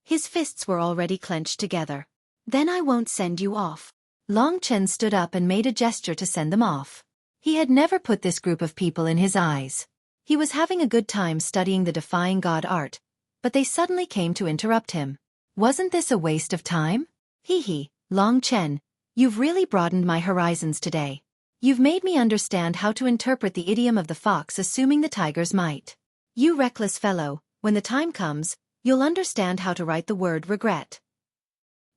his fists were already clenched together. Then I won't send you off. Long Chen stood up and made a gesture to send them off. He had never put this group of people in his eyes. He was having a good time studying the Defying God art, but they suddenly came to interrupt him. Wasn't this a waste of time? Hee, Long Chen, you've really broadened my horizons today. You've made me understand how to interpret the idiom of the fox assuming the tiger's might. You reckless fellow, when the time comes, you'll understand how to write the word regret.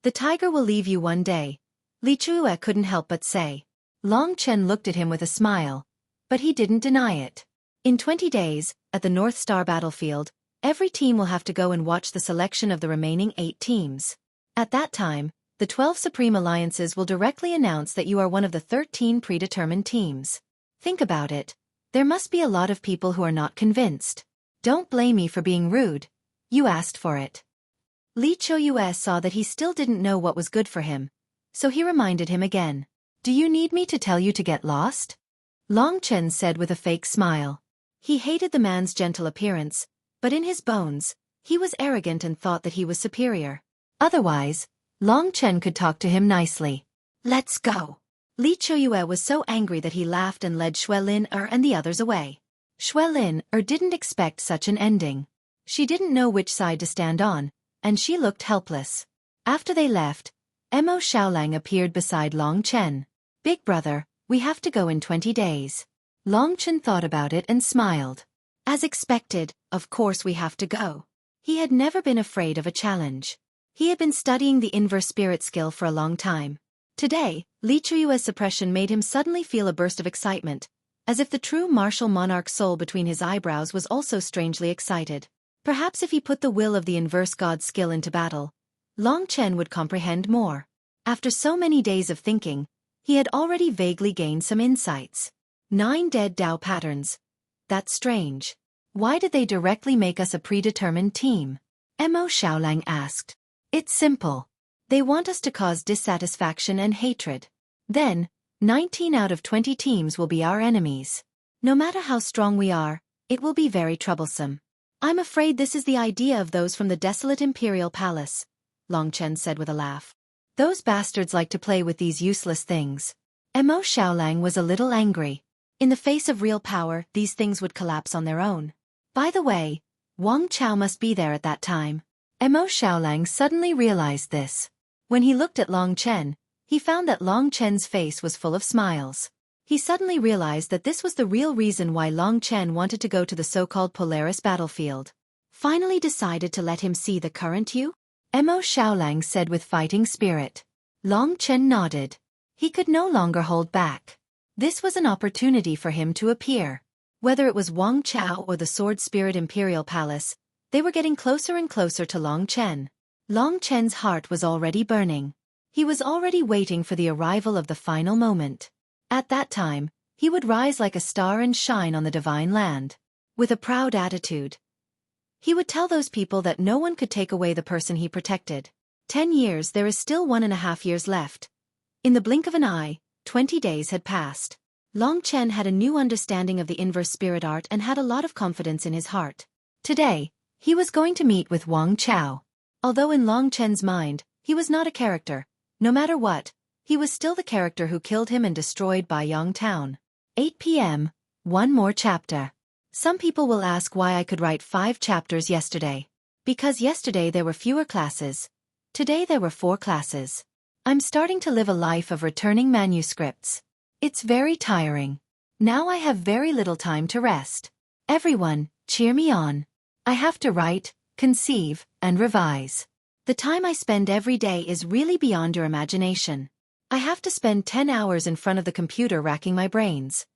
The tiger will leave you one day, Li Choyue couldn't help but say. Long Chen looked at him with a smile, but he didn't deny it. In 20 days, at the North Star battlefield, every team will have to go and watch the selection of the remaining 8 teams. At that time, the 12 Supreme Alliances will directly announce that you are one of the 13 predetermined teams. Think about it. There must be a lot of people who are not convinced. Don't blame me for being rude. You asked for it. Li Choyue saw that he still didn't know what was good for him, so he reminded him again. Do you need me to tell you to get lost? Long Chen said with a fake smile. He hated the man's gentle appearance, but in his bones, he was arrogant and thought that he was superior. Otherwise, Long Chen could talk to him nicely. Let's go. Li Choyue was so angry that he laughed and led Xuelin and the others away. Xuelin didn't expect such an ending. She didn't know which side to stand on, and she looked helpless. After they left, Mo Xiaolang appeared beside Long Chen. Big brother, we have to go in 20 days. Long Chen thought about it and smiled. As expected, of course we have to go. He had never been afraid of a challenge. He had been studying the inverse spirit skill for a long time. Today, Li Chuyue's suppression made him suddenly feel a burst of excitement, as if the true martial monarch soul between his eyebrows was also strangely excited. Perhaps if he put the will of the inverse god skill into battle, Long Chen would comprehend more. After so many days of thinking, he had already vaguely gained some insights. 9 dead Dao patterns. That's strange. Why did they directly make us a predetermined team? Mo Xiaolang asked. It's simple. They want us to cause dissatisfaction and hatred. Then, 19 out of 20 teams will be our enemies. No matter how strong we are, it will be very troublesome. I'm afraid this is the idea of those from the desolate Imperial Palace, Long Chen said with a laugh. Those bastards like to play with these useless things. Mo Xiaolang was a little angry. In the face of real power, these things would collapse on their own. By the way, Wang Chao must be there at that time. Mo Xiaolang suddenly realized this. When he looked at Long Chen, he found that Long Chen's face was full of smiles. He suddenly realized that this was the real reason why Long Chen wanted to go to the so-called Polaris battlefield. Finally decided to let him see the current you? Mo Xiaolang said with fighting spirit. Long Chen nodded. He could no longer hold back. This was an opportunity for him to appear. Whether it was Wang Chao or the Sword Spirit Imperial Palace, they were getting closer and closer to Long Chen. Long Chen's heart was already burning. He was already waiting for the arrival of the final moment. At that time, he would rise like a star and shine on the divine land. With a proud attitude, he would tell those people that no one could take away the person he protected. 10 years, there is still 1.5 years left. In the blink of an eye, 20 days had passed. Long Chen had a new understanding of the inverse spirit art and had a lot of confidence in his heart. Today, he was going to meet with Wang Chao. Although in Long Chen's mind, he was not a character. No matter what, he was still the character who killed him and destroyed Baiyang Town. 8 p.m., one more chapter. Some people will ask why I could write 5 chapters yesterday. Because yesterday there were fewer classes. Today there were 4 classes. I'm starting to live a life of returning manuscripts. It's very tiring. Now I have very little time to rest. Everyone, cheer me on. I have to write, conceive, and revise. The time I spend every day is really beyond your imagination. I have to spend 10 hours in front of the computer racking my brains.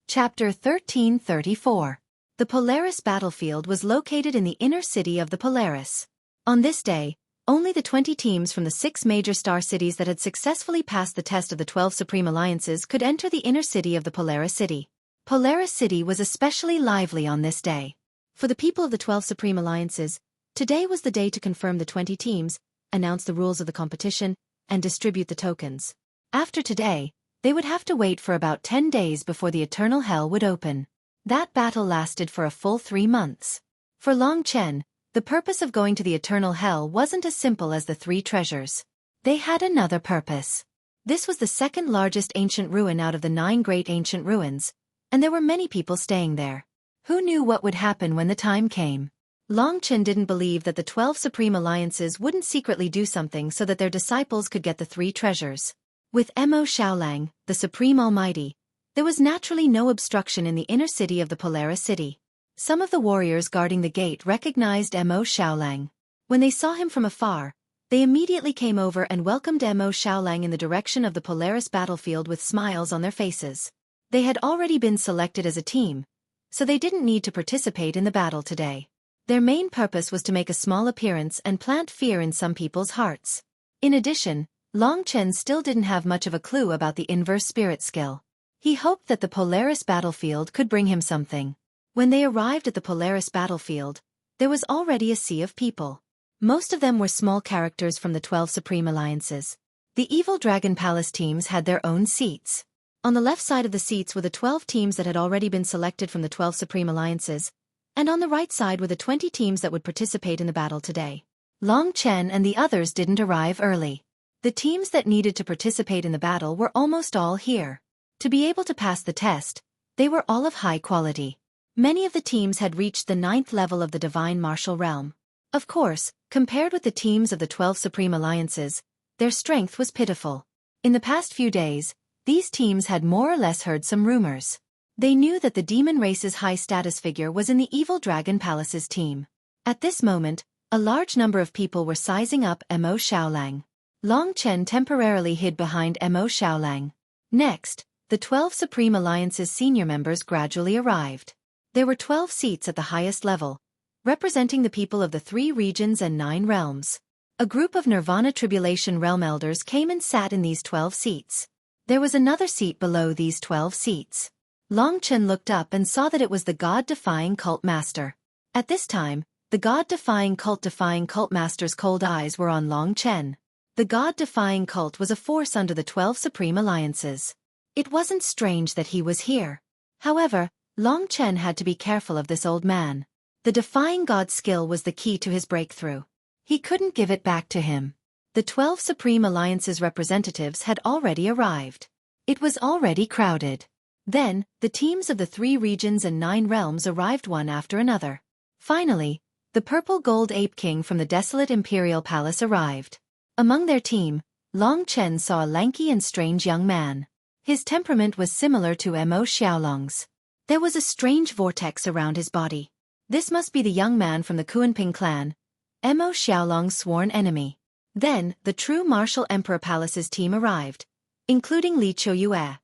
Chapter 1334. The Polaris battlefield was located in the inner city of the Polaris. On this day, only the 20 teams from the 6 major star cities that had successfully passed the test of the 12 Supreme Alliances could enter the inner city of the Polaris City. Polaris City was especially lively on this day. For the people of the 12 Supreme Alliances, today was the day to confirm the 20 teams, announce the rules of the competition, and distribute the tokens. After today, they would have to wait for about 10 days before the Eternal Hell would open. That battle lasted for a full 3 months. For Long Chen, the purpose of going to the Eternal Hell wasn't as simple as the 3 treasures. They had another purpose. This was the second largest ancient ruin out of the 9 great ancient ruins, and there were many people staying there. Who knew what would happen when the time came? Long Chen didn't believe that the 12 Supreme Alliances wouldn't secretly do something so that their disciples could get the 3 treasures. With Mo Xiaolang, the Supreme Almighty, there was naturally no obstruction in the inner city of the Polaris City. Some of the warriors guarding the gate recognized Mo Xiaolang. When they saw him from afar, they immediately came over and welcomed Mo Xiaolang in the direction of the Polaris battlefield with smiles on their faces. They had already been selected as a team, so they didn't need to participate in the battle today. Their main purpose was to make a small appearance and plant fear in some people's hearts. In addition, Long Chen still didn't have much of a clue about the inverse spirit skill. He hoped that the Polaris battlefield could bring him something. When they arrived at the Polaris battlefield, there was already a sea of people. Most of them were small characters from the 12 Supreme Alliances. The Evil Dragon Palace teams had their own seats. On the left side of the seats were the 12 teams that had already been selected from the 12 Supreme Alliances, and on the right side were the 20 teams that would participate in the battle today. Long Chen and the others didn't arrive early. The teams that needed to participate in the battle were almost all here. To be able to pass the test, they were all of high quality. Many of the teams had reached the 9th level of the Divine Martial Realm. Of course, compared with the teams of the 12 Supreme Alliances, their strength was pitiful. In the past few days, these teams had more or less heard some rumors. They knew that the demon race's high-status figure was in the Evil Dragon Palace's team. At this moment, a large number of people were sizing up Mo Xiaolang. Long Chen temporarily hid behind Mo Xiaolang. Next, the 12 Supreme Alliance's senior members gradually arrived. There were 12 seats at the highest level, representing the people of the 3 regions and 9 realms. A group of Nirvana Tribulation Realm elders came and sat in these 12 seats. There was another seat below these 12 seats. Long Chen looked up and saw that it was the God-defying cult master. At this time, the God-defying cult master's cold eyes were on Long Chen. The God-defying cult was a force under the 12 Supreme Alliances. It wasn't strange that he was here. However, Long Chen had to be careful of this old man. The defying God skill was the key to his breakthrough. He couldn't give it back to him. The 12 Supreme Alliance's representatives had already arrived. It was already crowded. Then, the teams of the 3 regions and 9 realms arrived one after another. Finally, the Purple Gold Ape King from the desolate Imperial Palace arrived. Among their team, Long Chen saw a lanky and strange young man. His temperament was similar to Mo Xiaolong's. There was a strange vortex around his body. This must be the young man from the Kuanping clan, Mo Xiaolong's sworn enemy. Then, the true Martial Emperor Palace's team arrived, including Li Chueyue.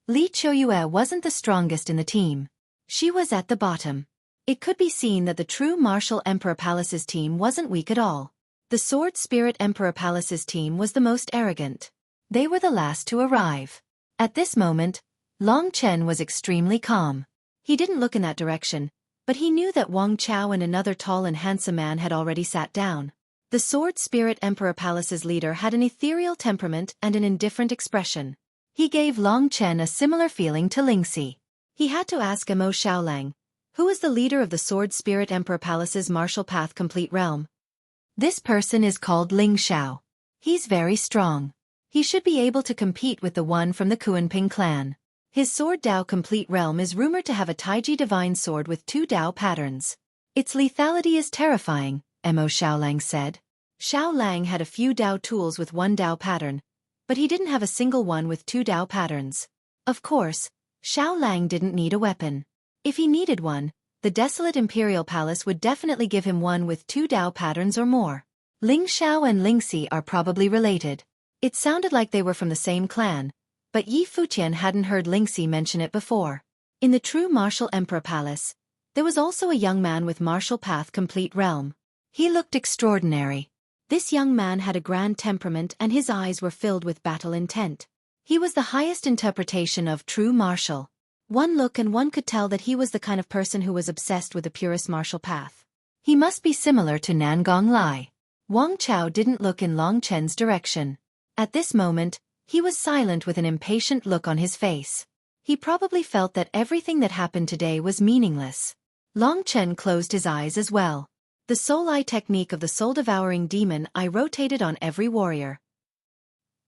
Li Chueyue wasn't the strongest in the team. She was at the bottom. It could be seen that the true Martial Emperor Palace's team wasn't weak at all. The Sword Spirit Emperor Palace's team was the most arrogant. They were the last to arrive. At this moment, Long Chen was extremely calm. He didn't look in that direction, but he knew that Wang Chao and another tall and handsome man had already sat down. The Sword Spirit Emperor Palace's leader had an ethereal temperament and an indifferent expression. He gave Long Chen a similar feeling to Lingxi. He had to ask Mo Xiaolang, who is the leader of the Sword Spirit Emperor Palace's Martial Path Complete Realm. This person is called Ling Xiao. He's very strong. He should be able to compete with the one from the Kuanping clan. His Sword Dao Complete Realm is rumored to have a Taiji Divine Sword with 2 Dao patterns. Its lethality is terrifying, Mo Xiaolang said. Xiaolang had a few Dao tools with 1 Dao pattern, but he didn't have a single one with 2 Dao patterns. Of course, Xiaolang didn't need a weapon. If he needed one, the desolate Imperial Palace would definitely give him one with 2 Dao patterns or more. Ling Xiao and Lingxi are probably related. It sounded like they were from the same clan, but Yi Fuqian hadn't heard Lingxi mention it before. In the true Martial Emperor Palace, there was also a young man with Martial Path Complete Realm. He looked extraordinary. This young man had a grand temperament and his eyes were filled with battle intent. He was the highest interpretation of true martial. One look and one could tell that he was the kind of person who was obsessed with the purest martial path. He must be similar to Nangong Lai. Wang Chao didn't look in Long Chen's direction. At this moment, he was silent with an impatient look on his face. He probably felt that everything that happened today was meaningless. Long Chen closed his eyes as well. The soul eye technique of the soul-devouring demon eye rotated on every warrior.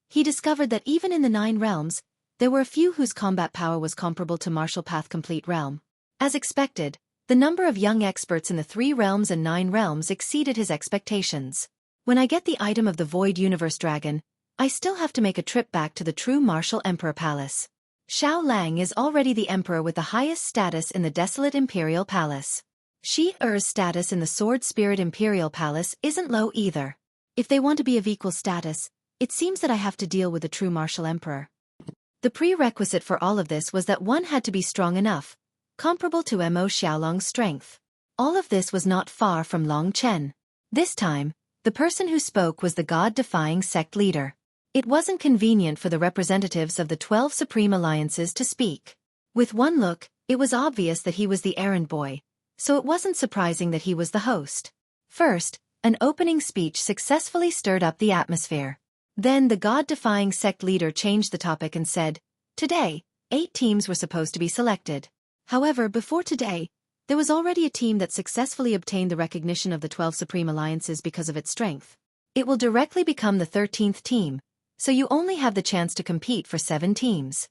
He discovered that even in the 9 realms, there were a few whose combat power was comparable to Martial Path Complete Realm. As expected, the number of young experts in the 3 realms and 9 realms exceeded his expectations. When I get the item of the Void Universe Dragon, I still have to make a trip back to the true Martial Emperor Palace. Xiao Lang is already the emperor with the highest status in the desolate Imperial Palace. Shi Er's status in the Sword Spirit Imperial Palace isn't low either. If they want to be of equal status, it seems that I have to deal with the true Martial Emperor. The prerequisite for all of this was that one had to be strong enough, comparable to Mo Xiaolong's strength. All of this was not far from Long Chen. This time, the person who spoke was the God-defying sect leader. It wasn't convenient for the representatives of the 12 Supreme Alliances to speak. With one look, it was obvious that he was the errand boy, so it wasn't surprising that he was the host. First, an opening speech successfully stirred up the atmosphere. Then the God-defying sect leader changed the topic and said, "Today, 8 teams were supposed to be selected. However, before today, there was already a team that successfully obtained the recognition of the 12 Supreme Alliances because of its strength. It will directly become the 13th team, so you only have the chance to compete for 7 teams.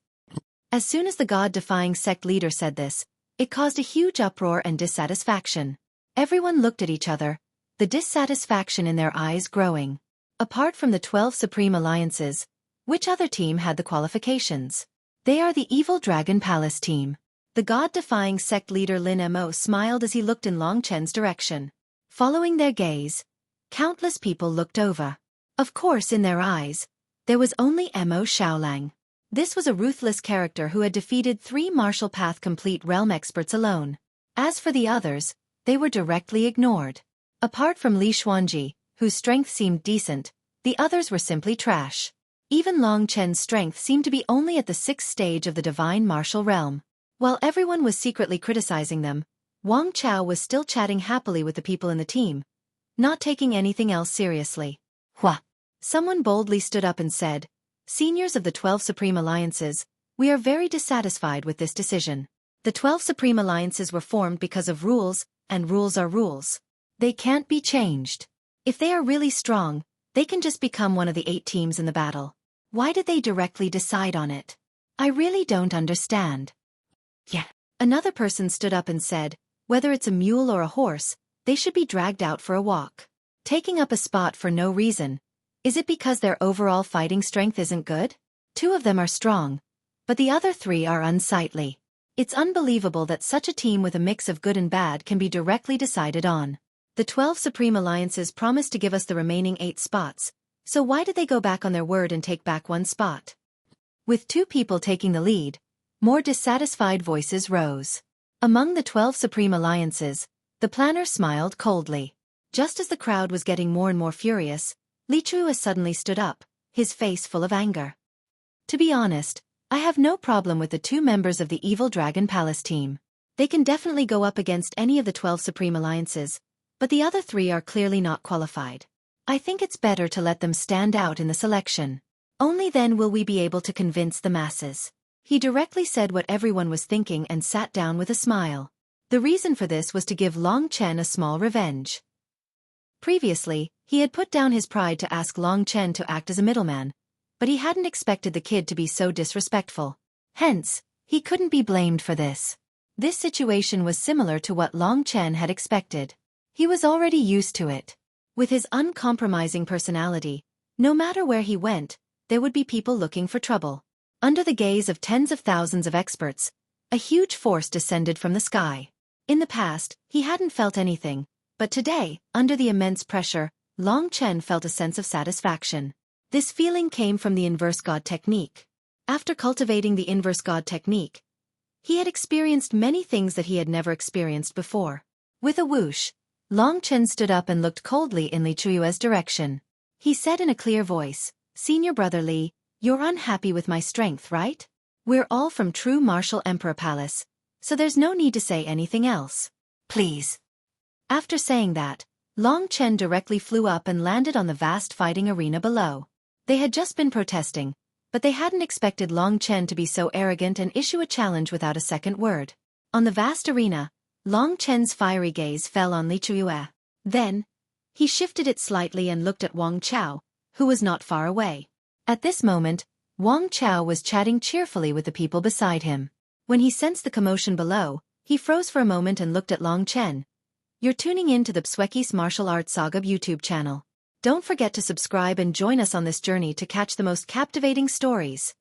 As soon as the god-defying sect leader said this, it caused a huge uproar and dissatisfaction. Everyone looked at each other, the dissatisfaction in their eyes growing. Apart from the 12 Supreme Alliances, which other team had the qualifications? They are the Evil Dragon Palace team. The god-defying sect leader Lin Mo smiled as he looked in Long Chen's direction. Following their gaze, countless people looked over. Of course, in their eyes, there was only Mo Xiaolang. This was a ruthless character who had defeated 3 Martial Path Complete Realm experts alone. As for the others, they were directly ignored. Apart from Li Xuanji, whose strength seemed decent, the others were simply trash. Even Long Chen's strength seemed to be only at the 6th stage of the Divine Martial Realm. While everyone was secretly criticizing them, Wang Chao was still chatting happily with the people in the team, not taking anything else seriously. Hua! Someone boldly stood up and said, "Seniors of the 12 Supreme Alliances, we are very dissatisfied with this decision. The 12 Supreme Alliances were formed because of rules, and rules are rules. They can't be changed. If they are really strong, they can just become one of the 8 teams in the battle. Why did they directly decide on it? I really don't understand." Yeah. Another person stood up and said, "Whether it's a mule or a horse, they should be dragged out for a walk. Taking up a spot for no reason. Is it because their overall fighting strength isn't good? 2 of them are strong, but the other 3 are unsightly. It's unbelievable that such a team with a mix of good and bad can be directly decided on. The 12 Supreme Alliances promised to give us the remaining 8 spots, so why did they go back on their word and take back 1 spot?" With 2 people taking the lead, more dissatisfied voices rose. Among the 12 Supreme Alliances, the planner smiled coldly. Just as the crowd was getting more and more furious, Li Chua suddenly stood up, his face full of anger. "To be honest, I have no problem with the 2 members of the Evil Dragon Palace team. They can definitely go up against any of the 12 Supreme Alliances, but the other 3 are clearly not qualified. I think it's better to let them stand out in the selection. Only then will we be able to convince the masses." He directly said what everyone was thinking and sat down with a smile. The reason for this was to give Long Chen a small revenge. Previously, he had put down his pride to ask Long Chen to act as a middleman, but he hadn't expected the kid to be so disrespectful. Hence, he couldn't be blamed for this. This situation was similar to what Long Chen had expected. He was already used to it. With his uncompromising personality, no matter where he went, there would be people looking for trouble. Under the gaze of tens of thousands of experts, a huge force descended from the sky. In the past, he hadn't felt anything, but today, under the immense pressure, Long Chen felt a sense of satisfaction. This feeling came from the inverse God technique. After cultivating the inverse God technique, he had experienced many things that he had never experienced before. With a whoosh, Long Chen stood up and looked coldly in Li Chuyue's direction. He said in a clear voice, "Senior brother Li, you're unhappy with my strength, right? We're all from True Martial Emperor Palace, so there's no need to say anything else. Please." After saying that, Long Chen directly flew up and landed on the vast fighting arena below. They had just been protesting, but they hadn't expected Long Chen to be so arrogant and issue a challenge without a second word. On the vast arena, Long Chen's fiery gaze fell on Li Chuyue. Then, he shifted it slightly and looked at Wang Chao, who was not far away. At this moment, Wang Chao was chatting cheerfully with the people beside him. When he sensed the commotion below, he froze for a moment and looked at Long Chen. "You're tuning in to the Xueqi's Martial Arts Saga YouTube channel. Don't forget to subscribe and join us on this journey to catch the most captivating stories.